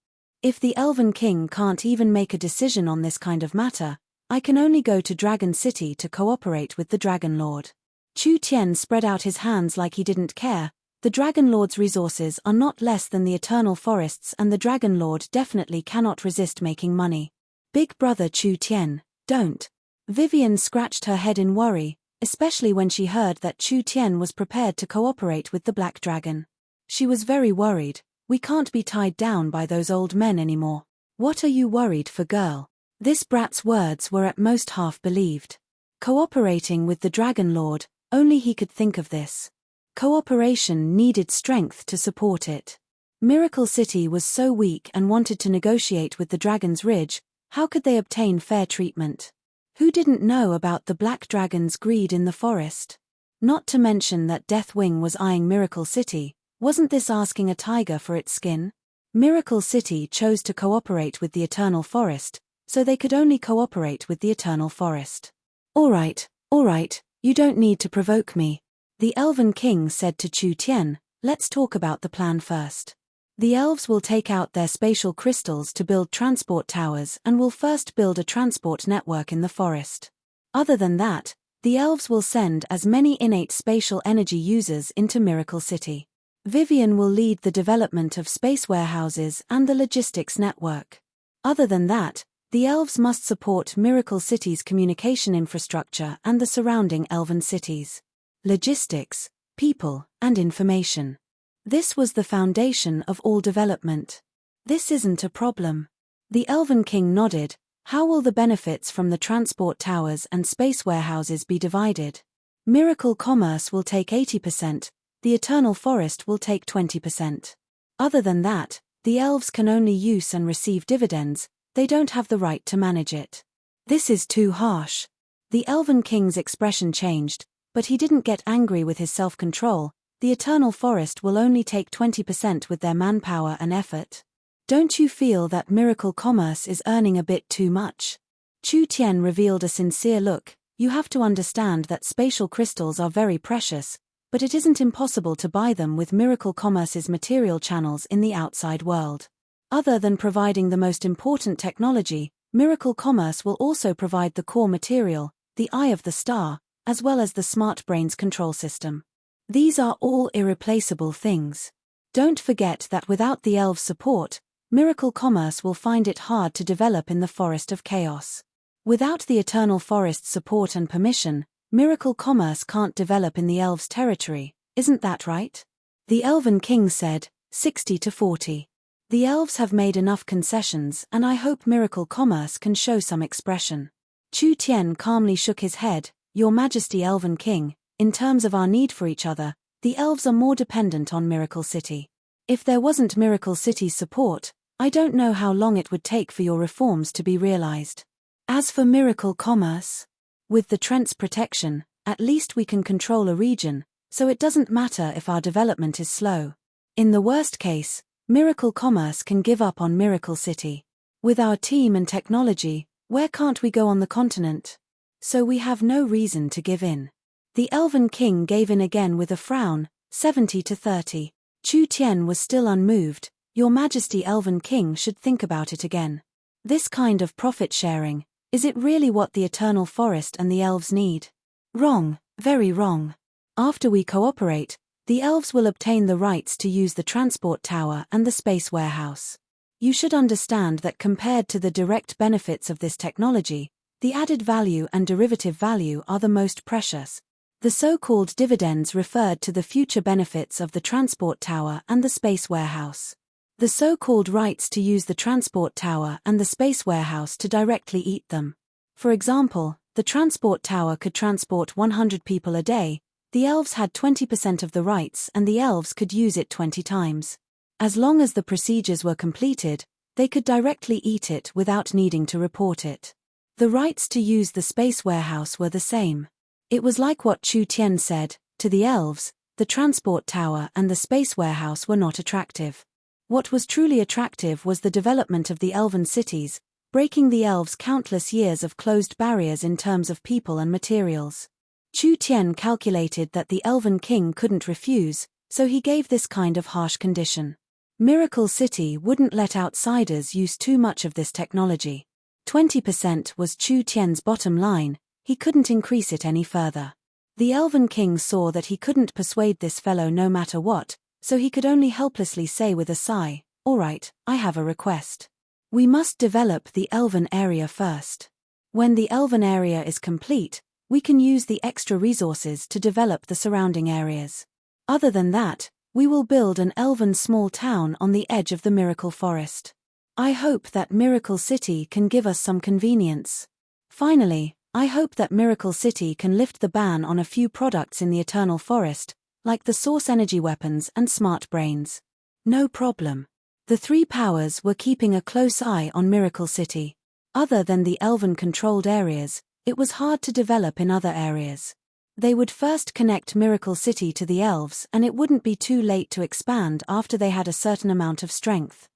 If the Elven King can't even make a decision on this kind of matter, I can only go to Dragon City to cooperate with the Dragon Lord. Chu Tian spread out his hands like he didn't care. The Dragon Lord's resources are not less than the Eternal Forests, and the Dragon Lord definitely cannot resist making money. Big brother Chu Tian, don't. Vivian scratched her head in worry, especially when she heard that Chu Tian was prepared to cooperate with the Black Dragon. She was very worried. We can't be tied down by those old men anymore. What are you worried for, girl? This brat's words were at most half believed. Cooperating with the Dragon Lord, only he could think of this. Cooperation needed strength to support it. Miracle City was so weak and wanted to negotiate with the Dragon's Ridge. How could they obtain fair treatment? Who didn't know about the Black Dragon's greed in the forest? Not to mention that Deathwing was eyeing Miracle City. Wasn't this asking a tiger for its skin? Miracle City chose to cooperate with the Eternal Forest, so they could only cooperate with the Eternal Forest. All right, you don't need to provoke me. The Elven King said to Chu Tian, let's talk about the plan first. The elves will take out their spatial crystals to build transport towers and will first build a transport network in the forest. Other than that, the elves will send as many innate spatial energy users into Miracle City. Vivian will lead the development of space warehouses and the logistics network. Other than that, the elves must support Miracle City's communication infrastructure and the surrounding elven cities. Logistics, people, and information. This was the foundation of all development. This isn't a problem. The Elven King nodded. How will the benefits from the transport towers and space warehouses be divided? Miracle Commerce will take 80%, the Eternal Forest will take 20%. Other than that, the elves can only use and receive dividends, they don't have the right to manage it. This is too harsh. The Elven King's expression changed, but he didn't get angry with his self-control. The Eternal Forest will only take 20% with their manpower and effort. Don't you feel that Miracle Commerce is earning a bit too much? Chu Tian revealed a sincere look. You have to understand that spatial crystals are very precious, but it isn't impossible to buy them with Miracle Commerce's material channels in the outside world. Other than providing the most important technology, Miracle Commerce will also provide the core material, the Eye of the Star, as well as the Smart Brains control system. These are all irreplaceable things. Don't forget that without the elves' support, Miracle Commerce will find it hard to develop in the Forest of Chaos. Without the Eternal Forest's support and permission, Miracle Commerce can't develop in the elves' territory, isn't that right? The Elven King said, 60-40. The elves have made enough concessions and I hope Miracle Commerce can show some expression. Chu Tian calmly shook his head. Your Majesty Elven King, in terms of our need for each other, the elves are more dependent on Miracle City. If there wasn't Miracle City's support, I don't know how long it would take for your reforms to be realized. As for Miracle Commerce, with the Trent's protection, at least we can control a region, so it doesn't matter if our development is slow. In the worst case, Miracle Commerce can give up on Miracle City. With our team and technology, where can't we go on the continent? So we have no reason to give in. The Elven King gave in again with a frown, 70-30. Chu Tian was still unmoved. Your Majesty Elven King should think about it again. This kind of profit sharing, is it really what the Eternal Forest and the elves need? Wrong, very wrong. After we cooperate, the elves will obtain the rights to use the transport tower and the space warehouse. You should understand that compared to the direct benefits of this technology, the added value and derivative value are the most precious. The so-called dividends referred to the future benefits of the transport tower and the space warehouse. The so-called rights to use the transport tower and the space warehouse to directly eat them. For example, the transport tower could transport 100 people a day, the elves had 20% of the rights and the elves could use it 20 times. As long as the procedures were completed, they could directly eat it without needing to report it. The rights to use the space warehouse were the same. It was like what Chu Tian said, to the elves, the transport tower and the space warehouse were not attractive. What was truly attractive was the development of the elven cities, breaking the elves' countless years of closed barriers in terms of people and materials. Chu Tian calculated that the elven king couldn't refuse, so he gave this kind of harsh condition. Miracle City wouldn't let outsiders use too much of this technology. 20% was Chu Tian's bottom line, he couldn't increase it any further. The elven king saw that he couldn't persuade this fellow no matter what, so he could only helplessly say with a sigh, "All right, I have a request. We must develop the elven area first. When the elven area is complete, we can use the extra resources to develop the surrounding areas. Other than that, we will build an elven small town on the edge of the Miracle Forest. I hope that Miracle City can give us some convenience. Finally, I hope that Miracle City can lift the ban on a few products in the Eternal Forest, like the source energy weapons and smart brains." No problem. The three powers were keeping a close eye on Miracle City. Other than the elven-controlled areas, it was hard to develop in other areas. They would first connect Miracle City to the elves, and it wouldn't be too late to expand after they had a certain amount of strength.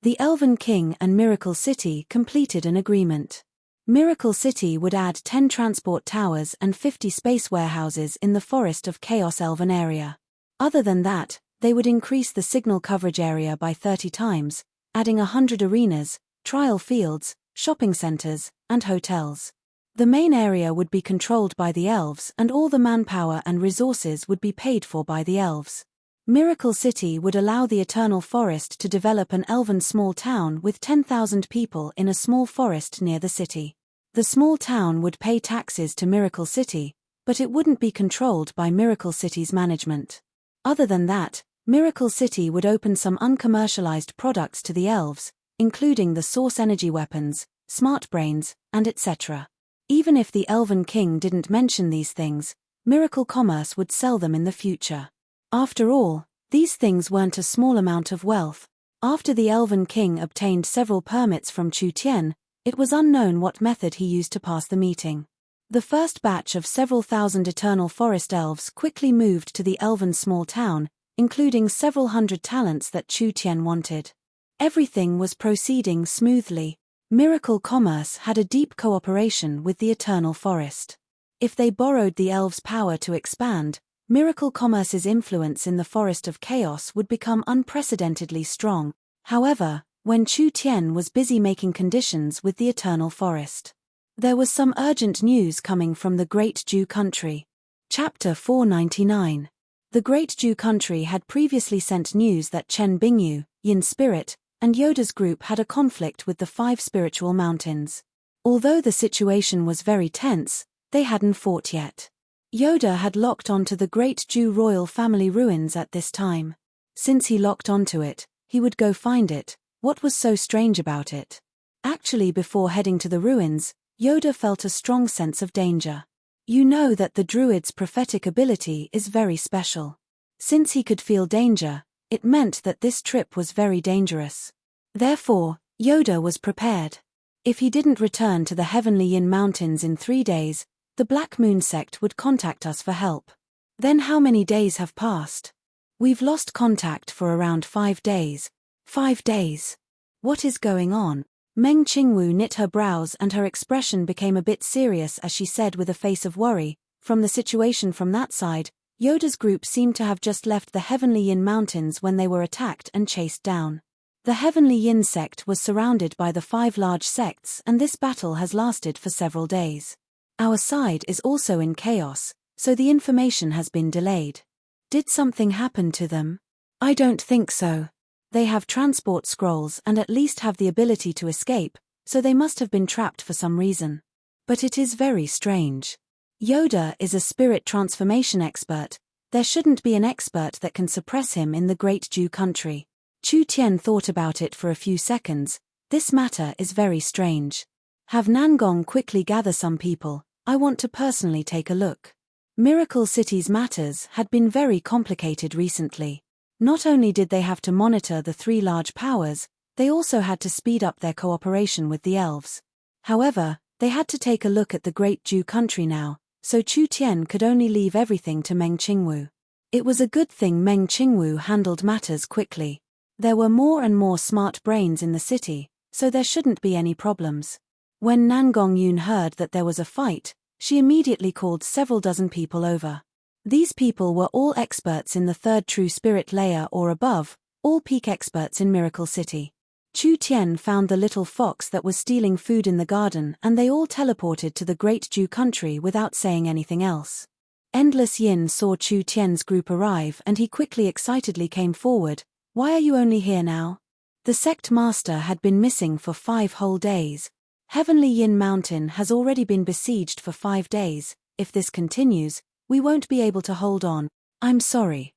The Elven King and Miracle City completed an agreement. Miracle City would add 10 transport towers and 50 space warehouses in the Forest of Chaos Elven area. Other than that, they would increase the signal coverage area by 30 times, adding 100 arenas, trial fields, shopping centers, and hotels. The main area would be controlled by the elves and all the manpower and resources would be paid for by the elves. Miracle City would allow the Eternal Forest to develop an elven small town with 10,000 people in a small forest near the city. The small town would pay taxes to Miracle City, but it wouldn't be controlled by Miracle City's management. Other than that, Miracle City would open some uncommercialized products to the elves, including the source energy weapons, smart brains, and etc. Even if the Elven King didn't mention these things, Miracle Commerce would sell them in the future. After all, these things weren't a small amount of wealth. After the Elven King obtained several permits from Chu Tian, it was unknown what method he used to pass the meeting. The first batch of several thousand Eternal Forest elves quickly moved to the elven small town, including several hundred talents that Chu Tian wanted. Everything was proceeding smoothly. Miracle Commerce had a deep cooperation with the Eternal Forest. If they borrowed the elves' power to expand, Miracle Commerce's influence in the Forest of Chaos would become unprecedentedly strong. However, when Chu Tian was busy making conditions with the Eternal Forest, there was some urgent news coming from the Great Jew Country. Chapter 499. The Great Jew Country had previously sent news that Chen Bingyu, Yin Spirit, and Yoda's group had a conflict with the 5 spiritual mountains. Although the situation was very tense, they hadn't fought yet. Yoda had locked onto the Great Jew royal family ruins at this time. Since he locked onto it, he would go find it. What was so strange about it? Actually, before heading to the ruins, Yoda felt a strong sense of danger. You know that the druid's prophetic ability is very special. Since he could feel danger, it meant that this trip was very dangerous. Therefore, Yoda was prepared. If he didn't return to the Heavenly Yin Mountains in 3 days, the Black Moon sect would contact us for help. Then how many days have passed? We've lost contact for around 5 days. 5 days. What is going on? Meng Qingwu knit her brows and her expression became a bit serious as she said with a face of worry, "From the situation from that side, Yoda's group seemed to have just left the Heavenly Yin Mountains when they were attacked and chased down. The Heavenly Yin sect was surrounded by the 5 large sects and this battle has lasted for several days. Our side is also in chaos, so the information has been delayed. Did something happen to them? I don't think so. They have transport scrolls and at least have the ability to escape, so they must have been trapped for some reason. But it is very strange. Yoda is a spirit transformation expert. There shouldn't be an expert that can suppress him in the Great Jew Country." Chu Tian thought about it for a few seconds. This matter is very strange. Have Nangong quickly gather some people. I want to personally take a look. Miracle City's matters had been very complicated recently. Not only did they have to monitor the three large powers, they also had to speed up their cooperation with the elves. However, they had to take a look at the Great Jew country now, so Chu Tian could only leave everything to Meng Qingwu. It was a good thing Meng Qingwu handled matters quickly. There were more and more smart brains in the city, so there shouldn't be any problems. When Nangong Yun heard that there was a fight, she immediately called several dozen people over. These people were all experts in the third true spirit layer or above, all peak experts in Miracle City. Chu Tian found the little fox that was stealing food in the garden and they all teleported to the Great Jew country without saying anything else. Endless Yin saw Chu Tian's group arrive and he quickly excitedly came forward. Why are you only here now? The sect master had been missing for 5 whole days. Heavenly Yin Mountain has already been besieged for 5 days. If this continues, we won't be able to hold on. I'm sorry.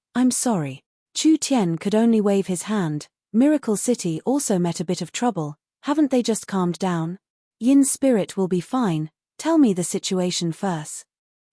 Chu Tian could only wave his hand. Miracle City also met a bit of trouble. Haven't they just calmed down? Yin spirit will be fine. Tell me the situation first.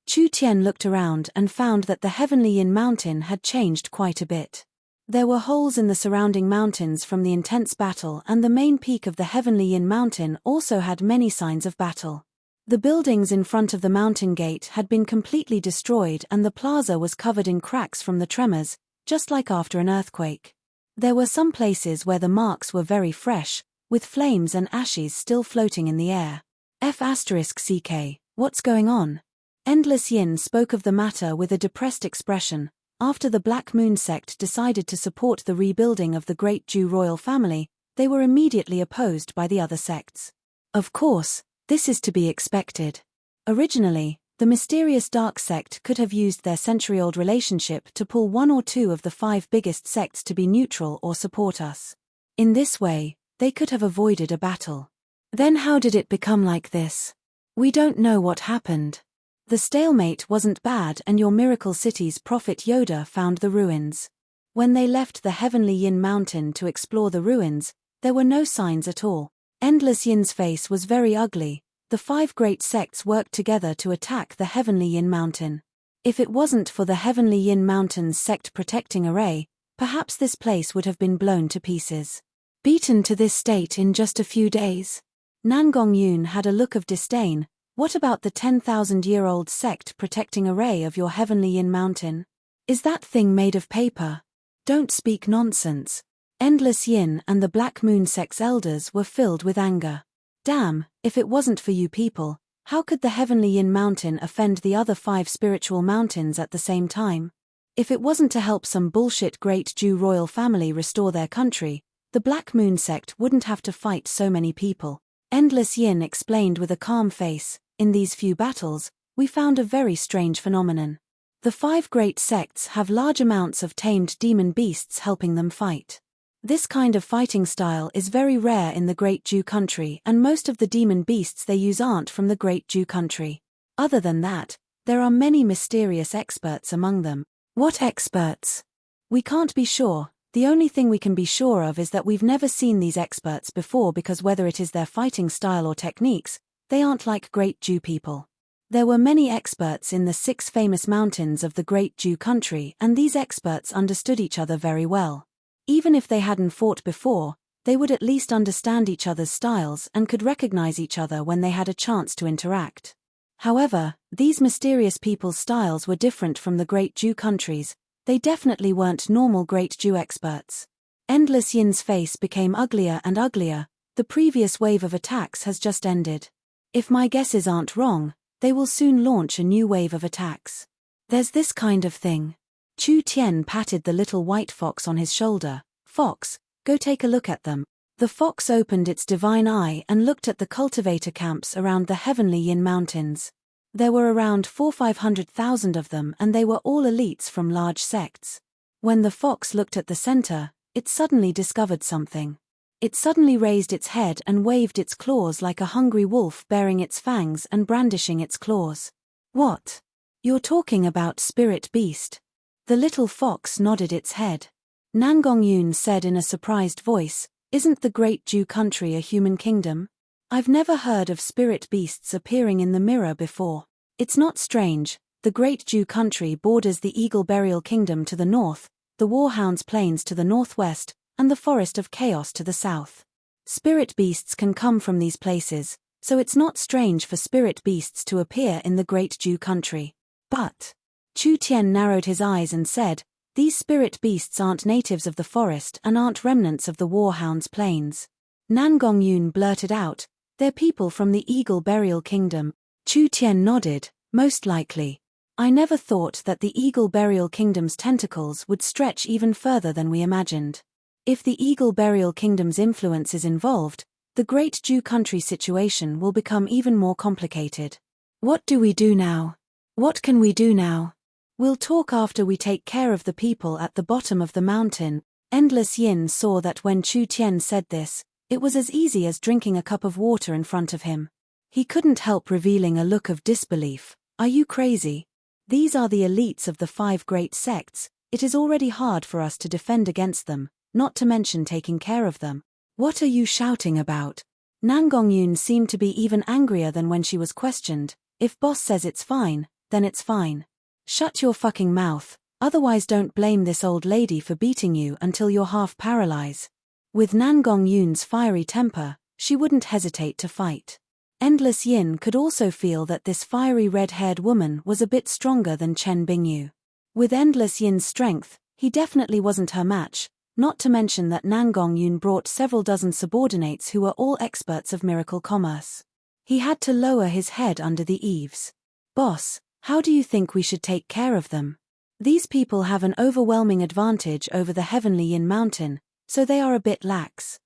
Chu Tian looked around and found that the Heavenly Yin Mountain had changed quite a bit. There were holes in the surrounding mountains from the intense battle and the main peak of the Heavenly Yin Mountain also had many signs of battle. The buildings in front of the mountain gate had been completely destroyed and the plaza was covered in cracks from the tremors, just like after an earthquake. There were some places where the marks were very fresh, with flames and ashes still floating in the air. F***CK, what's going on? Endless Yin spoke of the matter with a depressed expression. After the Black Moon sect decided to support the rebuilding of the Great Jew royal family, they were immediately opposed by the other sects. Of course, this is to be expected. Originally, the mysterious dark sect could have used their century-old relationship to pull 1 or 2 of the 5 biggest sects to be neutral or support us. In this way, they could have avoided a battle. Then how did it become like this? We don't know what happened. The stalemate wasn't bad and your Miracle City's prophet Yoda found the ruins. When they left the Heavenly Yin Mountain to explore the ruins, there were no signs at all. Endless Yin's face was very ugly. The 5 great sects worked together to attack the Heavenly Yin Mountain. If it wasn't for the Heavenly Yin Mountain's sect protecting array, perhaps this place would have been blown to pieces. Beaten to this state in just a few days. Nangong Yun had a look of disdain. What about the 10,000-year-old sect protecting array of your Heavenly Yin Mountain? Is that thing made of paper? Don't speak nonsense. Endless Yin and the Black Moon sect's elders were filled with anger. Damn, if it wasn't for you people, how could the Heavenly Yin Mountain offend the other 5 spiritual mountains at the same time? If it wasn't to help some bullshit Great Jew royal family restore their country, the Black Moon sect wouldn't have to fight so many people. Endless Yin explained with a calm face. In these few battles, we found a very strange phenomenon. The 5 great sects have large amounts of tamed demon beasts helping them fight. This kind of fighting style is very rare in the Great Jew country and most of the demon beasts they use aren't from the Great Jew country. Other than that, there are many mysterious experts among them. What experts? We can't be sure. The only thing we can be sure of is that we've never seen these experts before because whether it is their fighting style or techniques, they aren't like Great Jew people. There were many experts in the 6 famous mountains of the Great Jew country and these experts understood each other very well. Even if they hadn't fought before, they would at least understand each other's styles and could recognize each other when they had a chance to interact. However, these mysterious people's styles were different from the Great Jew countries. They definitely weren't normal Great Jew experts. Endless Yin's face became uglier and uglier. The previous wave of attacks has just ended. If my guesses aren't wrong, they will soon launch a new wave of attacks. There's this kind of thing. Chu Tian patted the little white fox on his shoulder. Fox, go take a look at them. The fox opened its divine eye and looked at the cultivator camps around the Heavenly Yin Mountains. There were around 400,000-500,000 of them and they were all elites from large sects. When the fox looked at the center, it suddenly discovered something. It suddenly raised its head and waved its claws like a hungry wolf baring its fangs and brandishing its claws. What? You're talking about Spirit Beast? The little fox nodded its head. Nangong Yun said in a surprised voice, isn't the Great Jew country a human kingdom? I've never heard of spirit beasts appearing in the mirror before. It's not strange, the Great Jew country borders the Eagle Burial Kingdom to the north, the Warhound's Plains to the northwest, and the Forest of Chaos to the south. Spirit beasts can come from these places, so it's not strange for spirit beasts to appear in the Great Dew Country. But Chu Tian narrowed his eyes and said, "These spirit beasts aren't natives of the forest and aren't remnants of the Warhound's Plains." Nan Gongyun blurted out, "They're people from the Eagle Burial Kingdom." Chu Tian nodded, "Most likely. I never thought that the Eagle Burial Kingdom's tentacles would stretch even further than we imagined. If the Eagle Burial Kingdom's influence is involved, the Great Dew Country situation will become even more complicated. What do we do now? What can we do now? We'll talk after we take care of the people at the bottom of the mountain." Endless Yin saw that when Chu Tian said this, it was as easy as drinking a cup of water in front of him. He couldn't help revealing a look of disbelief. "Are you crazy? These are the elites of the 5 great sects. It is already hard for us to defend against them, not to mention taking care of them. What are you shouting about?" Nan Gongyun seemed to be even angrier than when she was questioned. "If boss says it's fine, then it's fine. Shut your fucking mouth, otherwise don't blame this old lady for beating you until you're half paralyzed." With Nan Gongyun's fiery temper, she wouldn't hesitate to fight. Endless Yin could also feel that this fiery red-haired woman was a bit stronger than Chen Bingyu. With Endless Yin's strength, he definitely wasn't her match, not to mention that Nan Gongyun brought several dozen subordinates who were all experts of miracle commerce. He had to lower his head under the eaves. "Boss, how do you think we should take care of them? These people have an overwhelming advantage over the Heavenly Yin Mountain, so they are a bit lax.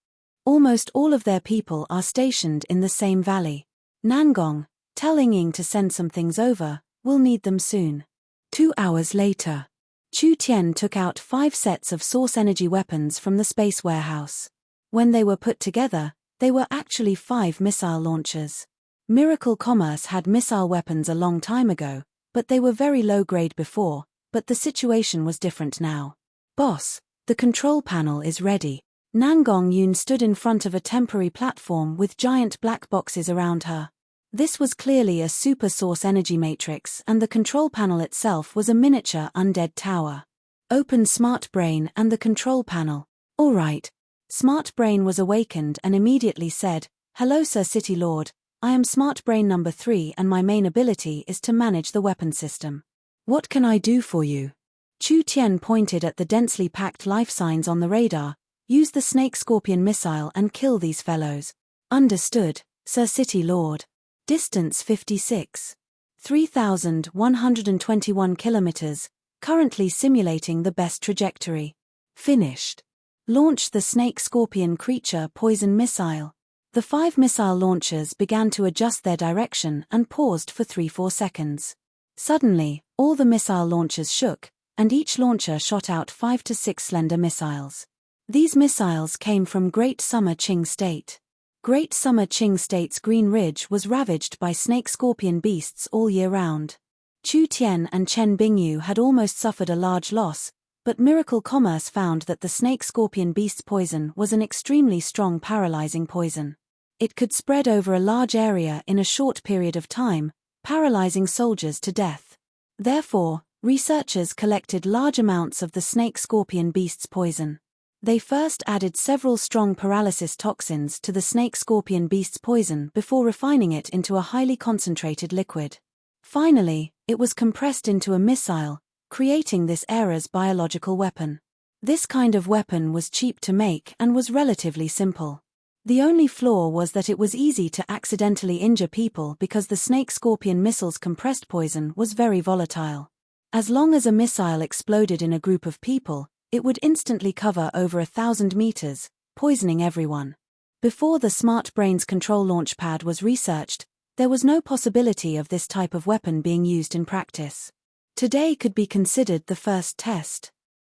Almost all of their people are stationed in the same valley. Nangong, tell Ying to send some things over, we'll need them soon." 2 hours later, Chu Tian took out 5 sets of source energy weapons from the space warehouse. When they were put together, they were actually 5 missile launchers. Miracle Commerce had missile weapons a long time ago, but they were very low grade before, but the situation was different now. "Boss, the control panel is ready." Nan Gongyun stood in front of a temporary platform with giant black boxes around her. This was clearly a super source energy matrix, and the control panel itself was a miniature undead tower. "Open Smart Brain and the control panel." "All right." Smart Brain was awakened and immediately said, "Hello Sir City Lord, I am Smart Brain number 3 and my main ability is to manage the weapon system. What can I do for you?" Chu Tian pointed at the densely packed life signs on the radar. "Use the Snake Scorpion missile and kill these fellows." "Understood, Sir City Lord." Distance 56. 3,121 kilometers, currently simulating the best trajectory. Finished. Launch the Snake Scorpion creature poison missile. The 5 missile launchers began to adjust their direction and paused for 3-4 seconds. Suddenly, all the missile launchers shook, and each launcher shot out 5 to 6 slender missiles. These missiles came from Great Summer Qing State. Great Summer Qing State's Green Ridge was ravaged by snake scorpion beasts all year round. Chu Tian and Chen Bingyu had almost suffered a large loss, but Miracle Commerce found that the snake scorpion beast's poison was an extremely strong paralyzing poison. It could spread over a large area in a short period of time, paralyzing soldiers to death. Therefore, researchers collected large amounts of the snake scorpion beast's poison. They first added several strong paralysis toxins to the snake scorpion beast's poison before refining it into a highly concentrated liquid. Finally, it was compressed into a missile, creating this era's biological weapon. This kind of weapon was cheap to make and was relatively simple. The only flaw was that it was easy to accidentally injure people because the snake scorpion missile's compressed poison was very volatile. As long as a missile exploded in a group of people, it would instantly cover over 1,000 meters, poisoning everyone. Before the Smart Brain's control launch pad was researched, there was no possibility of this type of weapon being used in practice. Today could be considered the first test.